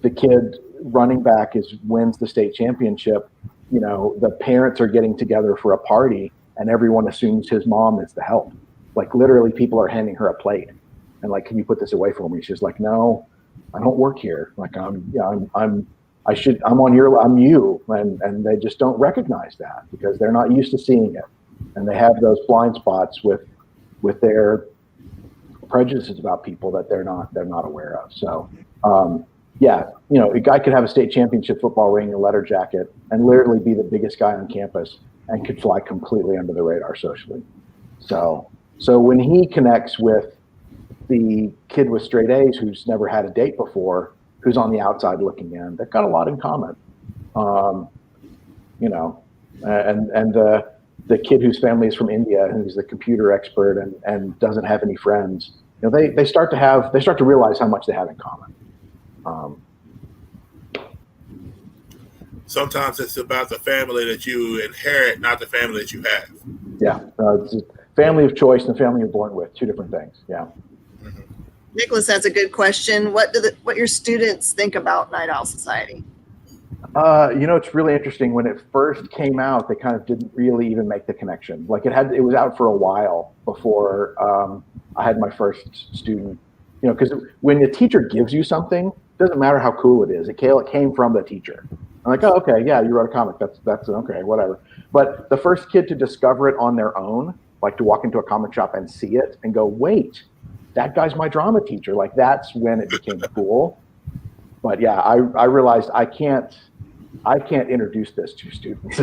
the kid running back wins the state championship. The parents are getting together for a party, and everyone assumes his mom is the help. Like literally people are handing her a plate and like, can you put this away for me? She's like, no, I don't work here. Like I'm you. And they just don't recognize that because they're not used to seeing it. And they have those blind spots with their prejudices about people that they're not aware of. So, a guy could have a state championship football ring, a letter jacket, and literally be the biggest guy on campus and could fly completely under the radar socially. So when he connects with the kid with straight A's who's never had a date before, who's on the outside looking in, they've got a lot in common. And the kid whose family is from India, who's the computer expert and doesn't have any friends, they start to realize how much they have in common. Sometimes it's about the family that you inherit, not the family that you have. Yeah, it's a family of choice and family you're born with, two different things. Yeah. Mm-hmm. Nicholas, that's a good question. What your students think about Night Owl Society? It's really interesting. When it first came out, they kind of didn't really even make the connection. Like it was out for a while before I had my first student. Because when the teacher gives you something, it doesn't matter how cool it is. It came from the teacher. I'm like, oh, okay, yeah, you wrote a comic. That's okay, whatever. But the first kid to discover it on their own, like to walk into a comic shop and see it and go, wait, that guy's my drama teacher. Like that's when it became cool. But yeah, I realized I can't introduce this to students.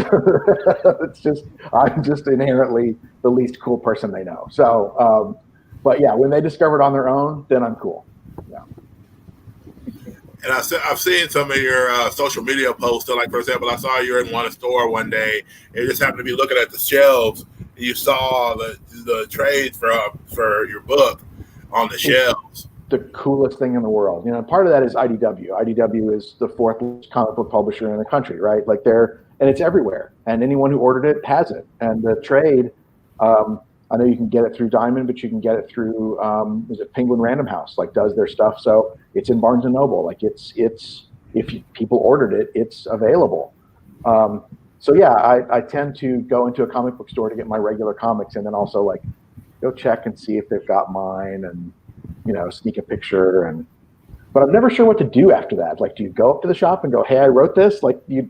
I'm just inherently the least cool person they know. So, but yeah, when they discover it on their own, then I'm cool. Yeah. And I've seen some of your social media posts. So like, for example, I saw you in one store one day, and you just happened to be looking at the shelves, and you saw the trades for your book on the shelves. The coolest thing in the world. Part of that is IDW. IDW is the fourth comic book publisher in the country, right? Like and it's everywhere. And anyone who ordered it has it. And the trade, I know you can get it through Diamond, but you can get it through is it Penguin Random House, like does their stuff. So it's in Barnes and Noble. Like it's people ordered it, it's available. So yeah, I tend to go into a comic book store to get my regular comics, and then also like go check and see if they've got mine, and sneak a picture. But I'm never sure what to do after that. Like, do you go up to the shop and go, "Hey, I wrote this"? Like, or do you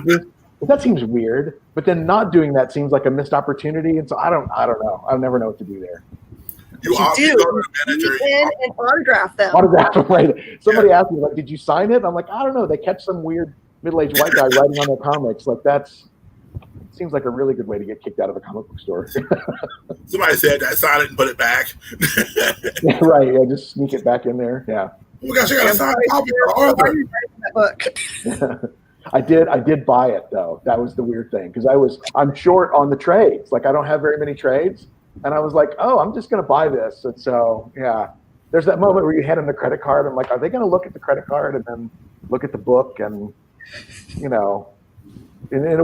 just, that seems weird. But then not doing that seems like a missed opportunity, and so I don't know. I never know what to do there. You do. You in and autograph them. Autograph them, right? Somebody asked me, like, "Did you sign it?" I'm like, I don't know. They catch some weird middle-aged white guy writing on their comics. Like, seems like a really good way to get kicked out of a comic book store. Somebody said that, sign it and put it back. Yeah, right. Yeah, just sneak it back in there. Yeah. Oh my gosh, I got to sign a copy of Arthur. Book. I did buy it though. That was the weird thing, because I'm short on the trades. Like, I don't have very many trades, and I was like, oh, I'm just gonna buy this. And so yeah, there's that moment where you hand them the credit card. I'm like, are they gonna look at the credit card and then look at the book? And in a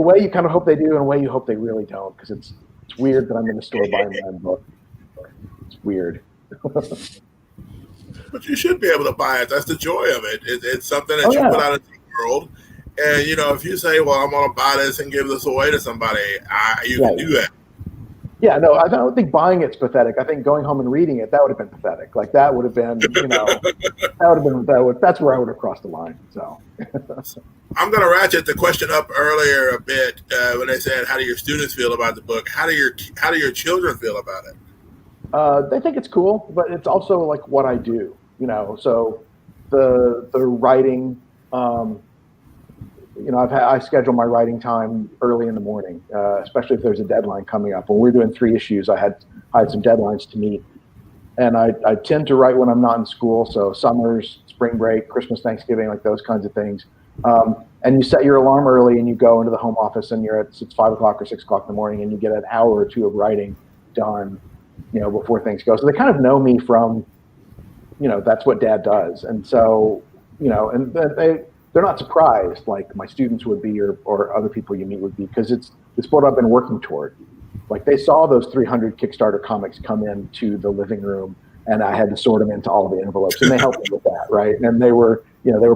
way you kind of hope they do, in a way you hope they really don't, because it's weird that I'm in the store buying my own book. It's weird. But you should be able to buy it. That's the joy of it. It's something that you put out into the world. And, if you say, well, I'm going to buy this and give this away to somebody, you can do that. Yeah, no, I don't think buying it's pathetic. I think going home and reading it, that would have been pathetic. Like, that would have been, that's where I would have crossed the line. So I'm going to ratchet the question up earlier a bit when they said, how do your students feel about the book? How do your children feel about it? They think it's cool, but it's also like what I do, so the writing, I schedule my writing time early in the morning, especially if there's a deadline coming up. When we're doing 3 issues, I had some deadlines to meet, and I tend to write when I'm not in school. So summers, spring break, Christmas, Thanksgiving, like those kinds of things. And you set your alarm early, and you go into the home office, and it's 5 o'clock or 6 o'clock in the morning, and you get an hour or 2 of writing done, before things go. So they kind of know me from, that's what Dad does, and so and they're not surprised like my students would be, or other people you meet would be, because it's what I've been working toward. Like, they saw those 300 Kickstarter comics come into the living room, and I had to sort them into all the envelopes, and they helped me with that, right? And they were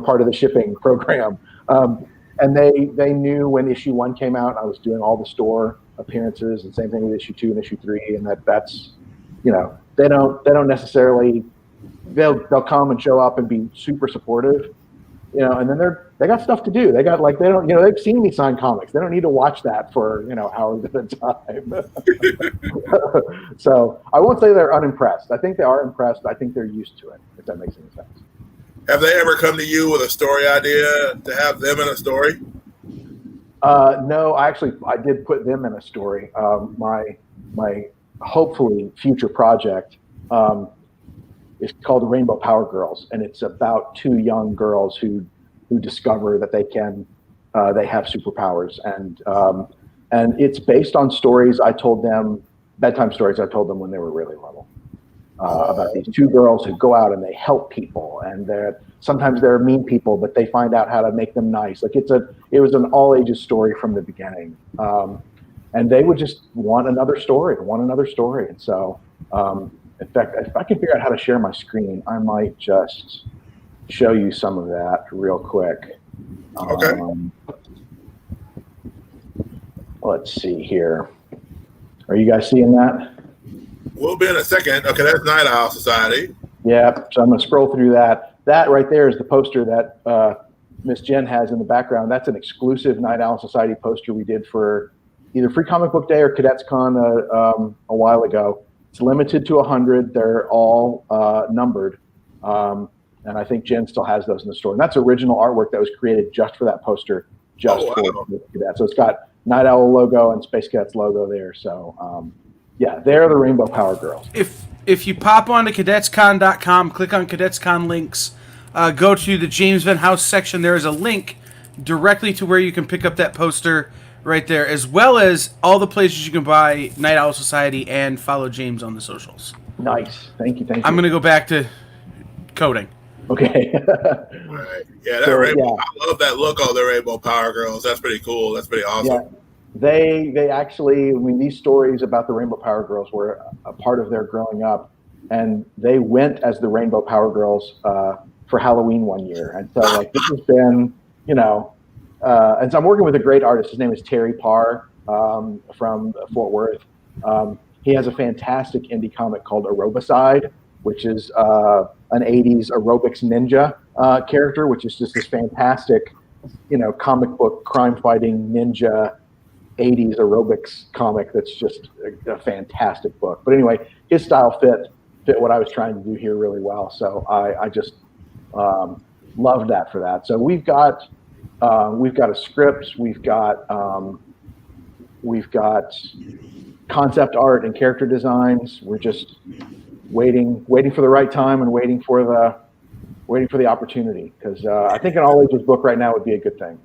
part of the shipping program, and they knew when issue 1 came out, I was doing all the store appearances, and same thing with issue 2 and issue 3, and that's they don't necessarily, they'll come and show up and be super supportive. And then they got stuff to do. They got they've seen me sign comics. They don't need to watch that for, hours at a time. So I won't say they're unimpressed. I think they are impressed. I think they're used to it, if that makes any sense. Have they ever come to you with a story idea to have them in a story? No, I did put them in a story. My hopefully future project, it's called the Rainbow Power Girls, and it's about 2 young girls who discover that they have superpowers, and it's based on stories I told them, bedtime stories I told them when they were really little, about these 2 girls who go out and they help people, and sometimes they're mean people, but they find out how to make them nice. Like, it was an all ages story from the beginning, and they would just want another story, and so. In fact, if I can figure out how to share my screen, I might just show you some of that real quick. Okay. Let's see here. Are you guys seeing that? We'll be in a second. Okay, that's Night Owl Society. Yeah, so I'm going to scroll through that. That right there is the poster that Miss Jen has in the background. That's an exclusive Night Owl Society poster we did for either Free Comic Book Day or Cadets Con a while ago. It's limited to 100. They're all numbered. And I think Jen still has those in the store. And that's original artwork that was created just for that poster, for Cadets. So it's got Night Owl logo and Space Cadets logo there. So, they're the Rainbow Power Girls. If you pop onto CadetsCon.com, click on CadetsCon links, go to the James Venhaus section, there is a link directly to where you can pick up that poster right there, as well as all the places you can buy Night Owl Society and follow James on the socials. Nice. Thank you. I'm going to go back to coding. Okay. Right. Yeah, that So, rainbow. I love that look on the Rainbow Power Girls. That's pretty cool. That's pretty awesome. Yeah. They actually, I mean, these stories about the Rainbow Power Girls were a part of their growing up, and they went as the Rainbow Power Girls for Halloween one year. And so, like, this has been, you know, and so I'm working with a great artist. His name is Terry Parr from Fort Worth. He has a fantastic indie comic called Aerobicide, which is an 80s aerobics ninja character, which is just this fantastic, you know, comic book crime fighting ninja 80s aerobics comic that's just a fantastic book. But anyway, his style fit what I was trying to do here really well. So I just loved that for that. So we've got a script, we've got concept art and character designs. We're just waiting for the right time and waiting for the opportunity, because I think an all ages book right now would be a good thing.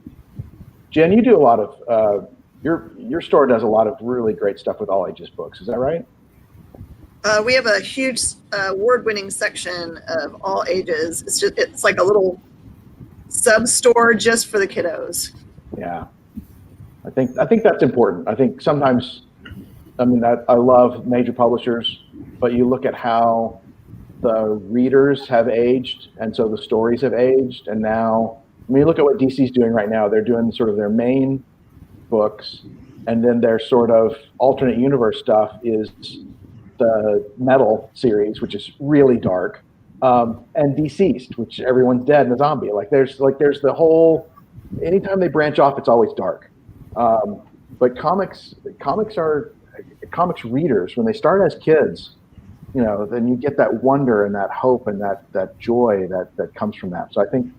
Jen, you do a lot of your store does a lot of really great stuff with all ages books. Is that right? We have a huge award-winning section of all ages. It's like a little sub store just for the kiddos. Yeah, I think that's important. I think sometimes, I mean, I love major publishers, but you look at how the readers have aged, and so the stories have aged, and now, I mean, look at what DC's doing right now. They're doing sort of their main books, and then their sort of alternate universe stuff is the Metal series, which is really dark, and Deceased, which everyone's dead and a zombie. There's the whole. Anytime they branch off, it's always dark. But comics readers, when they start as kids, you know, then you get that wonder and that hope and that joy that comes from that. So I think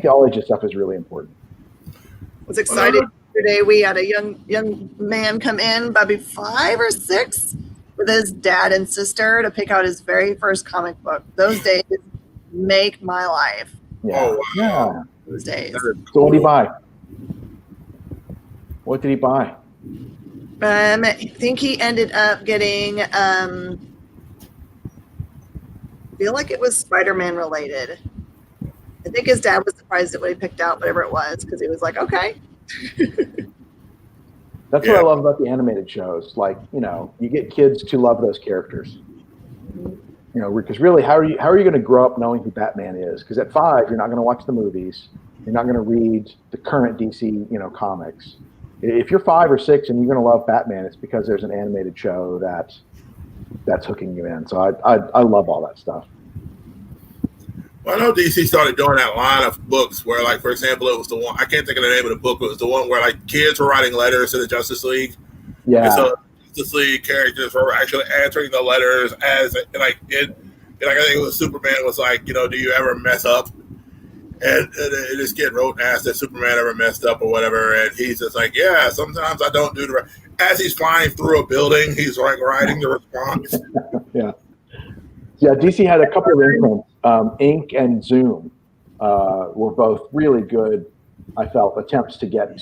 the all ages stuff is really important. I was excited today. We had a young man come in, probably 5 or 6, with his dad and sister to pick out his very first comic book. Those days make my life. Yeah. Oh, wow. Yeah. Those days. So what did he buy? What did he buy? I think he ended up getting, I feel like it was Spider-Man related. I think his dad was surprised at what he picked out, whatever it was, because he was like, okay. That's what I love about the animated shows. Like, you know, you get kids to love those characters. You know, because really, how are you going to grow up knowing who Batman is? Because at 5, you're not going to watch the movies. You're not going to read the current DC, you know, comics. If you're 5 or 6 and you're going to love Batman, it's because there's an animated show that's hooking you in. So I love all that stuff. Well, I know DC started doing that line of books where, like, for example, it was the one, I can't think of the name of the book, but it was the one where, like, kids were writing letters to the Justice League. Yeah. And so Justice League characters were actually answering the letters as, like, I think it was Superman was like, you know, do you ever mess up? And this kid wrote and asked if Superman ever messed up or whatever, and he's just like, yeah, sometimes I don't do the right. As he's flying through a building, he's like writing the response. Yeah, DC had a couple of imprints. Ink and Zoom were both really good, I felt, attempts to get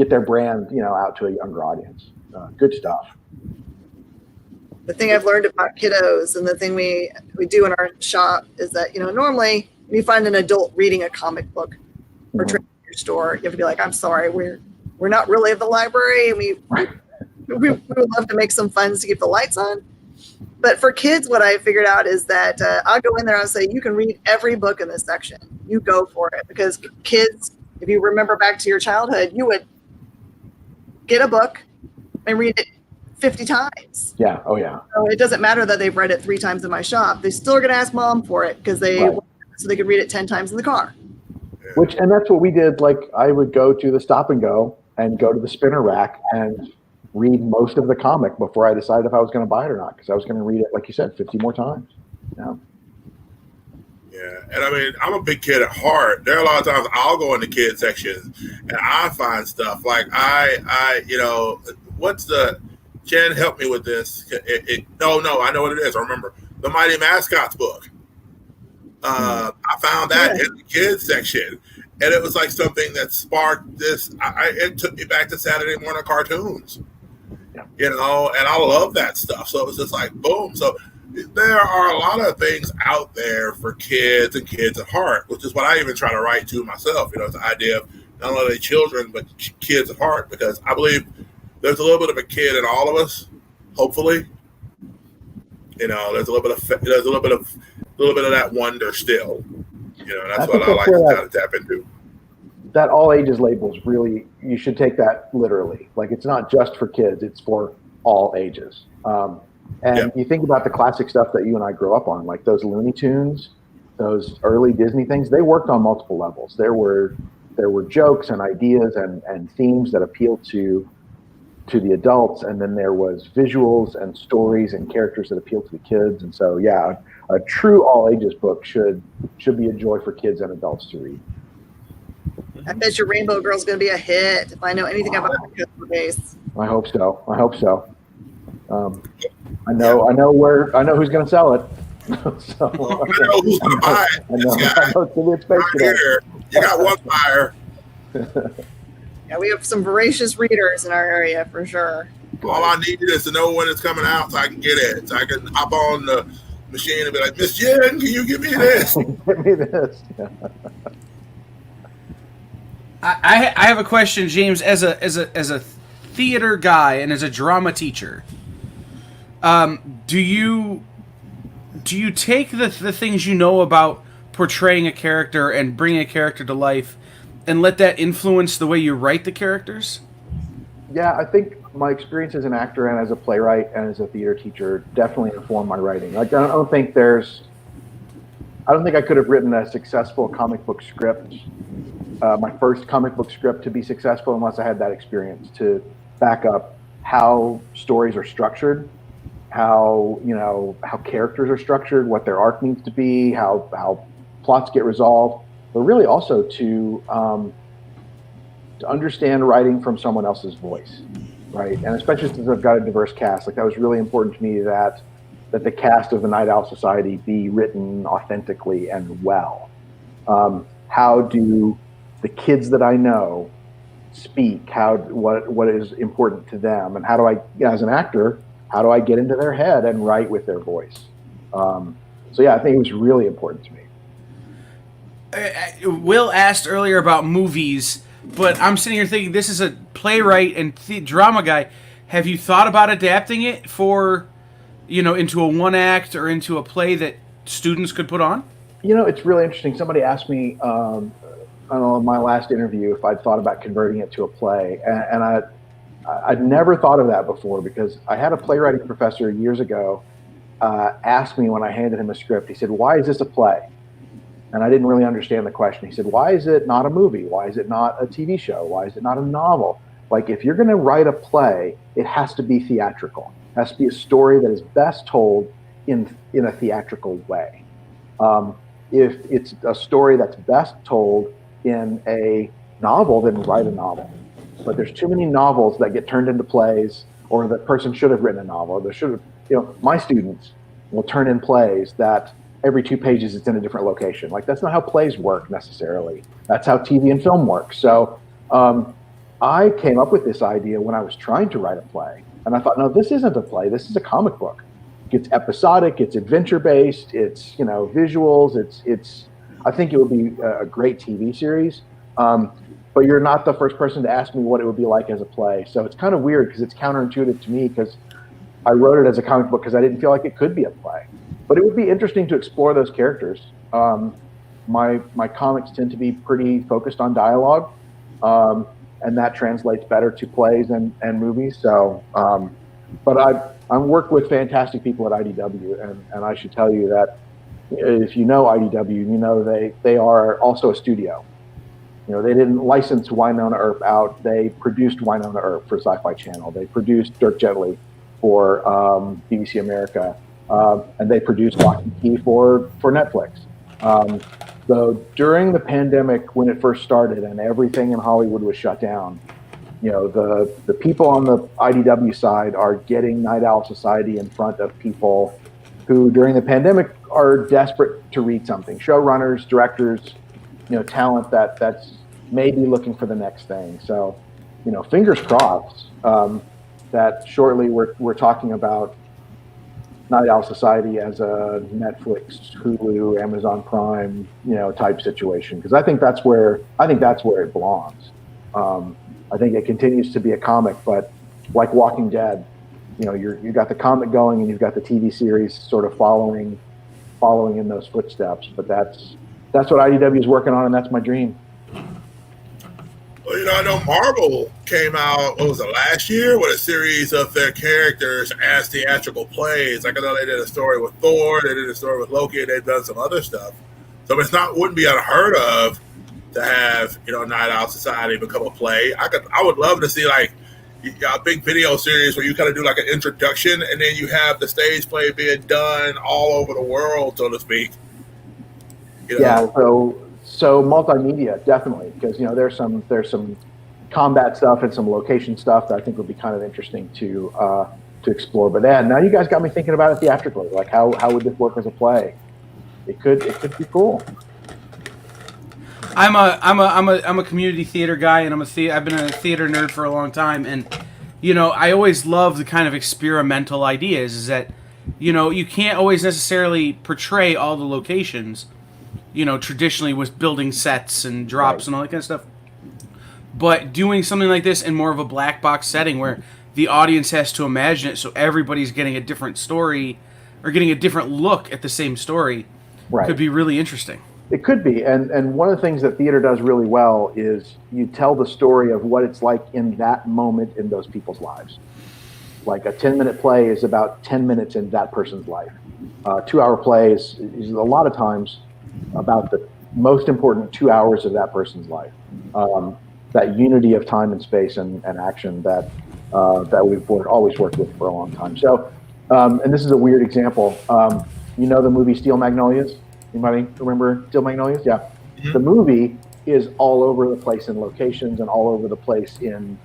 their brand, you know, out to a younger audience. Good stuff. The thing I've learned about kiddos, and the thing we do in our shop, is that, you know, normally when you find an adult reading a comic book or trading in your store, you have to be like, I'm sorry, we're not really at the library, and we would love to make some funds to keep the lights on. But for kids, what I figured out is that I'll go in there and I'll say, you can read every book in this section. You go for it. Because kids, if you remember back to your childhood, you would get a book and read it 50 times. Yeah. Oh, yeah. So it doesn't matter that they've read it 3 times in my shop. They still are going to ask mom for it because so they could read it 10 times in the car. And that's what we did. Like, I would go to the Stop and Go and go to the spinner rack and read most of the comic before I decided if I was going to buy it or not, because I was going to read it, like you said, 50 more times. Yeah. And I mean, I'm a big kid at heart. There are a lot of times I'll go in the kid section and I find stuff like I you know, Jen, help me with this. No, I know what it is. I remember the Mighty Mascots book. I found that in the kids section, and it was like something that sparked this. It took me back to Saturday morning cartoons, you know, and I love that stuff. So it was just like boom. So there are a lot of things out there for kids and kids at heart, which is what I even try to write to myself. It's the idea of not only children but kids at heart, because I believe there's a little bit of a kid in all of us. Hopefully, there's a little bit of that wonder still. That's what I like to kind of tap into. That all ages labels really, you should take that literally. Like, it's not just for kids; it's for all ages. You think about the classic stuff that you and I grew up on, like those Looney Tunes, those early Disney things. They worked on multiple levels. There were jokes and ideas and themes that appealed to the adults, and then there was visuals and stories and characters that appealed to the kids. And so, yeah, a true all ages book should be a joy for kids and adults to read. I bet your Rainbow Girl's going to be a hit if I know anything about the customer base. I hope so. I know who's going to sell it. So, I know who's going to buy it. I know it's going to be space today. You got one buyer. Yeah, we have some voracious readers in our area for sure. All I need is to know when it's coming out so I can get it. So I can hop on the machine and be like, Miss Jen, can you give me this? Give me this. I have a question, James, as a theater guy and as a drama teacher. Do you take the things you know about portraying a character and bringing a character to life and let that influence the way you write the characters? Yeah, I think my experience as an actor and as a playwright and as a theater teacher definitely informed my writing. Like, I don't think I could have written a successful comic book script, my first comic book script, to be successful unless I had that experience to back up how stories are structured, how characters are structured, what their arc needs to be, how plots get resolved, but really also to understand writing from someone else's voice, right? And especially since I've got a diverse cast, like, that was really important to me that the cast of the Night Owl Society be written authentically and well. How do the kids that I know speak? What is important to them, and how do I, as an actor, how do I get into their head and write with their voice? So yeah, I think it was really important to me. Will asked earlier about movies, but I'm sitting here thinking, this is a playwright and drama guy. Have you thought about adapting it for, into a one act or into a play that students could put on? It's really interesting. Somebody asked me, I don't know, in my last interview, if I'd thought about converting it to a play, and I'd never thought of that before, because I had a playwriting professor years ago ask me when I handed him a script. He said, "Why is this a play?" And I didn't really understand the question. He said, "Why is it not a movie? Why is it not a TV show? Why is it not a novel? Like, if you're going to write a play, it has to be theatrical. It has to be a story that is best told in a theatrical way. If it's a story that's best told in a novel, then write a novel. But there's too many novels that get turned into plays, or the person should have written a novel. There should have, my students will turn in plays that every 2 pages it's in a different location. Like, that's not how plays work necessarily. That's how TV and film work. So I came up with this idea when I was trying to write a play. And I thought, no, this isn't a play. This is a comic book. It's episodic. It's adventure-based. It's, visuals. It's. I think it would be a great TV series. But you're not the first person to ask me what it would be like as a play. So it's kind of weird, because it's counterintuitive to me, because I wrote it as a comic book because I didn't feel like it could be a play. But it would be interesting to explore those characters. My comics tend to be pretty focused on dialogue, and that translates better to plays and movies. So, but I work with fantastic people at IDW, and I should tell you that if you know IDW, they are also a studio. They didn't license Wynonna Earp out. They produced Wynonna Earp for Sci-Fi Channel. They produced Dirk Gently for BBC America. And they produced Lock and Key for Netflix. So during the pandemic, when it first started and everything in Hollywood was shut down, the people on the IDW side are getting Night Owl Society in front of people who during the pandemic are desperate to read something. Showrunners, directors, talent that's maybe looking for the next thing. So, fingers crossed that shortly we're talking about Night Owl Society as a Netflix, Hulu, Amazon Prime, type situation, because I think that's where it belongs. I think it continues to be a comic, but like Walking Dead, you got the comic going and you've got the TV series sort of following in those footsteps. But that's what IDW is working on, and that's my dream. Well, I know Marvel came out, what was it, last year, with a series of their characters as theatrical plays. Like I know they did a story with Thor, they did a story with Loki, and they've done some other stuff. So wouldn't be unheard of to have, Night Owl Society become a play. I would love to see like a big video series where you kind of do like an introduction, and then you have the stage play being done all over the world, so to speak. Yeah. So multimedia, definitely, because there's some combat stuff and some location stuff that I think would be kind of interesting to explore. But now you guys got me thinking about it theatrically. Like how would this work as a play? It could be cool. I'm a community theater guy, and I've been a theater nerd for a long time, and I always love the kind of experimental ideas. Is that you can't always necessarily portray all the locations. Traditionally with building sets and drops and all that kind of stuff. But doing something like this in more of a black box setting where the audience has to imagine it, so everybody's getting a different story or getting a different look at the same story, could be really interesting. It could be. And one of the things that theater does really well is you tell the story of what it's like in that moment in those people's lives. Like a 10-minute play is about 10 minutes in that person's life. 2-hour play is a lot of times about the most important 2 hours of that person's life. That unity of time and space and action that we've always worked with for a long time. So, and this is a weird example. The movie Steel Magnolias? Anybody remember Steel Magnolias? Yeah. Mm-hmm. The movie is all over the place in locations and all over the place in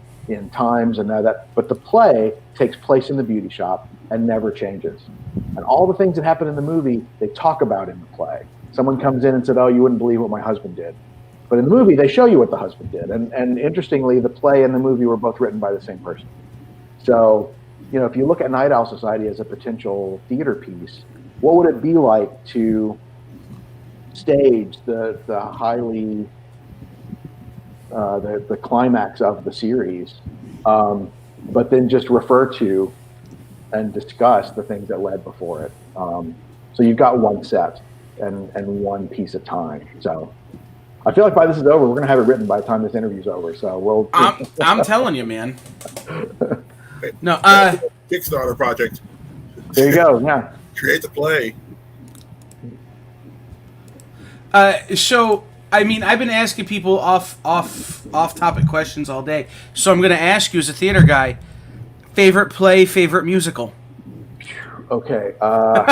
times and but the play takes place in the beauty shop and never changes. And all the things that happen in the movie, they talk about in the play. Someone comes in and said, "Oh, you wouldn't believe what my husband did." But in the movie, they show you what the husband did. And interestingly, the play and the movie were both written by the same person. So, if you look at Night Owl Society as a potential theater piece, what would it be like to stage the highly, the climax of the series, but then just refer to and discuss the things that led before it. So you've got one set and one piece of time. So I feel like by this is over, we're going to have it written by the time this interview's over. So we'll. I'm telling you, man. No, Kickstarter project. There you go. Yeah. Create the play. So I've been asking people off topic questions all day. So I'm going to ask you as a theater guy, favorite play, favorite musical. Okay. All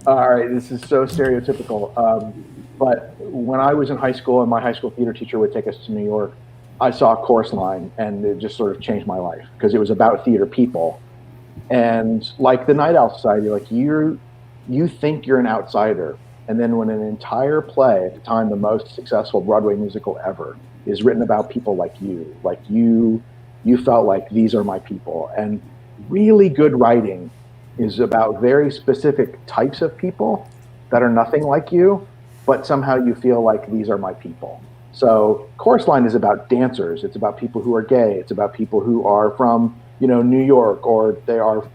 right. This is so stereotypical. But when I was in high school and my high school theater teacher would take us to New York, I saw Chorus Line, and it just sort of changed my life because it was about theater people. And like the Night Owl Society, like you think you're an outsider. And then when an entire play, at the time the most successful Broadway musical ever, is written about people like you felt like these are my people. And really good writing is about very specific types of people that are nothing like you, but somehow you feel like these are my people. So Chorus Line is about dancers. It's about people who are gay. It's about people who are from, New York, or they are,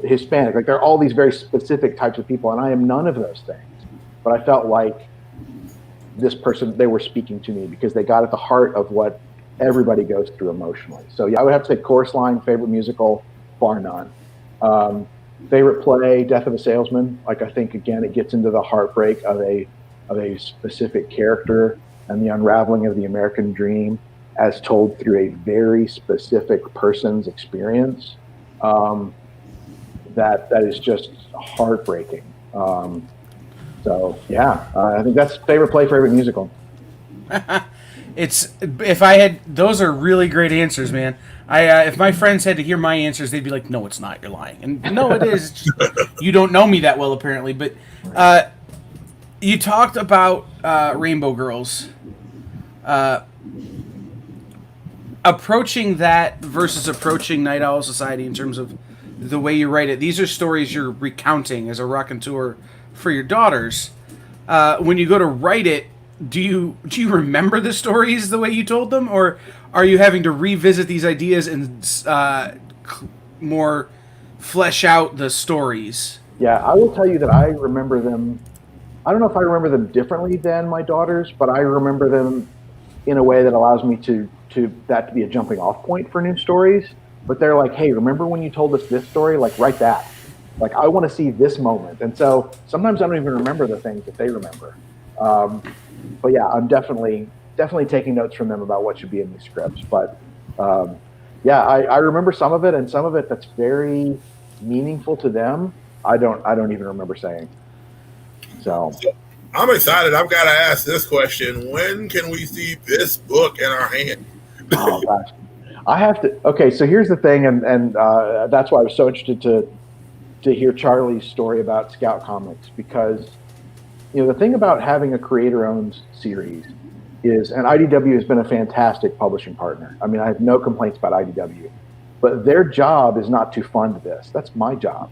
Hispanic. Like there are all these very specific types of people, and I am none of those things. But I felt like this person, they were speaking to me because they got at the heart of what everybody goes through emotionally. So yeah, I would have to say Chorus Line, favorite musical, bar none. Favorite play, Death of a Salesman. Like I think again, it gets into the heartbreak of a specific character and the unraveling of the American dream as told through a very specific person's experience. That is just heartbreaking. So yeah, I think that's favorite play, favorite musical. Those are really great answers, man. If my friends had to hear my answers, they'd be like, "No, it's not. You're lying." And no, it is. It's just, you don't know me that well, apparently. But you talked about Rainbow Girls. Approaching that versus approaching Night Owl Society in terms of the way you write it. These are stories you're recounting as a raconteur for your daughters. When you go to write it, do you remember the stories the way you told them, or are you having to revisit these ideas and more flesh out the stories? Yeah, I will tell you that I remember them. I don't know if I remember them differently than my daughters, but I remember them in a way that allows me to be a jumping off point for new stories. But they're like, hey, remember when you told us this story? Like, write that. Like, I want to see this moment. And so sometimes I don't even remember the things that they remember. But yeah, I'm definitely taking notes from them about what should be in these scripts. But yeah, I remember some of it, and some of it that's very meaningful to them, I don't even remember saying. So I'm excited. I've got to ask this question: when can we see this book in our hand? Oh gosh, I have to. Okay, so here's the thing, and that's why I was so interested to hear Charlie's story about Scout Comics, because the thing about having a creator-owned series is, and IDW has been a fantastic publishing partner. I mean, I have no complaints about IDW, but their job is not to fund this. That's my job.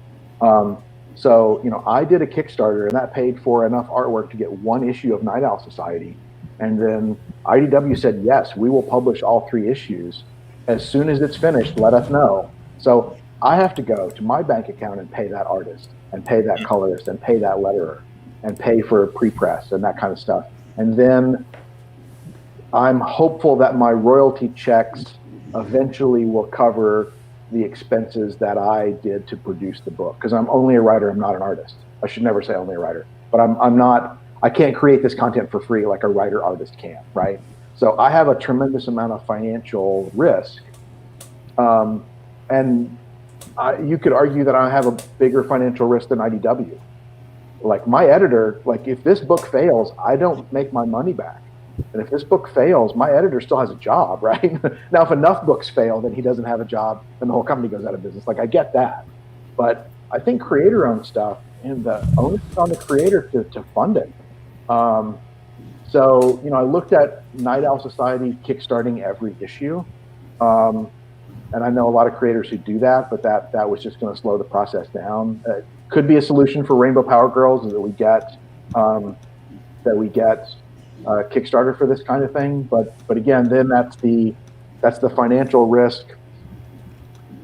So, I did a Kickstarter, and that paid for enough artwork to get one issue of Night Owl Society. And then IDW said, yes, we will publish all 3 issues. As soon as it's finished, let us know. So I have to go to my bank account and pay that artist, and pay that colorist, and pay that letterer, and pay for pre-press and that kind of stuff. And then I'm hopeful that my royalty checks eventually will cover the expenses that I did to produce the book, because I'm only a writer, I'm not an artist. I should never say only a writer, but I can't create this content for free like a writer artist can, right? So I have a tremendous amount of financial risk. And you could argue that I have a bigger financial risk than IDW. Like, my editor, like, if this book fails, I don't make my money back. And if this book fails, my editor still has a job, right? Now, if enough books fail, then he doesn't have a job and the whole company goes out of business. Like, I get that. But I think creator-owned stuff, and the onus is on the creator to fund it. So, I looked at Night Owl Society kickstarting every issue. And I know a lot of creators who do that, but that was just going to slow the process down. Could be a solution for Rainbow Power Girls, is that we get Kickstarter for this kind of thing, but again, then that's the financial risk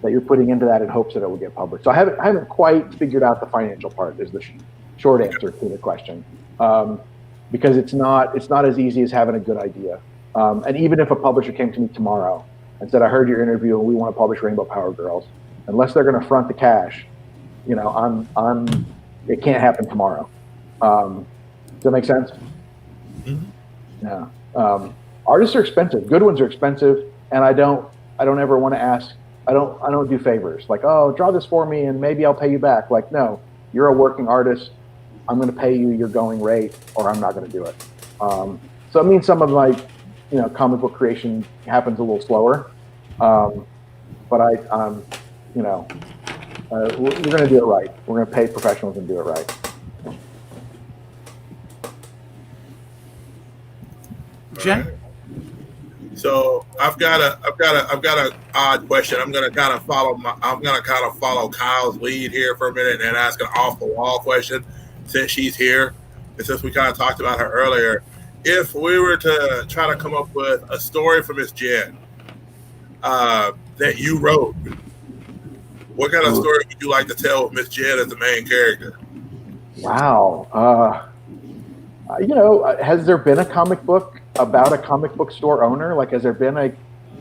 that you're putting into that in hopes that it will get published. So I haven't quite figured out the financial part, is the short answer to the question, because it's not as easy as having a good idea. And even if a publisher came to me tomorrow and said, I heard your interview and we want to publish Rainbow Power Girls, unless they're going to front the cash, it can't happen tomorrow. Does that make sense? Mm-hmm. Yeah. Artists are expensive. Good ones are expensive, and I don't ever want to ask. I don't do favors like, oh, draw this for me and maybe I'll pay you back. Like, no, you're a working artist. I'm going to pay you your going rate, or I'm not going to do it. So it means some of my, comic book creation happens a little slower. But we're going to do it right. We're going to pay professionals and do it right. Jen? So I've got a odd question. I'm gonna kind of follow Kyle's lead here for a minute and ask an off the wall question since she's here, and since we kind of talked about her earlier. If we were to try to come up with a story for Miss Jen that you wrote, what kind of story would you like to tell with Miss Jen as the main character? Wow. Has there been a comic book about a comic book store owner? Like, has there been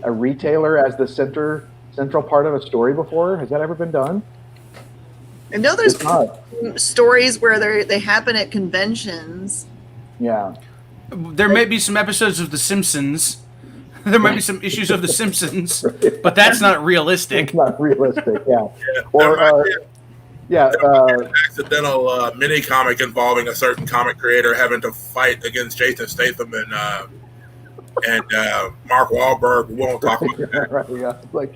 a retailer as the central part of a story before? Has that ever been done? I know there's stories where they happen at conventions. Yeah. There may be some episodes of The Simpsons. There might be some issues of The Simpsons, but that's not realistic. It's not realistic, yeah. Accidental mini comic involving a certain comic creator having to fight against Jason Statham and Mark Wahlberg. We won't talk about that. Right, yeah. Like,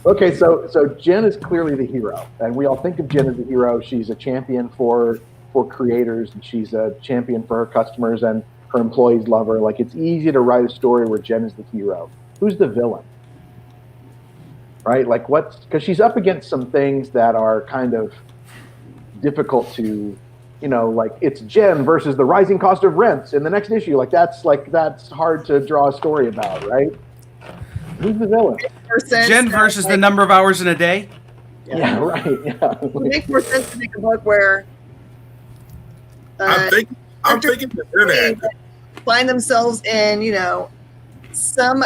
okay, so Jen is clearly the hero, and we all think of Jen as the hero. She's a champion for creators, and she's a champion for her customers, and her employees love her. Like, it's easy to write a story where Jen is the hero. Who's the villain? right? Like because she's up against some things that are kind of difficult to, like it's Jen versus the rising cost of rents in the next issue. That's hard to draw a story about, right? Who's the villain? Jen versus the number of hours in a day. Yeah, right. Yeah. It makes more sense to make a book where I'm thinking the internet find themselves in, some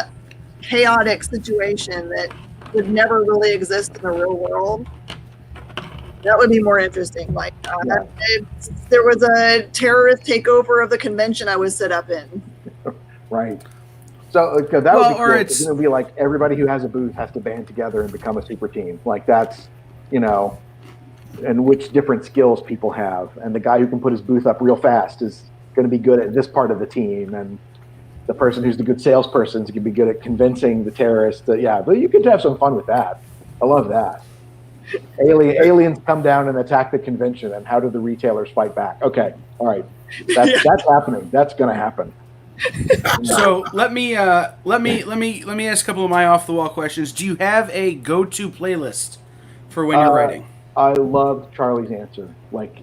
chaotic situation that would never really exist in the real world. That would be more interesting. Like, there was a terrorist takeover of the convention I was set up in. Right. So that would be cool. It's going to be like everybody who has a booth has to band together and become a super team. Like that's, and which different skills people have. And the guy who can put his booth up real fast is going to be good at this part of the team. And the person who's the good salesperson is going to be good at convincing the terrorists that, but you could have some fun with that. I love that. Aliens come down and attack the convention, and how do the retailers fight back? Okay, all right, that's happening. That's going to happen. So let me ask a couple of my off the wall questions. Do you have a go-to playlist for when you're writing? I love Charlie's answer. Like,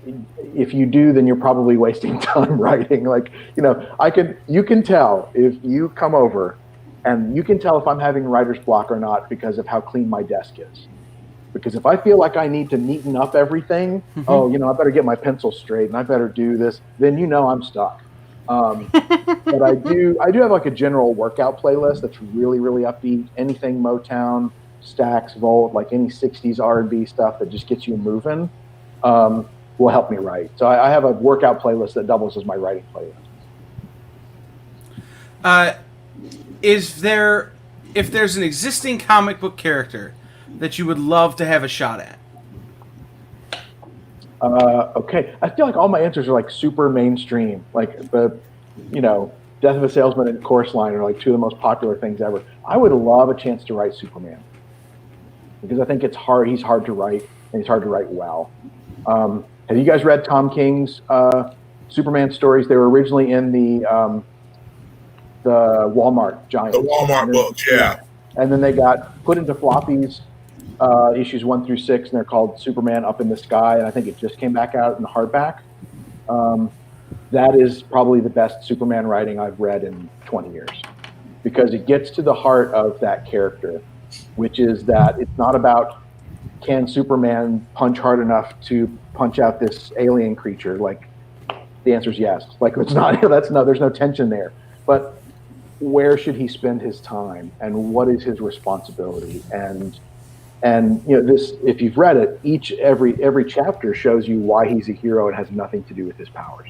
if you do, then you're probably wasting time writing. Like, you can tell if you come over, and you can tell if I'm having writer's block or not because of how clean my desk is. Because if I feel like I need to neaten up everything, I better get my pencil straight and I better do this, then I'm stuck. But I do have like a general workout playlist that's really, really upbeat. Anything Motown, Stax, Volt, like any 60s R&B stuff that just gets you moving will help me write. So I have a workout playlist that doubles as my writing playlist. If there's an existing comic book character that you would love to have a shot at? Okay. I feel like all my answers are like super mainstream. Like the, Death of a Salesman and Chorus Line are like two of the most popular things ever. I would love a chance to write Superman because I think it's hard. He's hard to write and he's hard to write well. Have you guys read Tom King's Superman stories? They were originally in the Walmart Giant. The Walmart books, yeah. And then they got put into floppies, issues 1 through 6, and they're called Superman Up in the Sky, and I think it just came back out in the hardback. That is probably the best Superman writing I've read in 20 years because it gets to the heart of that character, which is that it's not about can Superman punch hard enough to punch out this alien creature. Like, the answer is yes. Like, it's not, there's no tension there. But where should he spend his time and what is his responsibility? And this, if you've read it, every chapter shows you why he's a hero. It has nothing to do with his powers.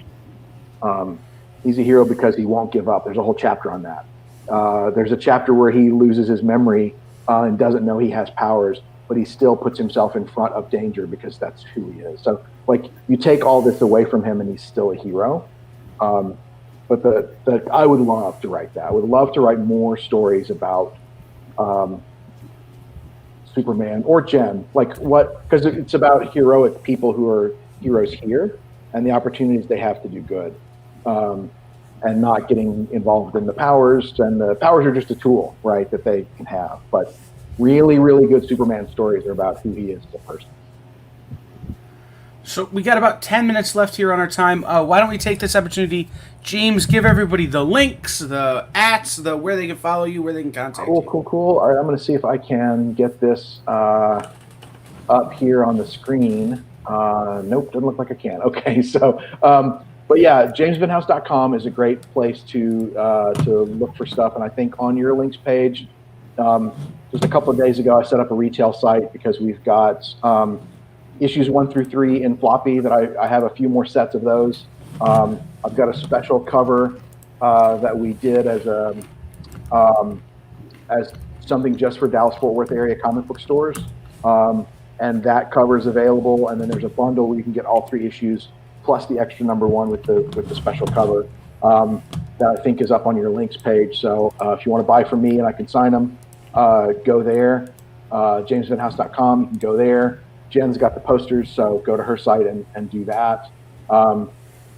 He's a hero because he won't give up. There's a whole chapter on that. There's a chapter where he loses his memory and doesn't know he has powers, but he still puts himself in front of danger because that's who he is. So, like, you take all this away from him and he's still a hero. But I would love to write that. I would love to write more stories about Superman or Jen. Because it's about heroic people who are heroes here and the opportunities they have to do good, and not getting involved in the powers. And the powers are just a tool, right, that they can have. But really, really good Superman stories are about who he is as a person. So we got about 10 minutes left here on our time. Why don't we take this opportunity, James, give everybody the links, the @ where they can follow you, where they can contact you. Cool. All right, I'm going to see if I can get this up here on the screen. Nope, doesn't look like I can. Okay, so, but yeah, jamesvenhaus.com is a great place to look for stuff. And I think on your links page, just a couple of days ago, I set up a retail site because we've got issues 1 through 3 in floppy that I have a few more sets of those. I've got a special cover that we did as something just for Dallas-Fort Worth area comic book stores. And that cover is available. And then there's a bundle where you can get all 3 issues plus the extra number 1 with the special cover that I think is up on your links page. So if you want to buy from me and I can sign them, go there. jamesvenhaus.com, you can go there. Jen's got the posters, so go to her site and do that. And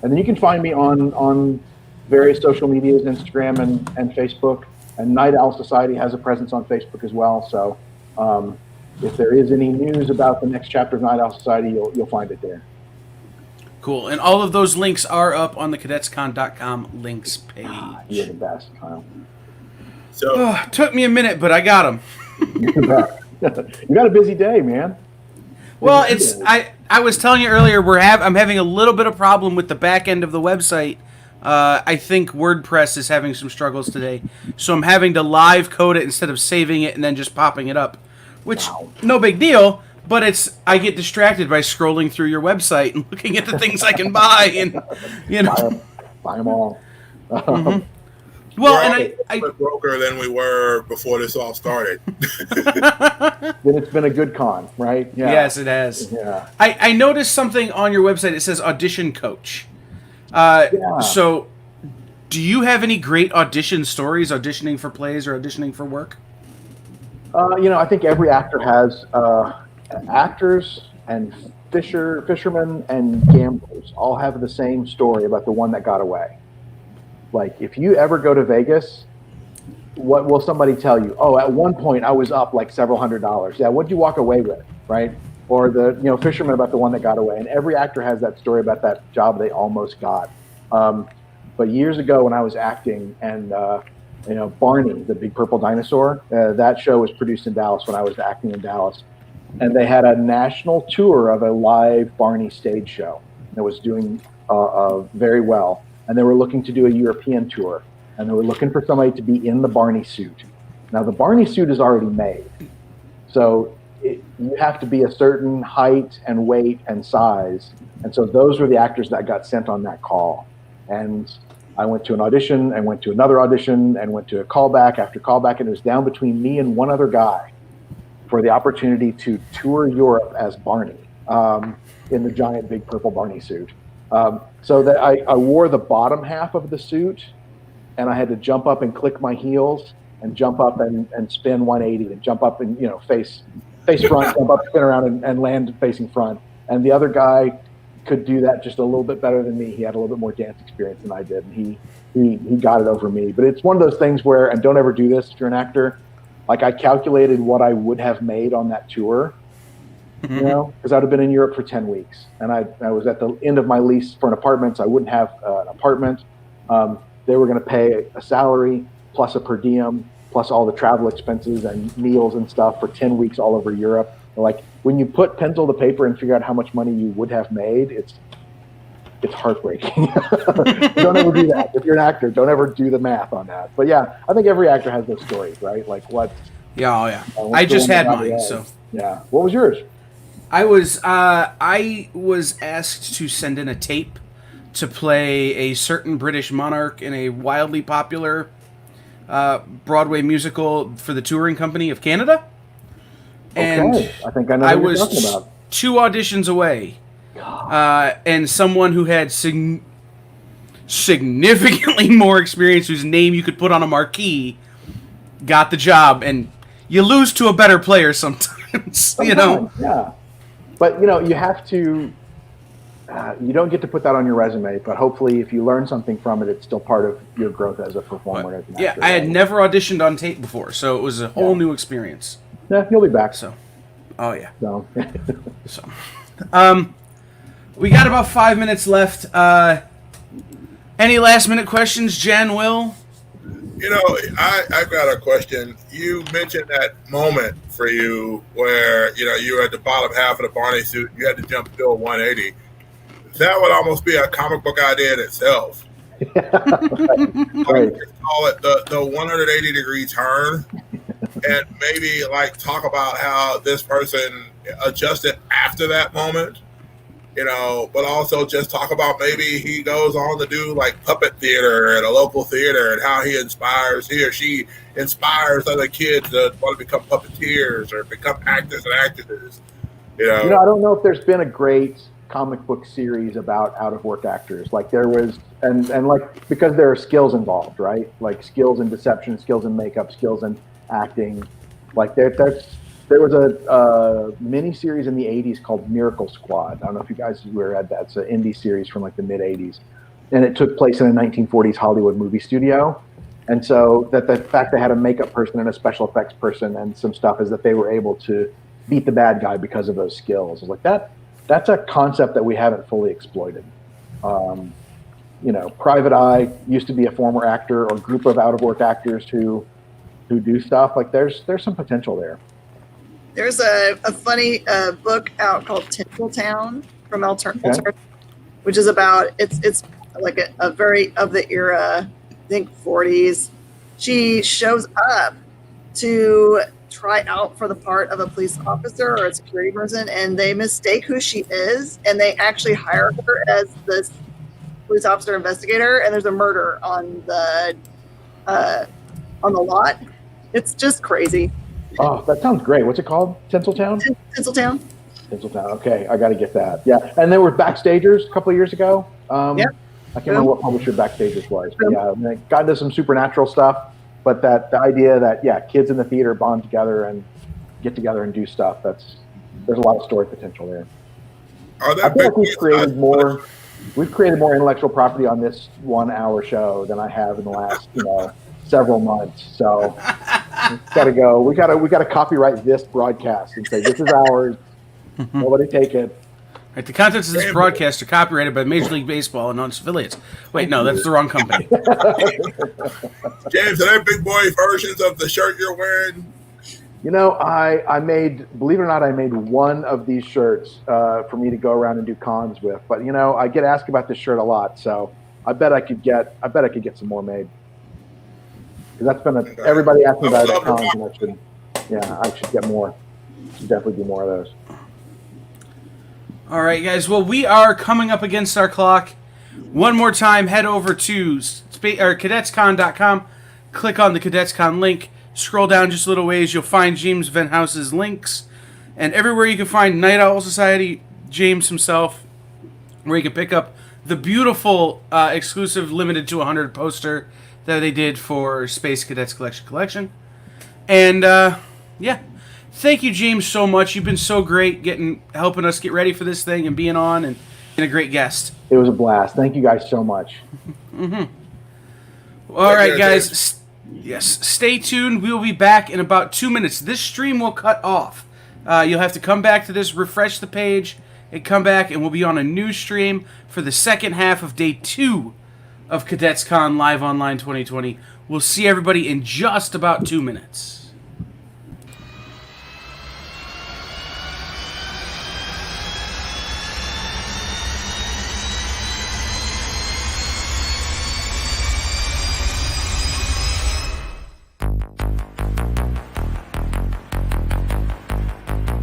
then you can find me on various social medias, Instagram and Facebook. And Night Owl Society has a presence on Facebook as well. So If there is any news about the next chapter of Night Owl Society, you'll find it there. Cool. And all of those links are up on the cadetscon.com links page. You're the best, Kyle. So Took me a minute, but I got them. You're the best. You got a busy day, man. Well, I was telling you earlier I'm having a little bit of problem with the back end of the website. I think WordPress is having some struggles today, so I'm having to live code it instead of saving it and then just popping it up, which no big deal. But I get distracted by scrolling through your website and looking at the things I can buy, and buy them all. Well, we're and I broker than we were before this all started. Then it's been a good con, right? Yeah. Yes, it has. Yeah. I noticed something on your website. It says audition coach. So, do you have any great audition stories, auditioning for plays or auditioning for work? I think every actor has actors and fishermen and gamblers all have the same story about the one that got away. Like, if you ever go to Vegas, what will somebody tell you? Oh, at one point I was up like several $100s. Yeah, what'd you walk away with, right? Or the fisherman about the one that got away. And every actor has that story about that job they almost got. But years ago when I was acting, and Barney, the big purple dinosaur, that show was produced in Dallas when I was acting in Dallas. And they had a national tour of a live Barney stage show that was doing very well. And they were looking to do a European tour. And they were looking for somebody to be in the Barney suit. Now, the Barney suit is already made. So you have to be a certain height and weight and size. And so those were the actors that got sent on that call. And I went to an audition and went to another audition and went to a callback after callback. And it was down between me and one other guy for the opportunity to tour Europe as Barney in the giant big purple Barney suit. So that I wore the bottom half of the suit, and I had to jump up and click my heels and jump up and spin 180 and jump up and face front, jump up, spin around and land facing front. And the other guy could do that just a little bit better than me. He had a little bit more dance experience than I did, and he got it over me. But it's one of those things where, and don't ever do this if you're an actor, like I calculated what I would have made on that tour, because I'd have been in Europe for 10 weeks. And I was at the end of my lease for an apartment, so I wouldn't have an apartment. They were going to pay a salary plus a per diem, plus all the travel expenses and meals and stuff for 10 weeks all over Europe. Like, when you put pencil to paper and figure out how much money you would have made, it's heartbreaking. Don't ever do that. If you're an actor, don't ever do the math on that. But yeah, I think every actor has those stories, right? Like what? Yeah, I just had mine. So yeah, what was yours? I was asked to send in a tape to play a certain British monarch in a wildly popular Broadway musical for the touring company of Canada. And okay. I think I know what you're talking about. 2 auditions away. And someone who had significantly more experience, whose name you could put on a marquee, got the job. And you lose to a better player sometimes. Yeah. But, you have to, you don't get to put that on your resume, but hopefully if you learn something from it, it's still part of your growth as a performer. As an actor, I had never auditioned on tape before, so it was a whole new experience. Yeah, you'll be back. So, oh yeah. So, we got about 5 minutes left. Any last minute questions, Jen, Will? I've got a question. You mentioned that moment for you where, you were at the bottom half of the Barney suit. You had to jump to a 180. That would almost be a comic book idea in itself. Right. I would just call it the 180 degree turn, and maybe talk about how this person adjusted after that moment. But also just talk about maybe he goes on to do puppet theater at a local theater and how he or she inspires other kids to want to become puppeteers or become actors and actresses. I don't know if there's been a great comic book series about out of work actors. Like there was, and because there are skills involved, right? Like skills in deception, skills in makeup, skills in acting. There was a mini series in the 80s called Miracle Squad. I don't know if you guys read that. It's an indie series from the mid 80s. And it took place in a 1940s Hollywood movie studio. And so that the fact they had a makeup person and a special effects person and some stuff is that they were able to beat the bad guy because of those skills. It's like that's a concept that we haven't fully exploited. Private Eye used to be a former actor or group of out of work actors who do stuff. Like there's some potential there. There's a funny book out called Tinseltown from Alternative, which is about it's like a very of the era, I think 40s. She shows up to try out for the part of a police officer or a security person, and they mistake who she is, and they actually hire her as this police officer investigator, and there's a murder on the lot. It's just crazy. Oh, that sounds great. What's it called? Tinseltown? Tinseltown. Tinseltown. Okay, I got to get that. Yeah, and there were Backstagers a couple of years ago. Yeah. I can't remember what publisher Backstagers was. But yeah, they got into some supernatural stuff. But the idea that kids in the theater bond together and get together and do stuff. There's a lot of story potential there. I feel like we've created more intellectual property on this 1 hour show than I have in the last several months. So it's got to go. We got to copyright this broadcast and say this is ours. Nobody take it. Right, the contents of this broadcast are copyrighted by Major League Baseball and its affiliates. Wait, no, that's the wrong company. James, are there big boy versions of the shirt you're wearing? I made, believe it or not, I made one of these shirts for me to go around and do cons with. But I get asked about this shirt a lot, so I bet I could get some more made. Because that's been everybody asked me about it at cons, and I should get more. Should definitely do more of those. All right, guys. Well, we are coming up against our clock. One more time, head over to cadetscon.com, click on the Cadets Con link, scroll down just a little ways, you'll find James Venhaus's links, and everywhere you can find Night Owl Society, James himself, where you can pick up the beautiful exclusive limited to 100 poster that they did for Space Cadets Collection. And, thank you, James, so much. You've been so great helping us get ready for this thing and being on and being a great guest. It was a blast. Thank you guys so much. All right, guys. Yes, stay tuned. We will be back in about 2 minutes. This stream will cut off. You'll have to come back to this, refresh the page, and come back, and we'll be on a new stream for the second half of Day 2 of Cadets Con Live Online 2020. We'll see everybody in just about 2 minutes.